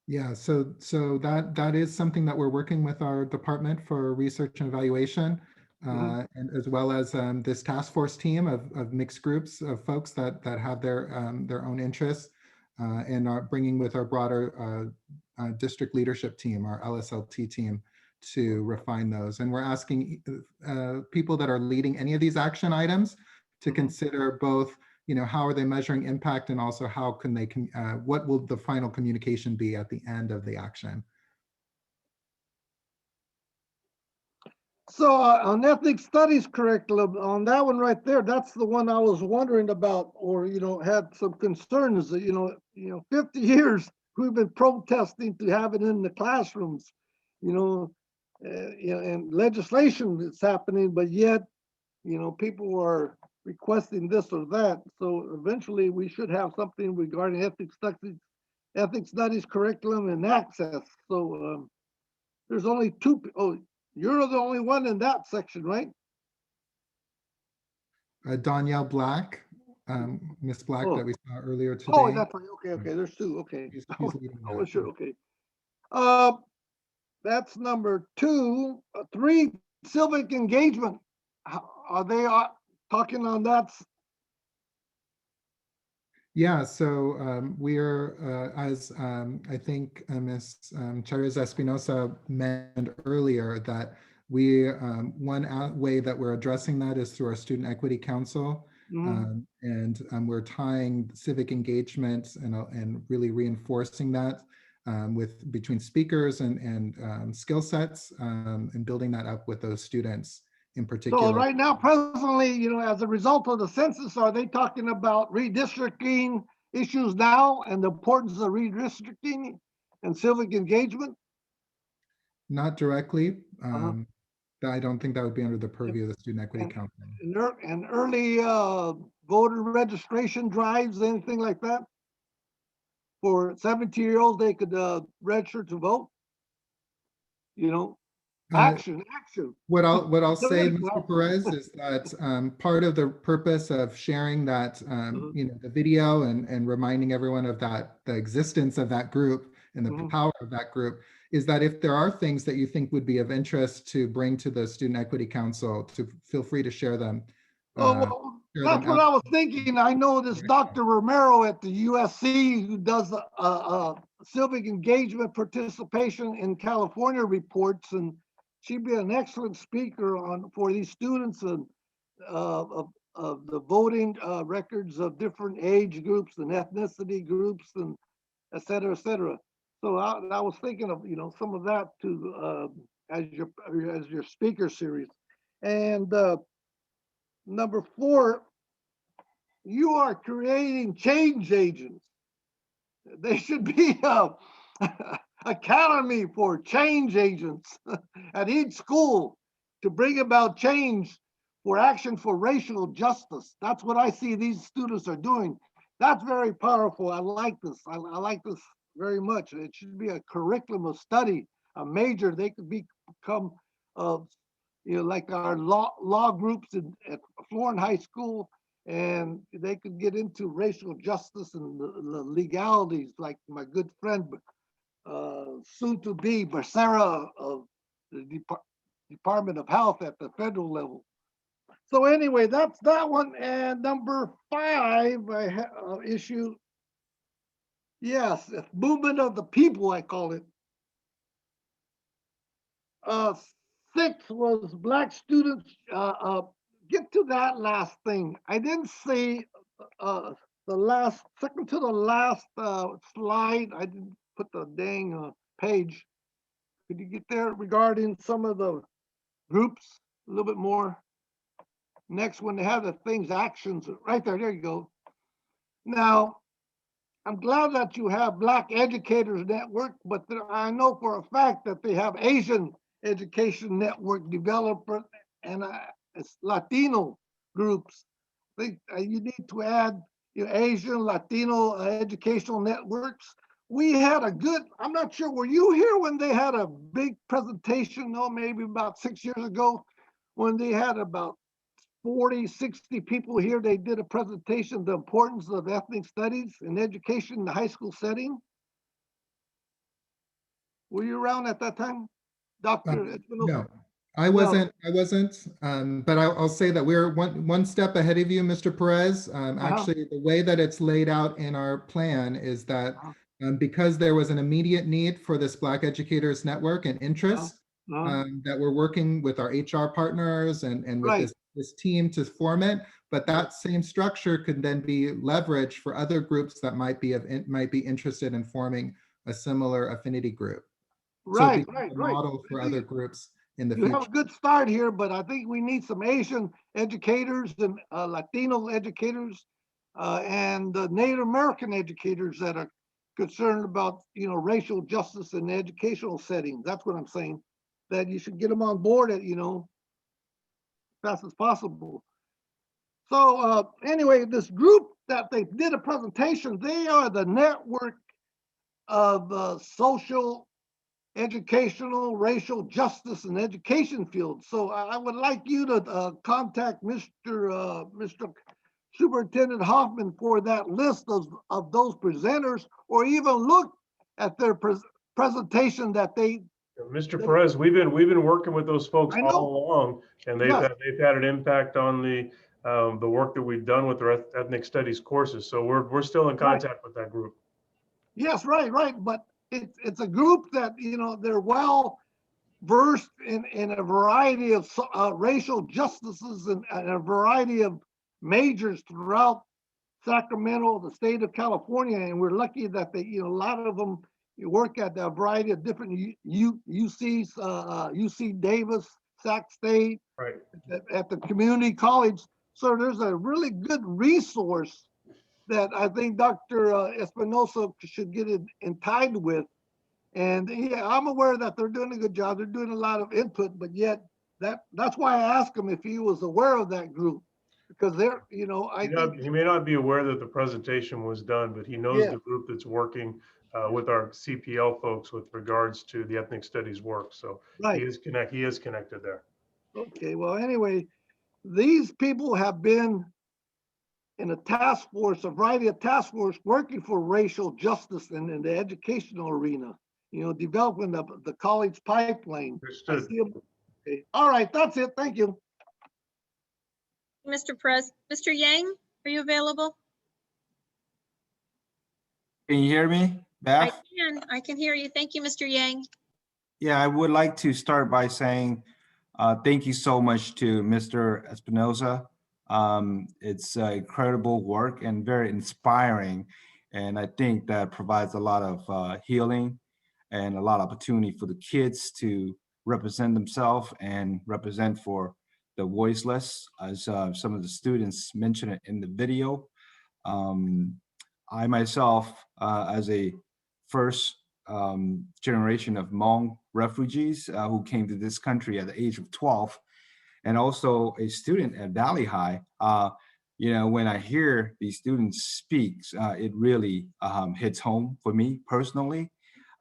Yeah, so that is something that we're working with our Department for Research and Evaluation, and as well as this task force team of mixed groups of folks that have their own interests, and are bringing with our broader district leadership team, our LSLT team, to refine those. And we're asking people that are leading any of these action items to consider both, you know, how are they measuring impact, and also how can they, what will the final communication be at the end of the action? So on ethnic studies curriculum, on that one right there, that's the one I was wondering about, or, you know, had some concerns that, you know, 50 years we've been protesting to have it in the classrooms, you know, and legislation is happening, but yet, you know, people are requesting this or that. So eventually we should have something regarding ethnic studies curriculum and access. So there's only two. Oh, you're the only one in that section, right? Danielle Black, Miss Black, that we saw earlier today. Oh, that's right. Okay. There's two. Okay. Oh, sure. Okay. That's number 2. 3, civic engagement. Are they talking on that? Yeah, so we're, as I think Ms. Cherez Espinosa mentioned earlier, that one way that we're addressing that is through our Student Equity Council. And we're tying civic engagement and really reinforcing that between speakers and skill sets, and building that up with those students in particular. So right now, presently, you know, as a result of the census, are they talking about redistricting issues now and the importance of redistricting and civic engagement? Not directly. I don't think that would be under the purview of the Student Equity And- Council. And early voter registration drives, anything like that? For 17-year-olds, they could register to vote? You know, action. What I'll say, Theoretical Mr. action. Perez, is that part of the purpose of sharing that, the video and reminding everyone of that, the existence of that group and the power of that group, is that if there are things that you think would be of interest to bring to the Student Equity Council, to feel free to share them. Well, share that's them what out. I was thinking. I know this Dr. Romero at the USC who does civic engagement participation in California reports, and she'd be an excellent speaker for these students and of the voting records of different age groups and ethnicity groups and et cetera, et cetera. So I was thinking of, some of that to as your speaker series. And number 4, you are creating change agents. They should be a academy for change agents at each school to bring about change for action for racial justice. That's what I see these students are doing. That's very powerful. I like this. I like this very much. It should be a curriculum of study, a major. They could become, like our law groups at Florin High School, and they could get into racial justice and the legalities, like my good friend, soon to be Becerra of the Department of Health at the federal level. So anyway, that's that one. And number 5, I have issue. Yes, movement of the people, I call it. 6 was Black students. Get to that last thing. I didn't see second to the last slide. I didn't put the dang page. Could you get there regarding some of the groups a little bit more? Next one, they have the things, actions, right there. There you go. Now, I'm glad that you have Black Educators Network, but I know for a fact that they have Asian Education Network developer and it's Latino groups. I think you need to add Asian, Latino educational networks. We had a good, I'm not sure, were you here when they had a big presentation, maybe about 6 years ago, when they had about 40, 60 people here. They did a presentation, the importance of ethnic studies in education in the high school setting. Were you around at that time, Dr. No, I wasn't. But I'll say that we're one step ahead of you, Mr. Perez. Actually, the way that it's laid out in our plan is that because there was an immediate need for this Black Educators Network and interest, that we're working with our HR partners and with this team to form it. But that same structure could then be leveraged for other groups that might be interested in forming a similar affinity group. Right. Model for other groups in the future. You have a good start here, but I think we need some Asian educators and Latino educators and Native American educators that are concerned about racial justice in educational settings. That's what I'm saying. That you should get them on board at fast as possible. So anyway, this group that they did a presentation, they are the network of social, educational, racial justice and education field. So I would like you to contact Mr. Superintendent Hoffman for that list of those presenters, or even look at their presentation that they. Mr. Perez, we've been working with those folks all along, and they've had an impact on the work that we've done with their ethnic studies courses. So we're still in contact with that group. Yes, right. But it's a group that they're well versed in a variety of racial justices and a variety of majors throughout Sacramento, the state of California, and we're lucky that they, a lot of them work at a variety of different UCs, UC Davis, Sac State, at the community college. So there's a really good resource that I think Dr. Espinosa should get in tied with. And I'm aware that they're doing a good job. They're doing a lot of input, but yet That's why I asked him if he was aware of that group, because they're, I think, He may not be aware that the presentation was done, but he knows Yeah. the group that's working with our CPL folks with regards to the ethnic studies work. So Right. he is connected there. Okay, well, anyway, these people have been in a task force, a variety of task force, working for racial justice in the educational arena, developing the college pipeline. I Understood. see 'em. Okay. All right, that's it. Thank you. Mr. Mr. Yang, are you available? Can you hear me, I Beth? can hear you. Thank you, Mr. Yang. Yeah, I would like to start by saying thank you so much to Mr. Espinoza. It's incredible work and very inspiring. And I think that provides a lot of healing and a lot of opportunity for the kids to represent themselves and represent for the voiceless, as some of the students mentioned it in the video. I myself, as a first generation of Hmong refugees who came to this country at the age of 12, and also a student at Valley High, when I hear these students speak, it really hits home for me personally.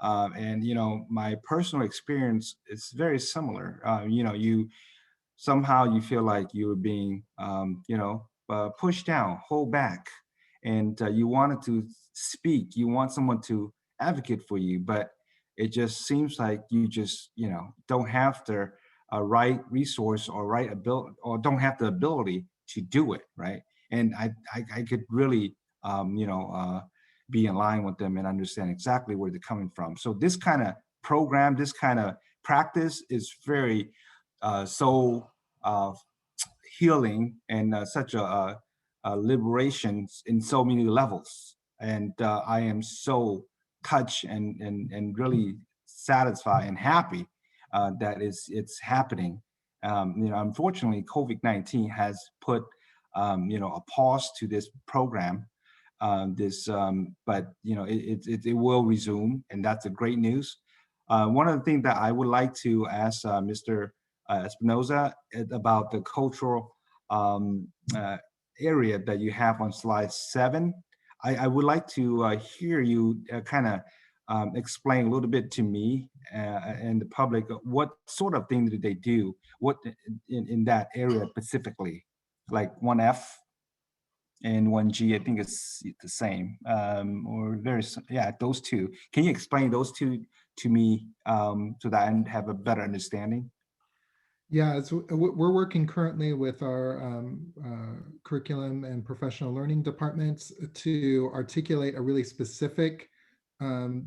And my personal experience is very similar. You somehow you feel like you're being, pushed down, hold back, and you wanted to speak. You want someone to advocate for you, but it just seems like you just, don't have the right resource or right ability, or don't have the ability to do it, right? And I could really, be in line with them and understand exactly where they're coming from. So this kind of program, this kind of practice is very so healing and such a liberation in so many levels. And I am so touched and really satisfied and happy that it's happening. Unfortunately, COVID-19 has put a pause to this program. But it will resume, and that's a great news. One of the things that I would like to ask Mr. Espinoza about the cultural area that you have on slide 7. I would like to hear you kind of explain a little bit to me and the public what sort of thing did they do, what in that area specifically, like 1F and 1G. I think it's the same, or those two. Can you explain those two to me so that I have a better understanding? Yeah, we're working currently with our curriculum and professional learning departments to articulate a really specific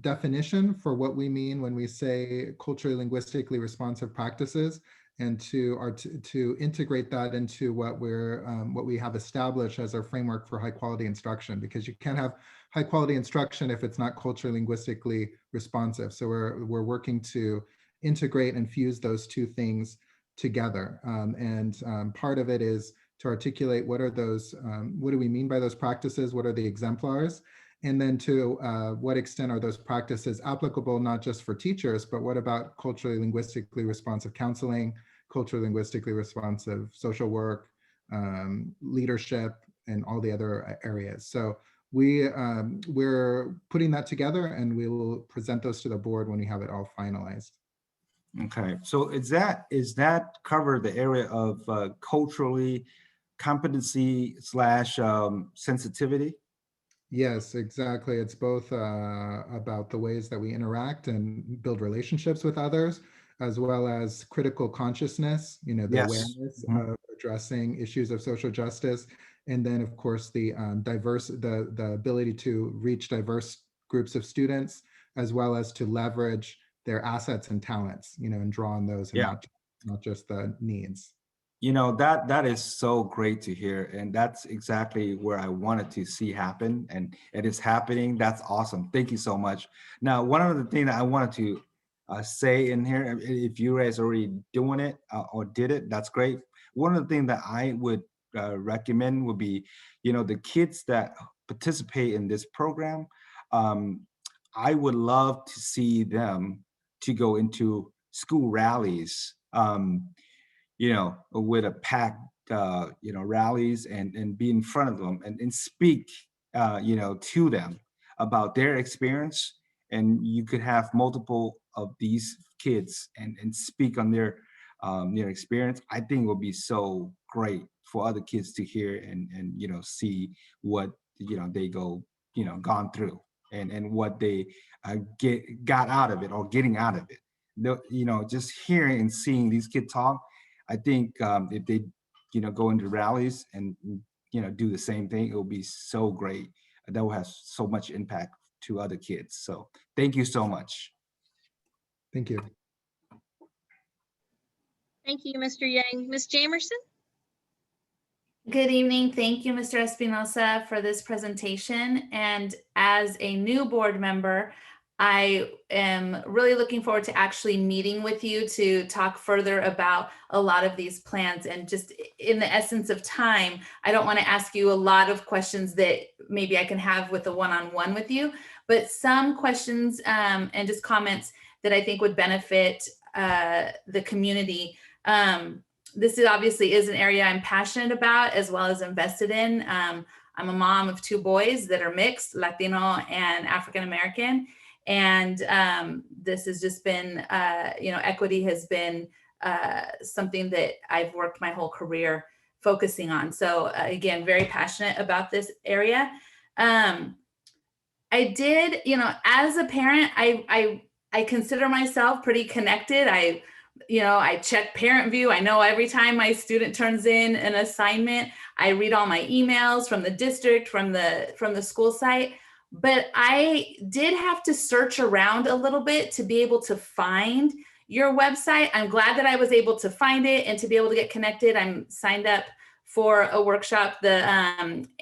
definition for what we mean when we say culturally linguistically responsive practices, and to integrate that into what we have established as our framework for high quality instruction, because you can't have high quality instruction if it's not culturally linguistically responsive. So we're working to integrate and fuse those two things together. Part of it is to articulate what are those, what do we mean by those practices? What are the exemplars? And then to what extent are those practices applicable not just for teachers, but what about culturally linguistically responsive counseling, culturally linguistically responsive social work, leadership, and all the other areas. So we're putting that together, and we will present those to the board when we have it all finalized. Okay, so is that cover the area of culturally competency / sensitivity? Yes, exactly. It's both about the ways that we interact and build relationships with others, as well as critical consciousness, the awareness of addressing issues of social justice. And then, of course, the the ability to reach diverse groups of students, as well as to leverage their assets and talents, and draw on those, and not just the needs. That is so great to hear, and that's exactly where I wanted to see happen, and it is happening. That's awesome. Thank you so much. Now, one of the things that I wanted to say in here, if you guys already doing it or did it, that's great. One of the things that I would recommend would be, the kids that participate in this program, I would love to see them to go into school rallies. with a packed, rallies and be in front of them and speak, to them about their experience. And you could have multiple of these kids and speak on their experience. I think will be so great for other kids to hear and see what, they gone through and what they got out of it or getting out of it. Just hearing and seeing these kids talk, I think if they, go into rallies and, do the same thing, it will be so great. That will have so much impact to other kids. So thank you so much. Thank you. Thank you, Mr. Yang. Ms. Jamerson? Good evening. Thank you, Mr. Espinosa, for this presentation. And as a new board member, I am really looking forward to actually meeting with you to talk further about a lot of these plans. And just in the essence of time, I don't want to ask you a lot of questions that maybe I can have with a one-on-one with you, but some questions and just comments that I think would benefit the community. This obviously is an area I'm passionate about as well as invested in. I'm a mom of 2 boys that are mixed, Latino and African American. And this has just been, equity has been something that I've worked my whole career focusing on. So again, very passionate about this area. I did, as a parent, I consider myself pretty connected. I check Parent View. I know every time my student turns in an assignment, I read all my emails from the district, from the school site. But I did have to search around a little bit to be able to find your website. I'm glad that I was able to find it and to be able to get connected. I'm signed up for a workshop, the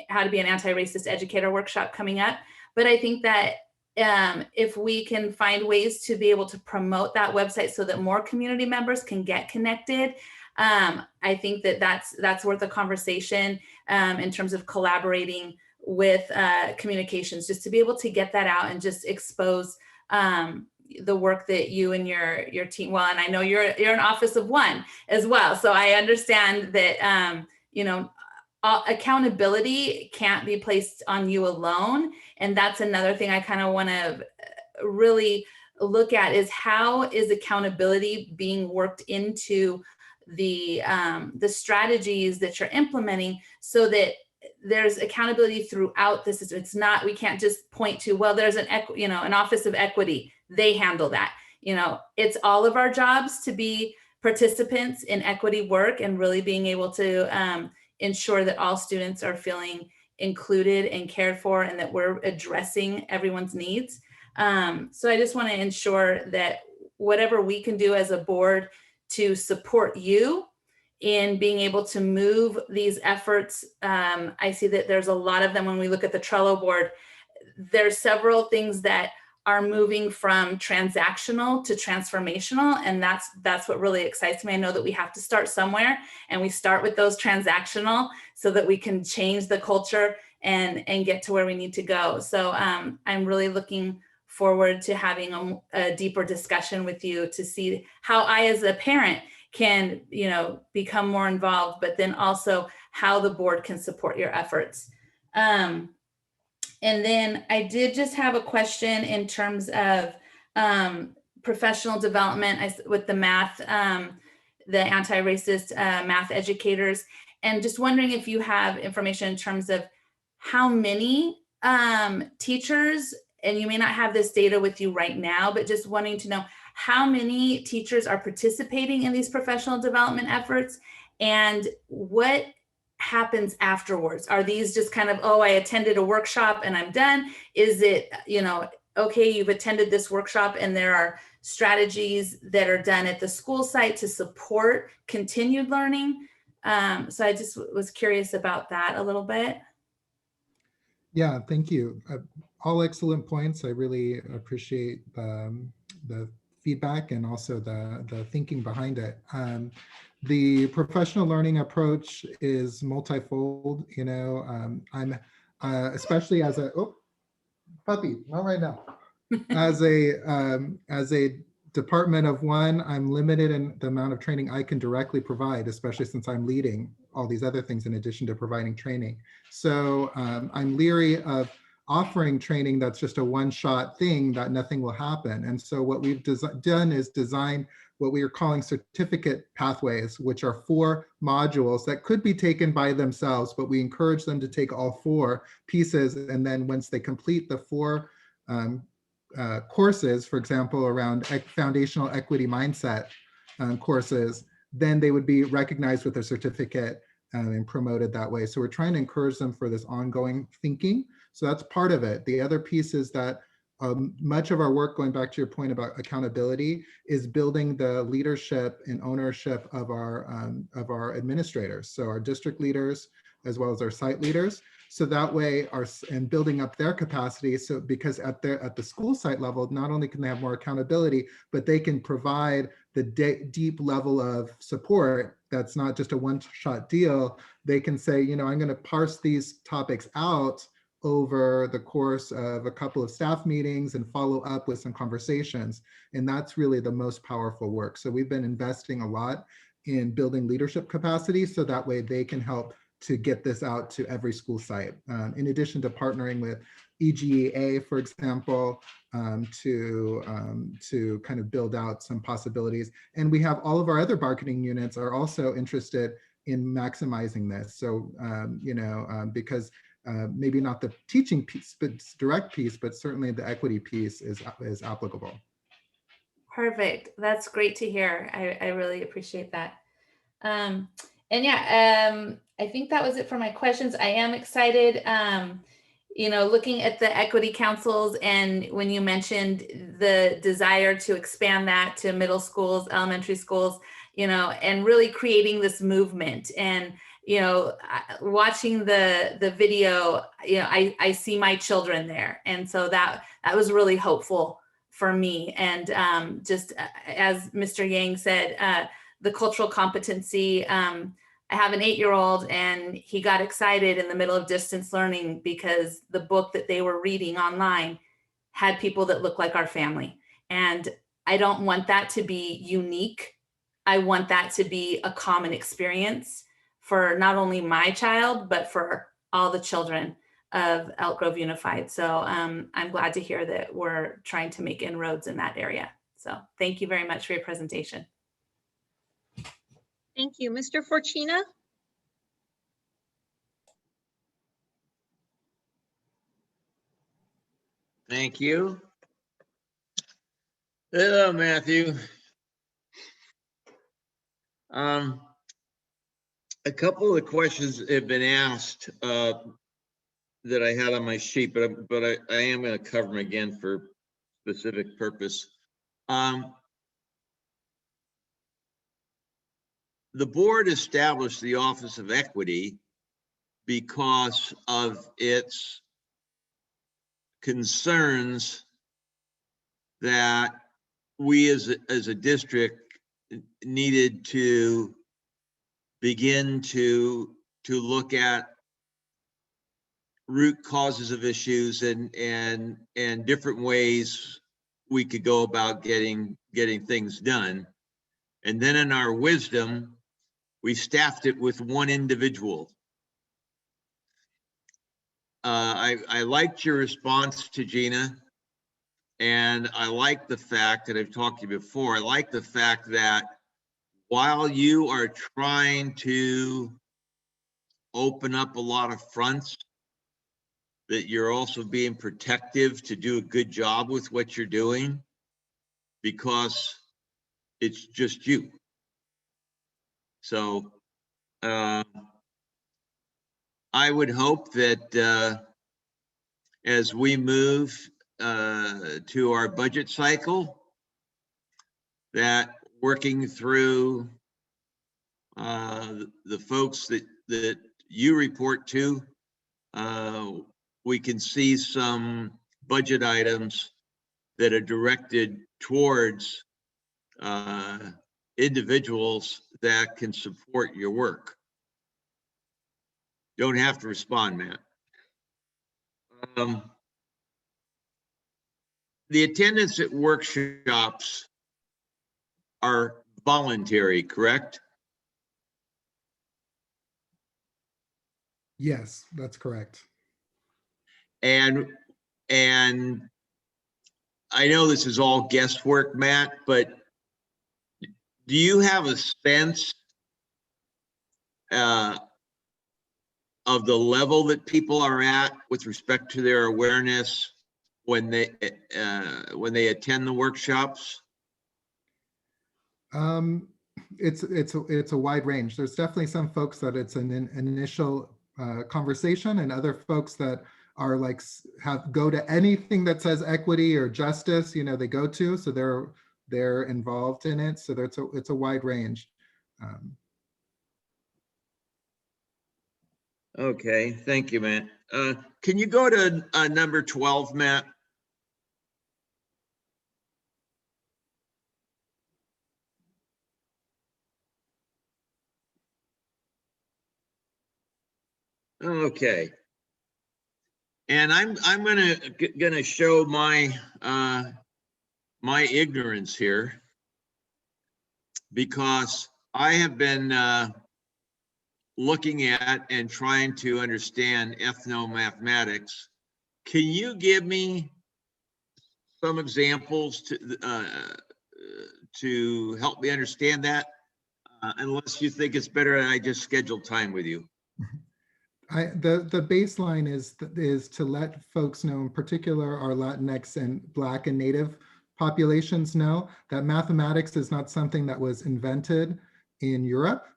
How to Be an Anti-Racist Educator workshop coming up. But I think that if we can find ways to be able to promote that website so that more community members can get connected, I think that that's worth a conversation in terms of collaborating with communications, just to be able to get that out and just expose the work that you and your team, well, and I know you're an office of one as well. So I understand that, accountability can't be placed on you alone. And that's another thing I kind of want to really look at is how is accountability being worked into the strategies that you're implementing so that there's accountability throughout this. It's not, we can't just point to, well, there's an office of equity. They handle that. It's all of our jobs to be participants in equity work and really being able to ensure that all students are feeling included and cared for and that we're addressing everyone's needs. So I just want to ensure that whatever we can do as a board to support you in being able to move these efforts. I see that there's a lot of them when we look at the Trello board. There's several things that are moving from transactional to transformational. And that's what really excites me. I know that we have to start somewhere and we start with those transactional so that we can change the culture and get to where we need to go. So I'm really looking forward to having a deeper discussion with you to see how I, as a parent, can, become more involved, but then also how the board can support your efforts. And then I did just have a question in terms of professional development with the math, the anti-racist math educators, and just wondering if you have information in terms of how many teachers, and you may not have this data with you right now, but just wanting to know how many teachers are participating in these professional development efforts and what happens afterwards. Are these just kind of, oh, I attended a workshop and I'm done? Is it, okay, you've attended this workshop and there are strategies that are done at the school site to support continued learning? So I just was curious about that a little bit. Yeah, thank you. All excellent points. I really appreciate the feedback and also the thinking behind it. The professional learning approach is multifold. I'm especially as a puppy, not right now. As a department of one, I'm limited in the amount of training I can directly provide, especially since I'm leading all these other things in addition to providing training. So I'm leery of offering training that's just a one-shot thing that nothing will happen. And so what we've done is design what we are calling certificate pathways, which are 4 modules that could be taken by themselves, but we encourage them to take all 4 pieces. And then once they complete the 4 courses, for example, around foundational equity mindset courses, then they would be recognized with a certificate and promoted that way. So we're trying to encourage them for this ongoing thinking. So that's part of it. The other piece is that much of our work, going back to your point about accountability, is building the leadership and ownership of our administrators. So our district leaders, as well as our site leaders. So that way, and building up their capacity. So because at the school site level, not only can they have more accountability, but they can provide the deep level of support. That's not just a one-shot deal. They can say, you know, I'm going to parse these topics out over the course of a couple of staff meetings and follow up with some conversations. And that's really the most powerful work. So we've been investing a lot in building leadership capacity so that way they can help to get this out to every school site. In addition to partnering with EGEA, for example, to kind of build out some possibilities. And we have all of our other marketing units are also interested in maximizing this. So, because maybe not the teaching piece, but direct piece, but certainly the equity piece is applicable. Perfect. That's great to hear. I really appreciate that. I think that was it for my questions. I am excited, looking at the equity councils, and when you mentioned the desire to expand that to middle schools, elementary schools, and really creating this movement. And watching the video, I see my children there. And so that was really hopeful for me. And just as Mr. Yang said, the cultural competency, I have an 8-year-old, and he got excited in the middle of distance learning because the book that they were reading online had people that look like our family. And I don't want that to be unique. I want that to be a common experience for not only my child, but for all the children of Elk Grove Unified. So I'm glad to hear that we're trying to make inroads in that area. So thank you very much for your presentation. Thank you. Mr. Forcina? Thank you. Hello, Matthew. A couple of the questions have been asked that I had on my sheet, but I am going to cover them again for specific purpose. The board established the Office of Equity because of its concerns that we as a district needed to begin to look at root causes of issues and different ways we could go about getting things done. And then in our wisdom, we staffed it with one individual. I liked your response to Gina, and I like the fact that I've talked to you before. I like the fact that while you are trying to open up a lot of fronts, that you're also being protective to do a good job with what you're doing, because it's just you. So I would hope that as we move to our budget cycle, that working through the folks that you report to, we can see some budget items that are directed towards individuals that can support your work. Don't have to respond, Matt. The attendance at workshops are voluntary, correct? Yes, that's correct. And I know this is all guesswork, Matt, but do you have a sense of the level that people are at with respect to their awareness when they attend the workshops? It's a wide range. There's definitely some folks that it's an initial conversation, and other folks that are like go to anything that says equity or justice, you know, they go to, so they're involved in it. So it's a wide range. Okay, thank you, Matt. Can you go to number 12, Matt? Okay. And I'm gonna show my my ignorance here, because I have been looking at and trying to understand ethnomathematics. Can you give me some examples to help me understand that? Unless you think it's better and I just schedule time with you. The baseline is to let folks know, in particular our Latinx and Black and Native populations, know that mathematics is not something that was invented in Europe.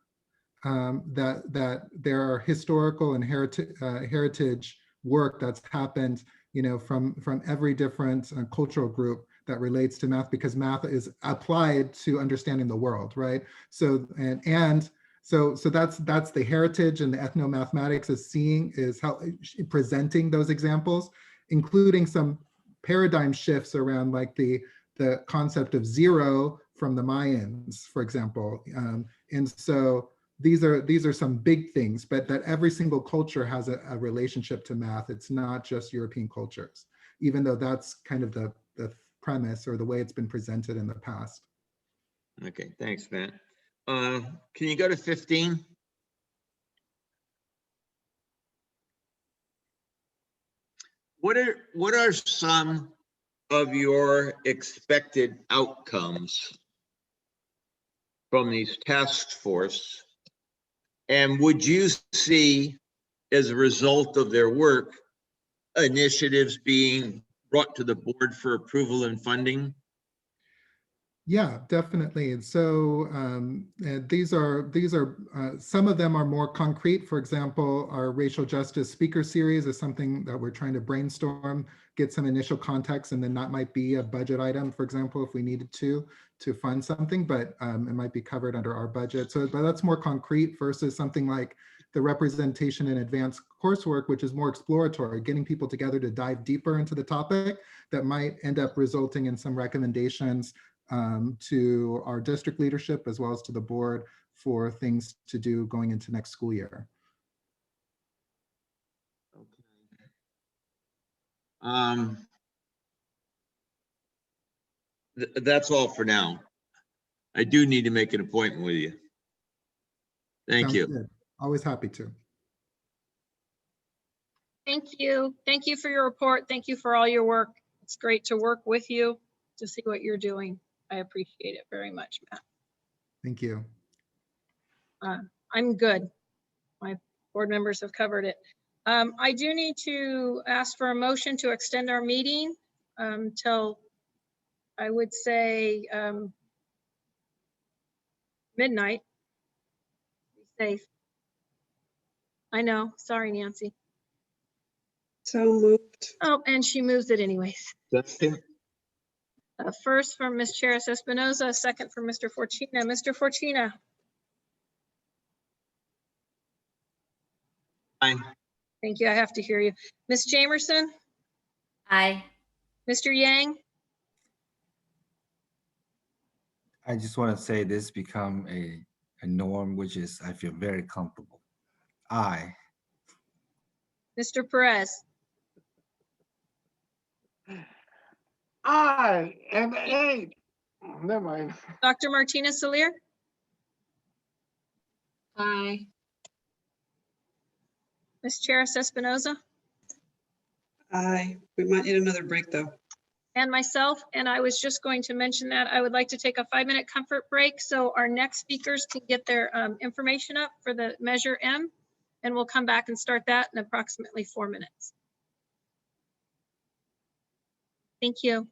That there are historical and heritage work that's happened, you know, from every different cultural group that relates to math, because math is applied to understanding the world, right? So so that's the heritage, and the ethnomathematics is how presenting those examples, including some paradigm shifts around like the concept of zero from the Mayans, for example. And so these are some big things, but that every single culture has a relationship to math. It's not just European cultures, even though that's kind of the premise or the way it's been presented in the past. Okay, thanks, Matt. Can you go to 15? What are some of your expected outcomes from these task force? And would you see, as a result of their work, initiatives being brought to the board for approval and funding? Yeah, definitely. And so these are some of them are more concrete. For example, our racial justice speaker series is something that we're trying to brainstorm, get some initial context, and then that might be a budget item, for example, if we needed to fund something, but it might be covered under our budget. So, but that's more concrete versus something like the representation in advanced coursework, which is more exploratory, getting people together to dive deeper into the topic that might end up resulting in some recommendations to our district leadership as well as to the board for things to do going into next school year. Okay. That's all for now. I do need to make an appointment with you. Thank Sounds you. good. Always happy to. Thank you. Thank you for your report. Thank you for all your work. It's great to work with you, to see what you're doing. I appreciate it very much, Matt. Thank you. I'm good. My board members have covered it. I do need to ask for a motion to extend our meeting till, I would say, midnight. Be safe. I know. Sorry, Nancy. So moved. Oh, and she moves it anyways. Justin? First from Ms. Charis Espinoza, second from Mr. Fortuna. Mr. Fortuna. Aye. Thank you. I have to hear you. Ms. Jamerson. Aye. Mr. Yang. I just want to say this become a norm, which is I feel very comfortable. Aye. Mr. Perez. I am a Never mind. Dr. Martinez Solir, Aye. Ms. Charis Espinoza, Aye, we might need another break though. and myself. And I was just going to mention that I would like to take a 5-minute comfort break so our next speakers can get their information up for the Measure M. And we'll come back and start that in approximately 4 minutes. Thank you.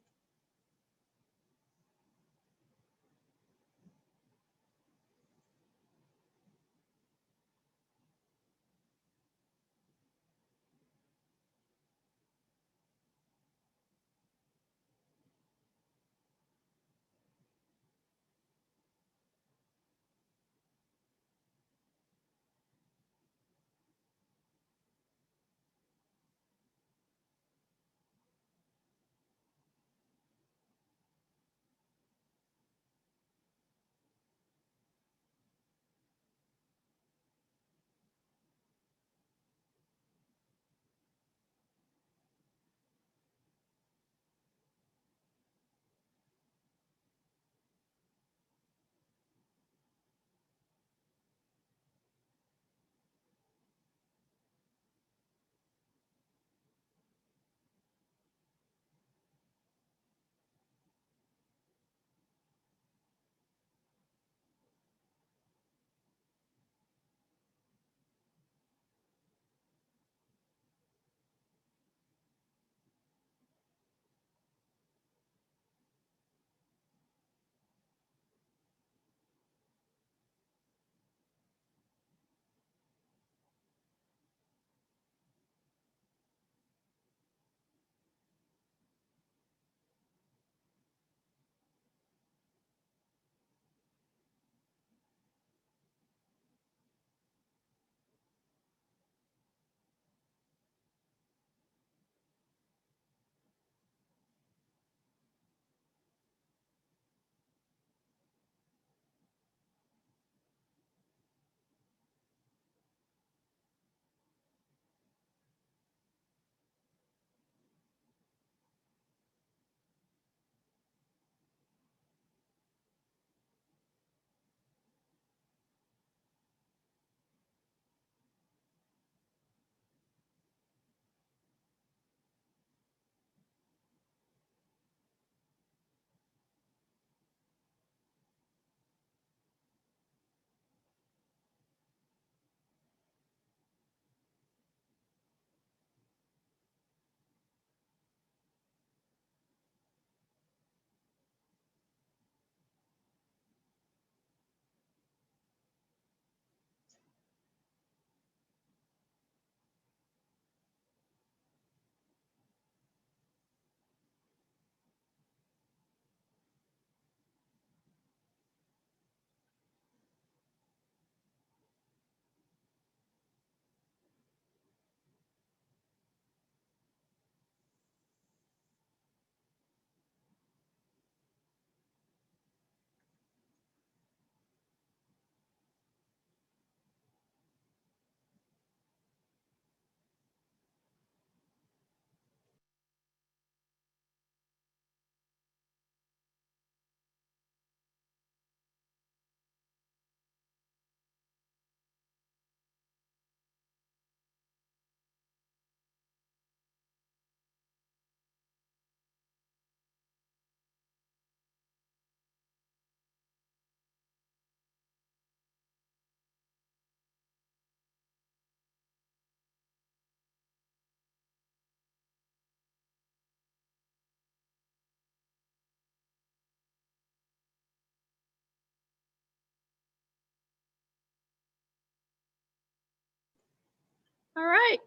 All right.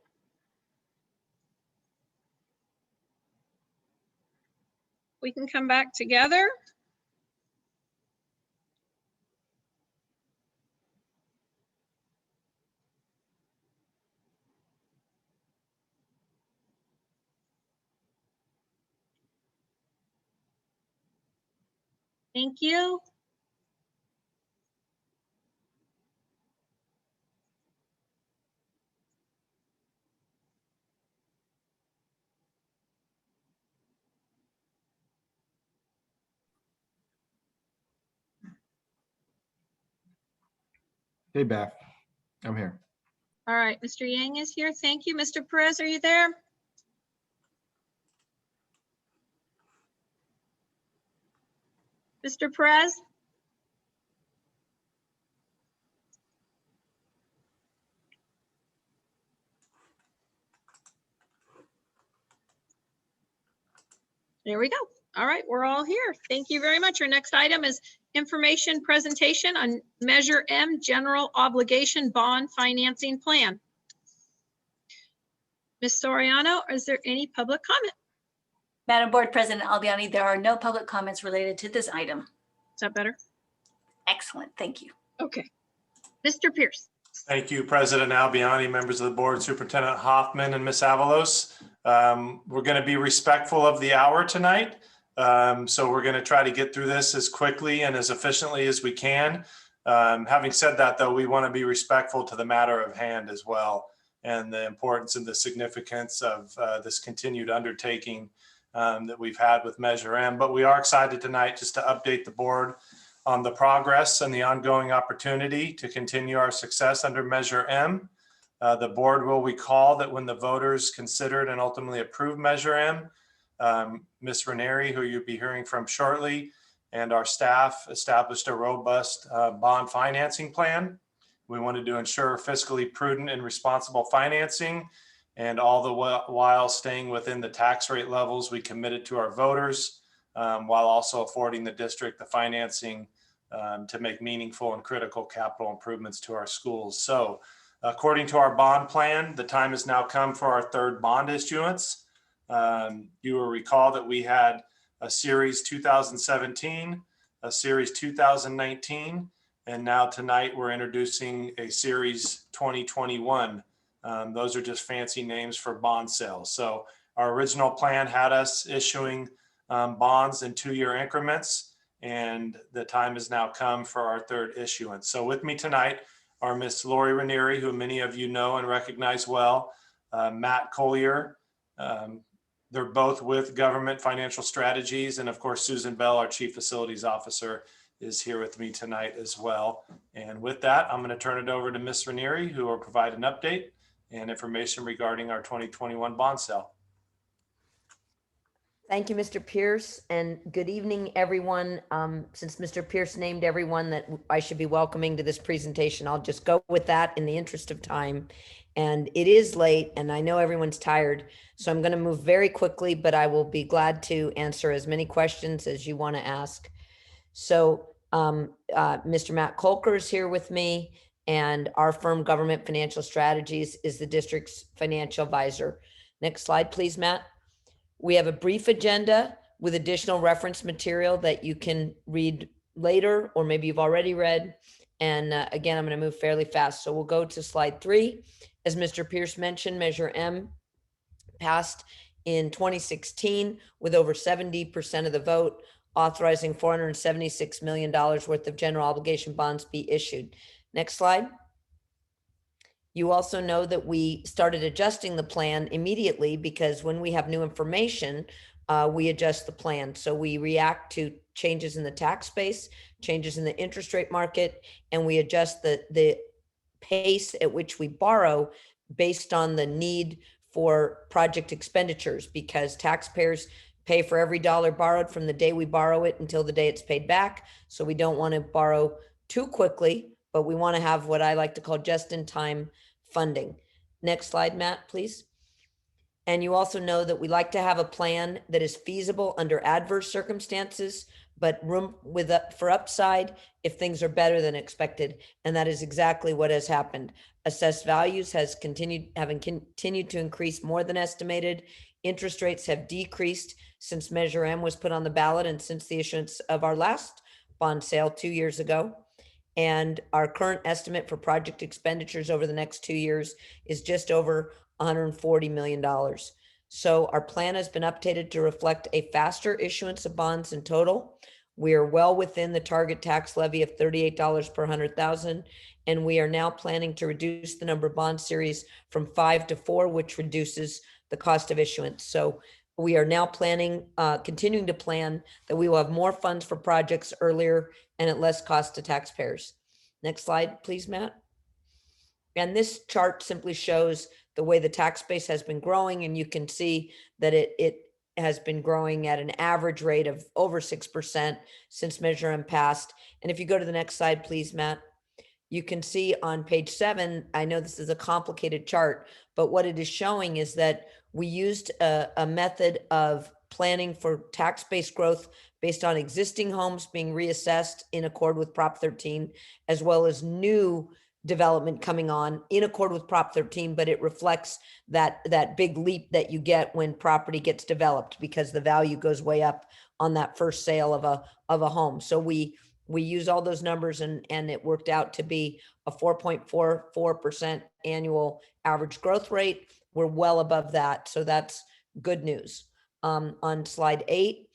We can come back together. Thank you. Hey, Beth. I'm here. All right, Mr. Yang is here. Thank you. Mr. Perez, are you there? Mr. Perez? There we go. All right, we're all here. Thank you very much. Our next item is information presentation on Measure M General Obligation Bond Financing Plan. Ms. Soriano, is there any public comment? Madam Board President Albiani, there are no public comments related to this item. Is that better? Excellent, thank you. Okay. Mr. Pierce. Thank you, President Albiani, members of the board, Superintendent Hoffman, and Ms. Avalos. We're going to be respectful of the hour tonight. So we're going to try to get through this as quickly and as efficiently as we can. Having said that, though, we want to be respectful to the matter of hand as well, and the importance and the significance of this continued undertaking that we've had with Measure M. But we are excited tonight just to update the board on the progress and the ongoing opportunity to continue our success under Measure M. The board will recall that when the voters considered and ultimately approved Measure M, Ms. Ranieri, who you'll be hearing from shortly, and our staff established a robust bond financing plan. We wanted to ensure fiscally prudent and responsible financing, and all the while staying within the tax rate levels we committed to our voters, while also affording the district the financing to make meaningful and critical capital improvements to our schools. So according to our bond plan, the time has now come for our third bond issuance. You will recall that we had a series 2017, a series 2019, and now tonight we're introducing a series 2021. Those are just fancy names for bond sales. So our original plan had us issuing bonds in 2-year increments, and the time has now come for our third issuance. So with me tonight are Ms. Lori Ranieri, who many of you know and recognize well, Matt Collier. They're both with Government Financial Strategies, and of course, Susan Bell, our Chief Facilities Officer, is here with me tonight as well. And with that, I'm going to turn it over to Ms. Ranieri, who will provide an update and information regarding our 2021 bond sale. Thank you, Mr. Pierce, and good evening, everyone. Since Mr. Pierce named everyone that I should be welcoming to this presentation, I'll just go with that in the interest of time. And it is late, and I know everyone's tired, so I'm going to move very quickly, but I will be glad to answer as many questions as you want to ask. So Mr. Matt Kolker is here with me, and our firm, Government Financial Strategies, is the district's financial advisor. Next slide, please, Matt. We have a brief agenda with additional reference material that you can read later, or maybe you've already read. And again, I'm going to move fairly fast. So we'll go to slide 3. As Mr. Pierce mentioned, Measure M passed in 2016 with over 70% of the vote, authorizing $476 million worth of general obligation bonds be issued. Next slide. You also know that we started adjusting the plan immediately, because when we have new information, we adjust the plan. So we react to changes in the tax base, changes in the interest rate market, and we adjust the pace at which we borrow based on the need for project expenditures, because taxpayers pay for every dollar borrowed from the day we borrow it until the day it's paid back. So we don't want to borrow too quickly, but we want to have what I like to call just-in-time funding. Next slide, Matt, please. And you also know that we like to have a plan that is feasible under adverse circumstances, but room for upside if things are better than expected. And that is exactly what has happened. Assessed values have continued to increase more than estimated. Interest rates have decreased since Measure M was put on the ballot and since the issuance of our last bond sale 2 years ago. And our current estimate for project expenditures over the next 2 years is just over $140 million. So our plan has been updated to reflect a faster issuance of bonds in total. We are well within the target tax levy of $38 per 100,000. And we are now planning to reduce the number of bond series from 5 to 4, which reduces the cost of issuance. So we are now continuing to plan that we will have more funds for projects earlier and at less cost to taxpayers. Next slide, please, Matt. And this chart simply shows the way the tax base has been growing, and you can see that it has been growing at an average rate of over 6% since Measure M passed. And if you go to the next slide, please, Matt, you can see on page 7, I know this is a complicated chart, but what it is showing is that we used a method of planning for tax-based growth based on existing homes being reassessed in accord with Prop 13, as well as new development coming on in accord with Prop 13, but it reflects that big leap that you get when property gets developed because the value goes way up on that first sale of a home. So we use all those numbers and it worked out to be a 4.44% annual average growth rate. We're well above that. So that's good news. On slide 8,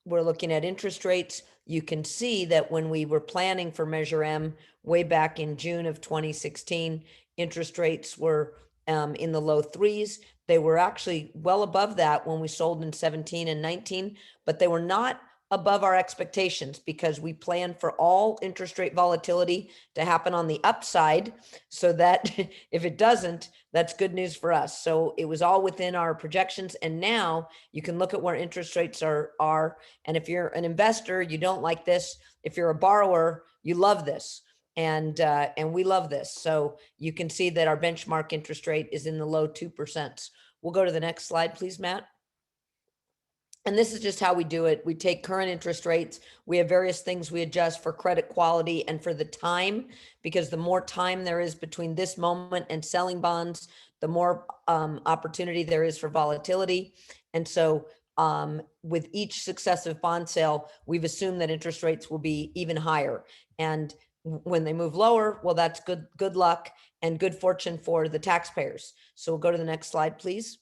we're looking at interest rates. You can see that when we were planning for Measure M way back in June of 2016, interest rates were in the low 3s. They were actually well above that when we sold in 17 and 19, but they were not above our expectations because we planned for all interest rate volatility to happen on the upside so that if it doesn't, that's good news for us. So it was all within our projections. And now you can look at where interest rates are. And if you're an investor, you don't like this. If you're a borrower, you love this. And we love this. So you can see that our benchmark interest rate is in the low 2%. We'll go to the next slide, please, Matt. And this is just how we do it. We take current interest rates. We have various things we adjust for credit quality and for the time, because the more time there is between this moment and selling bonds, the more opportunity there is for volatility. And so with each successive bond sale, we've assumed that interest rates will be even higher. And when they move lower, well, that's good luck and good fortune for the taxpayers. So we'll go to the next slide, please.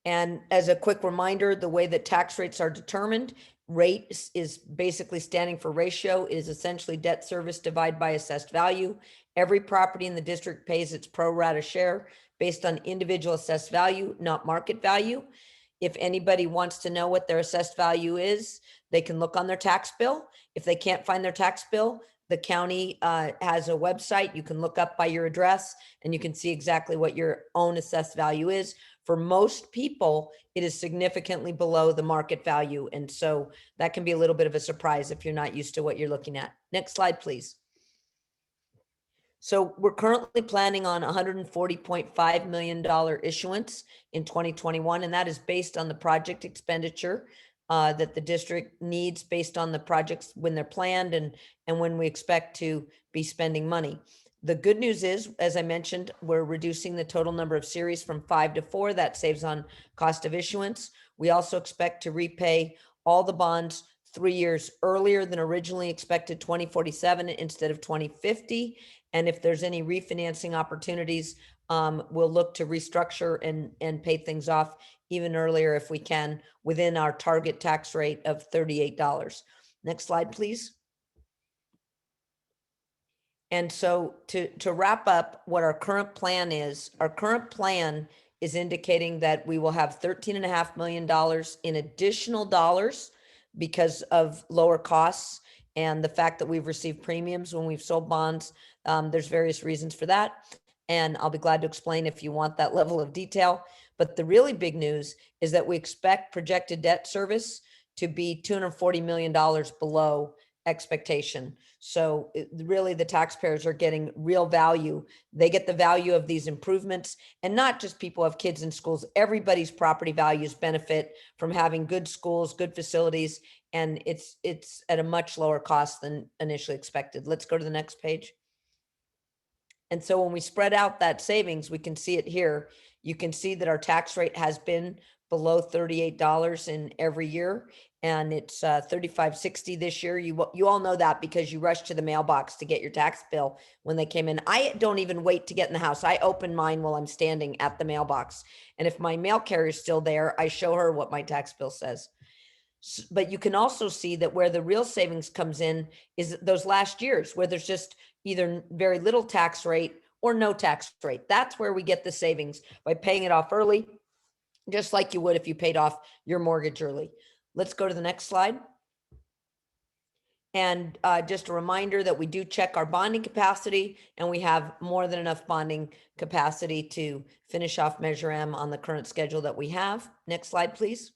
And as a quick reminder, the way that tax rates are determined, rate is basically standing for ratio, is essentially debt service divided by assessed value. Every property in the district pays its pro rata share based on individual assessed value, not market value. If anybody wants to know what their assessed value is, they can look on their tax bill. If they can't find their tax bill, the county has a website you can look up by your address and you can see exactly what your own assessed value is. For most people, it is significantly below the market value. And so that can be a little bit of a surprise if you're not used to what you're looking at. Next slide, please. So we're currently planning on $140.5 million issuance in 2021, and that is based on the project expenditure that the district needs based on the projects when they're planned and when we expect to be spending money. The good news is, as I mentioned, we're reducing the total number of series from 5 to 4. That saves on cost of issuance. We also expect to repay all the bonds 3 years earlier than originally expected, 2047 instead of 2050. And if there's any refinancing opportunities, we'll look to restructure and pay things off even earlier if we can within our target tax rate of $38. Next slide, please. And so to wrap up what our current plan is indicating that we will have $13.5 million in additional dollars because of lower costs and the fact that we've received premiums when we've sold bonds. There's various reasons for that. And I'll be glad to explain if you want that level of detail. But the really big news is that we expect projected debt service to be $240 million below expectation. So really the taxpayers are getting real value. They get the value of these improvements, and not just people who have kids in schools. Everybody's property values benefit from having good schools, good facilities, and it's at a much lower cost than initially expected. Let's go to the next page. And so when we spread out that savings, we can see it here. You can see that our tax rate has been below $38 in every year, and it's $35.60 this year. You all know that because you rushed to the mailbox to get your tax bill when they came in. I don't even wait to get in the house. I open mine while I'm standing at the mailbox. And if my mail carrier is still there, I show her what my tax bill says. But you can also see that where the real savings comes in is those last years where there's just either very little tax rate or no tax rate. That's where we get the savings by paying it off early, just like you would if you paid off your mortgage early. Let's go to the next slide. And just a reminder that we do check our bonding capacity, and we have more than enough bonding capacity to finish off Measure M on the current schedule that we have. Next slide, please.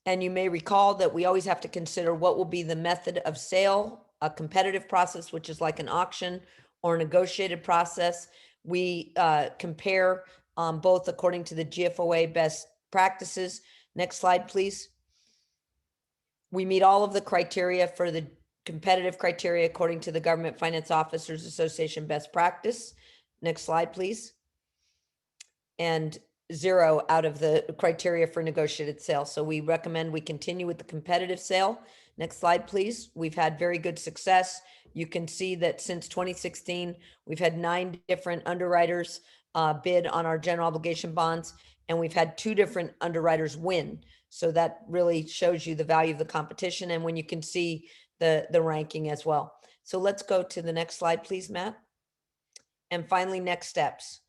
And you may recall that we always have to consider what will be the method of sale, a competitive process, which is like an auction, or a negotiated process. We compare both according to the GFOA best practices. Next slide, please. We meet all of the criteria for the competitive criteria according to the Government Finance Officers Association best practice. Next slide, please. And 0 out of the criteria for negotiated sale. So we recommend we continue with the competitive sale. Next slide, please. We've had very good success. You can see that since 2016, we've had 9 different underwriters bid on our general obligation bonds, and we've had 2 different underwriters win. So that really shows you the value of the competition, and when you can see the ranking as well. So let's go to the next slide, please, Matt. And finally, next steps.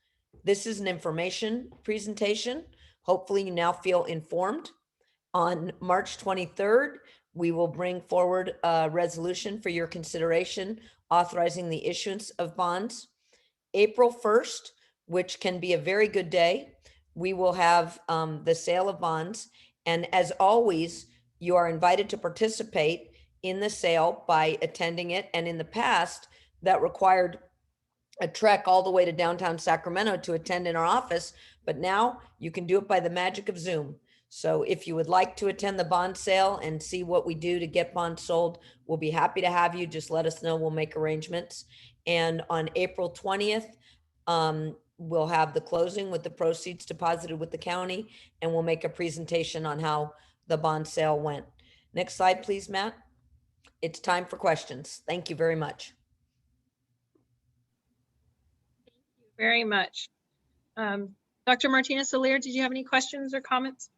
This is an information presentation. Hopefully you now feel informed. On March 23rd, we will bring forward a resolution for your consideration authorizing the issuance of bonds. April 1st, which can be a very good day, we will have the sale of bonds. And as always, you are invited to participate in the sale by attending it. And in the past, that required a trek all the way to downtown Sacramento to attend in our office, but now you can do it by the magic of Zoom. So if you would like to attend the bond sale and see what we do to get bonds sold, we'll be happy to have you. Just let us know, we'll make arrangements. And on April 20th, we'll have the closing with the proceeds deposited with the county, and we'll make a presentation on how the bond sale went. Next slide, please, Matt. It's time for questions. Thank you very much. Very much. Dr. Martinez-Soler, did you have any questions or comments?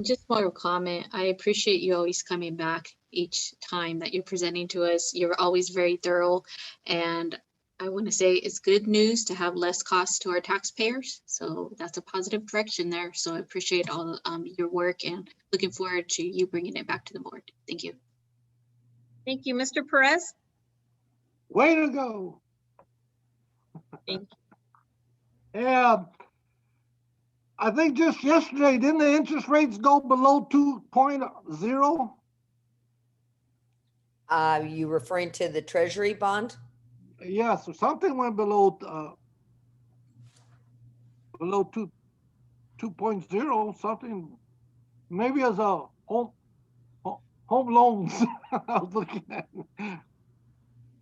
Just more comment. I appreciate you always coming back each time that you're presenting to us. You're always very thorough, and I want to say it's good news to have less costs to our taxpayers. So that's a positive direction there. So I appreciate all your work and looking forward to you bringing it back to the board. Thank you. Thank you. Mr. Perez? Way to go. Thank you. Yeah. I think just yesterday, didn't the interest rates go below 2.0? You referring to the Treasury bond? Yes, so something went below 2.0, something, maybe as a home loans. I was looking at.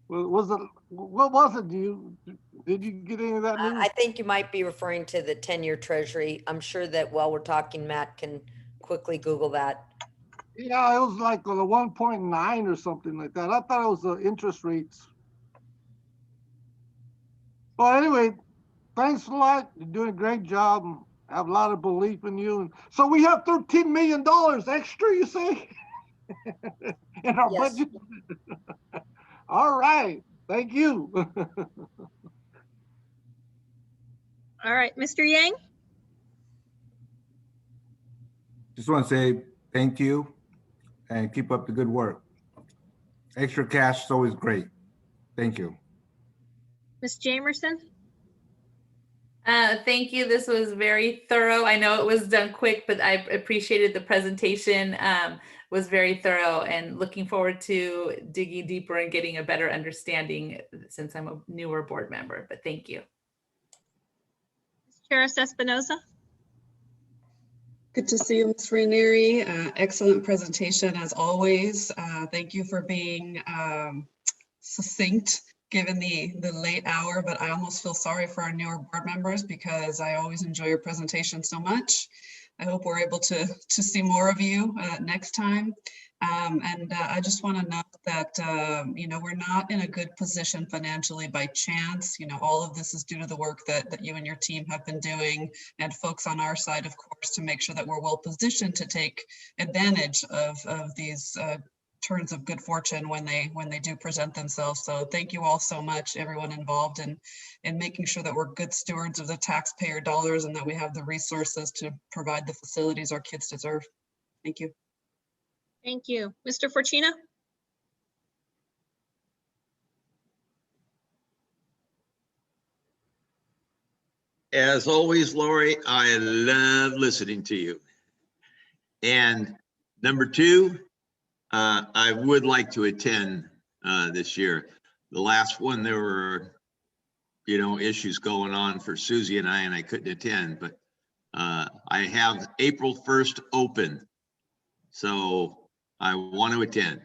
Was it, what was it? Did you get any of that news? I think you might be referring to the 10-year Treasury. I'm sure that while we're talking, Matt can quickly Google that. Yeah, it was like on a 1.9 or something like that. I thought it was the interest rates. Well, anyway, thanks a lot. You're doing a great job. I have a lot of belief in you. And so we have $13 million extra, you say, in our budget? All right. Thank you. All right, Mr. Yang? Just want to say thank you and keep up the good work. Extra cash is always great. Thank you. Ms. Jamerson? Thank you. This was very thorough. I know it was done quick, but I appreciated the presentation. Was very thorough, and looking forward to digging deeper and getting a better understanding since I'm a newer board member, but thank you. Charis Espinoza? Good to see you, Ms. Ranieri. Excellent presentation as always. Thank you for being succinct given the late hour, but I almost feel sorry for our newer board members because I always enjoy your presentation so much. I hope we're able to see more of you next time. And I just want to note that, we're not in a good position financially by chance. All of this is due to the work that you and your team have been doing, and folks on our side, of course, to make sure that we're well positioned to take advantage of these turns of good fortune when they do present themselves. So thank you all so much, everyone involved in making sure that we're good stewards of the taxpayer dollars and that we have the resources to provide the facilities our kids deserve. Thank you. Thank you. Mr. Fortuna? As always, Lori, I love listening to you. And number two, I would like to attend this year. The last one, there were, issues going on for Susie and I couldn't attend, but I have April 1st open. So I want to attend.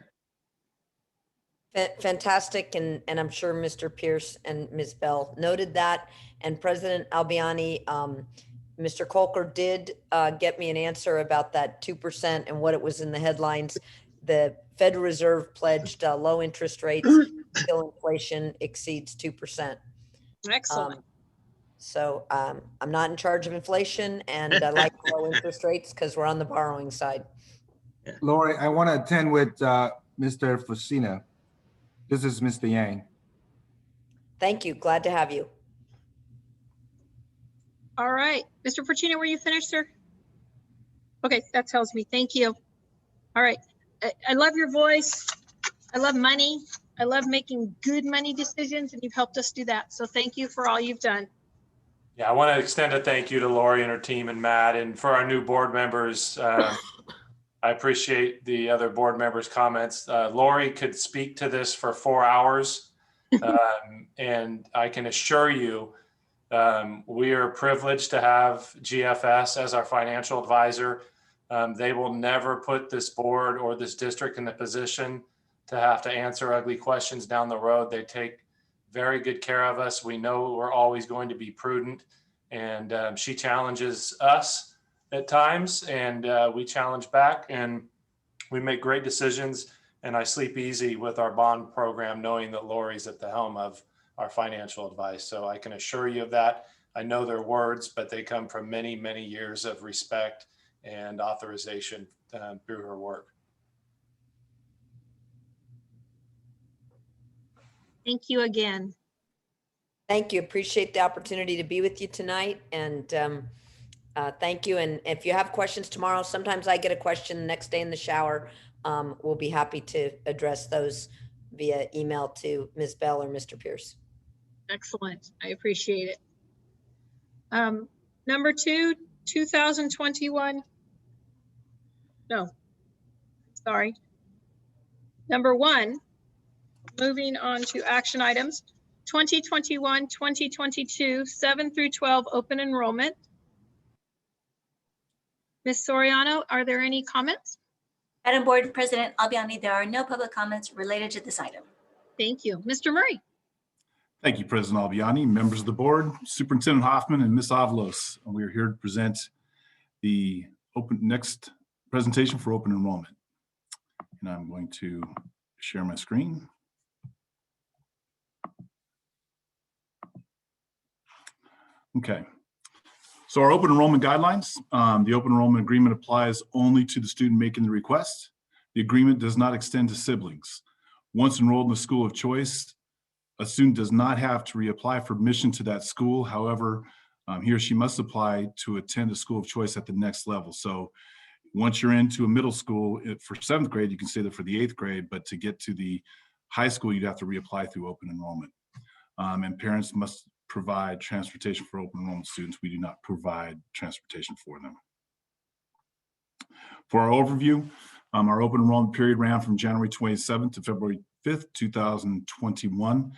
Fantastic, and I'm sure Mr. Pierce and Ms. Bell noted that. And President Albiani, Mr. Kolker did get me an answer about that 2% and what it was in the headlines. The Federal Reserve pledged low interest rates until inflation exceeds 2%. Excellent. So I'm not in charge of inflation, and I like low interest rates because we're on the borrowing side. Lori, I want to attend with Mr. Fusina. This is Mr. Yang. Thank you. Glad to have you. All right. Mr. Fortuna, were you finished, sir? Okay, that tells me. Thank you. All right. I love your voice. I love money. I love making good money decisions, and you've helped us do that. So thank you for all you've done. Yeah, I want to extend a thank you to Lori and her team and Matt, and for our new board members. I appreciate the other board members' comments. Lori could speak to this for 4 hours, and I can assure you we are privileged to have GFS as our financial advisor. They will never put this board or this district in the position to have to answer ugly questions down the road. They take very good care of us. We know we're always going to be prudent, and she challenges us at times, and we challenge back, and we make great decisions. And I sleep easy with our bond program, knowing that Lori's at the helm of our financial advice. So I can assure you of that. I know their words, but they come from many, many years of respect and authorization through her work. Thank you again. Thank you. Appreciate the opportunity to be with you tonight. And thank you. And if you have questions tomorrow, sometimes I get a question the next day in the shower. We'll be happy to address those via email to Ms. Bell or Mr. Pierce. Excellent. I appreciate it. Number two, 2021. No, sorry. Number one, moving on to action items, 2021, 2022, 7 through 12 open enrollment. Ms. Soriano, are there any comments? Madam Board President Albiani, there are no public comments related to this item. Thank you. Mr. Murray. Thank you, President Albiani, members of the board, Superintendent Hoffman, and Ms. Avalos. We are here to present the next presentation for open enrollment. And I'm going to share my screen. Okay. So our open enrollment guidelines, the open enrollment agreement applies only to the student making the request. The agreement does not extend to siblings. Once enrolled in the school of choice, a student does not have to reapply for admission to that school. However, he or she must apply to attend a school of choice at the next level. So once you're into a middle school for 7th grade, you can say that for the 8th grade, but to get to the high school, you'd have to reapply through open enrollment. And parents must provide transportation for open enrollment students. We do not provide transportation for them. For our overview, our open enrollment period ran from January 27th to February 5th, 2021.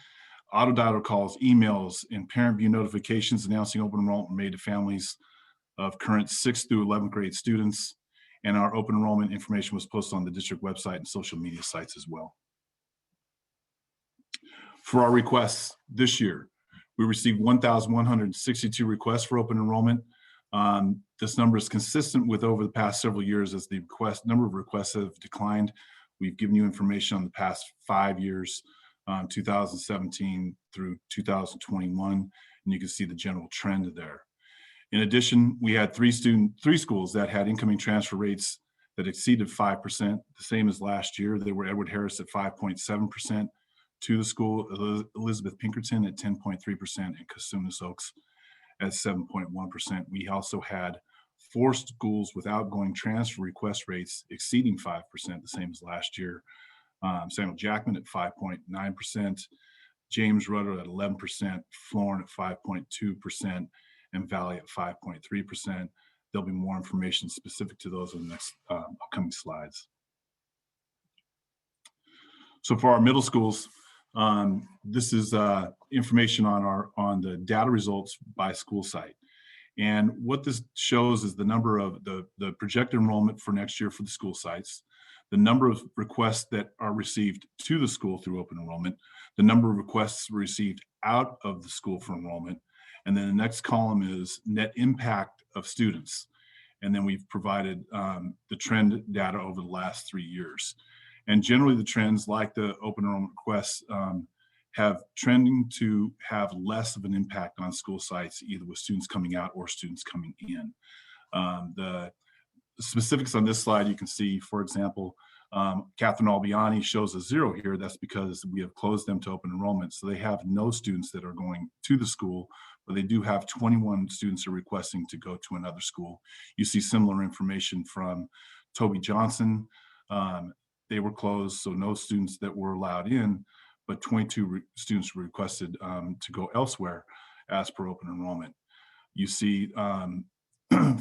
Auto dialer calls, emails, and parent view notifications announcing open enrollment were made to families of current 6th through 11th grade students. And our open enrollment information was posted on the district website and social media sites as well. For our requests this year, we received 1,162 requests for open enrollment. This number is consistent with over the past several years as the number of requests have declined. We've given you information on the past 5 years, 2017 through 2021, and you can see the general trend there. In addition, we had three schools that had incoming transfer rates that exceeded 5%, the same as last year. They were Edward Harris at 5.7%, to the school, Elizabeth Pinkerton at 10.3%, and Cosumnes Oaks at 7.1%. We also had 4 schools with outgoing transfer request rates exceeding 5%, the same as last year. Samuel Jackman at 5.9%, James Rudder at 11%, Florin at 5.2%, and Valley at 5.3%. There'll be more information specific to those in the next upcoming slides. So for our middle schools, this is information on the data results by school site. And what this shows is the number of the projected enrollment for next year for the school sites, the number of requests that are received to the school through open enrollment, the number of requests received out of the school for enrollment, and then the next column is net impact of students. And then we've provided the trend data over the last 3 years. And generally the trends, like the open enrollment requests, have trending to have less of an impact on school sites, either with students coming out or students coming in. The specifics on this slide, you can see, for example, Catherine Albiani shows a 0 here. That's because we have closed them to open enrollment. So they have no students that are going to the school, but they do have 21 students who are requesting to go to another school. You see similar information from Toby Johnson. They were closed, so no students that were allowed in, but 22 students requested to go elsewhere as per open enrollment. You see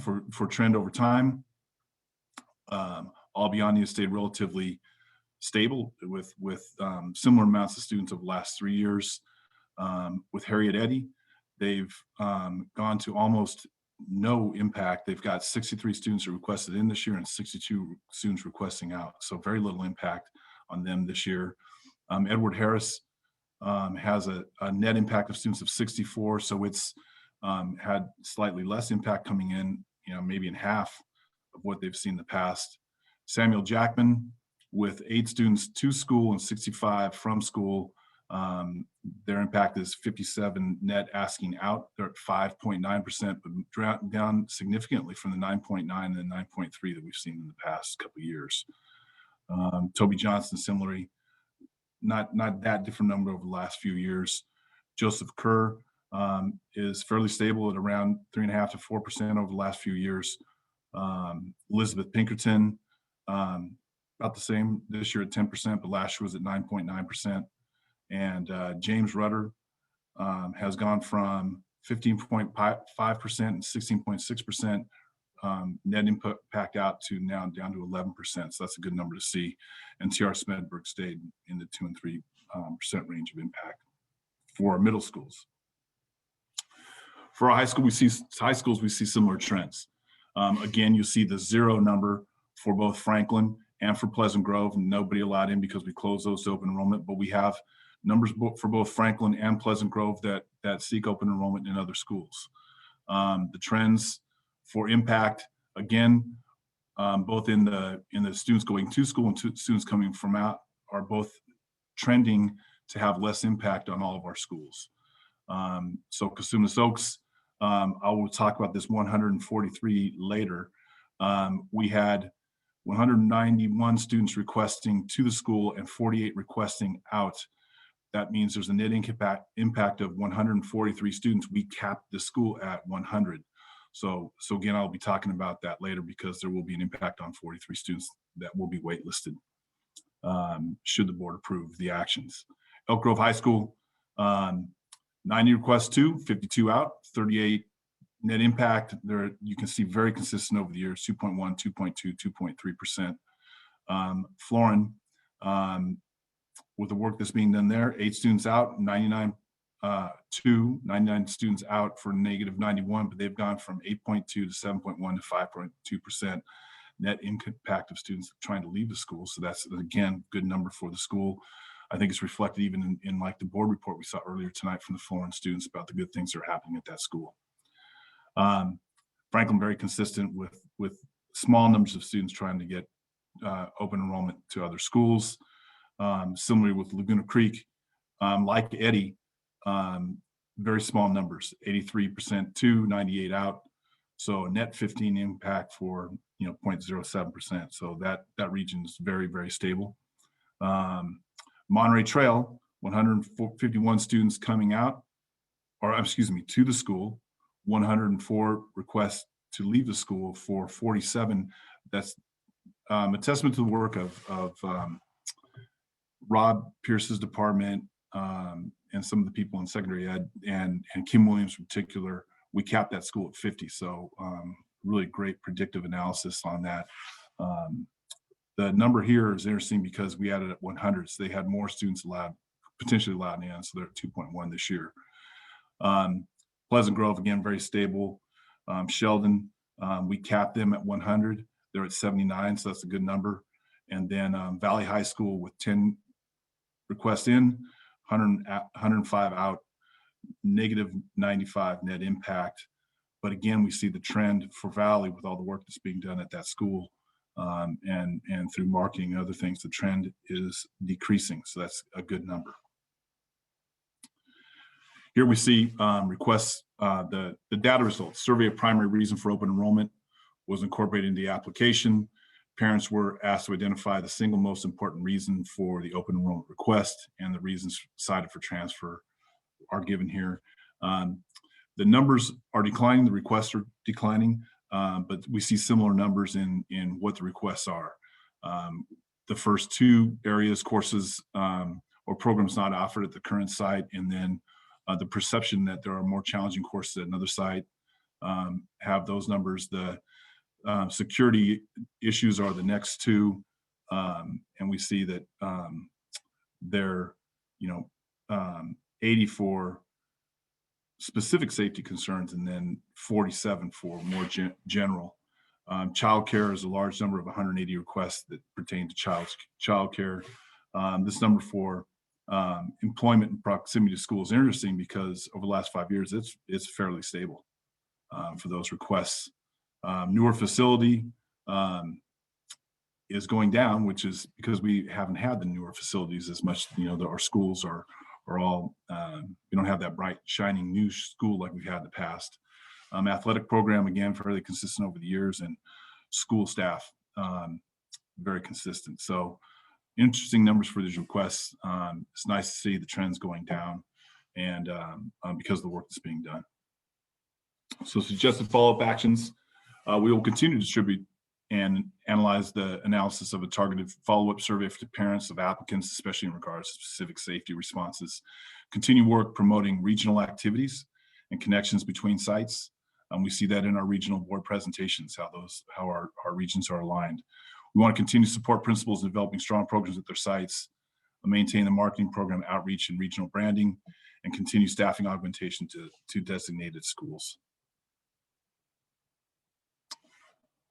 for trend over time, Albiani has stayed relatively stable with similar amounts of students over the last 3 years. With Harriet Eddy, they've gone to almost no impact. They've got 63 students who requested in this year and 62 students requesting out. So very little impact on them this year. Edward Harris has a net impact of students of 64. So it's had slightly less impact coming in, maybe in half of what they've seen in the past. Samuel Jackman, with 8 students to school and 65 from school, their impact is 57 net asking out. They're at 5.9%, but down significantly from the 9.9 and the 9.3 that we've seen in the past couple of years. Toby Johnson, similarly, not that different number over the last few years. Joseph Kerr is fairly stable at around 3.5 to 4% over the last few years. Elizabeth Pinkerton, about the same this year at 10%, but last year was at 9.9%. And James Rudder has gone from 15.5% and 16.6% net impact out to now down to 11%. So that's a good number to see. And T.R. Smedberg stayed in the 2 and 3% range of impact for our middle schools. For our high schools, we see similar trends. Again, you see the 0 number for both Franklin and for Pleasant Grove. Nobody allowed in because we closed those to open enrollment, but we have numbers for both Franklin and Pleasant Grove that seek open enrollment in other schools. The trends for impact, again, both in the students going to school and students coming from out, are both trending to have less impact on all of our schools. So Cosumnes Oaks, I will talk about this 143 later. We had 191 students requesting to the school and 48 requesting out. That means there's a net impact of 143 students. We capped the school at 100. So again, I'll be talking about that later because there will be an impact on 43 students that will be waitlisted should the board approve the actions. Elk Grove High School, 90 requests to, 52 out, 38 net impact. There you can see very consistent over the years, 2.1, 2.2, 2.3%. Florin, with the work that's being done there, 8 students out, 99 students out for -91, but they've gone from 8.2 to 7.1 to 5.2% net impact of students trying to leave the school. So that's, again, good number for the school. I think it's reflected even in like the board report we saw earlier tonight from the Florin students about the good things that are happening at that school. Franklin, very consistent with small numbers of students trying to get open enrollment to other schools. Similarly with Laguna Creek, like Eddy, very small numbers, 83% to, 98 out. So a net 15 impact for 0.07%. So that region is very, very stable. Monterey Trail, 151 students coming out, or excuse me, to the school, 104 requests to leave the school for 47. That's a testament to the work of Rob Pierce's department and some of the people in secondary ed and Kim Williams in particular. We capped that school at 50. So really great predictive analysis on that. The number here is interesting because we added at 100. So they had more students potentially allowed in. So they're at 2.1 this year. Pleasant Grove, again, very stable. Sheldon, we capped them at 100. They're at 79, so that's a good number. And then Valley High School with 10 requests in, 105 out, negative 95 net impact. But again, we see the trend for Valley with all the work that's being done at that school and through marketing and other things, the trend is decreasing. So that's a good number. Here we see requests, the data results. Survey of primary reason for open enrollment was incorporated into the application. Parents were asked to identify the single most important reason for the open enrollment request, and the reasons cited for transfer are given here. The numbers are declining, the requests are declining, but we see similar numbers in what the requests are. The first two areas, courses or programs not offered at the current site, and then the perception that there are more challenging courses at another site, have those numbers. The security issues are the next two, and we see that they're 84 specific safety concerns and then 47 for more general. Childcare is a large number of 180 requests that pertain to childcare. This number for employment and proximity to schools is interesting because over the last 5 years, it's fairly stable for those requests. Newer facility is going down, which is because we haven't had the newer facilities as much. Our schools are all, we don't have that bright, shining new school like we've had in the past. Athletic program, again, fairly consistent over the years, and school staff, very consistent. So interesting numbers for these requests. It's nice to see the trends going down and because of the work that's being done. So suggested follow-up actions. We will continue to distribute and analyze the analysis of a targeted follow-up survey to parents of applicants, especially in regards to specific safety responses. Continue work promoting regional activities and connections between sites. We see that in our regional board presentations, how our regions are aligned. We want to continue to support principals in developing strong programs at their sites, maintain the marketing program outreach and regional branding, and continue staffing augmentation to designated schools.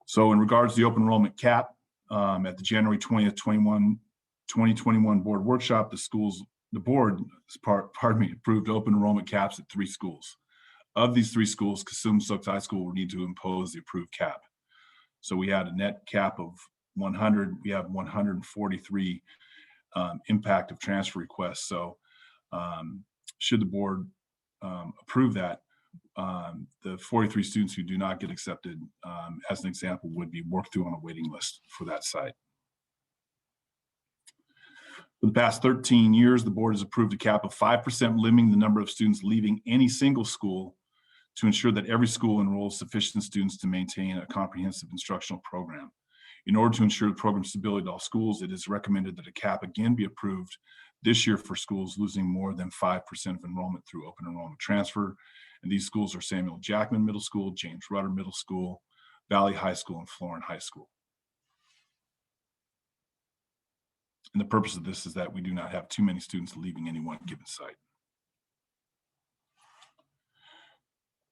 So in regards to the open enrollment cap, at the January 20th, 2021 board workshop, the board approved open enrollment caps at 3 schools. Of these 3 schools, Cosumnes-Stokes High School will need to impose the approved cap. So we had a net cap of 100. We have 143 impact of transfer requests. So should the board approve that, the 43 students who do not get accepted, as an example, would be worked through on a waiting list for that site. For the past 13 years, the board has approved a cap of 5%, limiting the number of students leaving any single school to ensure that every school enrolls sufficient students to maintain a comprehensive instructional program. In order to ensure program stability at all schools, it is recommended that a cap again be approved this year for schools losing more than 5% of enrollment through open enrollment transfer. And these schools are Samuel Jackman Middle School, James Rutter Middle School, Valley High School, and Florin High School. And the purpose of this is that we do not have too many students leaving any one given site.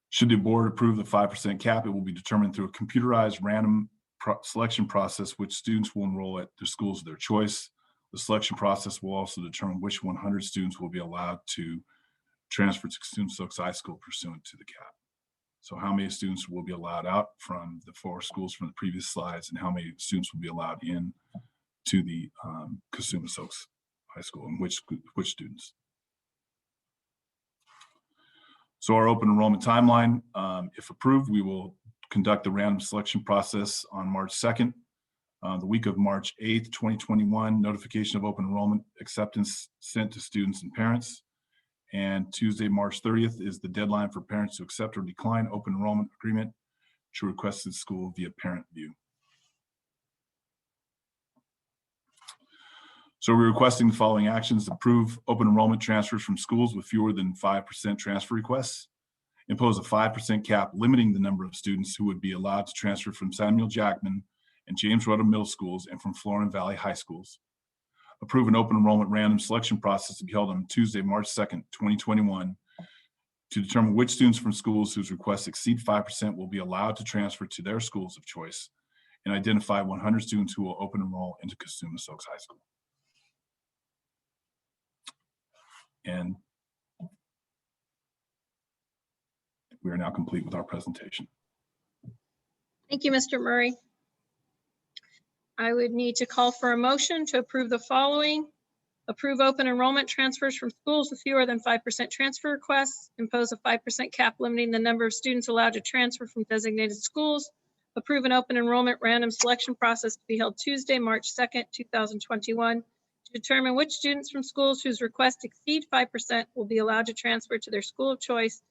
Should the board approve the 5% cap, it will be determined through a computerized random selection process which students will enroll at the schools of their choice. The selection process will also determine which 100 students will be allowed to transfer to Cosumnes-Stokes High School pursuant to the cap. So how many students will be allowed out from the 4 schools from the previous slides, and how many students will be allowed in to the Cosumnes-Stokes High School, and which students. So our open enrollment timeline, if approved, we will conduct the random selection process on March 2nd. The week of March 8th, 2021, notification of open enrollment acceptance sent to students and parents. And Tuesday, March 30th is the deadline for parents to accept or decline open enrollment agreement. to requested school via parent view. So we're requesting the following actions: approve open enrollment transfers from schools with fewer than 5% transfer requests, impose a 5% cap limiting the number of students who would be allowed to transfer from Samuel Jackman and James Rutter Middle Schools and from Florin Valley High Schools. Approve an open enrollment random selection process to be held on Tuesday, March 2nd, 2021, to determine which students from schools whose requests exceed 5% will be allowed to transfer to their schools of choice, and identify 100 students who will open enroll into Cosumnes Oaks High School. And we are now complete with our presentation. Thank you, Mr. Murray. I would need to call for a motion to approve the following. Approve open enrollment transfers from schools with fewer than 5% transfer requests. Impose a 5% cap limiting the number of students allowed to transfer from designated schools. Approve an open enrollment random selection process to be held Tuesday, March 2nd, 2021, to determine which students from schools whose requests exceed 5% will be allowed to transfer to their school of choice.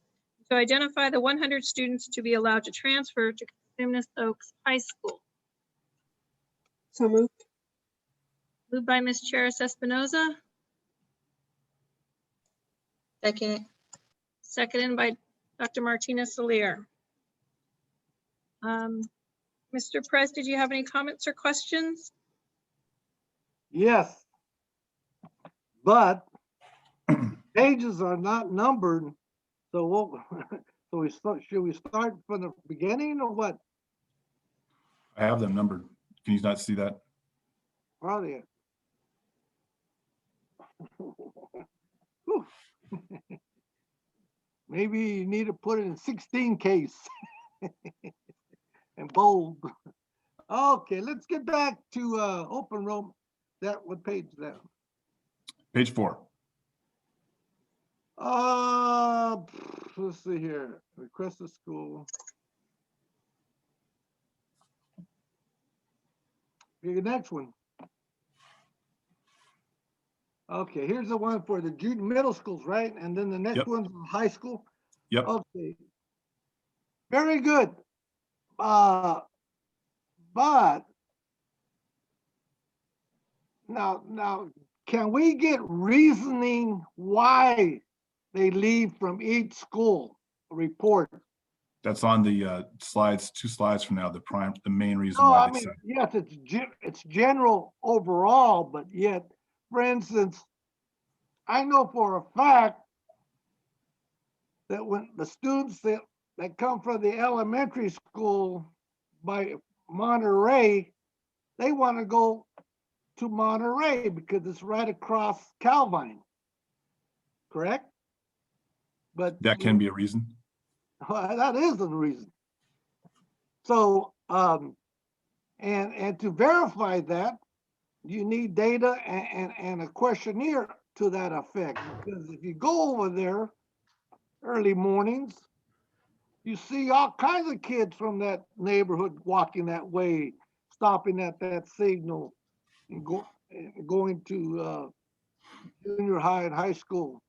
To identify the 100 students to be allowed to transfer to Cosumnes Oaks High School. So moved. Moved by Ms. Charis Espinoza. Second. Seconded by Dr. Martinez Soler. Mr. Prez, did you have any comments or questions? Yes. But pages are not numbered. So should we start from the beginning or what? I have them numbered. Can you not see that? Where are they? Maybe you need to put it in 16 case and bold. Okay, let's get back to open enrollment. What page is that? Page 4. Let's see here. Request of school. Okay, the next one. Okay, here's the one for the junior middle schools, right? And then the next one's high school. Yep. Okay. Very good. But now, can we get reasoning why they leave from each school report? That's on the slides, 2 slides from now, the main reason No, why I they mean, said. yes, it's general overall, but yet, for instance, I know for a fact that when the students that come from the elementary school by Monterey, they want to go to Monterey because it's right across Calvine, correct? But That can be a reason. that is the reason. So, and to verify that, you need data and a questionnaire to that effect. Because if you go over there early mornings, you see all kinds of kids from that neighborhood walking that way, stopping at that signal and going to junior high and high school.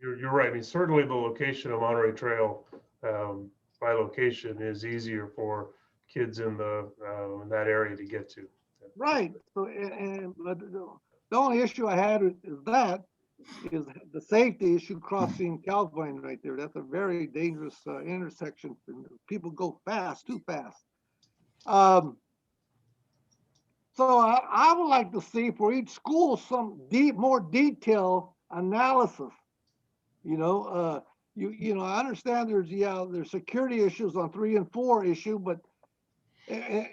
You're right. I mean, certainly the location of Monterey Trail by location is easier for kids in that area to get to. Right. So, but the only issue I had is the safety issue crossing Calvine right there. That's a very dangerous intersection. People go fast, too fast. So I would like to see for each school some more detailed analysis. You know, I understand there's security issues on 3 and 4 issue, but and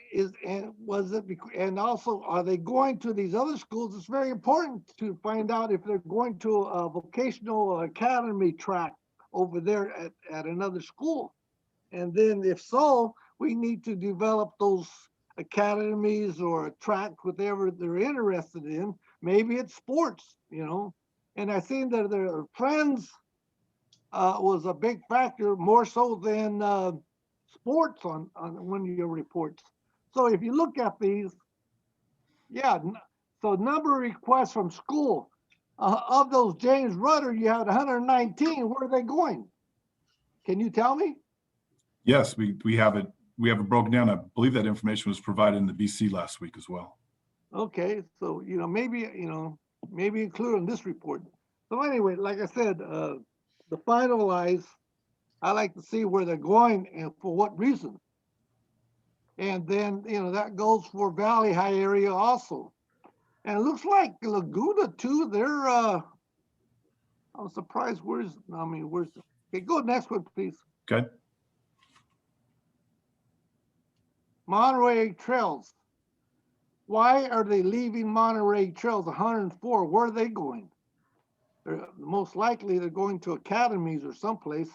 also are they going to these other schools? It's very important to find out if they're going to a vocational academy track over there at another school. And then if so, we need to develop those academies or a track, whatever they're interested in. Maybe it's sports, and I think that their friends was a big factor, more so than sports on one of your reports. So if you look at these, so number of requests from school, of those James Rutter, you had 119. Where are they going? Can you tell me? Yes, we have it. We have it broken down. I believe that information was provided in the BC last week as well. Okay, so, maybe include in this report. So anyway, like I said, the finalize, I like to see where they're going and for what reason. And then, that goes for Valley High area also. And it looks like Laguna too, they're, I'm surprised, where's, okay, go next one, please. Okay. Monterey Trails. Why are they leaving Monterey Trails 104? Where are they going? Most likely they're going to academies or someplace.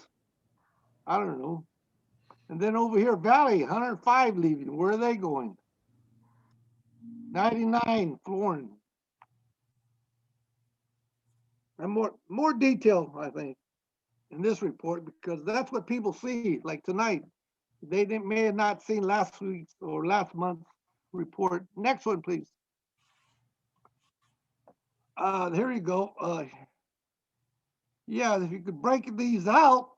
I don't know. And then over here, Valley, 105 leaving. Where are they going? 99, Florin. And more detail, I think, in this report, because that's what people see, like tonight. They may have not seen last week's or last month's report. Next one, please. Here you go. Yeah, if you could break these out,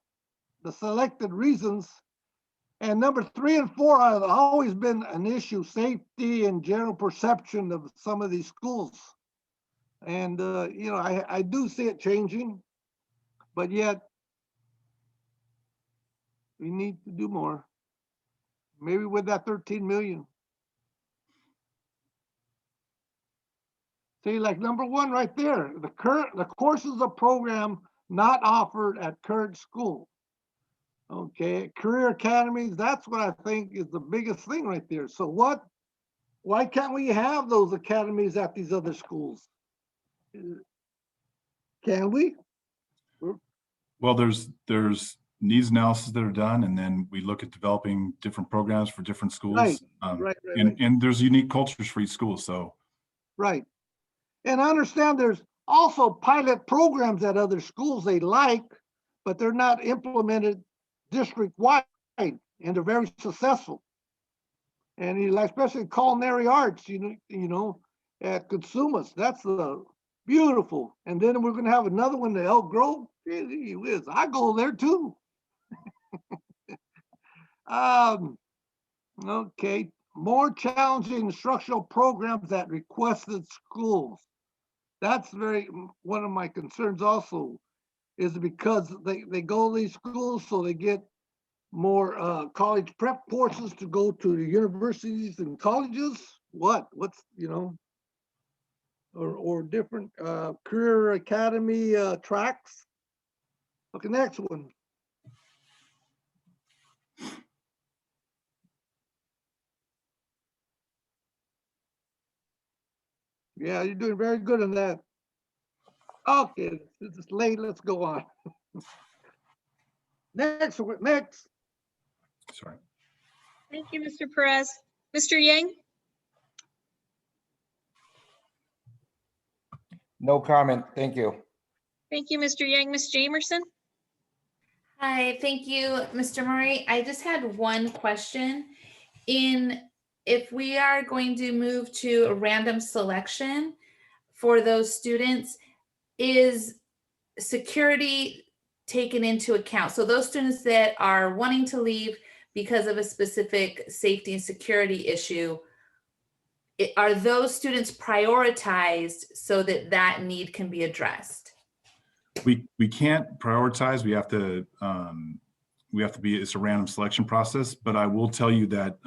the selected reasons. And number 3 and 4 have always been an issue, safety and general perception of some of these schools. And, I do see it changing, but yet we need to do more. Maybe with that 13 million. See, like number 1 right there, the courses of program not offered at current school. Okay, career academies, that's what I think is the biggest thing right there. So why can't we have those academies at these other schools? Can we? Well, there's needs analysis that are done, and then we look at developing different programs for different schools. Right, right. And there's unique cultures for each school, so. Right. And I understand there's also pilot programs at other schools they like, but they're not implemented district-wide, and they're very successful. And especially culinary arts, at Consumas, that's beautiful. And then we're going to have another one at Elk Grove. Gee whiz, I go there too. Okay, more challenging instructional programs at requested schools. That's one of my concerns also, is because they go to these schools, so they get more college prep courses to go to the universities and colleges. What's or different career academy tracks. Okay, next one. Yeah, you're doing very good on that. Okay, it's late. Let's go on. Next. Sorry. Thank you, Mr. Perez. Mr. Yang? No comment. Thank you. Thank you, Mr. Yang. Ms. Jamerson? Hi, thank you, Mr. Murray. I just had one question. If we are going to move to a random selection for those students, is security taken into account? So those students that are wanting to leave because of a specific safety and security issue, are those students prioritized so that that need can be addressed? We can't prioritize. We have to be, it's a random selection process, but I will tell you that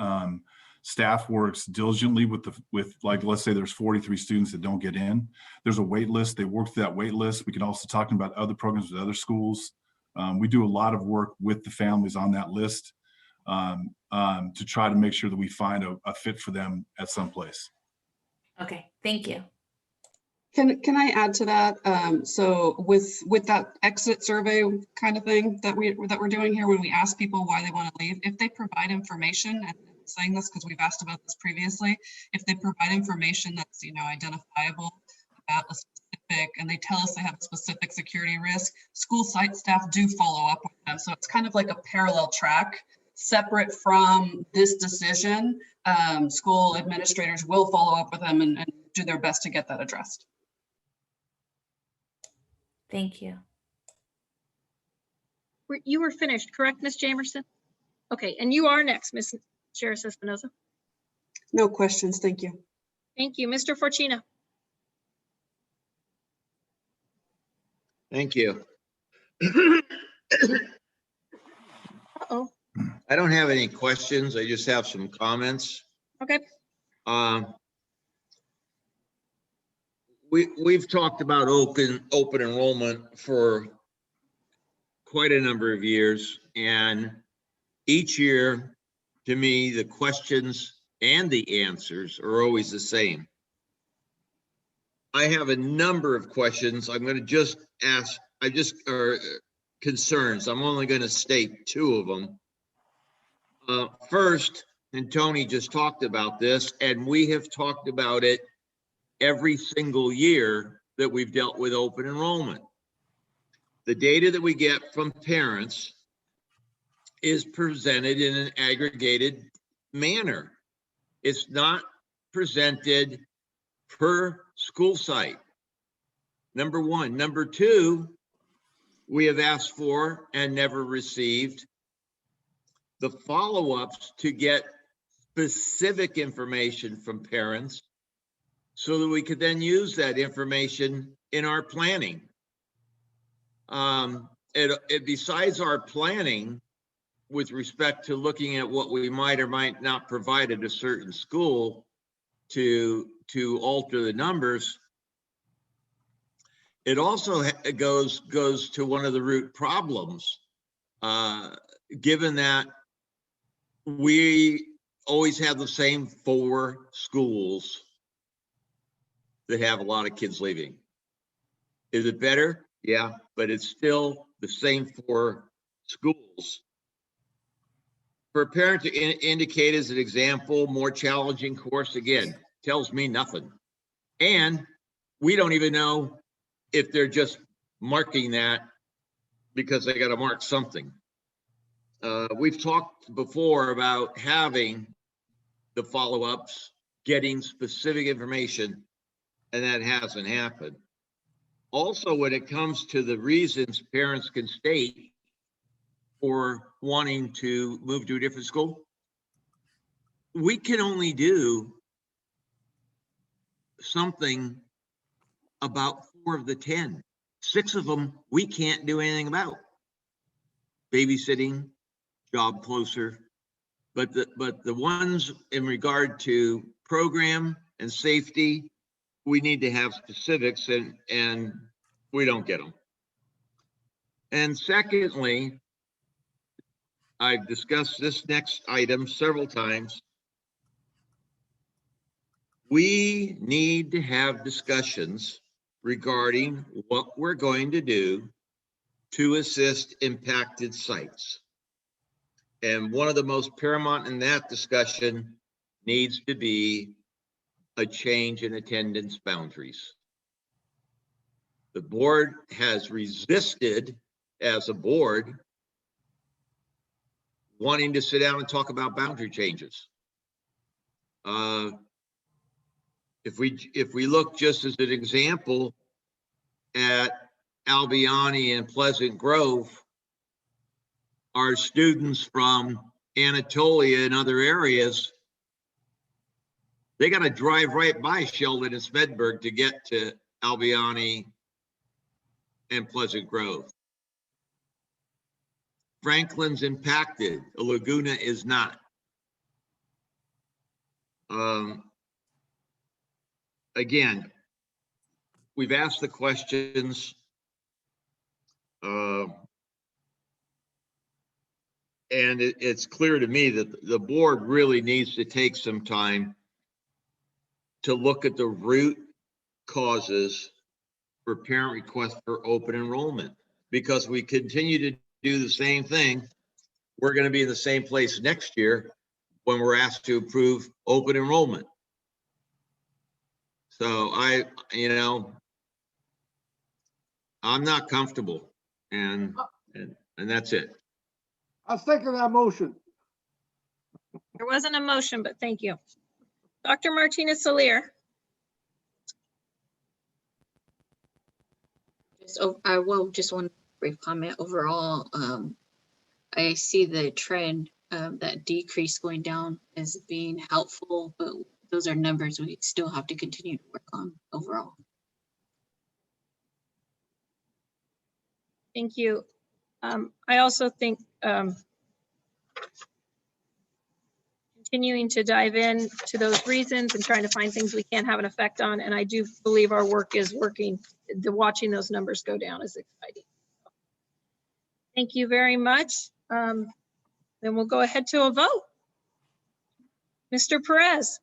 staff works diligently with like, let's say there's 43 students that don't get in. There's a wait list. They work through that wait list. We can also talk about other programs with other schools. We do a lot of work with the families on that list to try to make sure that we find a fit for them at some place. Okay, thank you. Can I add to that? So with that exit survey kind of thing that we're doing here, when we ask people why they want to leave, if they provide information, and I'm saying this because we've asked about this previously, if they provide information that's identifiable about a specific, and they tell us they have a specific security risk, school site staff do follow up with them. So it's kind of like a parallel track. Separate from this decision, school administrators will follow up with them and do their best to get that addressed. Thank you. You were finished, correct, Ms. Jamerson? Okay, and you are next, Ms. Sheriff Espinoza. No questions, thank you. Thank you. Mr. Fortuna. Thank you. Uh-oh, I don't have any questions. I just have some comments. okay. We've talked about open enrollment for quite a number of years, and each year, to me, the questions and the answers are always the same. I have a number of questions. I'm going to just ask, concerns. I'm only going to state two of them. First, and Tony just talked about this, and we have talked about it every single year that we've dealt with open enrollment. The data that we get from parents is presented in an aggregated manner. It's not presented per school site. Number one. Number two, we have asked for and never received the follow-ups to get specific information from parents so that we could then use that information in our planning. Besides our planning with respect to looking at what we might or might not provide at a certain school to alter the numbers, it also goes to one of the root problems, given that we always have the same 4 schools that have a lot of kids leaving. Is it better? Yeah, but it's still the same 4 schools. For a parent to indicate as an example, more challenging course, again, tells me nothing. And we don't even know if they're just marking that because they got to mark something. We've talked before about having the follow-ups, getting specific information, and that hasn't happened. Also, when it comes to the reasons parents can state for wanting to move to a different school, we can only do something about 4 of the 10. 6 of them we can't do anything about. Babysitting, job closer, but the ones in regard to program and safety, we need to have specifics, and we don't get them. And secondly, I've discussed this next item several times. We need to have discussions regarding what we're going to do to assist impacted sites. And one of the most paramount in that discussion needs to be a change in attendance boundaries. The board has resisted, as a board, wanting to sit down and talk about boundary changes. If we look just as an example at Albiani and Pleasant Grove, our students from Anatolia and other areas, they got to drive right by Sheldon and Smedberg to get to Albiani and Pleasant Grove. Franklin's impacted, Laguna is not. Again, we've asked the questions. And it's clear to me that the board really needs to take some time to look at the root causes for parent requests for open enrollment. Because we continue to do the same thing, we're going to be in the same place next year when we're asked to approve open enrollment. So I'm not comfortable, and that's it. I second that motion. There wasn't a motion, but thank you. Dr. Martinez-Solir. Just one brief comment. Overall, I see the trend that decrease going down as being helpful, but those are numbers we still have to continue to work on overall. Thank you. I also think continuing to dive in to those reasons and trying to find things we can have an effect on. And I do believe our work is working. Watching those numbers go down is exciting. Thank you very much. Then we'll go ahead to a vote. Mr. Perez.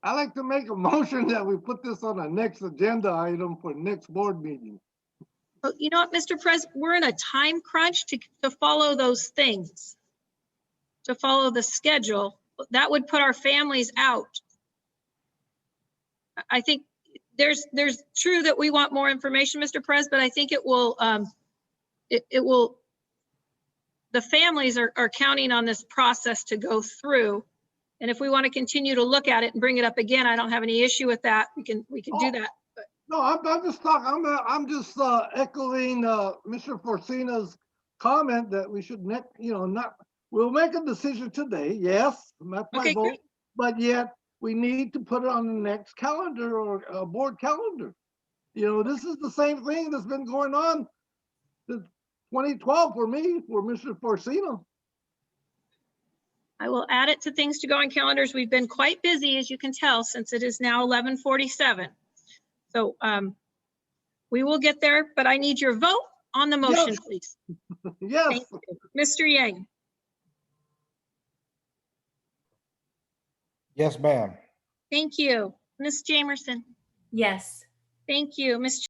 I'd like to make a motion that we put this on the next agenda item for next board meeting. Oh, you know what, Mr. Perez, we're in a time crunch to follow those things, to follow the schedule. That would put our families out. I think there's true that we want more information, Mr. Perez, but I think it will, the families are counting on this process to go through. And if we want to continue to look at it and bring it up again, I don't have any issue with that. We can do that. But No, I'm just talking, I'm just echoing Mr. Forcina's comment that we should we'll make a decision today, yes, that's my Okay, vote. great. But yet we need to put it on the next calendar or board calendar. This is the same thing that's been going on since 2012 for me, for Mr. Forcina. I will add it to things to go on calendars. We've been quite busy, as you can tell, since it is now 11:47. So we will get there, but I need your vote on the motion, Yes. please. Yes. Thank you. Mr. Yang. Yes, ma'am. Thank you. Ms. Jamerson. Yes. Thank you. Ms.